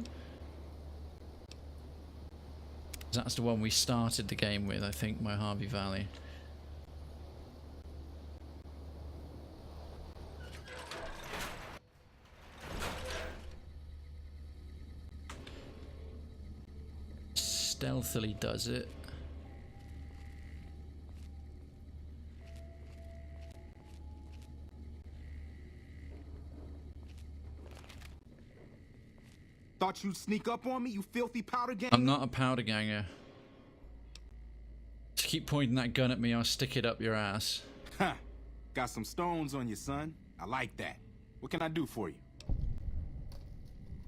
That's the one we started the game with, I think, Mojave Valley. Stealthily does it. Thought you'd sneak up on me, you filthy powder ganger? I'm not a powder ganger. Just keep pointing that gun at me, I'll stick it up your ass. Ha! Got some stones on you, son. I like that. What can I do for you?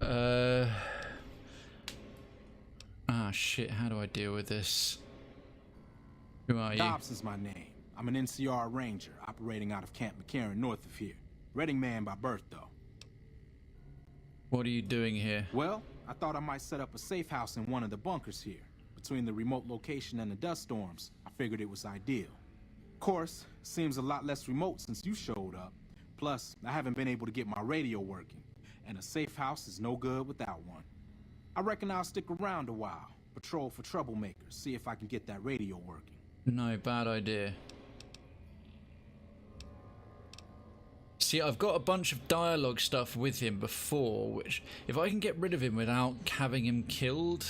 Ah, shit, how do I deal with this? Who are you? Dobbs is my name. I'm an NCR Ranger, operating out of Camp McCarran, north of here. Reading man by birth, though. What are you doing here? Well, I thought I might set up a safe house in one of the bunkers here. Between the remote location and the dust storms, I figured it was ideal. Of course, seems a lot less remote since you showed up. Plus, I haven't been able to get my radio working, and a safe house is no good without one. I reckon I'll stick around a while, patrol for troublemakers, see if I can get that radio working. No, bad idea. See, I've got a bunch of dialogue stuff with him before, which, if I can get rid of him without having him killed...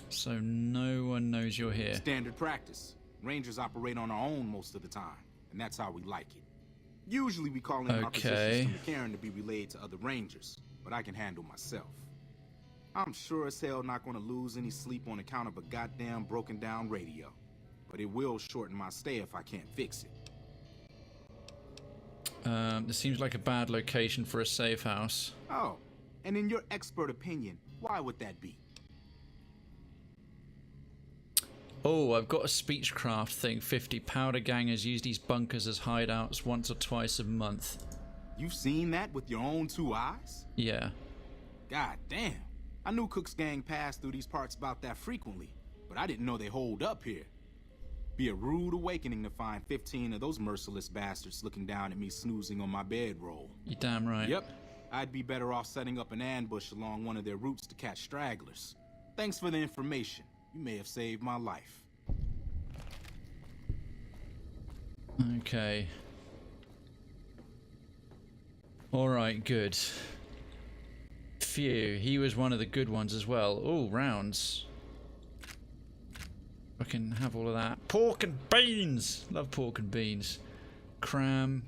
So no one knows you're here. Standard practice. Rangers operate on our own most of the time, and that's how we like it. Usually we call in our positions from the Karen to be relayed to other Rangers, but I can handle myself. I'm sure as hell not going to lose any sleep on account of a goddamn broken down radio, but it will shorten my stay if I can't fix it. This seems like a bad location for a safe house. Oh, and in your expert opinion, why would that be? Oh, I've got a speechcraft thing. 50 powder gangers use these bunkers as hideouts once or twice a month. You've seen that with your own 2 eyes? Yeah. God damn. I knew Cook's gang passed through these parts about that frequently, but I didn't know they holed up here. Be a rude awakening to find 15 of those merciless bastards looking down at me snoozing on my bedroll. You're damn right. Yep. I'd be better off setting up an ambush along one of their routes to catch stragglers. Thanks for the information. You may have saved my life. Okay. Alright, good. Phew, he was one of the good ones as well. Oh, rounds. I can have all of that. Pork and beans! Love pork and beans. Cram.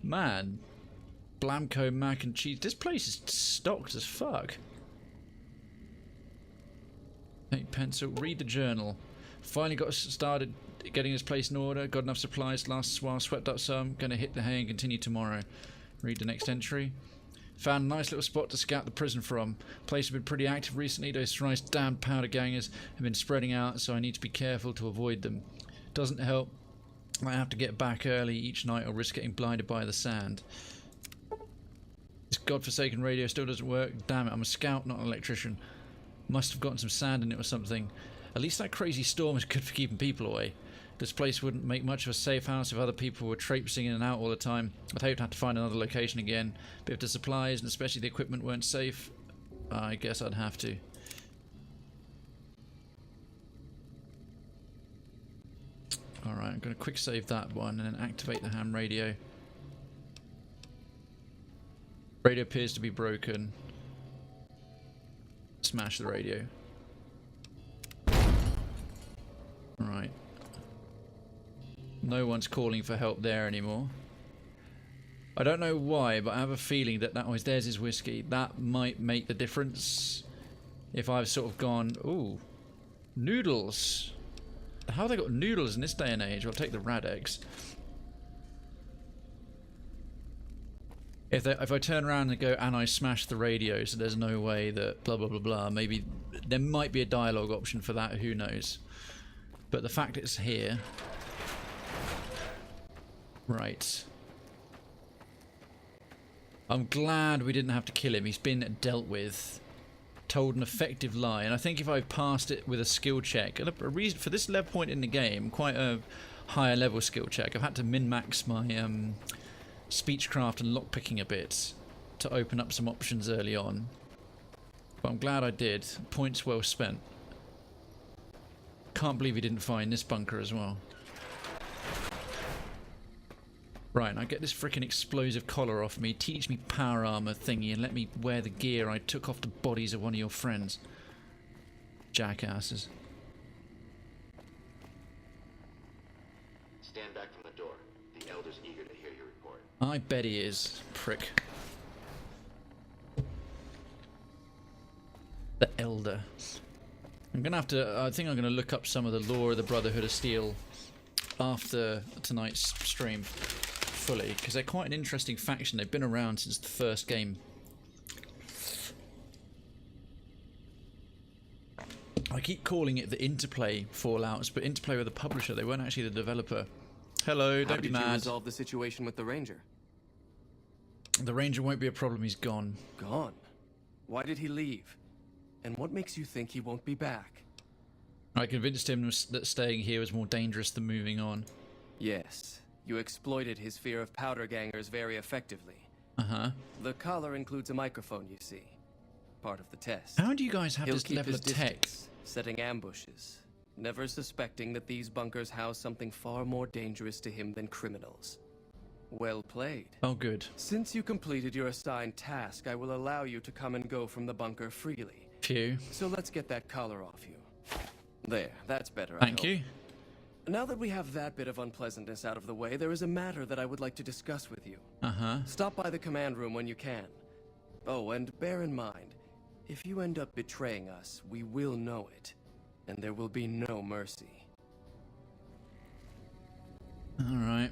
Man. Blamco mac and cheese. This place is stocked as fuck. Take pencil. Read the journal. Finally got started getting this place in order. Got enough supplies to last a while. Swept up some. Gonna hit the hay and continue tomorrow. Read the next entry. Found a nice little spot to scout the prison from. Place has been pretty active recently. Those thrice damned powder gangers have been spreading out, so I need to be careful to avoid them. Doesn't help. I have to get back early each night or risk getting blinded by the sand. This godforsaken radio still doesn't work. Damn it, I'm a scout, not an electrician. Must have gotten some sand in it or something. At least that crazy storm is good for keeping people away. This place wouldn't make much of a safe house if other people were traipsing in and out all the time. I'd hate to have to find another location again. But if the supplies and especially the equipment weren't safe, I guess I'd have to. Alright, I'm going to quick save that one and then activate the ham radio. Radio appears to be broken. Smash the radio. Right. No one's calling for help there anymore. I don't know why, but I have a feeling that was there's his whiskey. That might make the difference. If I've sort of gone, ooh, noodles. How have they got noodles in this day and age? I'll take the rad eggs. If I turn around and go, and I smash the radio, so there's no way that blah, blah, blah, blah, maybe there might be a dialogue option for that, who knows. But the fact it's here... Right. I'm glad we didn't have to kill him. He's been dealt with. Told an effective lie. And I think if I passed it with a skill check, and a reason for this level point in the game, quite a higher level skill check, I've had to min-max my speechcraft and lockpicking a bit to open up some options early on. But I'm glad I did. Points well spent. Can't believe he didn't find this bunker as well. Right, now get this freaking explosive collar off me, teach me power armor thingy, and let me wear the gear I took off the bodies of one of your friends. Jackasses. Stand back from the door. The Elder's eager to hear your report. I bet he is, prick. The Elder. I'm gonna have to, I think I'm gonna look up some of the lore of the Brotherhood of Steel after tonight's stream. Fully, because they're quite an interesting faction. They've been around since the first game. I keep calling it the Interplay Fallouts, but Interplay were the publisher. They weren't actually the developer. Hello, don't be mad. How did you resolve the situation with the Ranger? The Ranger won't be a problem. He's gone. Gone? Why did he leave? And what makes you think he won't be back? I convinced him that staying here was more dangerous than moving on. Yes. You exploited his fear of powder gangers very effectively. Uh-huh. The collar includes a microphone, you see. Part of the test. How do you guys have He'll this keep level his of tech? distance, setting ambushes, never suspecting that these bunkers house something far more dangerous to him than criminals. Well played. Oh, good. Since you completed your assigned task, I will allow you to come and go from the bunker freely. Phew. So let's get that collar off you. There, that's better. Thank you. Now that we have that bit of unpleasantness out of the way, there is a matter that I would like to discuss with you. Stop by the command room when you can. Oh, and bear in mind, if you end up betraying us, we will know it, and there will be no mercy. All right.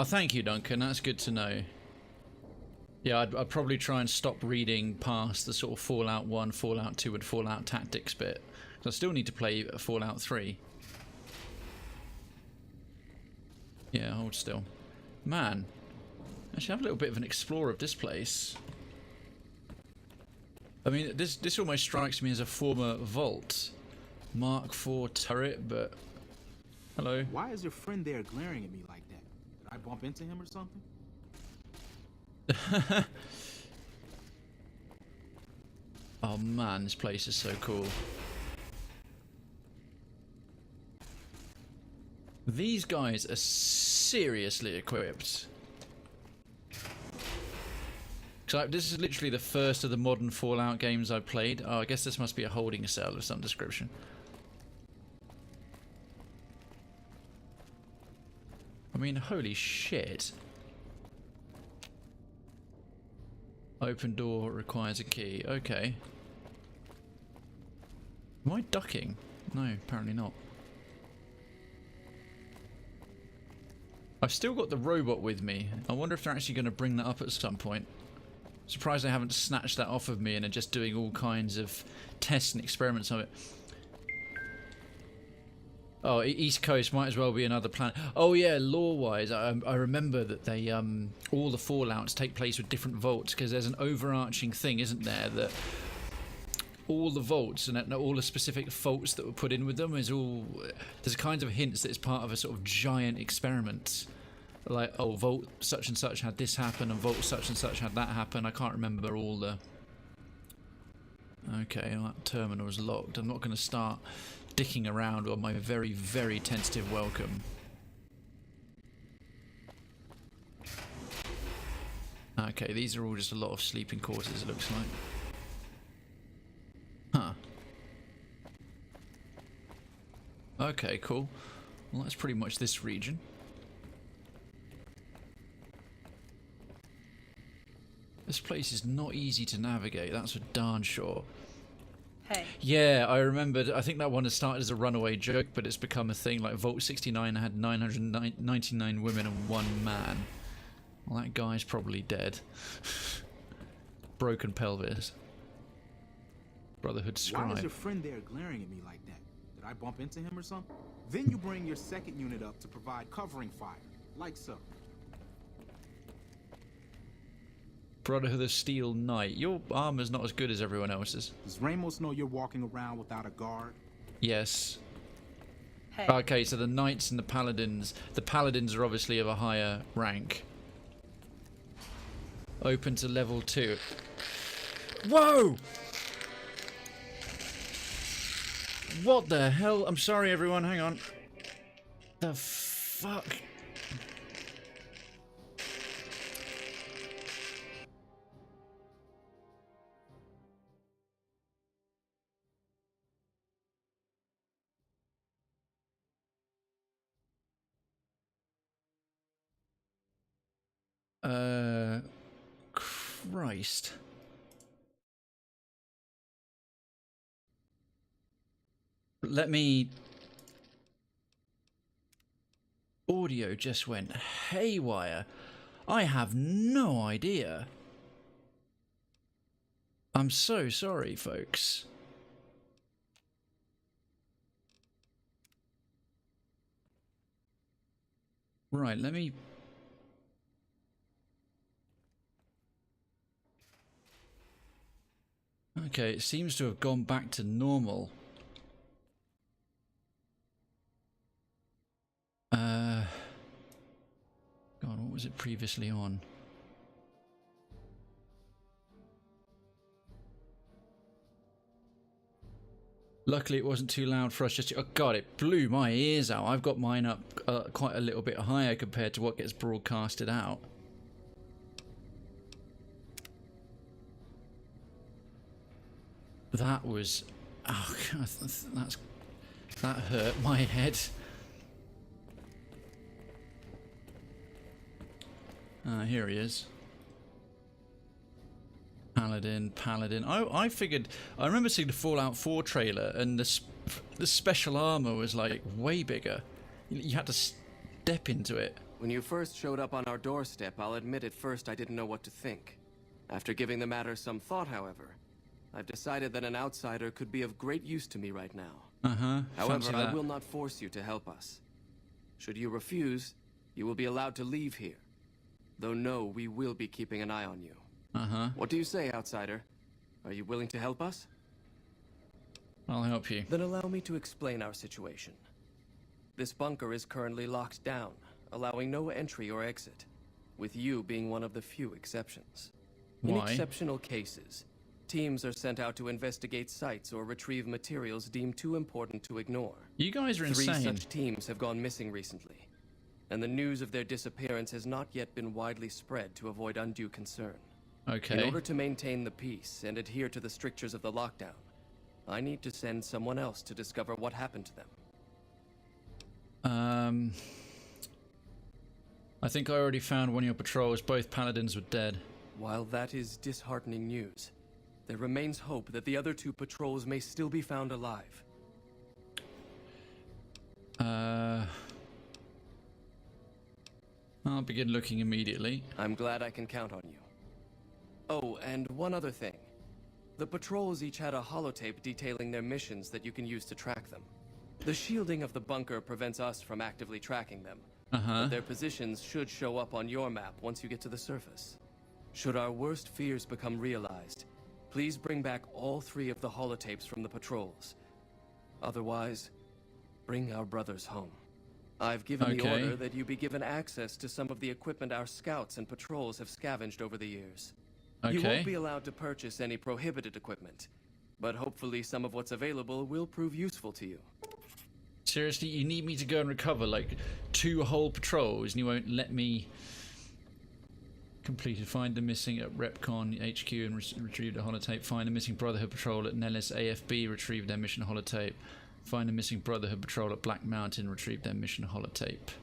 Thank you, Duncan. That's good to know. Yeah, I'd probably try and stop reading past the sort of Fallout 1, Fallout 2, and Fallout Tactics bit. I still need to play Fallout 3. Yeah, hold still. Man, I should have a little bit of an explore of this place. I mean, this almost strikes me as a former vault. Mark IV turret, but... Hello? Why is your friend there glaring at me like that? Did I bump into him or something? Oh man, this place is so cool. These guys are seriously equipped. So this is literally the first of the modern Fallout games I've played. Oh, I guess this must be a holding cell of some description. I mean, holy shit. Open door requires a key. Okay. Am I ducking? No, apparently not. I've still got the robot with me. I wonder if they're actually going to bring that up at some point. Surprised they haven't snatched that off of me and are just doing all kinds of tests and experiments of it. Oh, East Coast might as well be another planet. Oh yeah, lore-wise, I remember that they all the Fallouts take place with different vaults because there's an overarching thing, isn't there, that all the vaults and all the specific faults that were put in with them is all... There's kinds of hints that it's part of a sort of giant experiment. Like, oh, vault such and such had this happen and vault such and such had that happen. I can't remember all the... Okay, well, that terminal is locked. I'm not going to start dicking around on my very, very tentative welcome. Okay, these are all just a lot of sleeping quarters, it looks like. Huh. Okay, cool. Well, that's pretty much this region. This place is not easy to navigate, that's for darn sure. Hey. Yeah, I remembered. I think that one has started as a runaway joke, but it's become a thing. Like, Vault 69 had 999 women and 1 man. Well, that guy's probably dead. Broken pelvis. Brotherhood scribe. Why is your friend there glaring at me like that? Did I bump into him or something? Then you bring your second unit up to provide covering fire, like so. Brotherhood of Steel Knight. Your armor's not as good as everyone else's. Does Ramos know you're walking around without a guard? Yes. Hey. Okay, so the Knights and the Paladins. The Paladins are obviously of a higher rank. Open to level 2. Whoa! What the hell? I'm sorry, everyone. Hang on. The fuck? Christ. Let me... Audio just went haywire. I have no idea. I'm so sorry, folks. Right, let me... Okay, it seems to have gone back to normal. God, what was it previously on? Luckily, it wasn't too loud for us. Just, oh God, it blew my ears out. I've got mine up quite a little bit higher compared to what gets broadcasted out. That was, oh God, that hurt my head. Here he is. Paladin. I figured, I remember seeing the Fallout 4 trailer, and the special armor was like way bigger. You had to step into it. When you first showed up on our doorstep, I'll admit at first I didn't know what to think. After giving the matter some thought, however, I've decided that an outsider could be of great use to me right now. However, I will not force you to help us. Should you refuse, you will be allowed to leave here. Though no, we will be keeping an eye on you. What do you say, outsider? Are you willing to help us? I'll help you. Then allow me to explain our situation. This bunker is currently locked down, allowing no entry or exit, with you being one of the few exceptions. Why? In exceptional cases, teams are sent out to investigate sites or retrieve materials deemed too important to ignore. You guys are 3 insane. such teams have gone missing recently, and the news of their disappearance has not yet been widely spread to avoid undue concern. Okay. In order to maintain the peace and adhere to the strictures of the lockdown, I need to send someone else to discover what happened to them. I think I already found one of your patrols. Both paladins were dead. While that is disheartening news, there remains hope that the other 2 patrols may still be found alive. I'll begin looking immediately. I'm glad I can count on you. Oh, and one other thing. The patrols each had a holotape detailing their missions that you can use to track them. The shielding of the bunker prevents us from actively tracking them, but their positions should show up on your map once you get to the surface. Should our worst fears become realized, please bring back all 3 of the holotapes from the patrols. Otherwise, bring our brothers home. I've given the order that you be given access to some of the equipment our scouts and patrols have scavenged over the years. You won't be allowed to purchase any prohibited equipment, but hopefully some of what's available will prove useful to you. Seriously, you need me to go and recover like 2 whole patrols, and you won't let me complete it? Find the missing at Repcon HQ and retrieve the holotape. Find the missing Brotherhood patrol at Nellis AFB, retrieve their mission holotape. Find the missing Brotherhood patrol at Black Mountain, retrieve their mission holotape.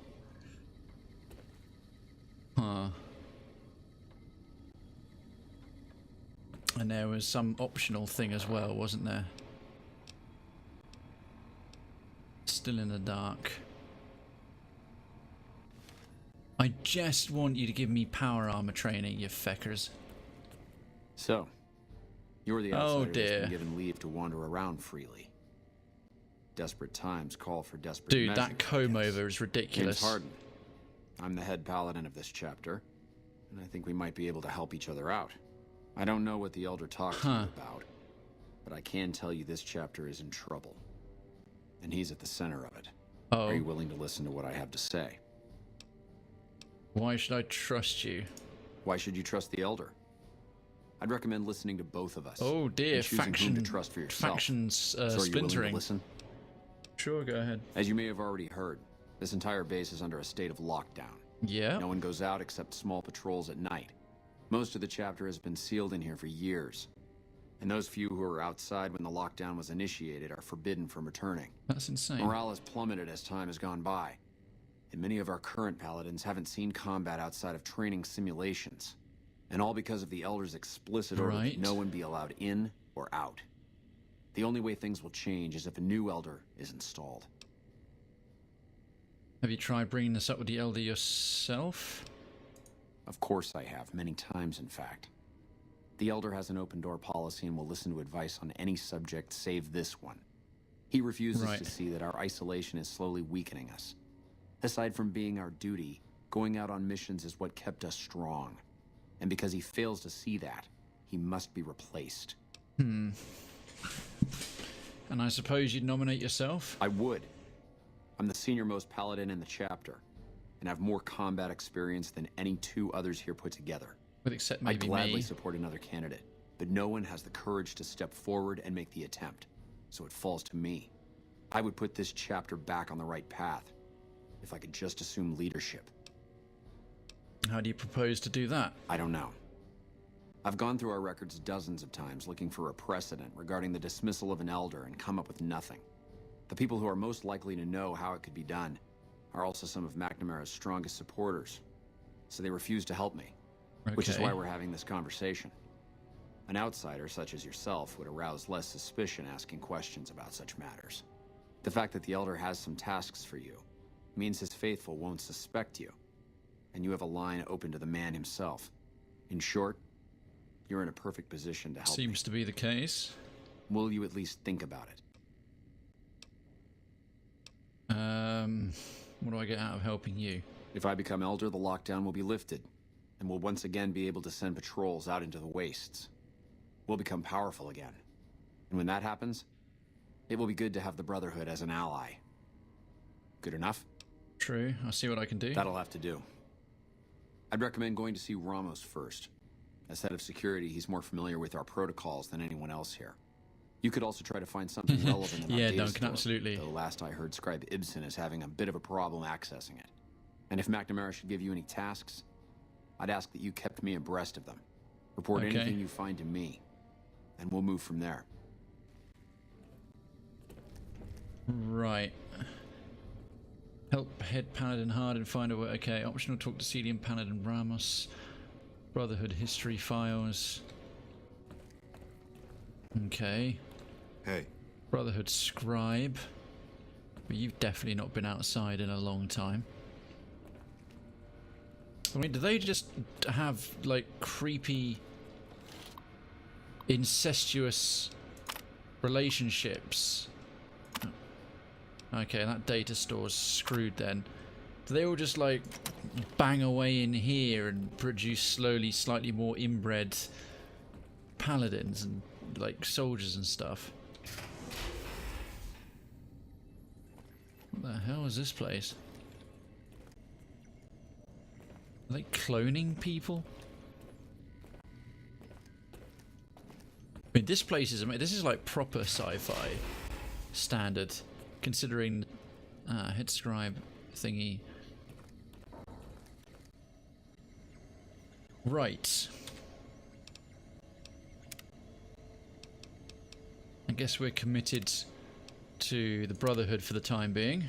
And there was some optional thing as well, wasn't there? Still in the dark. I just want you to give me power armor training, you feckers. So, you're the outsider who's been given leave to wander around freely. Desperate times call for desperate measures. Dude, that comb over is ridiculous. James Harden. I'm the head paladin of this chapter, and I think we might be able to help each other out. I don't know what the Elder talked to you about, but I can tell you this chapter is in trouble. And he's at the center of it. Are you willing to listen to what I have to say? Why should I trust you? Why should you trust the Elder? I'd recommend listening to both of us. Oh dear, and choosing whom to trust for yourself. Factions so are you willing splintering. to listen? Sure, go ahead. As you may have already heard, this entire base is under a state of lockdown. Yeah. No one goes out except small patrols at night. Most of the chapter has been sealed in here for years. And those few who were outside when the lockdown was initiated are forbidden from returning. That's insane. Morale has plummeted as time has gone by. And many of our current paladins haven't seen combat outside of training simulations. And all because of the Elder's explicit order that no one be allowed in or out. The only way things will change is if a new Elder is installed. Have you tried bringing this up with the Elder yourself? Of course I have, many times in fact. The Elder has an open door policy and will listen to advice on any subject save this one. He refuses to see that our isolation is slowly weakening us. Aside from being our duty, going out on missions is what kept us strong. And because he fails to see that, he must be replaced. And I suppose you'd nominate yourself? I would. I'm the senior-most paladin in the chapter, and have more combat experience than any 2 others here put together. But except maybe I'd gladly me. support another candidate, but no one has the courage to step forward and make the attempt. so it falls to me. I would put this chapter back on the right path, if I could just assume leadership. How do you propose to do that? I don't know. I've gone through our records dozens of times looking for a precedent regarding the dismissal of an elder and come up with nothing. The people who are most likely to know how it could be done are also some of McNamara's strongest supporters, so they refuse to help me, which is why we're having this conversation. An outsider such as yourself would arouse less suspicion asking questions about such matters. The fact that the elder has some tasks for you means his faithful won't suspect you, and you have a line open to the man himself. In short, you're in a perfect position to help me. Seems to be the case. Will you at least think about it? What do I get out of helping you? If I become elder, the lockdown will be lifted, and we'll once again be able to send patrols out into the wastes. We'll become powerful again. And when that happens, it will be good to have the Brotherhood as an ally. Good enough? True. I'll see what I can do. That'll have to do. I'd recommend going to see Ramos first. As head of security, he's more familiar with our protocols than anyone else here. You could also try to find something relevant in our data Duncan, store, absolutely. though last I heard, Scribe Ibsen is having a bit of a problem accessing it. And if McNamara should give you any tasks, I'd ask that you kept me abreast of them. Report anything you find to me, and we'll move from there. Right. Help head Paladin hard and find a way. Okay, optional talk to Celian Paladin Ramos. Brotherhood history files. Okay. Hey. Brotherhood scribe. But you've definitely not been outside in a long time. I mean, do they just have like creepy, incestuous relationships? Okay, that data store's screwed then. Do they all just like bang away in here and produce slowly slightly more inbred paladins and like soldiers and stuff? What the hell is this place? Are they cloning people? I mean, this place is amazing. This is like proper sci-fi standard, considering head scribe thingy. Right. I guess we're committed to the Brotherhood for the time being.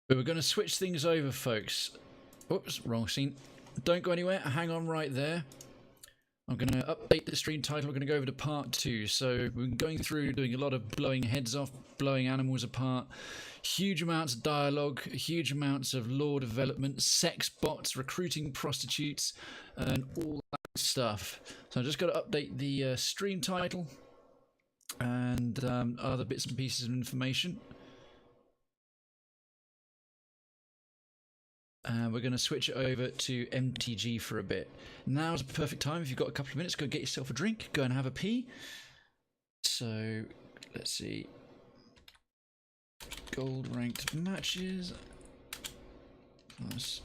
But we're going to switch things over, folks. Oops, wrong scene. Don't go anywhere. Hang on right there. I'm going to update the stream title. We're going to go over to part 2. So we're going through doing a lot of blowing heads off, blowing animals apart, huge amounts of dialogue, huge amounts of lore development, sex bots, recruiting prostitutes, and all that stuff. So I just got to update the stream title and other bits and pieces of information. And we're going to switch it over to MTG for a bit. Now's a perfect time. If you've got a couple of minutes, go get yourself a drink, go and have a pee. So, let's see. Gold ranked matches. Plus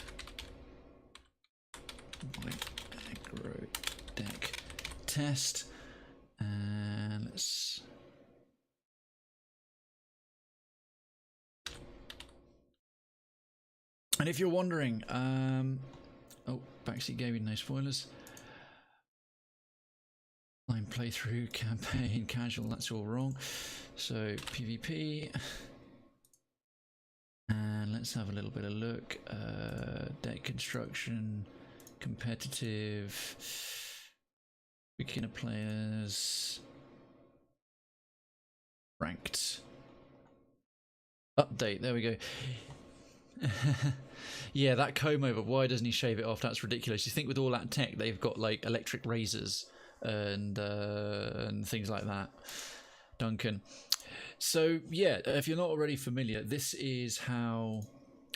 aggro deck test. And let's... And if you're wondering, oh, Backseat Gaming, no spoilers. Line playthrough, campaign, casual, that's all wrong. So, PvP. And let's have a little bit of look. Deck construction, competitive, beginner players, ranked. Update, there we go. Yeah, that comb over, why doesn't he shave it off? That's ridiculous. You think with all that tech they've got like electric razors and things like that, Duncan. So yeah, if you're not already familiar, this is how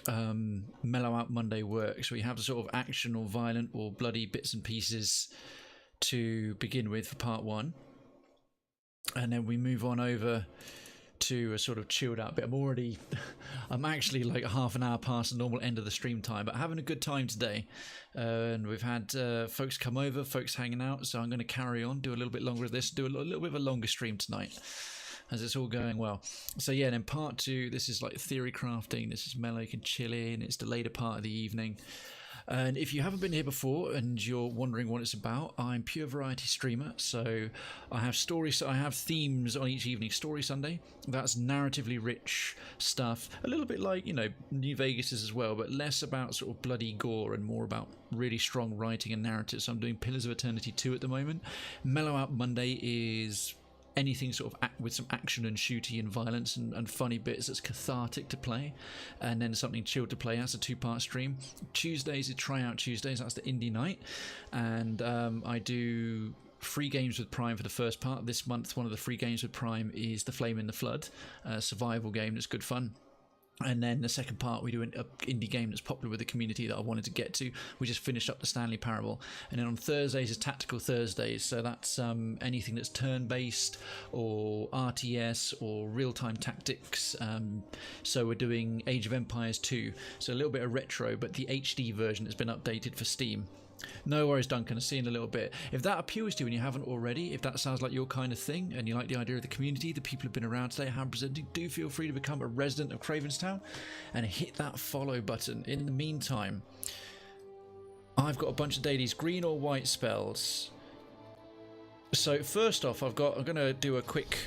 Mellow-out Monday works. We have a sort of action or violent or bloody bits and pieces to begin with for part 1, and then we move on over to a sort of chilled out bit. I'm actually like half an hour past the normal end of the stream time, but having a good time today. And we've had folks come over, folks hanging out, so I'm going to carry on, do a little bit longer of this, do a little bit of a longer stream tonight, as it's all going well. So yeah, and in part 2, this is like theory crafting, this is Mellow can chill in, it's the later part of the evening. And if you haven't been here before and you're wondering what it's about, I'm pure variety streamer. So I have stories, I have themes on each evening. Story Sunday, that's narratively rich stuff, a little bit like, you know, New Vegas is as well, but less about sort of bloody gore and more about really strong writing and narrative. So I'm doing Pillars of Eternity 2 at the moment. Mellow-out Monday is anything sort of with some action and shooty and violence and funny bits that's cathartic to play, and then something chilled to play. That's a 2-part stream. Tuesdays is Tryout Tuesdays, that's the indie night, and I do free games with Prime for the first part. This month one of the free games with Prime is The Flame in the Flood, a survival game that's good fun. And then the second part, we do an indie game that's popular with the community that I wanted to get to. We just finished up the Stanley Parable. And then on Thursdays is Tactical Thursdays. So that's anything that's turn-based or RTS or real-time tactics. So we're doing Age of Empires 2. So a little bit of retro, but the HD version has been updated for Steam. No worries, Duncan. I'll see you in a little bit. If that appeals to you and you haven't already, if that sounds like your kind of thing and you like the idea of the community, the people who've been around today, how I'm presenting, do feel free to become a resident of Krayvenstown and hit that follow button. In the meantime, I've got a bunch of dailies, green or white spells. So first off, I'm going to do a quick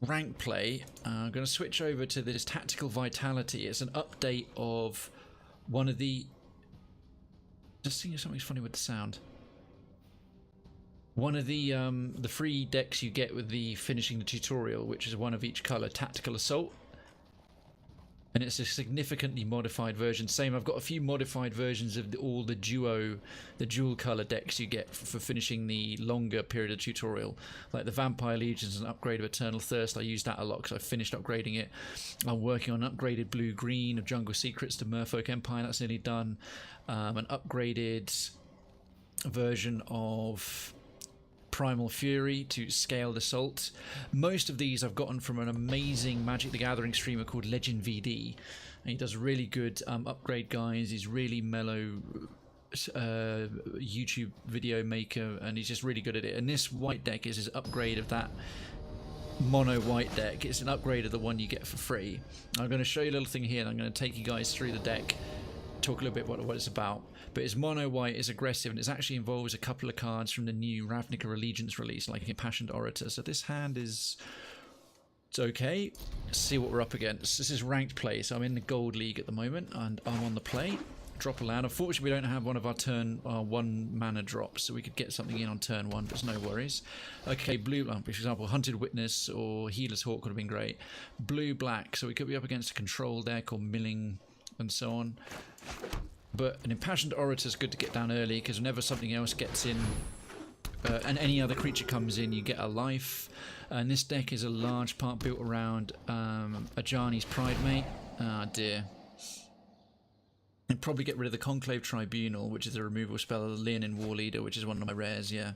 rank play. I'm going to switch over to this Tactical Vitality. It's an update of one of the... Just seeing if something's funny with the sound. One of the free decks you get with the finishing the tutorial, which is one of each color, Tactical Assault, and it's a significantly modified version. Same, I've got a few modified versions of all the dual color decks you get for finishing the longer period of tutorial, like the Vampire Legions and upgrade of Eternal Thirst. I use that a lot because I finished upgrading it. I'm working on upgraded blue-green of Jungle Secrets to Merfolk Empire. That's nearly done. An upgraded version of Primal Fury to Scaled Assault. Most of these I've gotten from an amazing Magic the Gathering streamer called Legend VD, and he does really good upgrade guides. He's really mellow YouTube video maker, and he's just really good at it. And this white deck is his upgrade of that mono white deck. It's an upgrade of the one you get for free. I'm going to show you a little thing here, and I'm going to take you guys through the deck, talk a little bit what it's about. But it's mono white, it's aggressive, and it actually involves a couple of cards from the new Ravnica Allegiance release, like an Impassioned Orator. So this hand is... it's okay. Let's see what we're up against. This is ranked play, so I'm in the Gold League at the moment, and I'm on the play. Drop a land. Unfortunately, we don't have one of our turn 1 mana drops, so we could get something in on turn 1, but it's no worries. Okay, blue, for example, Hunted Witness or Healer's Hawk would have been great. Blue-black, so we could be up against a control deck or milling and so on. But an Impassioned Orator is good to get down early, because whenever something else gets in and any other creature comes in, you get a life. And this deck is a large part built around Ajani's Pridemate. Ah, dear. And probably get rid of the Conclave Tribunal, which is a removal spell, of the Leonin War Leader, which is one of my rares, yeah.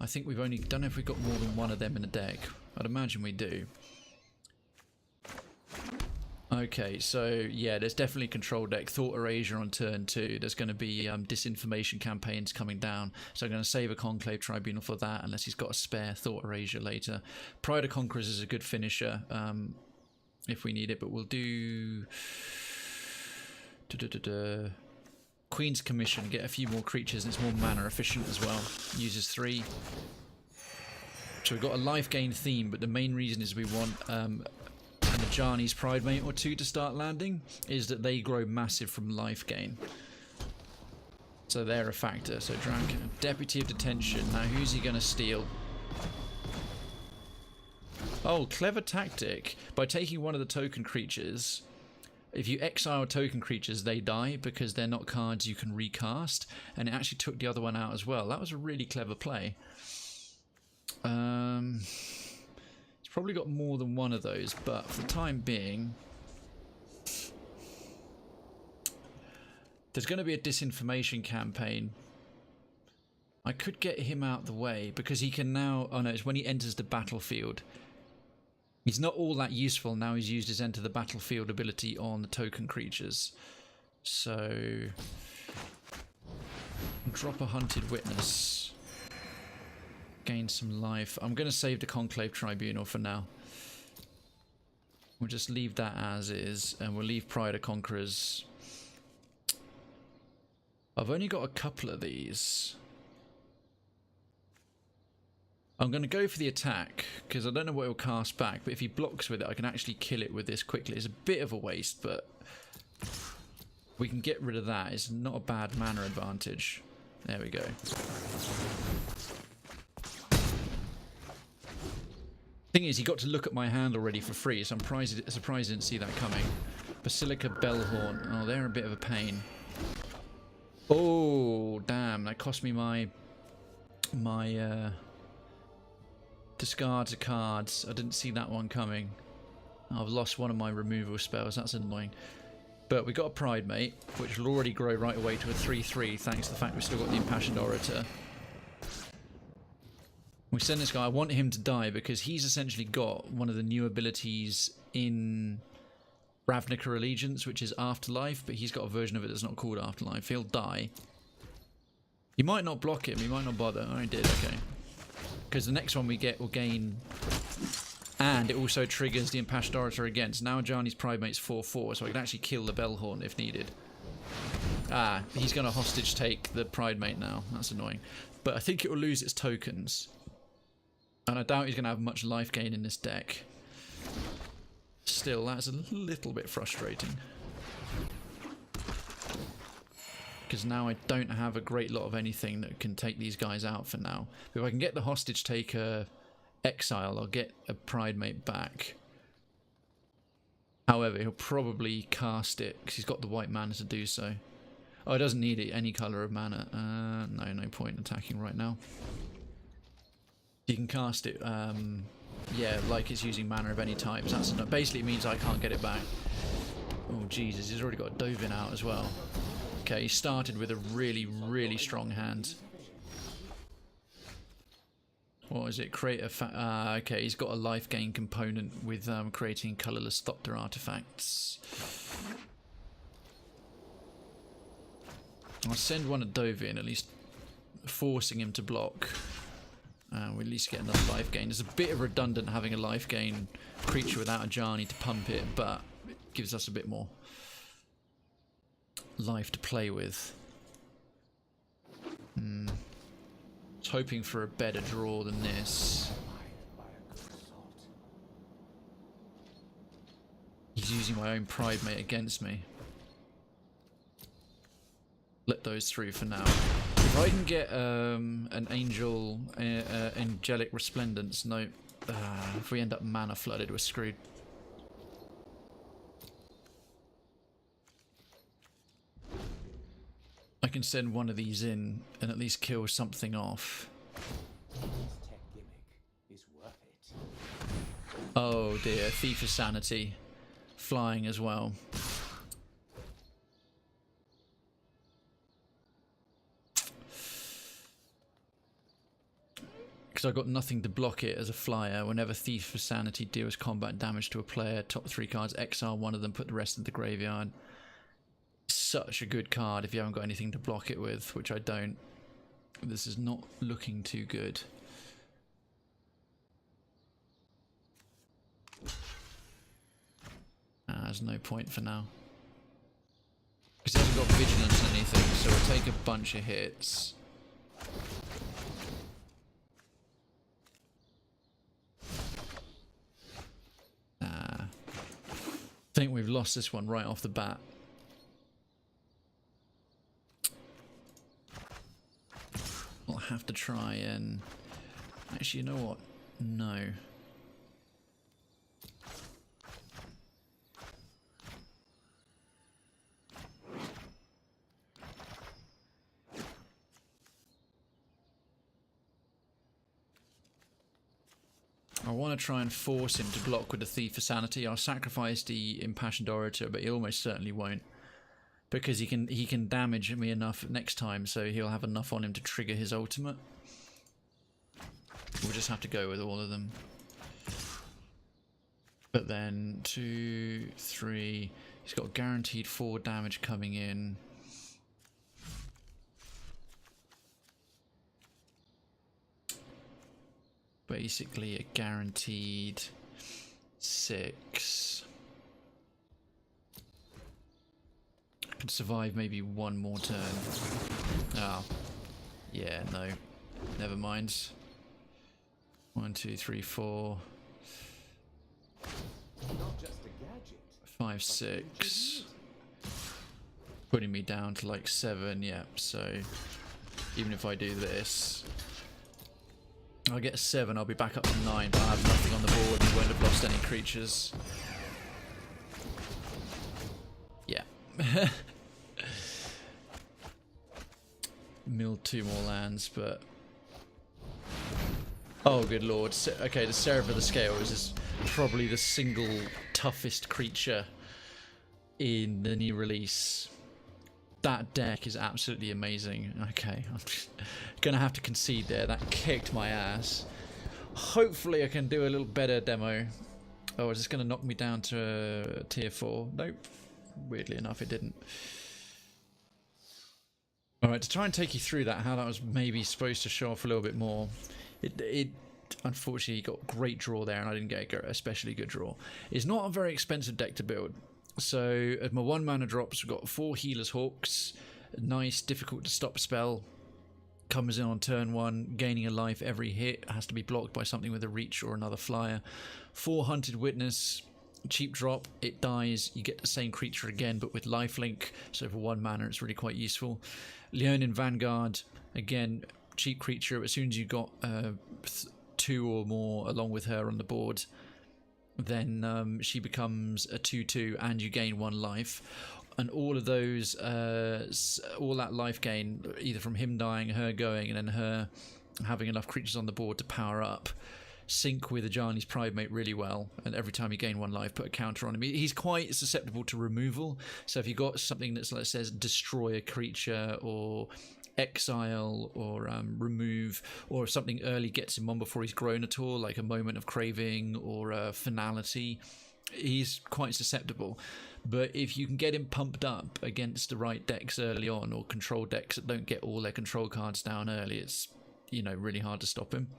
I think we've only... don't know if we've got more than one of them in the deck. I'd imagine we do. Okay, so yeah, there's definitely control deck. Thought Erasure on turn 2. There's going to be disinformation campaigns coming down, so I'm going to save a Conclave Tribunal for that, unless he's got a spare Thought Erasure later. Pride of Conquerors is a good finisher if we need it, but we'll do... Queen's Commission, get a few more creatures, and it's more mana efficient as well. Uses 3. So we've got a life gain theme, but the main reason is we want... Ajani's Pridemate or 2 to start landing, is that they grow massive from life gain. So they're a factor. So Dragon, Deputy of Detention. Now who's he going to steal? Oh, clever tactic. By taking one of the token creatures, if you exile token creatures, they die because they're not cards you can recast, and it actually took the other one out as well. That was a really clever play. Probably got more than one of those, but for the time being, there's going to be a disinformation campaign. I could get him out the way because he can now... oh no, it's when he enters the battlefield. He's not all that useful now he's used his enter the battlefield ability on the token creatures. So drop a hunted witness. Gain some life. I'm going to save the Conclave Tribunal for now. We'll just leave that as is, and we'll leave Pride of Conquerors. I've only got a couple of these. I'm going to go for the attack, because I don't know what he'll cast back, but if he blocks with it, I can actually kill it with this quickly. It's a bit of a waste, but we can get rid of that. It's not a bad mana advantage. There we go. Thing is, he got to look at my hand already for free, so I'm surprised I didn't see that coming. Basilica Bellhorn. Oh, they're a bit of a pain. Oh, damn. That cost me my discards of cards. I didn't see that one coming. I've lost one of my removal spells. That's annoying. But we got a Pride Mate, which will already grow right away to a 3/3 thanks to the fact we've still got the Impassioned Orator. We send this guy. I want him to die because he's essentially got one of the new abilities in Ravnica Allegiance, which is Afterlife, but he's got a version of it that's not called Afterlife. He'll die. You might not block him. You might not bother. Oh, I did. Okay. Because the next one we get will gain... And it also triggers the Impassioned Orator again. So now Ajani's Pride Mate's 4/4, so I can actually kill the Bellhorn if needed. Ah, he's going to hostage take the Pride Mate now. That's annoying. But I think it will lose its tokens. And I doubt he's going to have much life gain in this deck. Still, that's a little bit frustrating. Because now I don't have a great lot of anything that can take these guys out for now. But if I can get the hostage taker exile, I'll get a Pride Mate back. However, he'll probably cast it because he's got the white mana to do so. Oh, it doesn't need it, any colour of mana. No point attacking right now. You can cast it, yeah, like it's using mana of any type. So that's basically it means I can't get it back. Oh Jesus, he's already got a Dovin out as well. Okay, he started with a really, really strong hand. What is it? Create a okay, he's got a life gain component with creating colourless Thopter artifacts. I'll send one of Dovin, at least forcing him to block. We'll at least get another life gain. It's a bit redundant having a life gain creature without a Ajani to pump it, but it gives us a bit more life to play with. I was hoping for a better draw than this. He's using my own Pride Mate against me. Let those through for now. If I can get an angel, angelic resplendence, no. If we end up mana flooded, we're screwed. I can send one of these in and at least kill something off. Oh dear, Thief of Sanity. Flying as well. Because I've got nothing to block it as a flyer. Whenever Thief of Sanity deals combat damage to a player, top 3 cards, exile one of them, put the rest in the graveyard. Such a good card if you haven't got anything to block it with, which I don't. This is not looking too good. There's no point for now. Because he hasn't got vigilance or anything, so we'll take a bunch of hits. I think we've lost this one right off the bat. I'll have to try and... Actually, you know what? No. I want to try and force him to block with the Thief of Sanity. I'll sacrifice the Impassioned Orator, but he almost certainly won't. Because he can damage me enough next time, so he'll have enough on him to trigger his ultimate. We'll just have to go with all of them. But then 2, 3. He's got guaranteed 4 damage coming in. Basically a guaranteed 6. I can survive maybe one more turn. Oh. Yeah, no. Never mind. 1, 2, 3, 4. 5, 6. Putting me down to like 7, yeah. So even if I do this, I'll get 7, I'll be back up to 9, but I'll have nothing on the board and won't have lost any creatures. Yeah. Milled 2 more lands, but... Oh, good lord. Okay, the Seraph of the Scales is probably the single toughest creature in the new release. That deck is absolutely amazing. Okay, I'm just gonna have to concede there. That kicked my ass. Hopefully I can do a little better demo. Oh, is this gonna knock me down to tier 4? Nope. Weirdly enough, it didn't. Alright, to try and take you through that, how that was maybe supposed to show off a little bit more. It unfortunately got great draw there, and I didn't get an especially good draw. It's not a very expensive deck to build. So at my 1 mana drops, we've got 4 Healer's Hawks, nice, difficult to stop spell, comes in on turn 1, gaining a life every hit, has to be blocked by something with a reach or another flyer. 4 Hunted Witness, cheap drop, it dies, you get the same creature again but with lifelink, so for 1 mana it's really quite useful. Leonin Vanguard, again, cheap creature, as soon as you got 2 or more along with her on the board, then she becomes a 2/2 and you gain 1 life. And all of those, all that life gain, either from him dying, her going, and then her having enough creatures on the board to power up, sync with Ajani's Pridemate really well. And every time you gain 1 life, put a counter on him. He's quite susceptible to removal. So if you got something that's like says destroy a creature or exile or remove, or if something early gets him on before he's grown at all, like a Moment of Craving or a Finality, he's quite susceptible. But if you can get him pumped up against the right decks early on, or control decks that don't get all their control cards down early, it's, you know, really hard to stop him.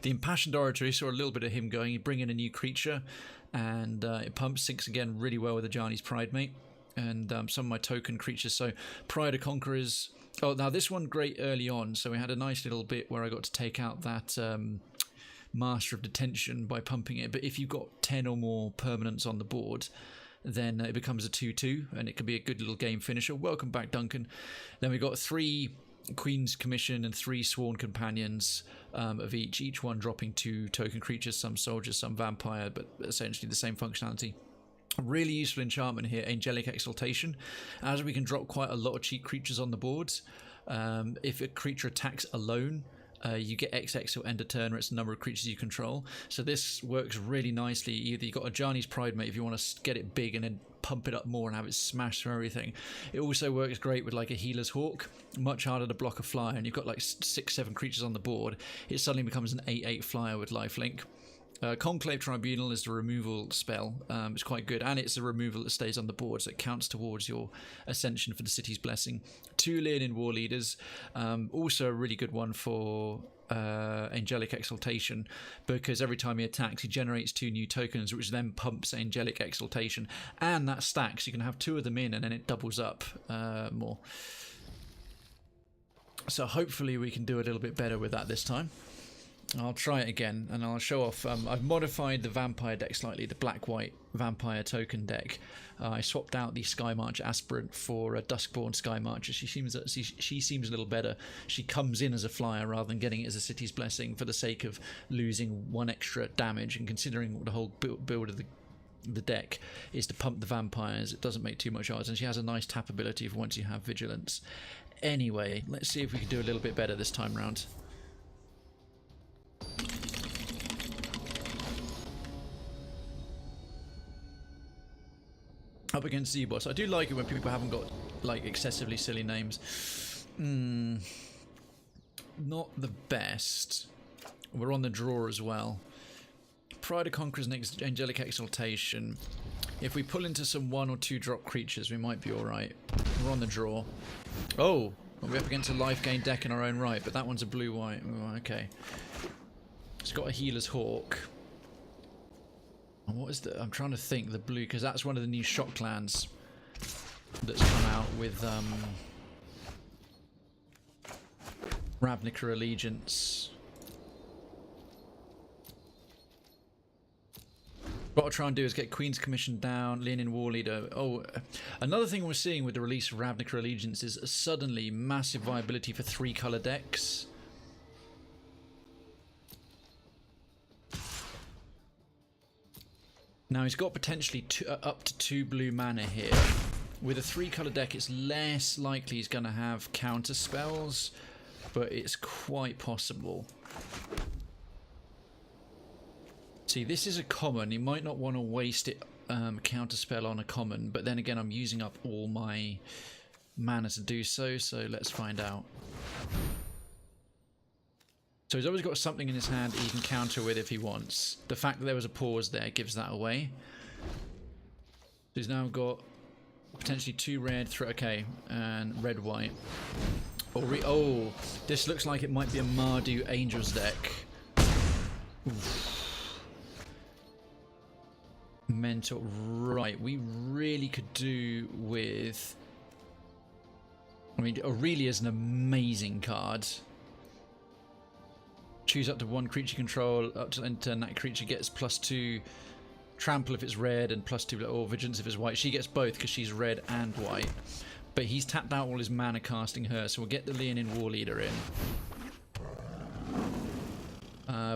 The Impassioned Oratory, saw a little bit of him going. You bring in a new creature and it pumps, syncs again really well with Ajani's Pridemate and some of my token creatures. So Pride of Conquerors. Oh, now this one great early on. So we had a nice little bit where I got to take out that Master of Detention by pumping it. But if you've got 10 or more permanents on the board, then it becomes a 2/2 and it can be a good little game finisher. Welcome back, Duncan. Then we got 3 Queen's Commission and 3 Sworn Companions of each one dropping 2 token creatures, some soldiers, some vampire, but essentially the same functionality. Really useful enchantment here, Angelic Exaltation, as we can drop quite a lot of cheap creatures on the boards. If a creature attacks alone, you get XX till end of turn, or it's the number of creatures you control. So this works really nicely. Either you've got Ajani's Pridemate if you want to get it big and then pump it up more and have it smash through everything. It also works great with like a Healer's Hawk, much harder to block a flyer, and you've got like 6-7 creatures on the board. It suddenly becomes an 8/8 flyer with lifelink. Conclave Tribunal is the removal spell. It's quite good, and it's a removal that stays on the board, so it counts towards your ascension for the city's blessing. 2 Leonin War Leaders, also a really good one for Angelic Exaltation, because every time he attacks he generates 2 new tokens, which then pumps Angelic Exaltation, and that stacks. You can have 2 of them in and then it doubles up more. So hopefully we can do a little bit better with that this time. I'll try it again and I'll show off. I've modified the vampire deck slightly, the black-white vampire token deck. I swapped out the Skymarch Aspirant for a Duskborn Skymarcher. She seems a little better. She comes in as a flyer rather than getting it as a city's blessing for the sake of losing 1 extra damage, and considering the whole build of the deck is to pump the vampires, it doesn't make too much odds, and she has a nice tap ability for once you have Vigilance. Anyway, let's see if we can do a little bit better this time round. Up against Z-Boss. I do like it when people haven't got like excessively silly names. Not the best. We're on the draw as well. Pride of Conquerors and Angelic Exaltation. If we pull into some 1 or 2 drop creatures, we might be alright. We're on the draw. Oh! We're up against a life gain deck in our own right, but that one's a blue-white. Oh, okay. It's got a Healer's Hawk. And what is the... I'm trying to think. The blue, because that's one of the new shock lands that's come out with Ravnica Allegiance. What I'll try and do is get Queen's Commission down, Leonin War Leader. Oh, another thing we're seeing with the release of Ravnica Allegiance is suddenly massive viability for 3-color decks. Now he's got potentially up to 2 blue mana here. With a 3-color deck, it's less likely he's going to have counter spells, but it's quite possible. See, this is a common. You might not want to waste it counterspell on a common, but then again, I'm using up all my mana to do so, so let's find out. So he's always got something in his hand he can counter with if he wants. The fact that there was a pause there gives that away. So he's now got potentially 2 red, okay, and red-white. Oh, this looks like it might be a Mardu Angels deck. Oof. Mental. Right, we really could do with... I mean, Aurelia's an amazing card. Choose up to 1 creature control, up to end turn that creature gets +2 trample if it's red and +2 or vigilance if it's white. She gets both because she's red and white. But he's tapped out all his mana casting her, so we'll get the Leonin War Leader in.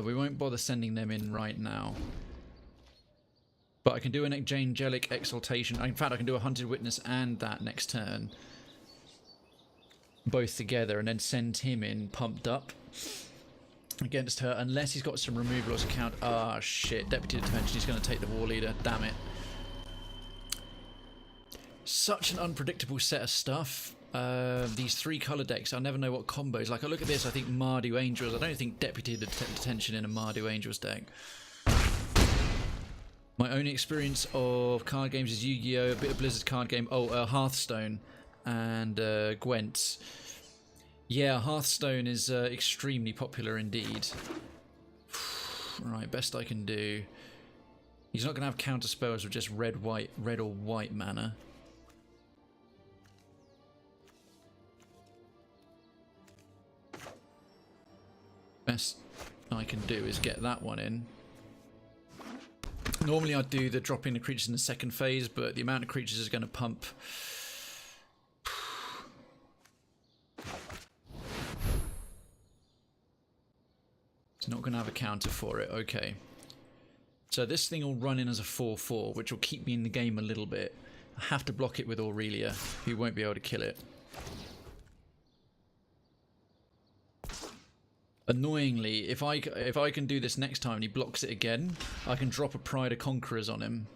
We won't bother sending them in right now. But I can do an Angelic Exaltation. In fact, I can do a Hunted Witness and that next turn. Both together, and then send him in pumped up against her, unless he's got some removal or some count. Ah, shit. Deputy Detention. He's going to take the War Leader. Damn it. Such an unpredictable set of stuff. These 3-color decks, I never know what combos. Like, I look at this, I think Mardu Angels. I don't think Deputy Detention in a Mardu Angels deck. My only experience of card games is Yu-Gi-Oh!, a bit of Blizzard card game. Oh, Hearthstone and Gwent. Yeah, Hearthstone is extremely popular indeed. Right, best I can do. He's not going to have counter spells with just red or white mana. Best I can do is get that one in. Normally I'd do the dropping the creatures in the second phase, but the amount of creatures is going to pump. It's not going to have a counter for it. Okay. So this thing will run in as a 4/4, which will keep me in the game a little bit. I have to block it with Aurelia, who won't be able to kill it. Annoyingly, if I can do this next time and he blocks it again, I can drop a Pride of Conquerors on him.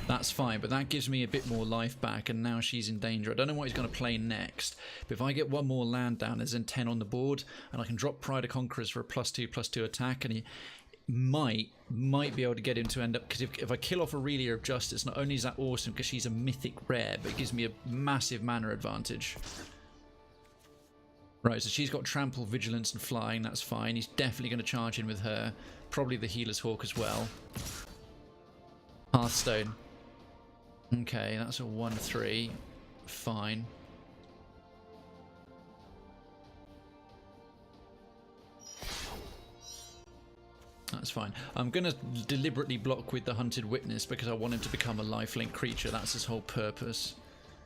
That's fine, but that gives me a bit more life back, and now she's in danger. I don't know what he's going to play next, but if I get 1 more land down, there's then 10 on the board, and I can drop Pride of Conquerors for a +2/+2 attack, and he might be able to get him to end up, because if I kill off Aurelia of Justice, not only is that awesome because she's a mythic rare, but it gives me a massive mana advantage. Right, so she's got Trample, Vigilance and Flying, that's fine. He's definitely going to charge in with her. Probably the Healer's Hawk as well. Hearthstone. Okay, that's a 1/3. Fine. That's fine. I'm going to deliberately block with the Hunted Witness because I want him to become a lifelink creature. That's his whole purpose.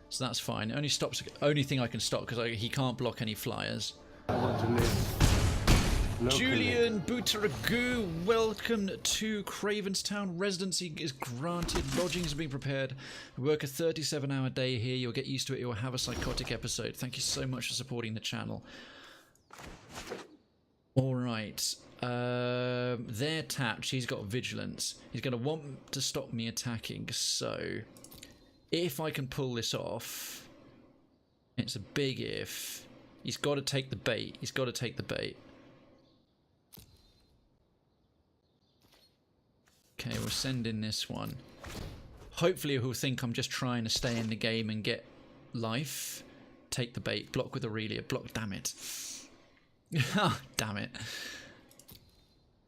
So that's fine. Only thing I can stop because he can't block any flyers. Julian Bouteragu, welcome to Krayven's Town. Residency is granted. Lodgings are being prepared. We work a 37-hour day here. You'll get used to it. You'll have a psychotic episode. Thank you so much for supporting the channel. All right. They're tapped. She's got Vigilance. He's going to want to stop me attacking. So, if I can pull this off, it's a big if. He's got to take the bait. He's got to take the bait. Okay, we'll send in this one. Hopefully he'll think I'm just trying to stay in the game and get life. Take the bait. Block with Aurelia. Block, damn it. Damn it.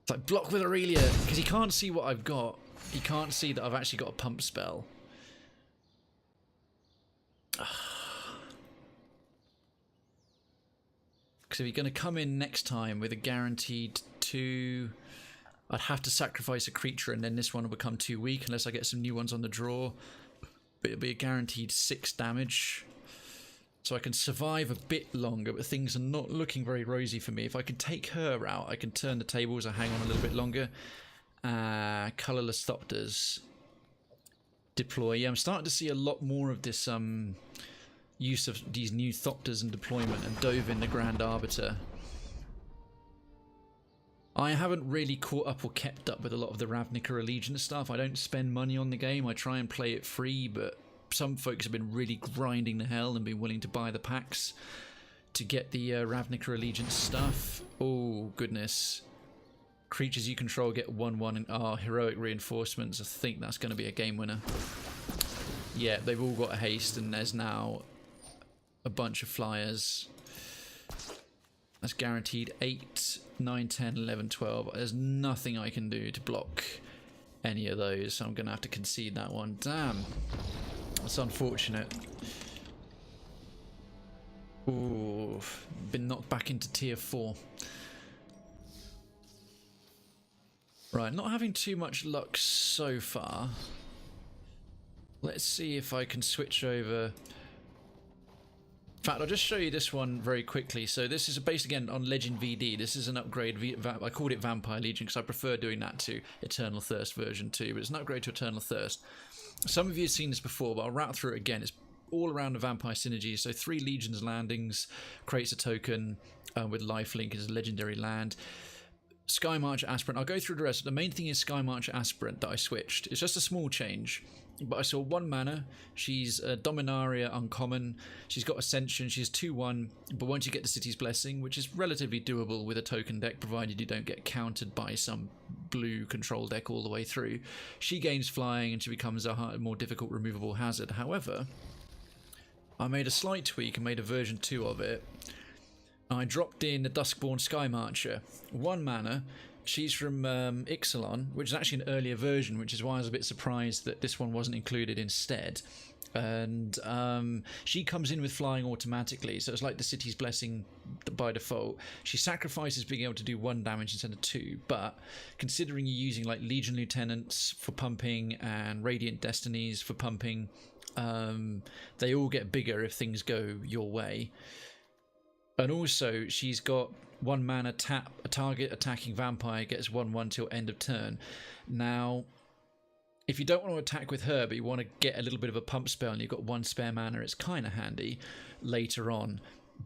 It's like, block with Aurelia, because he can't see what I've got. He can't see that I've actually got a pump spell. Because if you're going to come in next time with a guaranteed 2... I'd have to sacrifice a creature and then this one will become too weak unless I get some new ones on the draw. But it'll be a guaranteed 6 damage. So I can survive a bit longer, but things are not looking very rosy for me. If I can take her out, I can turn the tables or hang on a little bit longer. Colourless Thopters. Deploy. Yeah, I'm starting to see a lot more of this use of these new Thopters and deployment, and Dovin the Grand Arbiter. I haven't really caught up or kept up with a lot of the Ravnica Allegiance stuff. I don't spend money on the game. I try and play it free, but some folks have been really grinding the hell and been willing to buy the packs to get the Ravnica Allegiance stuff. Oh, goodness. Creatures you control get 1/1 and heroic reinforcements. I think that's going to be a game winner. Yeah, they've all got a haste, and there's now a bunch of flyers. That's guaranteed 8, 9, 10, 11, 12. There's nothing I can do to block any of those, so I'm going to have to concede that one. Damn. That's unfortunate. Ooh, been knocked back into tier 4. Right, not having too much luck so far. Let's see if I can switch over. In fact, I'll just show you this one very quickly. So this is based again on Legend VD. This is an upgrade. I called it Vampire Legion because I prefer doing that to Eternal Thirst version 2, but it's an upgrade to Eternal Thirst. Some of you have seen this before, but I'll rattle through it again. It's all around the Vampire synergy. So 3 Legions landings, creates a token with lifelink as a legendary land. Sky Marcher Aspirant. I'll go through the rest. The main thing is Sky Marcher Aspirant that I switched. It's just a small change. But I saw 1 mana. She's a Dominaria uncommon. She's got Ascension. She's 2/1. But once you get the City's Blessing, which is relatively doable with a token deck, provided you don't get countered by some blue control deck all the way through, she gains flying and she becomes a more difficult removable hazard. However, I made a slight tweak and made a version 2 of it. I dropped in the Duskborn Sky Marcher. 1 mana. She's from Ixalan, which is actually an earlier version, which is why I was a bit surprised that this one wasn't included instead. And she comes in with flying automatically, so it's like the City's Blessing by default. She sacrifices being able to do 1 damage instead of 2, but considering you're using like Legion Lieutenants for pumping and Radiant Destinies for pumping, they all get bigger if things go your way. And also, she's got 1 mana tap, a target attacking vampire gets 1/1 till end of turn. Now, if you don't want to attack with her, but you want to get a little bit of a pump spell and you've got 1 spare mana, it's kind of handy later on.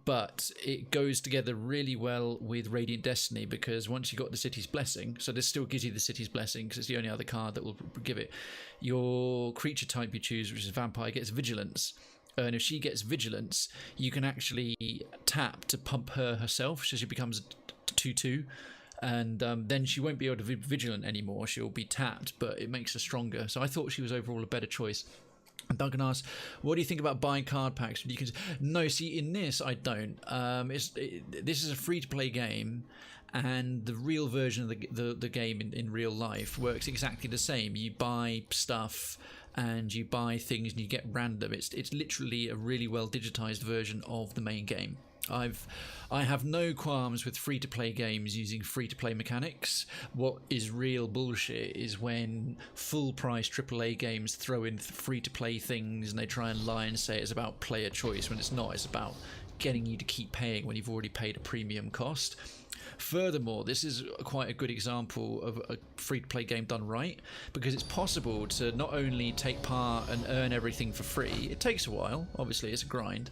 But it goes together really well with Radiant Destiny, because once you've got the City's Blessing, so this still gives you the City's Blessing because it's the only other card that will give it, your creature type you choose, which is Vampire, gets Vigilance. And if she gets Vigilance, you can actually tap to pump her herself, so she becomes a 2/2, and then she won't be able to be Vigilant anymore. She'll be tapped, but it makes her stronger. So I thought she was overall a better choice. And Duncan asks, what do you think about buying card packs? You can, no, see, in this, I don't. This is a free-to-play game, and the real version of the game in real life works exactly the same. You buy stuff and you buy things and you get random. It's literally a really well digitized version of the main game. I have no qualms with free-to-play games using free-to-play mechanics. What is real bullshit is when full-price AAA games throw in free-to-play things and they try and lie and say it's about player choice when it's not. It's about getting you to keep paying when you've already paid a premium cost. Furthermore, this is quite a good example of a free-to-play game done right, because it's possible to not only take part and earn everything for free. It takes a while, obviously, it's a grind,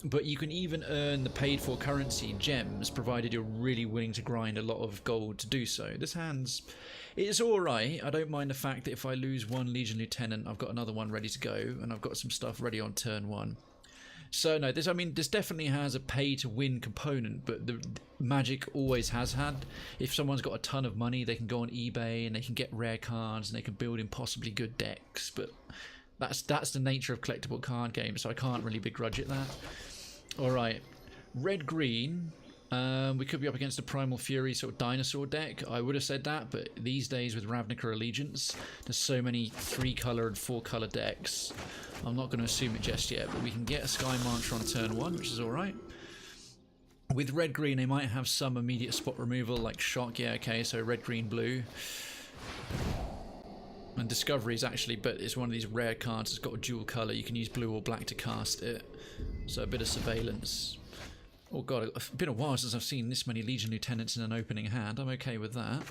but you can even earn the paid-for currency, gems, provided you're really willing to grind a lot of gold to do so. This hand's... it's alright. I don't mind the fact that if I lose 1 Legion Lieutenant, I've got another one ready to go, and I've got some stuff ready on turn 1. So no, this, I mean, this definitely has a pay to win component, but the Magic always has had. If someone's got a ton of money, they can go on eBay and they can get rare cards and they can build impossibly good decks. But that's the nature of collectible card games, so I can't really begrudge it that. All right, red green. We could be up against a Primal Fury sort of dinosaur deck. I would have said that, but these days with Ravnica Allegiance, there's so many 3-color and 4-color decks. I'm not going to assume it just yet, but we can get a Sky Marcher on turn 1, which is alright. With red-green, they might have some immediate spot removal, like Shock. Yeah, okay, so red, green, blue. And Discovery is actually, but it's one of these rare cards. It's got a dual color. You can use blue or black to cast it. So a bit of surveillance. Oh god, it's been a while since I've seen this many Legion Lieutenants in an opening hand. I'm okay with that.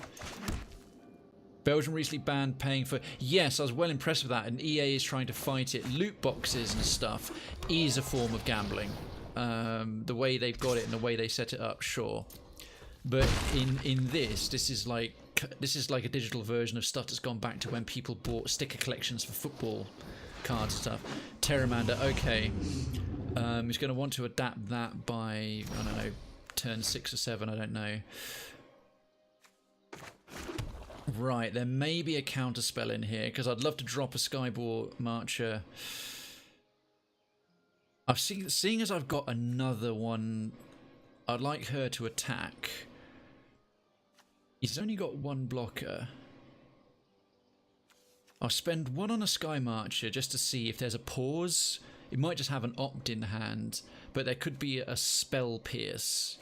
Belgium recently banned paying for... Yes, I was well impressed with that, and EA is trying to fight it. Loot boxes and stuff is a form of gambling. The way they've got it and the way they set it up, sure. But in this is like a digital version of stuff that's gone back to when people bought sticker collections for football cards and stuff. Terramander, okay. He's going to want to adapt that by, I don't know, turn 6 or 7, I don't know. Right, there may be a counterspell in here, because I'd love to drop a Skyball Marcher. Seeing as I've got another one, I'd like her to attack. He's only got 1 blocker. I'll spend 1 on a Sky Marcher just to see if there's a pause. It might just have an opt-in hand, but there could be a Spell Pierce.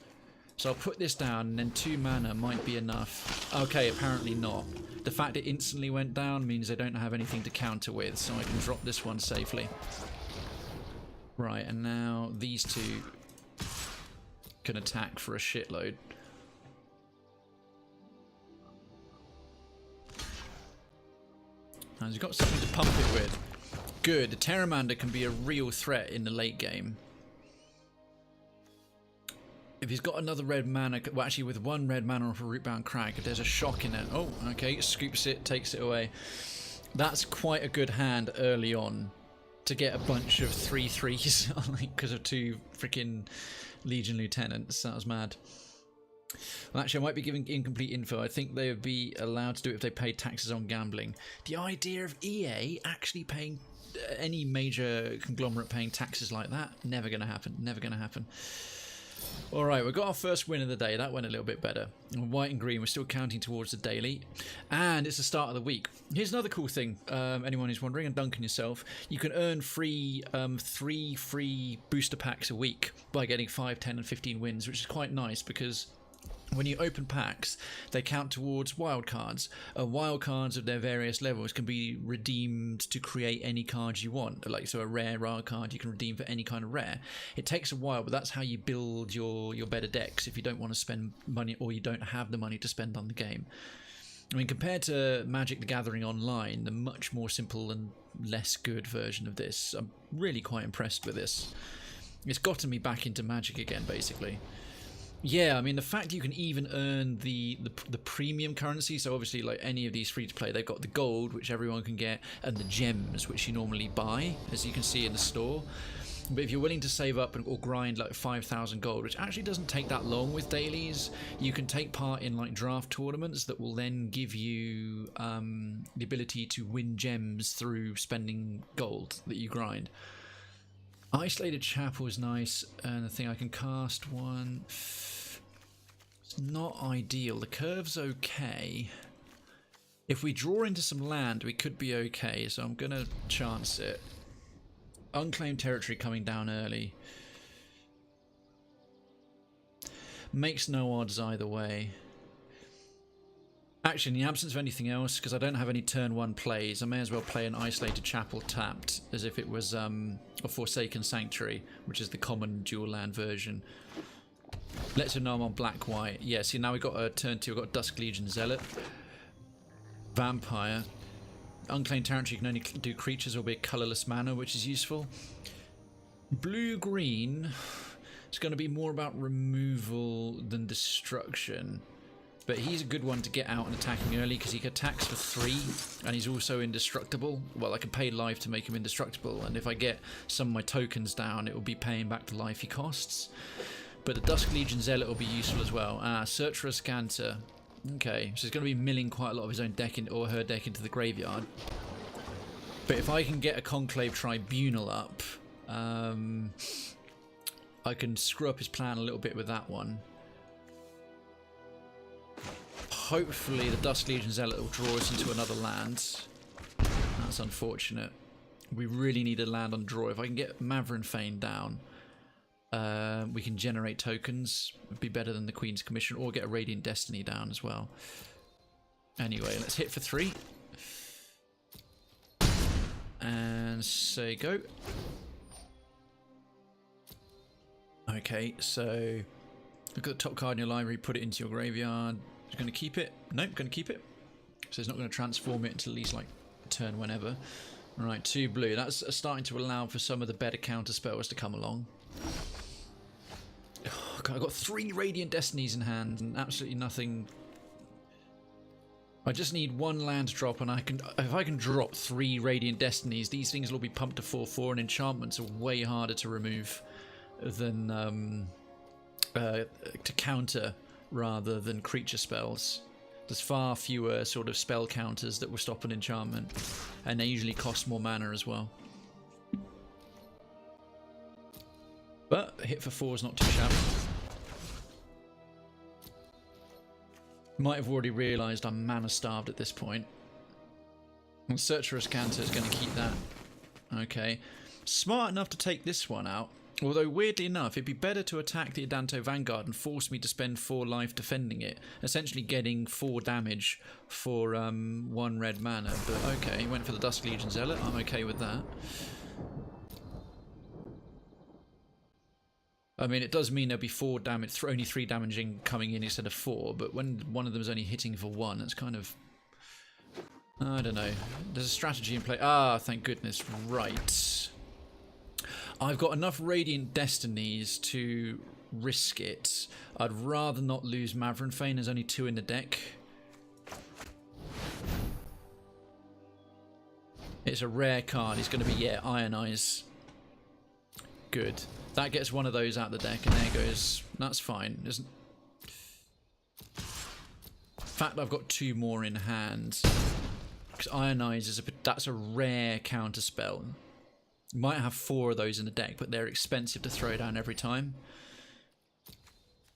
So I'll put this down, and then 2 mana might be enough. Okay, apparently not. The fact it instantly went down means I don't have anything to counter with, so I can drop this one safely. Right, and now these 2 can attack for a shitload. And he's got something to pump it with. Good, the Terramander can be a real threat in the late game. If he's got another red mana, well actually with 1 red mana off a Rootbound Crag, if there's a shock in it, oh okay, scoops it, takes it away. That's quite a good hand early on to get a bunch of 3/3s because of 2 freaking Legion Lieutenants. That was mad. Well, actually, I might be giving incomplete info. I think they would be allowed to do it if they paid taxes on gambling. The idea of EA actually paying any major conglomerate paying taxes like that, never going to happen. Never going to happen. All right, we've got our first win of the day. That went a little bit better. White and green, we're still counting towards the daily. And it's the start of the week. Here's another cool thing, anyone who's wondering, and Duncan yourself, you can earn 3 free booster packs a week by getting 5, 10 and 15 wins, which is quite nice because when you open packs, they count towards wildcards. Wildcards of their various levels can be redeemed to create any cards you want. Like, so a rare card you can redeem for any kind of rare. It takes a while, but that's how you build your better decks if you don't want to spend money or you don't have the money to spend on the game. I mean, compared to Magic the Gathering Online, the much more simple and less good version of this, I'm really quite impressed with this. It's gotten me back into Magic again, basically. Yeah, I mean, the fact you can even earn the premium currency, so obviously like any of these free-to-play, they've got the gold, which everyone can get, and the gems, which you normally buy, as you can see in the store. But if you're willing to save up or grind like 5,000 gold, which actually doesn't take that long with dailies, you can take part in like draft tournaments that will then give you the ability to win gems through spending gold that you grind. Isolated Chapel is nice, and the thing I can cast 1. It's not ideal. The curve's okay. If we draw into some land, we could be okay, so I'm going to chance it. Unclaimed territory coming down early. Makes no odds either way. Actually, in the absence of anything else, because I don't have any turn 1 plays, I may as well play an Isolated Chapel tapped, as if it was a Forsaken Sanctuary, which is the common dual land version. Let's know I'm on black-white. Yeah, see, now we've got a turn 2, we've got Dusk Legion Zealot. Vampire. Unclaimed territory, you can only do creatures or be a colourless mana, which is useful. Blue-green, it's going to be more about removal than destruction. But he's a good one to get out and attacking early because he attacks for 3 and he's also indestructible. Well, I can pay life to make him indestructible, and if I get some of my tokens down, it will be paying back the life he costs. But the Dusk Legion Zealot will be useful as well. Search for a Scanter. Okay, so he's going to be milling quite a lot of his own deck or her deck into the graveyard. But if I can get a Conclave Tribunal up, I can screw up his plan a little bit with that one. Hopefully the Dusk Legion Zealot will draw us into another land. That's unfortunate. We really need a land on draw. If I can get Mavrin Fane down, we can generate tokens. It'd be better than the Queen's Commission, or get a Radiant Destiny down as well. Anyway, let's hit for 3. And say go. Okay, so look at the top card in your library, put it into your graveyard. Is going to keep it? Nope, going to keep it. So it's not going to transform it until at least like a turn whenever. Right, 2 blue. That's starting to allow for some of the better counter spells to come along. Oh, God, I've got 3 Radiant Destinies in hand and absolutely nothing. I just need 1 land drop, and if I can drop 3 Radiant Destinies, these things will be pumped to 4/4, and enchantments are way harder to remove than to counter rather than creature spells. There's far fewer sort of spell counters that will stop an enchantment, and they usually cost more mana as well. But a hit for 4 is not too shabby. Might have already realised I'm mana starved at this point. And Search for a Scanter is going to keep that. Okay. Smart enough to take this one out. Although, weirdly enough, it'd be better to attack the Adanto Vanguard and force me to spend 4 life defending it, essentially getting 4 damage for 1 red mana. But okay, went for the Dusk Legion Zealot. I'm okay with that. I mean, it does mean there'll be 4 damage, only 3 damaging coming in instead of 4, but when one of them is only hitting for 1, it's kind of... I don't know. There's a strategy in play. Ah, thank goodness. Right. I've got enough Radiant Destinies to risk it. I'd rather not lose Mavrin Fane. There's only 2 in the deck. It's a rare card. It's going to be, yeah, Ionize. Good. That gets one of those out of the deck, and there goes. That's fine. In fact, I've got 2 more in hand. Because Ionize is that's a rare counter spell. Might have 4 of those in the deck, but they're expensive to throw down every time.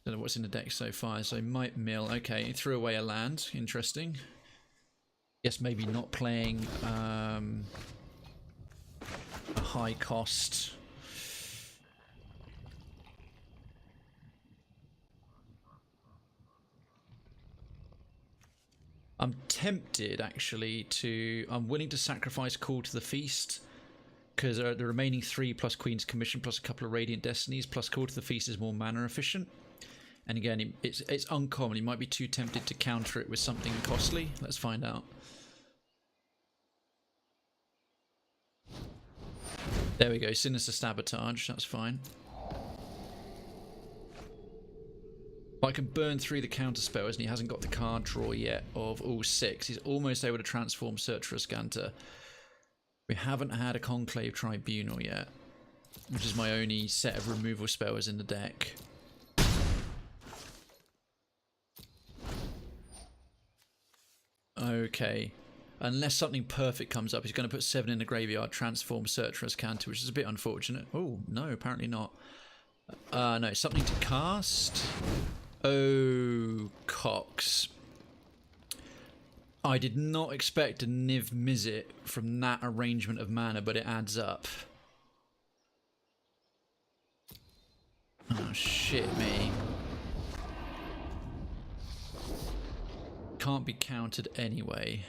Don't know what's in the deck so far, so might mill. Okay, he threw away a land. Interesting. Guess maybe not playing a high cost. I'm tempted, actually, I'm willing to sacrifice Call to the Feast. Because the remaining 3 plus Queen's Commission plus a couple of Radiant Destinies plus Call to the Feast is more mana efficient. And again, it's uncommon. He might be too tempted to counter it with something costly. Let's find out. There we go. Sinister Sabotage. That's fine. I can burn through the counter spells, and he hasn't got the card draw yet of all 6. He's almost able to transform Search for a Scanter. We haven't had a Conclave Tribunal yet, which is my only set of removal spells in the deck. Okay. Unless something perfect comes up, he's going to put 7 in the graveyard, transform Search for a Scanter, which is a bit unfortunate. Oh, no, apparently not. No, something to cast. Oh, Cox. I did not expect a Niv Mizzet from that arrangement of mana, but it adds up. Oh, shit me. Can't be countered anyway.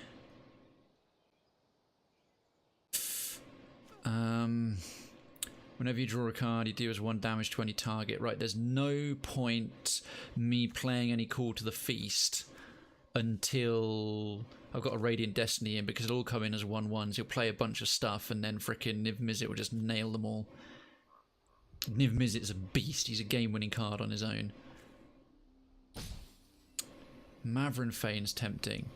Whenever you draw a card, he deals 1 damage to any target. Right, there's no point me playing any Call to the Feast until I've got a Radiant Destiny in, because it'll all come in as 1/1s. He'll play a bunch of stuff, and then frickin' Niv Mizzet will just nail them all. Niv Mizzet's a beast. He's a game-winning card on his own. Maverick Fane's tempting.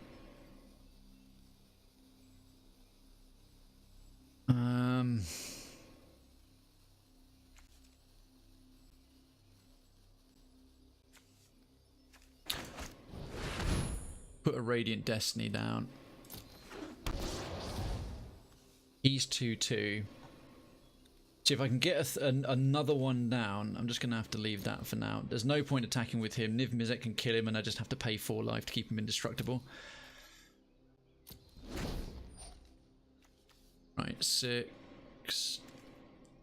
Put a Radiant Destiny down. He's 2/2. See if I can get another one down. I'm just going to have to leave that for now. There's no point attacking with him. Niv Mizzet can kill him and I just have to pay 4 life to keep him indestructible. Right, 6.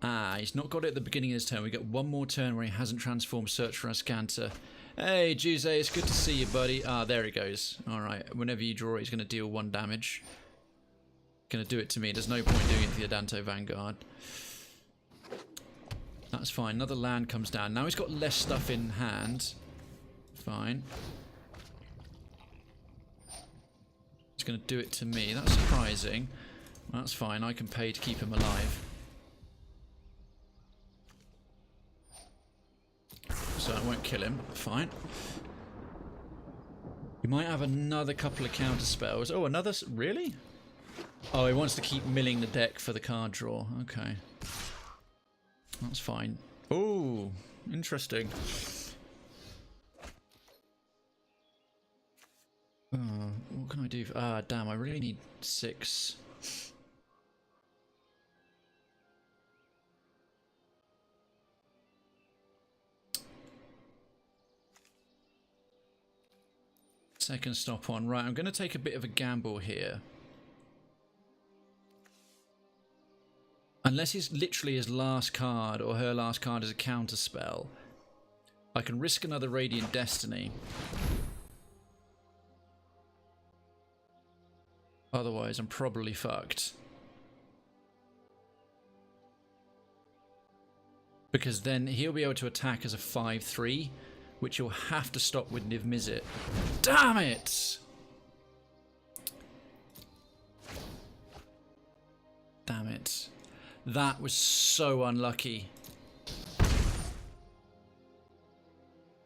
Ah, he's not got it at the beginning of his turn. We get one more turn where he hasn't transformed. Search for a Ascanta. Hey, Juze, it's good to see you, buddy. Ah, there he goes. Alright, whenever you draw it, he's going to deal 1 damage. Going to do it to me. There's no point doing it to the Adanto Vanguard. That's fine. Another land comes down. Now he's got less stuff in hand. Fine. He's going to do it to me. That's surprising. That's fine. I can pay to keep him alive. So I won't kill him. Fine. He might have another couple of counter spells. Oh, another... Really? Oh, he wants to keep milling the deck for the card draw. Okay. That's fine. Oh, interesting. What can I do? Ah, damn, I really need 6. Second stop on. Right, I'm going to take a bit of a gamble here. Unless he's literally his last card or her last card is a counter spell, I can risk another Radiant Destiny. Otherwise, I'm probably fucked. Because then he'll be able to attack as a 5/3, which you'll have to stop with Niv Mizzet. Damn it! Damn it. That was so unlucky.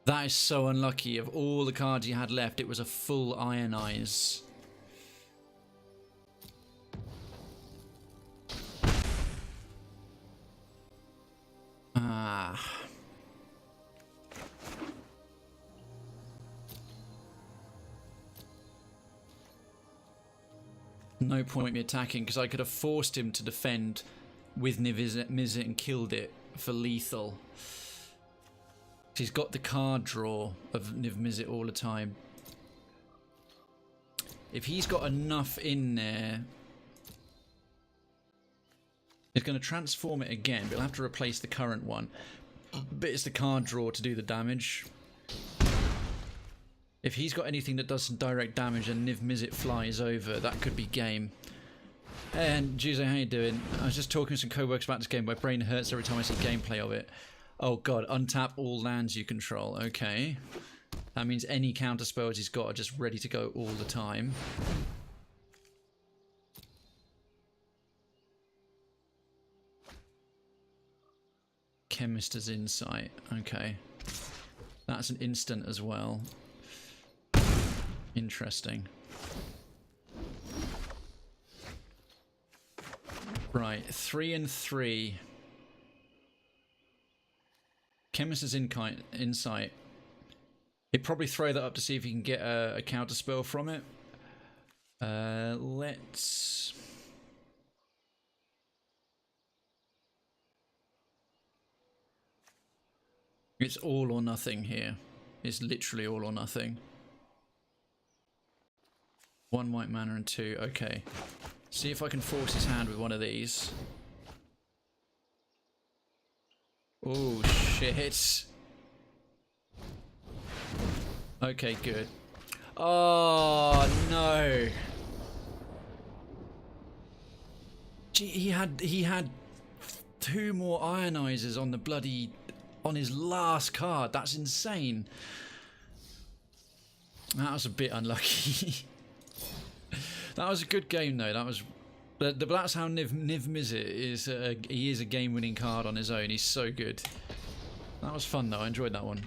That is so unlucky. Of all the cards you had left, it was a full Ionize. Ah. No point me attacking, because I could have forced him to defend with Niv Mizzet and killed it for lethal. He's got the card draw of Niv Mizzet all the time. If he's got enough in there, he's going to transform it again, but he'll have to replace the current one. But it's the card draw to do the damage. If he's got anything that does some direct damage and Niv Mizzet flies over, that could be game. And Juze, how you doing? I was just talking to some co-workers about this game. My brain hurts every time I see gameplay of it. Oh god, untap all lands you control. Okay. That means any counter spells he's got are just ready to go all the time. Chemist's Insight. Okay. That's an instant as well. Interesting. Right, 3 and 3. Chemist's Insight. He'd probably throw that up to see if he can get a counter spell from it. Let's... It's all or nothing here. It's literally all or nothing. 1 white mana and 2. Okay. See if I can force his hand with one of these. Oh, shit. Okay, good. Oh, no. Gee, he had 2 more Ionizers on the bloody... on his last card. That's insane. That was a bit unlucky. That was a good game though. That was, but that's how Niv Mizzet is. He is a game-winning card on his own. He's so good. That was fun though. I enjoyed that one.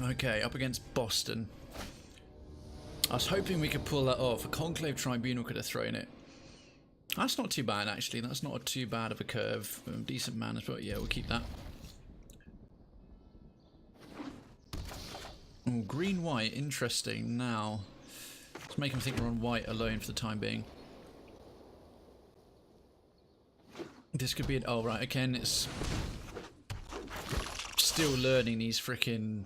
Okay, up against Boston. I was hoping we could pull that off. A Conclave Tribunal could have thrown it. That's not too bad, actually. That's not too bad of a curve. Decent manners, but yeah, we'll keep that. Oh, green-white. Interesting. Now, let's make him think we're on white alone for the time being. This could be an... Oh, right. Again, it's... Still learning these frickin'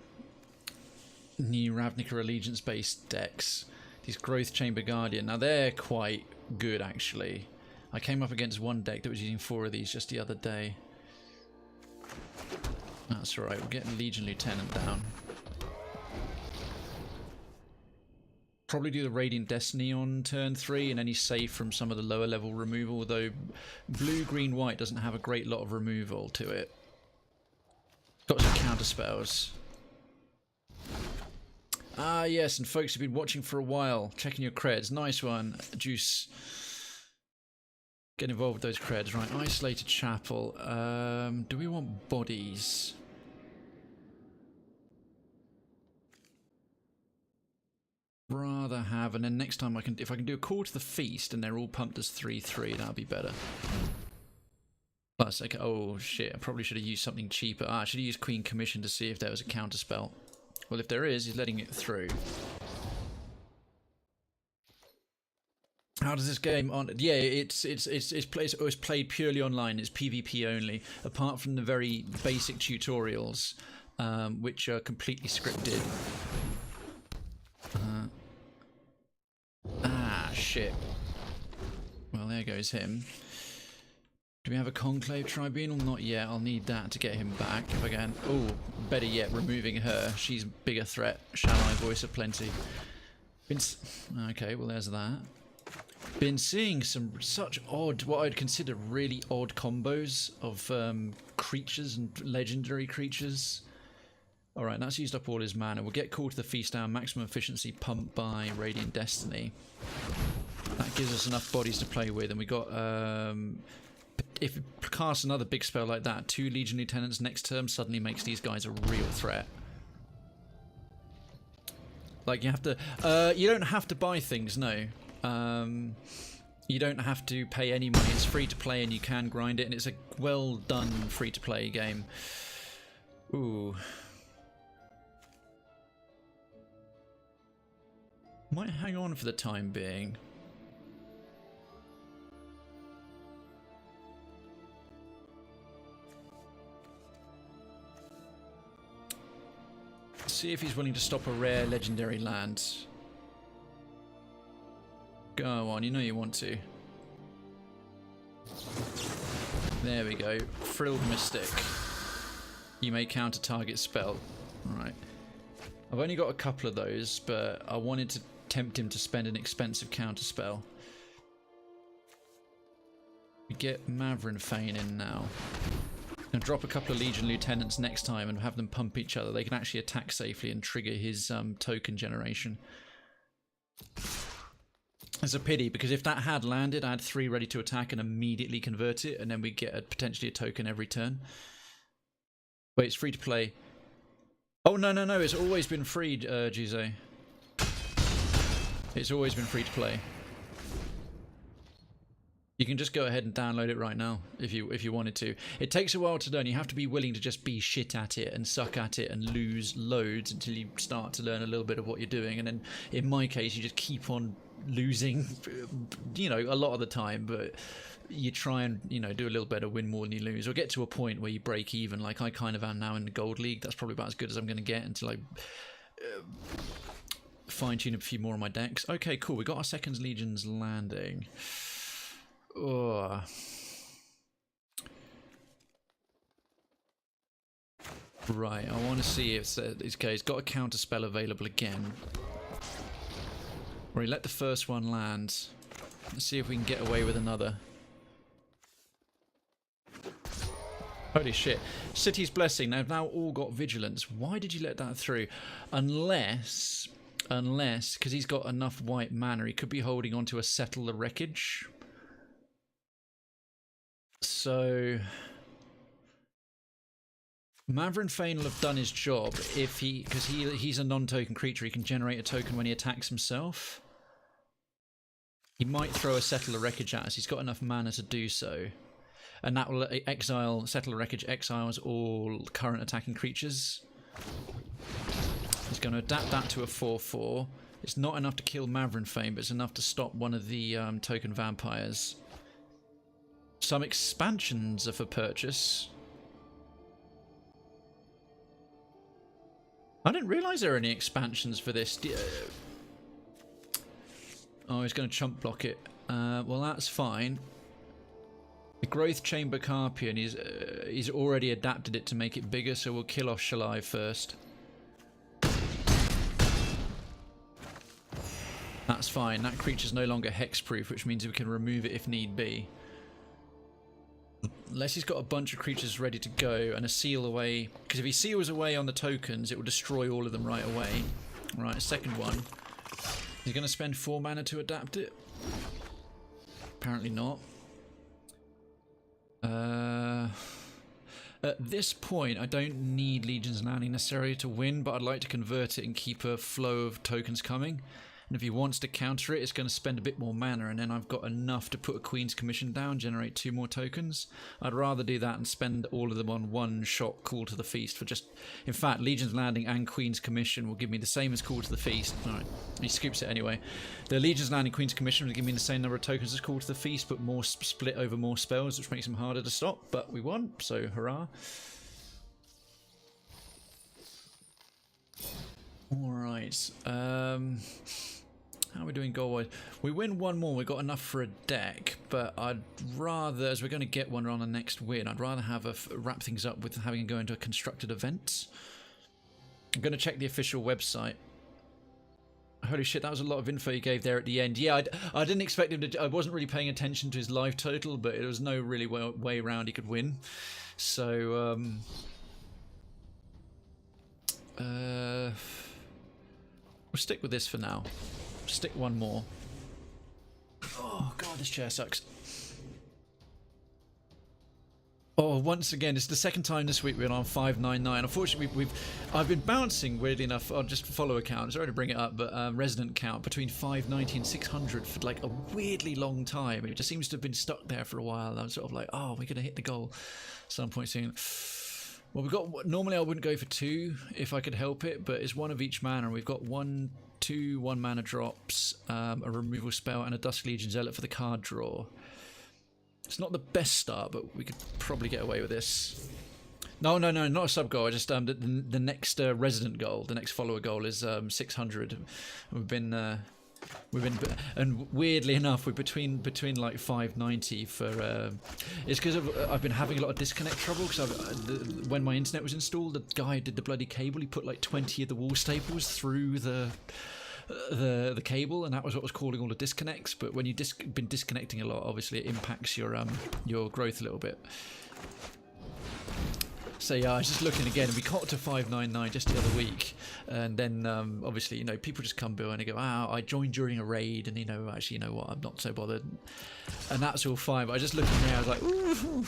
new Ravnica Allegiance-based decks. These Growth Chamber Guardian. Now, they're quite good, actually. I came up against one deck that was using 4 of these just the other day. That's alright, we're getting Legion Lieutenant down. Probably do the Radiant Destiny on turn 3 and any save from some of the lower level removal, although blue, green, white doesn't have a great lot of removal to it. Got some counter spells. Ah yes, and folks who've been watching for a while, checking your creds. Nice one, Juice. Get involved with those creds. Right, Isolated Chapel. Do we want bodies? Rather have, and then next time if I can do a call to the feast and they're all pumped as 3/3, that'll be better. Plus, okay, oh shit, I probably should have used something cheaper. I should have used Queen Commission to see if there was a counter spell. Well, if there is, he's letting it through. How does this game on? Yeah, it's played purely online. It's PvP only, apart from the very basic tutorials, which are completely scripted. Shit. Well, there goes him. Do we have a Conclave Tribunal? Not yet. I'll need that to get him back if I can. Oh, better yet, removing her. She's a bigger threat. Shall I? Voice of Plenty. Okay, well, there's that. Been seeing some such odd, what I'd consider really odd combos of creatures and legendary creatures. Alright, that's used up all his mana. We'll get Call to the Feast down, maximum efficiency pumped by Radiant Destiny. That gives us enough bodies to play with, and we got, if we cast another big spell like that, 2 Legion Lieutenants next turn suddenly makes these guys a real threat. Like, you have to, you don't have to buy things, no. You don't have to pay any money. It's free to play and you can grind it, and it's a well done free to play game. Ooh. Might hang on for the time being. See if he's willing to stop a rare legendary land. Go on, you know you want to. There we go. Frilled Mystic. You may counter target spell. Alright. I've only got a couple of those, but I wanted to tempt him to spend an expensive counter spell. We get Mavrin Fane in now. And drop a couple of Legion Lieutenants next time and have them pump each other. They can actually attack safely and trigger his token generation. It's a pity, because if that had landed, I had 3 ready to attack and immediately convert it, and then we get potentially a token every turn. Wait, it's free to play. Oh, no, no, no, it's always been free, Gize. It's always been free to play. You can just go ahead and download it right now if you wanted to. It takes a while to learn. You have to be willing to just be shit at it and suck at it and lose loads until you start to learn a little bit of what you're doing. And then in my case, you just keep on losing, you know, a lot of the time, but you try and, you know, do a little better, win more than you lose, or get to a point where you break even, like I kind of am now in the Gold League. That's probably about as good as I'm going to get until I fine-tune a few more of my decks. Okay, cool. We got our Second Legion's landing. Oh. Right, I want to see if this guy's got a counter spell available again. Or he let the first one land. Let's see if we can get away with another. Holy shit. City's Blessing. They've now all got Vigilance. Why did you let that through? Unless, because he's got enough white mana, he could be holding on to a Settle the Wreckage. So Maverick Fane will have done his job if because he's a non-token creature. He can generate a token when he attacks himself. He might throw a Settle the Wreckage at us. He's got enough mana to do so. And that will Settle the Wreckage exiles all current attacking creatures. He's going to adapt that to a 4/4. It's not enough to kill Maverick Fane, but it's enough to stop one of the token vampires. Some expansions are for purchase. I didn't realise there were any expansions for this. Oh, he's going to chump block it. Well, that's fine. The Growth Chamber Carpian, he's already adapted it to make it bigger, so we'll kill off Shalai first. That's fine. That creature's no longer hexproof, which means we can remove it if need be. Unless he's got a bunch of creatures ready to go and a seal away. Because if he seals away on the tokens, it will destroy all of them right away. Right, second one. Is he going to spend 4 mana to adapt it? Apparently not. At this point, I don't need Legion's Landing necessarily to win, but I'd like to convert it and keep a flow of tokens coming. And if he wants to counter it, it's going to spend a bit more mana, and then I've got enough to put a Queen's Commission down, generate 2 more tokens. I'd rather do that and spend all of them on one shot Call to the Feast for just... In fact, Legion's Landing and Queen's Commission will give me the same as Call to the Feast. Alright, he scoops it anyway. The Legion's Landing Queen's Commission will give me the same number of tokens as Call to the Feast, but more split over more spells, which makes them harder to stop. But we won, so hurrah. Alright, how are we doing goal-wise? We win 1 more, we got enough for a deck, but I'd rather, as we're going to get one on the next win, I'd rather have wrap things up with having to go into a constructed event. I'm going to check the official website. Holy shit, that was a lot of info he gave there at the end. Yeah, I didn't expect him to... I wasn't really paying attention to his live total, but there was no really way around he could win. So, we'll stick with this for now. Stick 1 more. Oh god, this chair sucks. Oh, once again, it's the second time this week we're on 599. Unfortunately, I've been bouncing, weirdly enough, on just follow account. Sorry to bring it up, but resident count between 590 and 600 for like a weirdly long time. It just seems to have been stuck there for a while. I'm sort of like, oh, we're gonna hit the goal at some point soon. Well, we've got... Normally I wouldn't go for 2 if I could help it, but it's 1 of each mana. We've got 2 1 mana drops, a removal spell, and a Dusk Legion Zealot for the card draw. It's not the best start, but we could probably get away with this. No, not a sub goal. I just the next resident goal, the next follower goal is 600. We've been and weirdly enough, we're between like 590 for. It's because I've been having a lot of disconnect trouble because when my internet was installed, the guy did the bloody cable. He put like 20 of the wall staples through the cable, and that was what was causing all the disconnects. But when you've been disconnecting a lot, obviously it impacts your growth a little bit. So yeah, I was just looking again, and we got to 599 just the other week, and then obviously, you know, people just come by and they go, "Ah, I joined during a raid," and actually, you know what, I'm not so bothered, and that's all fine. But I just looked in there, I was like, ooh.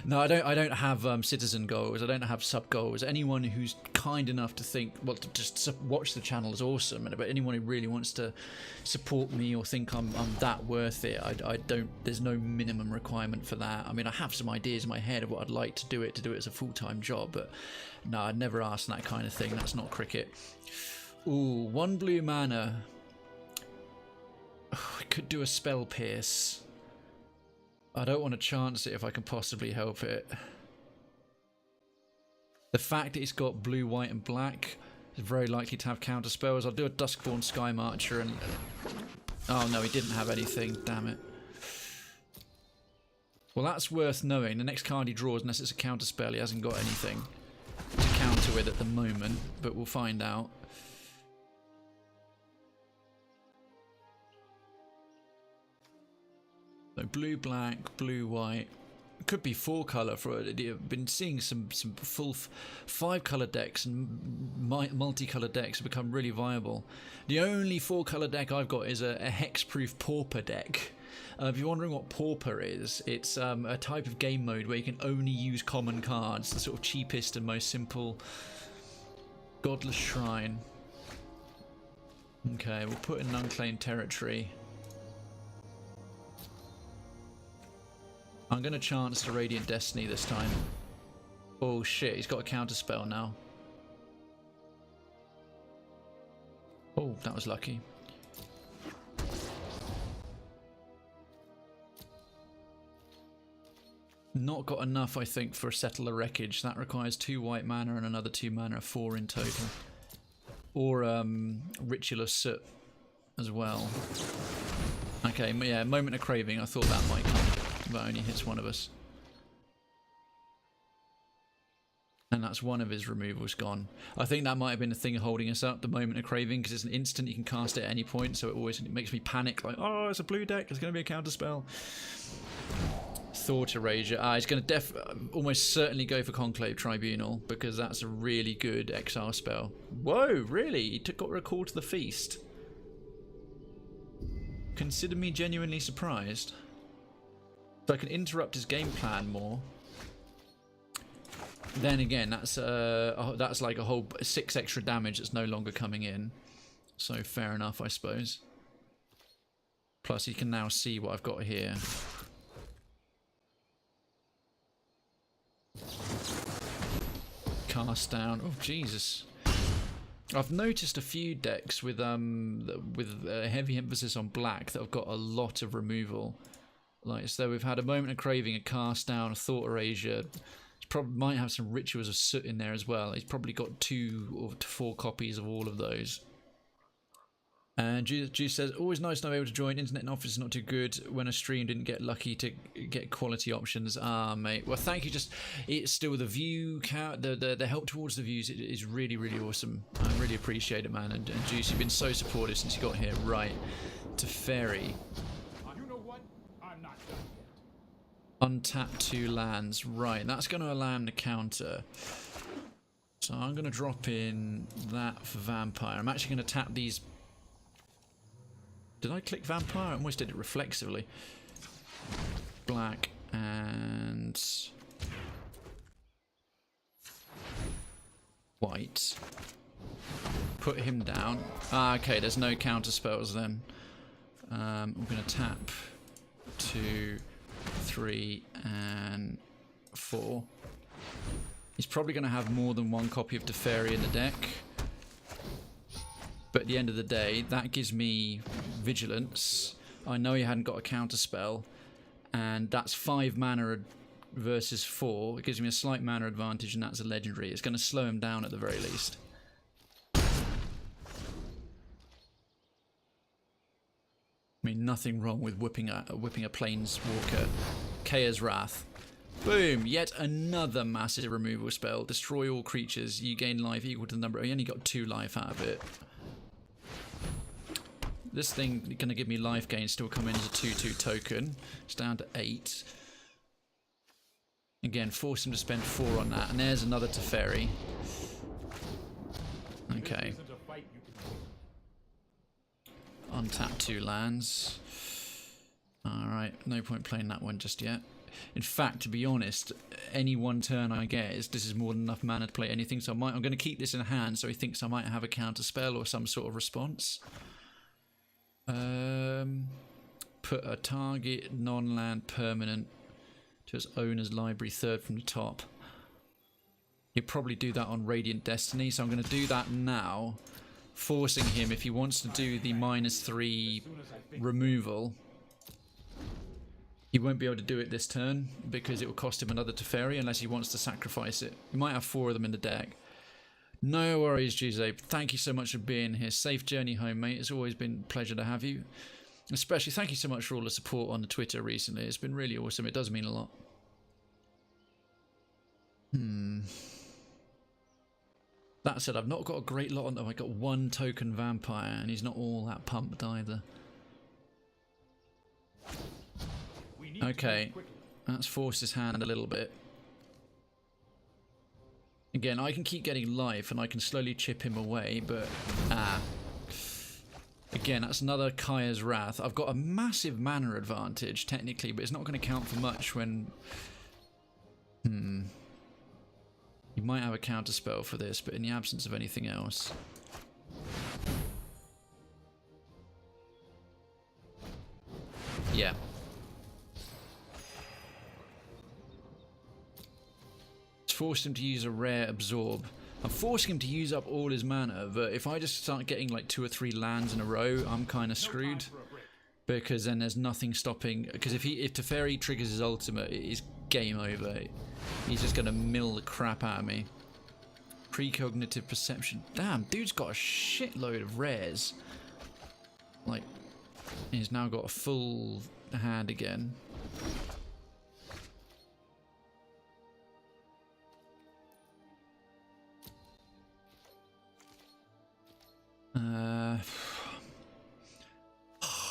No, I don't have citizen goals. I don't have sub goals. Anyone who's kind enough to think, well, to just watch the channel is awesome. But anyone who really wants to support me or think I'm that worth it, I don't. There's no minimum requirement for that. I mean, I have some ideas in my head of what I'd like to do it as a full-time job, but no, I'd never ask that kind of thing. That's not cricket. Ooh, 1 blue mana. Oh, I could do a spell pierce. I don't want to chance it if I can possibly help it. The fact that it's got blue, white and black is very likely to have counter spells. I'll do a Duskborn Sky Marcher and... Oh no, he didn't have anything, damn it. Well, that's worth knowing. The next card he draws, unless it's a counter spell, he hasn't got anything to counter with at the moment, but we'll find out. So blue, black, blue, white. It could be 4 colour. I've been seeing some full 5 colour decks and multicolour decks have become really viable. The only 4 colour deck I've got is a hexproof pauper deck, If you're wondering what Pauper is, it's a type of game mode where you can only use common cards, the sort of cheapest and most simple. Godless Shrine. Okay, we'll put in unclaimed territory. I'm going to chance the Radiant Destiny this time. Oh shit, he's got a counterspell now. Oh, that was lucky. Not got enough, I think, for a Settler Wreckage. That requires 2 white mana and another 2 mana, 4 in total. Or Ritual of Soot as well. Okay, yeah, Moment of Craving. I thought that might come, but only hits one of us. And that's one of his removals gone. I think that might have been the thing holding us up, the Moment of Craving, because it's an instant you can cast it at any point, so it makes me panic, like, oh, it's a blue deck, there's going to be a counterspell. Thought Erasure. He's going to almost certainly go for Conclave Tribunal, because that's a really good exile spell. Whoa, really? He got Recall to the Feast. Consider me genuinely surprised. So I can interrupt his game plan more. Then again, that's like a whole 6 extra damage that's no longer coming in. So fair enough, I suppose. Plus, you can now see what I've got here. Cast down. Oh Jesus! I've noticed a few decks with a heavy emphasis on black that have got a lot of removal. Like so, we've had a Moment of Craving, a Cast Down, a Thought Erasure. Probably might have some Rituals of Soot in there as well. He's probably got 2 or 4 copies of all of those. And Juice says, always nice to be able to join. Internet and office is not too good. When a stream didn't get lucky to get quality options. Ah, mate. Well, thank you. It's still the view count, the help towards the views is really, really awesome. I really appreciate it, man. And Juice, you've been so supportive since you got here. Right. To Fairy. You know what? I'm not done yet. Untap 2 lands. Right, that's going to allow him to counter. So I'm going to drop in that for Vampire. I'm actually going to tap these. Did I click Vampire? I almost did it reflexively. Black and white. Put him down. Ah, okay, there's no counter spells then. I'm going to tap 2, 3 and 4. He's probably going to have more than 1 copy of Teferi in the deck. But at the end of the day, that gives me Vigilance. I know he hadn't got a counter spell. And that's 5 mana versus 4. It gives me a slight mana advantage, and that's a legendary. It's going to slow him down at the very least. I mean, nothing wrong with whipping a Planeswalker. Kaya's Wrath. Boom! Yet another massive removal spell. Destroy all creatures. You gain life equal to the number. You only got 2 life out of it. This thing going to give me life gain. Still come in as a 2/2 token. It's down to 8. Again, force him to spend 4 on that. And there's another Teferi. Okay. Untap 2 lands. Alright, no point playing that one just yet. In fact, to be honest, any one turn I get, this is more than enough mana to play anything, so I'm going to keep this in hand so he thinks I might have a counter spell or some sort of response. Put a target non-land permanent to his owner's library 3rd from the top. He'll probably do that on Radiant Destiny, so I'm going to do that now, forcing him, if he wants to do the -3 removal, he won't be able to do it this turn because it will cost him another Teferi unless he wants to sacrifice it. He might have 4 of them in the deck. No worries, Giuseppe. Thank you so much for being here. Safe journey home, mate. It's always been a pleasure to have you. Especially, thank you so much for all the support on the Twitter recently. It's been really awesome. It does mean a lot. That said, I've not got a great lot on them. I got 1 token Vampire, and he's not all that pumped either. Okay, let's force his hand a little bit. Again, I can keep getting life and I can slowly chip him away, but Again, that's another Kaya's Wrath. I've got a massive mana advantage, technically, but it's not going to count for much when... You might have a counterspell for this, but in the absence of anything else... Yeah. It's forced him to use a rare absorb. I'm forcing him to use up all his mana, but if I just start getting like 2 or 3 lands in a row, I'm kind of screwed. Because then there's nothing stopping. Because if Teferi triggers his ultimate, it is game over. He's just going to mill the crap out of me. Precognitive perception. Damn, dude's got a shitload of rares. Like, he's now got a full hand again.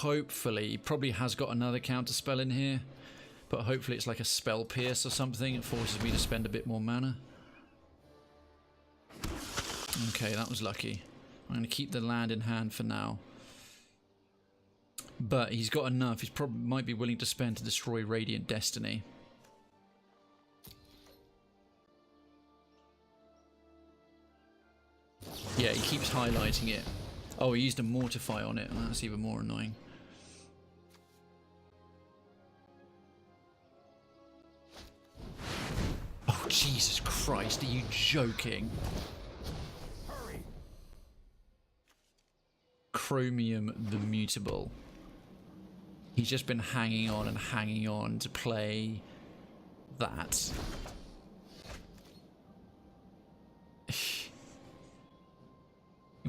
Hopefully, he probably has got another counter spell in here, but hopefully it's like a spell pierce or something. It forces me to spend a bit more mana. Okay, that was lucky. I'm going to keep the land in hand for now. But he's got enough. He's probably might be willing to spend to destroy Radiant Destiny. Yeah, he keeps highlighting it. Oh, he used a Mortify on it. That's even more annoying. Oh, Jesus Christ, are you joking? Hurry. Chromium the Mutable. He's just been hanging on to play that.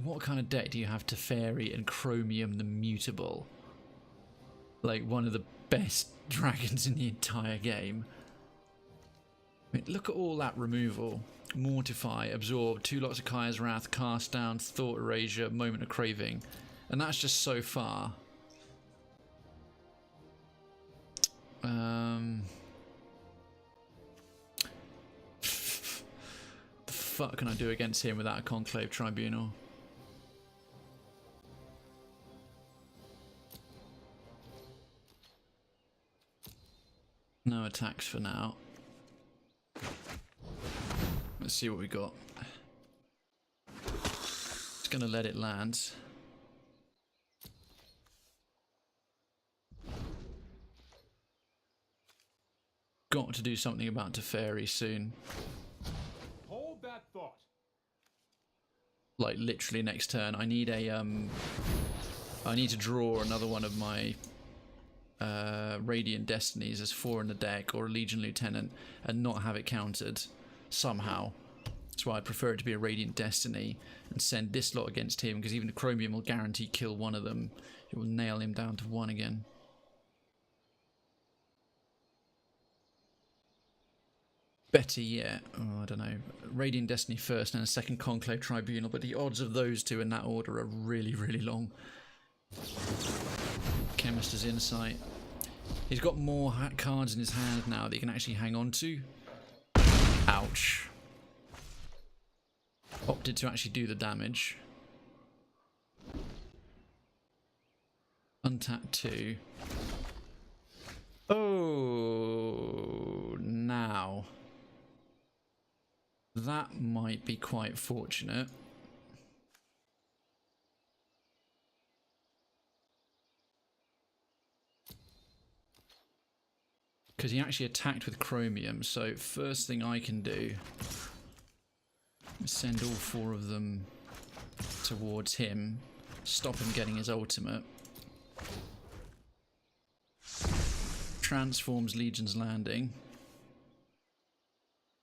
What kind of deck do you have Teferi and Chromium the Mutable? Like one of the best dragons in the entire game. I mean, look at all that removal. Mortify, Absorb, 2 lots of Kaya's Wrath, Cast Down, Thought Erasure, Moment of Craving. And that's just so far. The fuck can I do against him without a Conclave Tribunal? No attacks for now. Let's see what we got. Just gonna let it land. Got to do something about Teferi soon. Hold that thought. Like literally next turn. I need a I need to draw another one of my Radiant Destinies as 4 in the deck, or a Legion Lieutenant, and not have it countered somehow. That's why I prefer it to be a Radiant Destiny and send this lot against him, because even the Chromium will guarantee kill one of them. It will nail him down to 1 again. Better yet, oh, I don't know, Radiant Destiny first and a second Conclave Tribunal, but the odds of those two in that order are really, really long. Chemist's Insight. He's got more cards in his hand now that he can actually hang on to. Ouch. Opted to actually do the damage. Untap 2. Oh, now. That might be quite fortunate. Because he actually attacked with Chromium, so first thing I can do is send all 4 of them towards him, stop him getting his ultimate. Transforms Legion's Landing.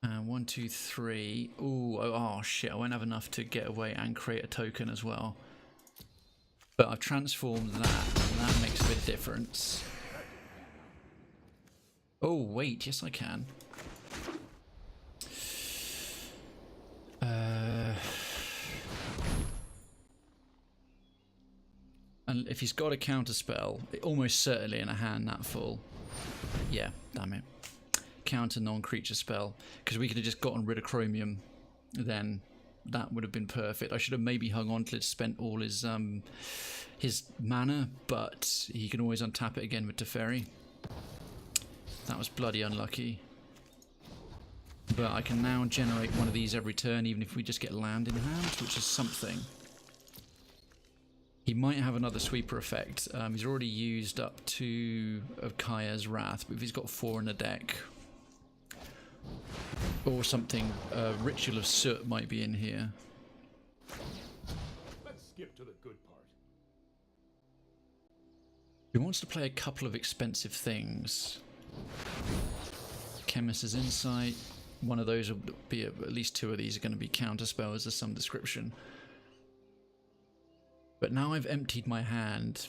And 1, 2, 3. Ooh, oh shit, I won't have enough to get away and create a token as well. But I've transformed that, and that makes a bit of difference. Oh, wait, yes I can. And if he's got a counterspell, almost certainly in a hand that full. Yeah, damn it. Counter non-creature spell. Because we could have just gotten rid of Chromium then that would have been perfect. I should have maybe hung on till it spent all his mana, but he can always untap it again with Teferi. That was bloody unlucky. But I can now generate one of these every turn, even if we just get land in hand, which is something. He might have another sweeper effect. He's already used up 2 of Kaya's Wrath, but if he's got 4 in the deck, or something, Ritual of Soot might be in here. Let's skip to the good part. He wants to play a couple of expensive things. Chemist's Insight. One of those will be, at least 2 of these are going to be counter spells of some description. But now I've emptied my hand,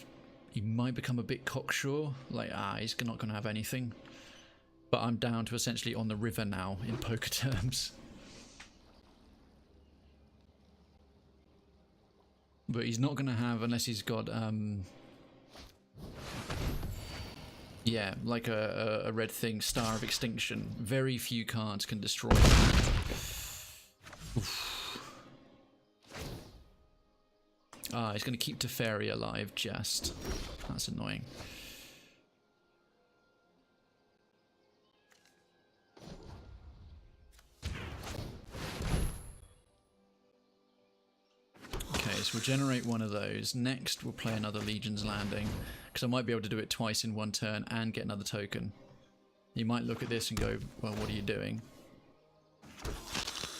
he might become a bit cocksure, like, he's not going to have anything. But I'm down to essentially on the river now, in poker terms. But he's not going to have, unless he's got, yeah, like a red thing, Star of Extinction. Very few cards can destroy that. Oof. He's going to keep Teferi alive, just. That's annoying. Okay, so we'll generate one of those. Next, we'll play another Legion's Landing, because I might be able to do it twice in one turn and get another token. You might look at this and go, well, what are you doing?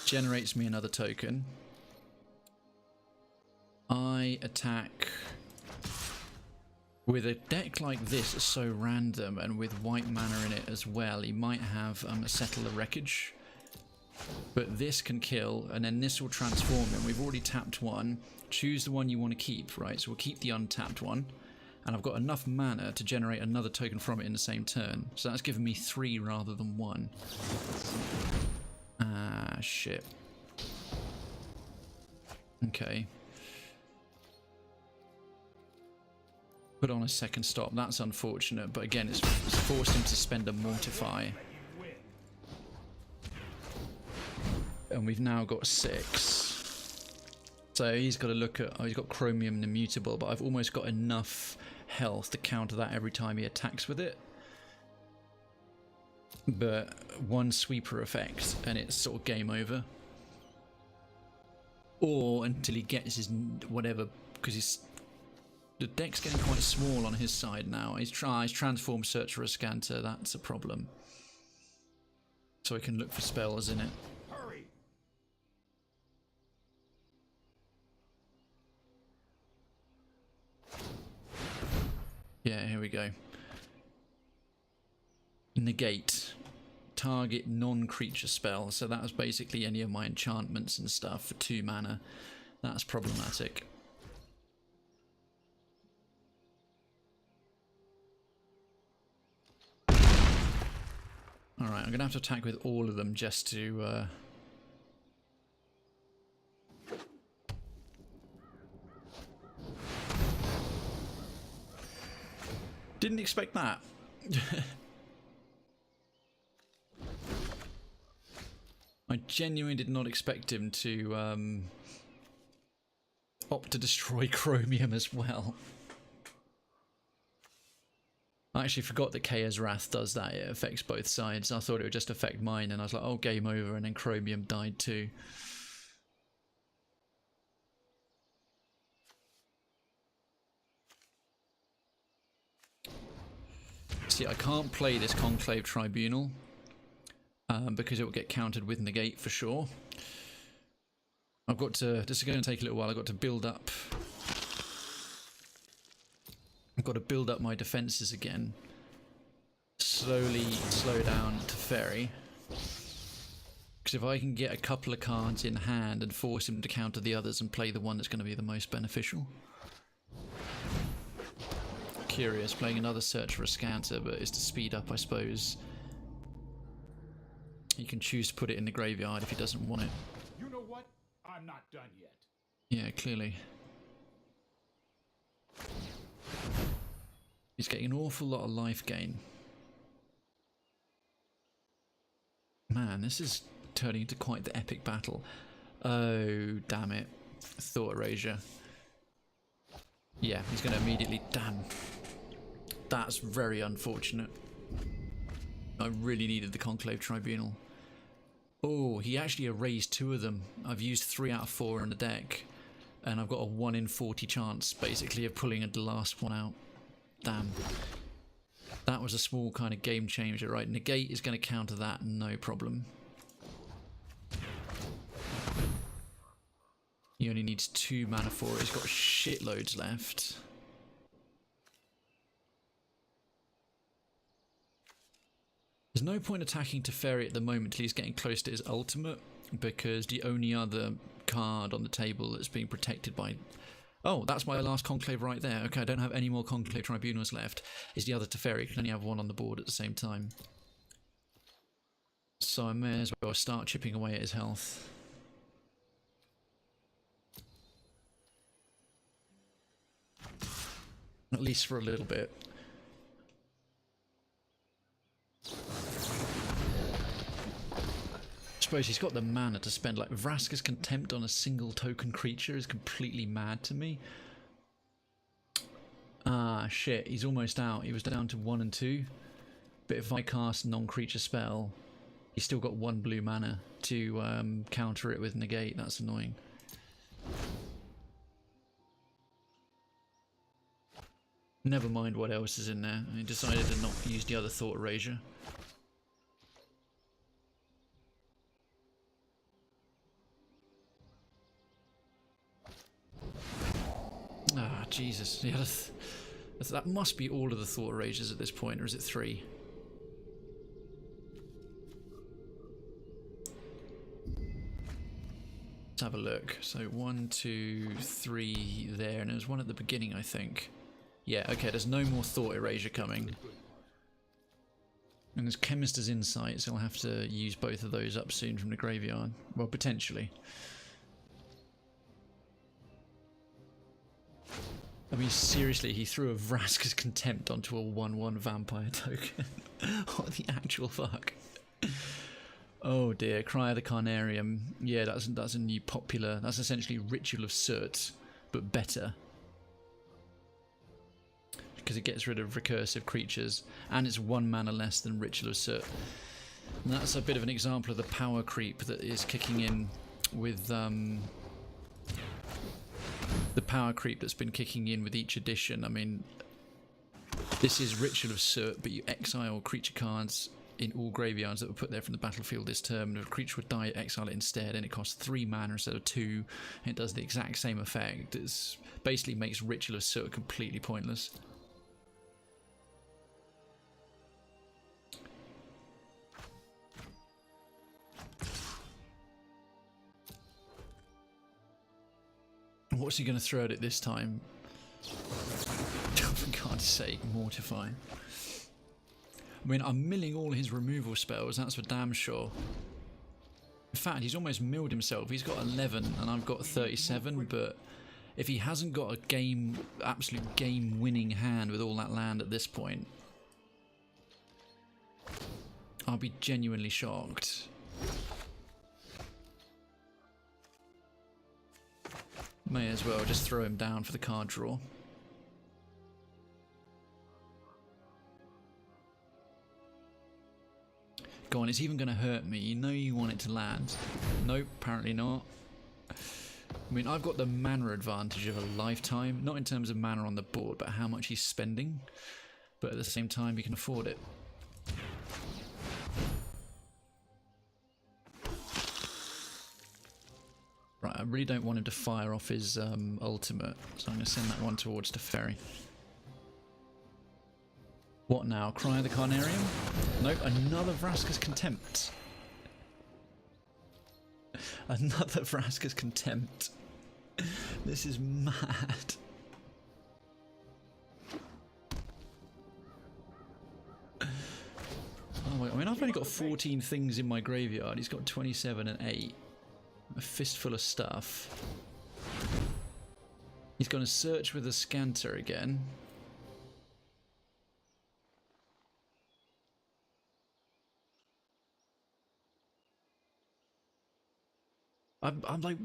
Generates me another token. I attack with a deck like this. It's so random, and with white mana in it as well. He might have Settle the Wreckage, but this can kill, and then this will transform him. We've already tapped one. Choose the one you want to keep, right? So we'll keep the untapped one, and I've got enough mana to generate another token from it in the same turn. So that's given me 3 rather than 1. Ah, shit. Okay. Put on a second stop. That's unfortunate, but again, it's forced him to spend a Mortify. And we've now got 6. So he's got to look at... Oh, he's got Chromium and Immutable, but I've almost got enough health to counter that every time he attacks with it. But one sweeper effect, and it's sort of game over. Or until he gets his whatever, because he's... The deck's getting quite small on his side now. He's transformed Search for a Scanter. That's a problem. So he can look for spells in it. Hurry. Yeah, here we go. Negate. Target non-creature spell. So that was basically any of my enchantments and stuff for 2 mana. That's problematic. Alright, I'm going to have to attack with all of them just to... Didn't expect that. I genuinely did not expect him to opt to destroy Chromium as well. I actually forgot that Kaya's Wrath does that. It affects both sides. I thought it would just affect mine, and I was like, oh, game over, and then Chromium died too. See, I can't play this Conclave Tribunal because it will get countered with Negate for sure. I've got to... This is going to take a little while. I've got to build up... I've got to build up my defences again. Slowly slow down Teferi. Because if I can get a couple of cards in hand and force him to counter the others and play the one that's going to be the most beneficial. Curious, playing another Search for a Scanter, but it's to speed up, I suppose. He can choose to put it in the graveyard if he doesn't want it. You know what? I'm not done yet. Yeah, clearly. He's getting an awful lot of life gain. Man, this is turning into quite the epic battle. Oh, damn it. Thought Erasure. Yeah, he's going to immediately... Damn. That's very unfortunate. I really needed the Conclave Tribunal. Oh, he actually erased 2 of them. I've used 3 out of 4 in the deck. And I've got a 1 in 40 chance, basically, of pulling the last one out. Damn. That was a small kind of game changer, right? Negate is going to counter that, no problem. He only needs 2 mana for it. He's got shitloads left. There's no point attacking Teferi at the moment till he's getting close to his ultimate, because the only other card on the table that's being protected by... Oh, that's my last Conclave right there. Okay, I don't have any more Conclave Tribunals left. Is the other Teferi. I can only have 1 on the board at the same time. So I may as well start chipping away at his health. At least for a little bit. I suppose he's got the mana to spend. Like, Vraska's Contempt on a single token creature is completely mad to me. Ah, shit, he's almost out. He was down to 1 and 2. But if I cast non-creature spell, he's still got 1 blue mana to counter it with Negate. That's annoying. Never mind what else is in there. I decided to not use the other Thought Erasure. Ah, Jesus. Yeah, that must be all of the Thought Erasures at this point, or is it 3? Let's have a look. So 1, 2, 3 there, and there's 1 at the beginning, I think. Yeah, okay, there's no more Thought Erasure coming. And there's Chemist's Insight, so I'll have to use both of those up soon from the graveyard. Well, potentially. I mean, seriously, he threw a Vraska's Contempt onto a 1/1 vampire token. What the actual fuck? Oh dear, Cry of the Carnarium. Yeah, that's a new popular... That's essentially Ritual of Soot, but better. Because it gets rid of recursive creatures, and it's 1 mana less than Ritual of Soot. And that's a bit of an example of the power creep that is kicking in with the power creep that's been kicking in with each edition. I mean, this is Ritual of Soot, but you exile creature cards in all graveyards that were put there from the battlefield this turn, and if a creature would die, exile it instead, and it costs 3 mana instead of 2, and it does the exact same effect. It basically makes Ritual of Soot completely pointless. What's he going to throw at it this time? For God's sake, mortifying. I mean, I'm milling all his removal spells, that's for damn sure. In fact, he's almost milled himself. He's got 11 and I've got 37, but if he hasn't got a absolute game-winning hand with all that land at this point, I'll be genuinely shocked. May as well just throw him down for the card draw. Go on, it's even going to hurt me. You know you want it to land. Nope, apparently not. I mean, I've got the mana advantage of a lifetime. Not in terms of mana on the board, but how much he's spending. But at the same time, he can afford it. Right, I really don't want him to fire off his ultimate, so I'm going to send that one towards Teferi. What now? Cry of the Carnarium? Nope, another Vraska's Contempt. Another Vraska's Contempt. This is mad. Oh my God. I mean, I've only got 14 things in my graveyard. He's got 27 and 8. A fistful of stuff. He's going to search with a Scanter again. I'm like,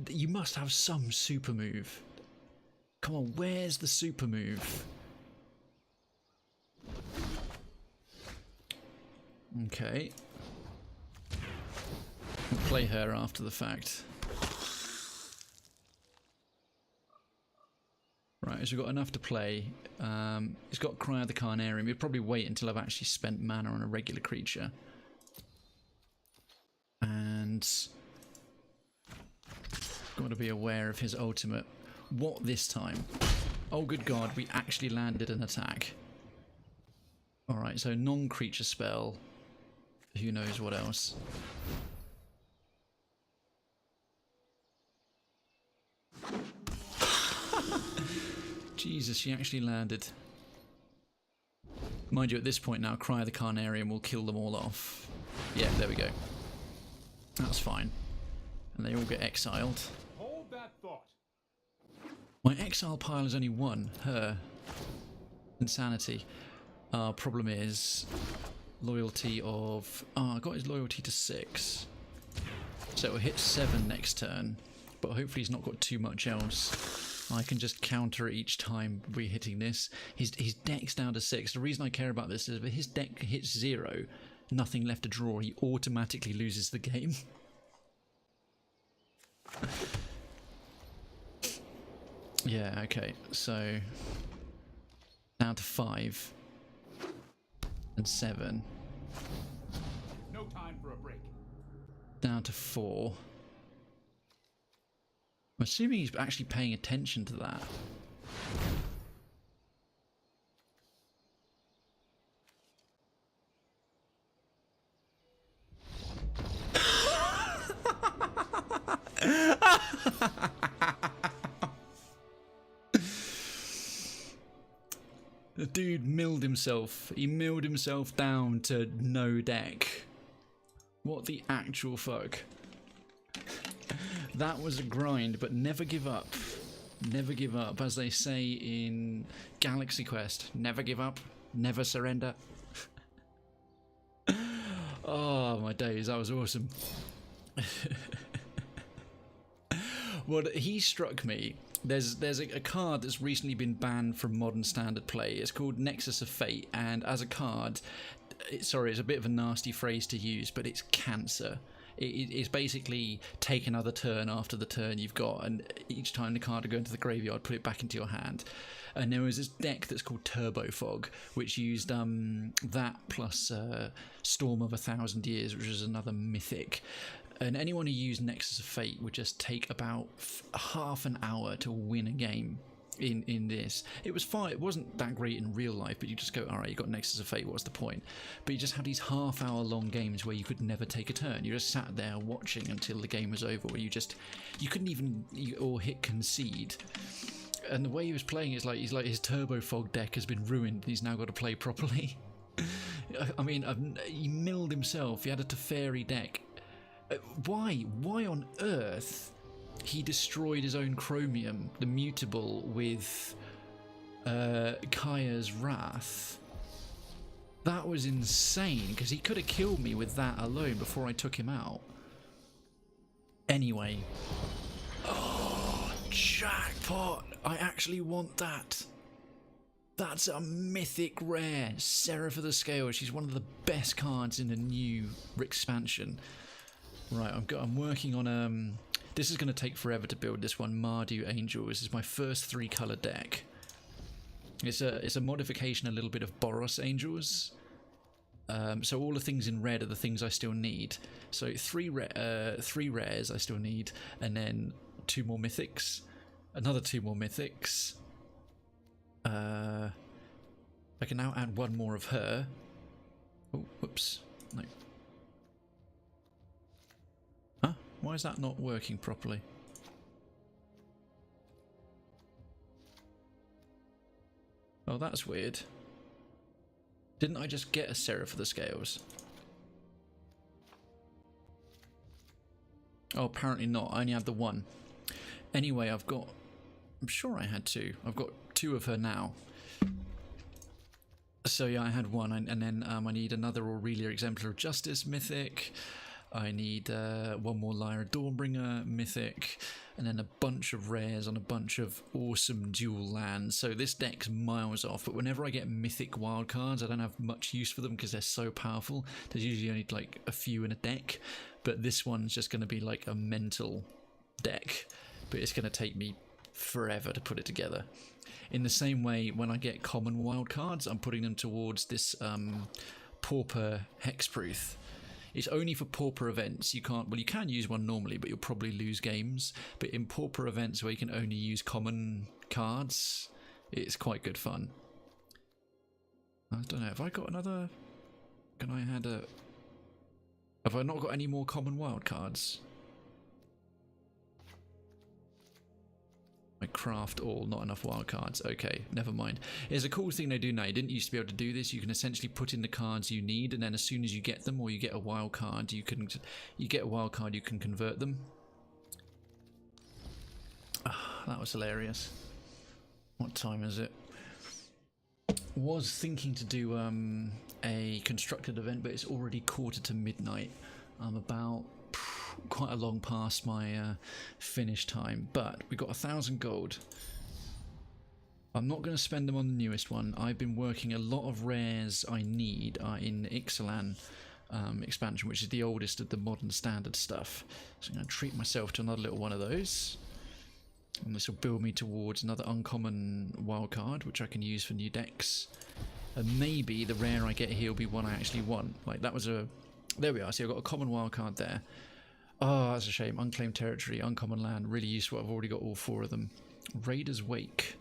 you must have some super move. Come on, where's the super move? Okay. We'll play her after the fact. Right, so we've got enough to play. He's got Cry of the Carnarium. He'll probably wait until I've actually spent mana on a regular creature. And got to be aware of his ultimate. What this time? Oh good god, we actually landed an attack. Alright, so non-creature spell. Who knows what else? Jesus, she actually landed. Mind you, at this point now, Cry of the Carnarium will kill them all off. Yeah, there we go. That's fine. And they all get exiled. Hold that thought. My exile pile is only one. Her. Insanity. Problem is loyalty of... I got his loyalty to 6. So it'll hit 7 next turn. But hopefully he's not got too much else. I can just counter it each time we're hitting this. His deck's down to 6. The reason I care about this is if his deck hits 0, nothing left to draw, he automatically loses the game. Yeah, okay, so down to 5 and 7. No time for a break. Down to 4. I'm assuming he's actually paying attention to that. The dude milled himself. He milled himself down to no deck. What the actual fuck? That was a grind, but never give up. Never give up. As they say in Galaxy Quest, never give up, never surrender. Oh, my days, that was awesome. Well, he struck me. There's a card that's recently been banned from Modern Standard play. It's called Nexus of Fate, and as a card, sorry, it's a bit of a nasty phrase to use, but it's cancer. It's basically take another turn after the turn you've got, and each time the card will go into the graveyard, put it back into your hand. And there was this deck that's called Turbo Fog, which used that plus Storm of 1,000 Years, which is another mythic. And anyone who used Nexus of Fate would just take about half an hour to win a game in this. It was fine. It wasn't that great in real life, but you just go, all right, you got Nexus of Fate, what's the point? But you just had these half-hour long games where you could never take a turn. You just sat there watching until the game was over, where you couldn't even or hit concede. And the way he was playing is like his Turbo Fog deck has been ruined. He's now got to play properly. I mean, he milled himself. He had a Teferi deck. Why on earth he destroyed his own Chromium, the mutable, with Kaya's Wrath? That was insane, because he could have killed me with that alone before I took him out. Anyway. Oh, jackpot! I actually want that. That's a mythic rare. Seraph of the Scale. She's one of the best cards in the new expansion. Right, I'm working on this is going to take forever to build this one. Mardu Angel. This is my first 3-color deck. It's a modification, a little bit of Boros Angels. So all the things in red are the things I still need. So 3 rares I still need, and then 2 more mythics, another 2 more mythics. I can now add 1 more of her. Oh, whoops. No. Huh? Why is that not working properly? Oh, that's weird. Didn't I just get a Seraph of the Scales? Oh, apparently not. I only had the 1. Anyway, I'm sure I had 2. I've got 2 of her now. So yeah, I had 1, and then I need another Aurelia Exemplar of Justice mythic. I need one more Lyra Dawnbringer, Mythic, and then a bunch of rares on a bunch of awesome dual lands. So this deck's miles off, but whenever I get Mythic wildcards, I don't have much use for them because they're so powerful. There's usually only like a few in a deck, but this one's just going to be like a mental deck, but it's going to take me forever to put it together. In the same way, when I get common wildcards, I'm putting them towards this Pauper Hexproof. It's only for Pauper events. You can't, well, you can use one normally, but you'll probably lose games. But in Pauper events where you can only use common cards, it's quite good fun. I don't know, have I got another... Can I add a... Have I not got any more common wildcards? I craft all, not enough wildcards. Okay, never mind. It's a cool thing they do now. You didn't used to be able to do this. You can essentially put in the cards you need, and then as soon as you get them, or you get a wild card, you can convert them. Ah, that was hilarious. What time is it? Was thinking to do a constructed event, but it's already 1:45. I'm about quite a long past my finish time, but we got 1,000 gold. I'm not going to spend them on the newest one. I've been working a lot of rares I need in Ixalan expansion, which is the oldest of the modern standard stuff. So I'm going to treat myself to another little one of those, and this will build me towards another uncommon wildcard, which I can use for new decks. And maybe the rare I get here will be one I actually want. Like that was a... There we are. See, I've got a common wildcard there. Oh, that's a shame. Unclaimed territory, uncommon land, really useful. I've already got all 4 of them. Raider's Wake.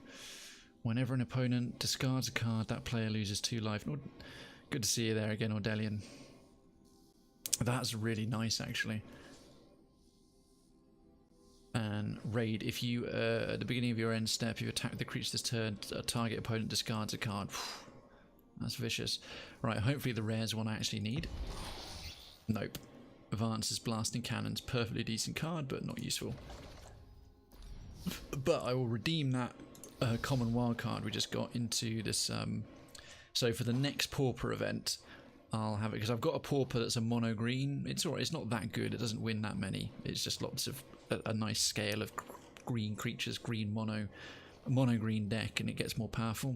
Whenever an opponent discards a card, that player loses 2 life. Good to see you there again, Ordelian. That's really nice, actually. And raid, if you, at the beginning of your end step, you attack the creature this turn, a target opponent discards a card. That's vicious. Right, hopefully the rare's one I actually need. Nope. Advances Blasting Cannons, perfectly decent card, but not useful. But I will redeem that common wild card we just got into this. So for the next Pauper event, I'll have it because I've got a Pauper that's a mono green. It's alright. It's not that good. It doesn't win that many. It's just lots of a nice scale of green creatures, green mono green deck, and it gets more powerful.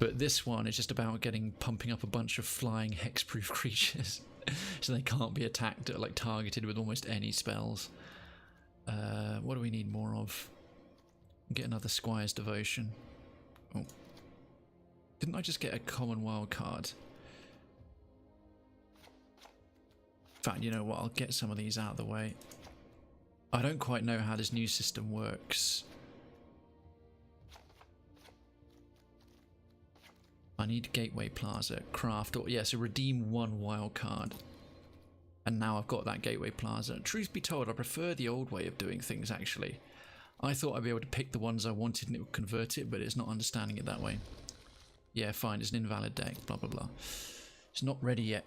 But this one is just about pumping up a bunch of flying hexproof creatures. So they can't be attacked or like targeted with almost any spells. What do we need more of? Get another Squire's Devotion. Oh. Didn't I just get a common wild card? In fact, you know what? I'll get some of these out of the way. I don't quite know how this new system works. I need Gateway Plaza, craft, or yeah, so redeem 1 wild card. And now I've got that Gateway Plaza. Truth be told, I prefer the old way of doing things, actually. I thought I'd be able to pick the ones I wanted and it would convert it, but it's not understanding it that way. Yeah, fine, it's an invalid deck, blah blah blah. It's not ready yet.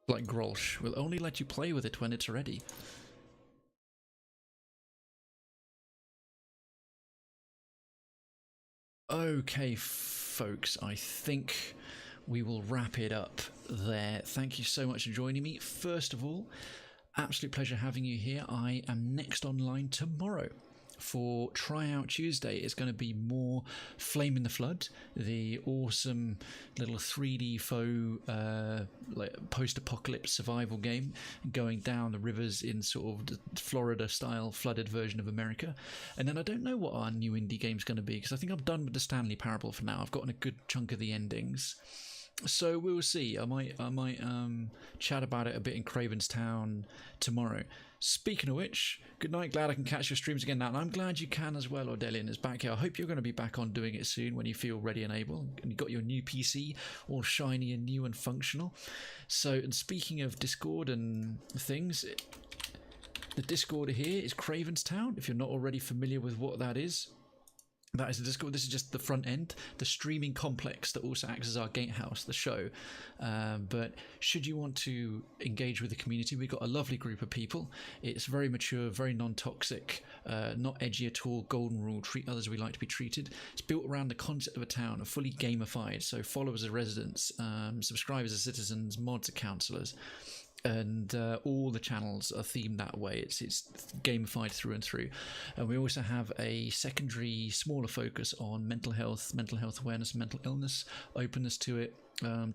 Like Grolsch, will only let you play with it when it's ready. Okay, folks, I think we will wrap it up there. Thank you so much for joining me. First of all, absolute pleasure having you here. I am next online tomorrow for Tryout Tuesday. It's going to be more Flame in the Flood, the awesome little 3D faux like post-apocalypse survival game going down the rivers in sort of Florida-style flooded version of America. And then I don't know what our new indie game's going to be, because I think I'm done with the Stanley Parable for now. I've gotten a good chunk of the endings. So we'll see. I might chat about it a bit in Krayven's Town tomorrow. Speaking of which, good night. Glad I can catch your streams again now, and I'm glad you can as well. Ordelian is back here. I hope you're going to be back on doing it soon when you feel ready and able, and you've got your new PC all shiny and new and functional. So, and speaking of Discord and things, the Discord here is Krayven's Town. If you're not already familiar with what that is. That is the Discord. This is just the front end, the streaming complex that also acts as our gatehouse, the show. But should you want to engage with the community, we've got a lovely group of people. It's very mature, very non-toxic, not edgy at all. Golden rule: treat others as we like to be treated. It's built around the concept of a town, fully gamified. So followers are residents, subscribers are citizens, mods are councillors. and all the channels are themed that way. It's gamified through and through. And we also have a secondary, smaller focus on mental health awareness, mental illness, openness to it,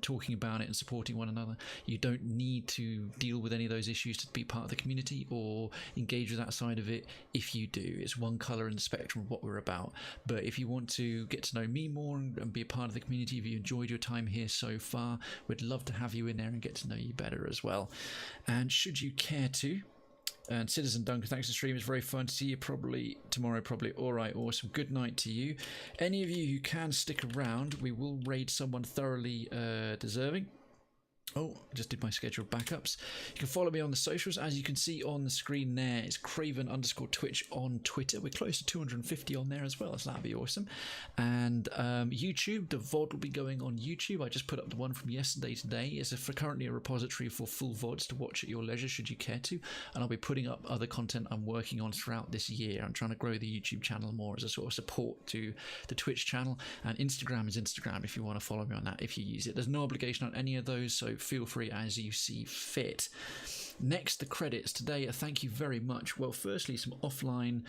talking about it and supporting one another. You don't need to deal with any of those issues to be part of the community or engage with that side of it. If you do, it's one color in the spectrum of what we're about. But if you want to get to know me more and be a part of the community, if you enjoyed your time here so far, we'd love to have you in there and get to know you better as well. And should you care to, and Citizen Duncan, thanks for the stream. It's very fun to see you probably tomorrow. All right, awesome. Good night to you. Any of you who can stick around, we will raid someone thoroughly deserving. Oh, I just did my scheduled backups. You can follow me on the socials. As you can see on the screen there, it's Krayven_Twitch on Twitter. We're close to 250 on there as well, so that'd be awesome. And YouTube, the VOD will be going on YouTube. I just put up the one from yesterday today. It's currently a repository for full VODs to watch at your leisure should you care to. And I'll be putting up other content I'm working on throughout this year. I'm trying to grow the YouTube channel more as a sort of support to the Twitch channel. And Instagram is Instagram if you want to follow me on that, if you use it. There's no obligation on any of those, so feel free as you see fit. Next, the credits today. Thank you very much. Well, firstly, some offline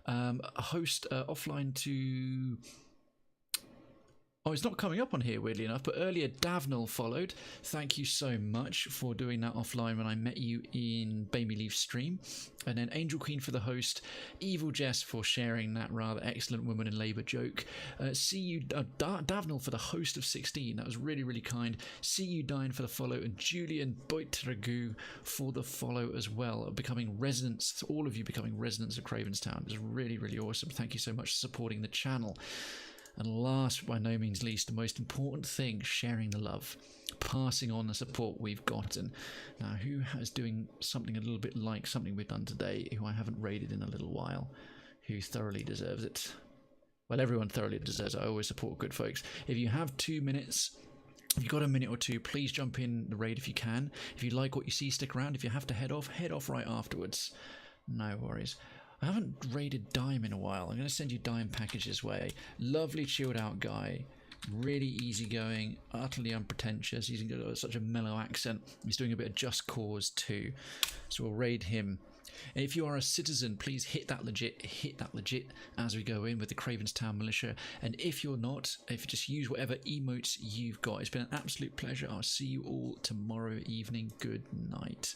host offline to. Oh, it's not coming up on here, weirdly enough, but earlier Davnell followed. Thank you so much for doing that offline when I met you in Baby Leaf stream. And then Angel Queen for the host, Evil Jess for sharing that rather excellent woman in labour joke. See you, Davnell for the host of 16. That was really, really kind. See you, Dine for the follow, and Julian Boitragu for the follow as well. Becoming residents, all of you becoming residents of Cravenstown. It's really, really awesome. Thank you so much for supporting the channel. And last, by no means least, the most important thing, sharing the love, passing on the support we've gotten. Now, who is doing something a little bit like something we've done today, who I haven't raided in a little while, who thoroughly deserves it? Well, everyone thoroughly deserves it. I always support good folks. If you have 2 minutes, if you've got a minute or two, please jump in the raid if you can. If you like what you see, stick around. If you have to head off right afterwards. No worries. I haven't raided Dime in a while. I'm going to send you Dime packages way. Lovely chilled out guy. Really easygoing, utterly unpretentious. He's got such a mellow accent. He's doing a bit of Just Cause too. So we'll raid him. And if you are a citizen, please hit that legit as we go in with the Cravenstown Militia. And if you're not, if you just use whatever emotes you've got. It's been an absolute pleasure. I'll see you all tomorrow evening. Good night.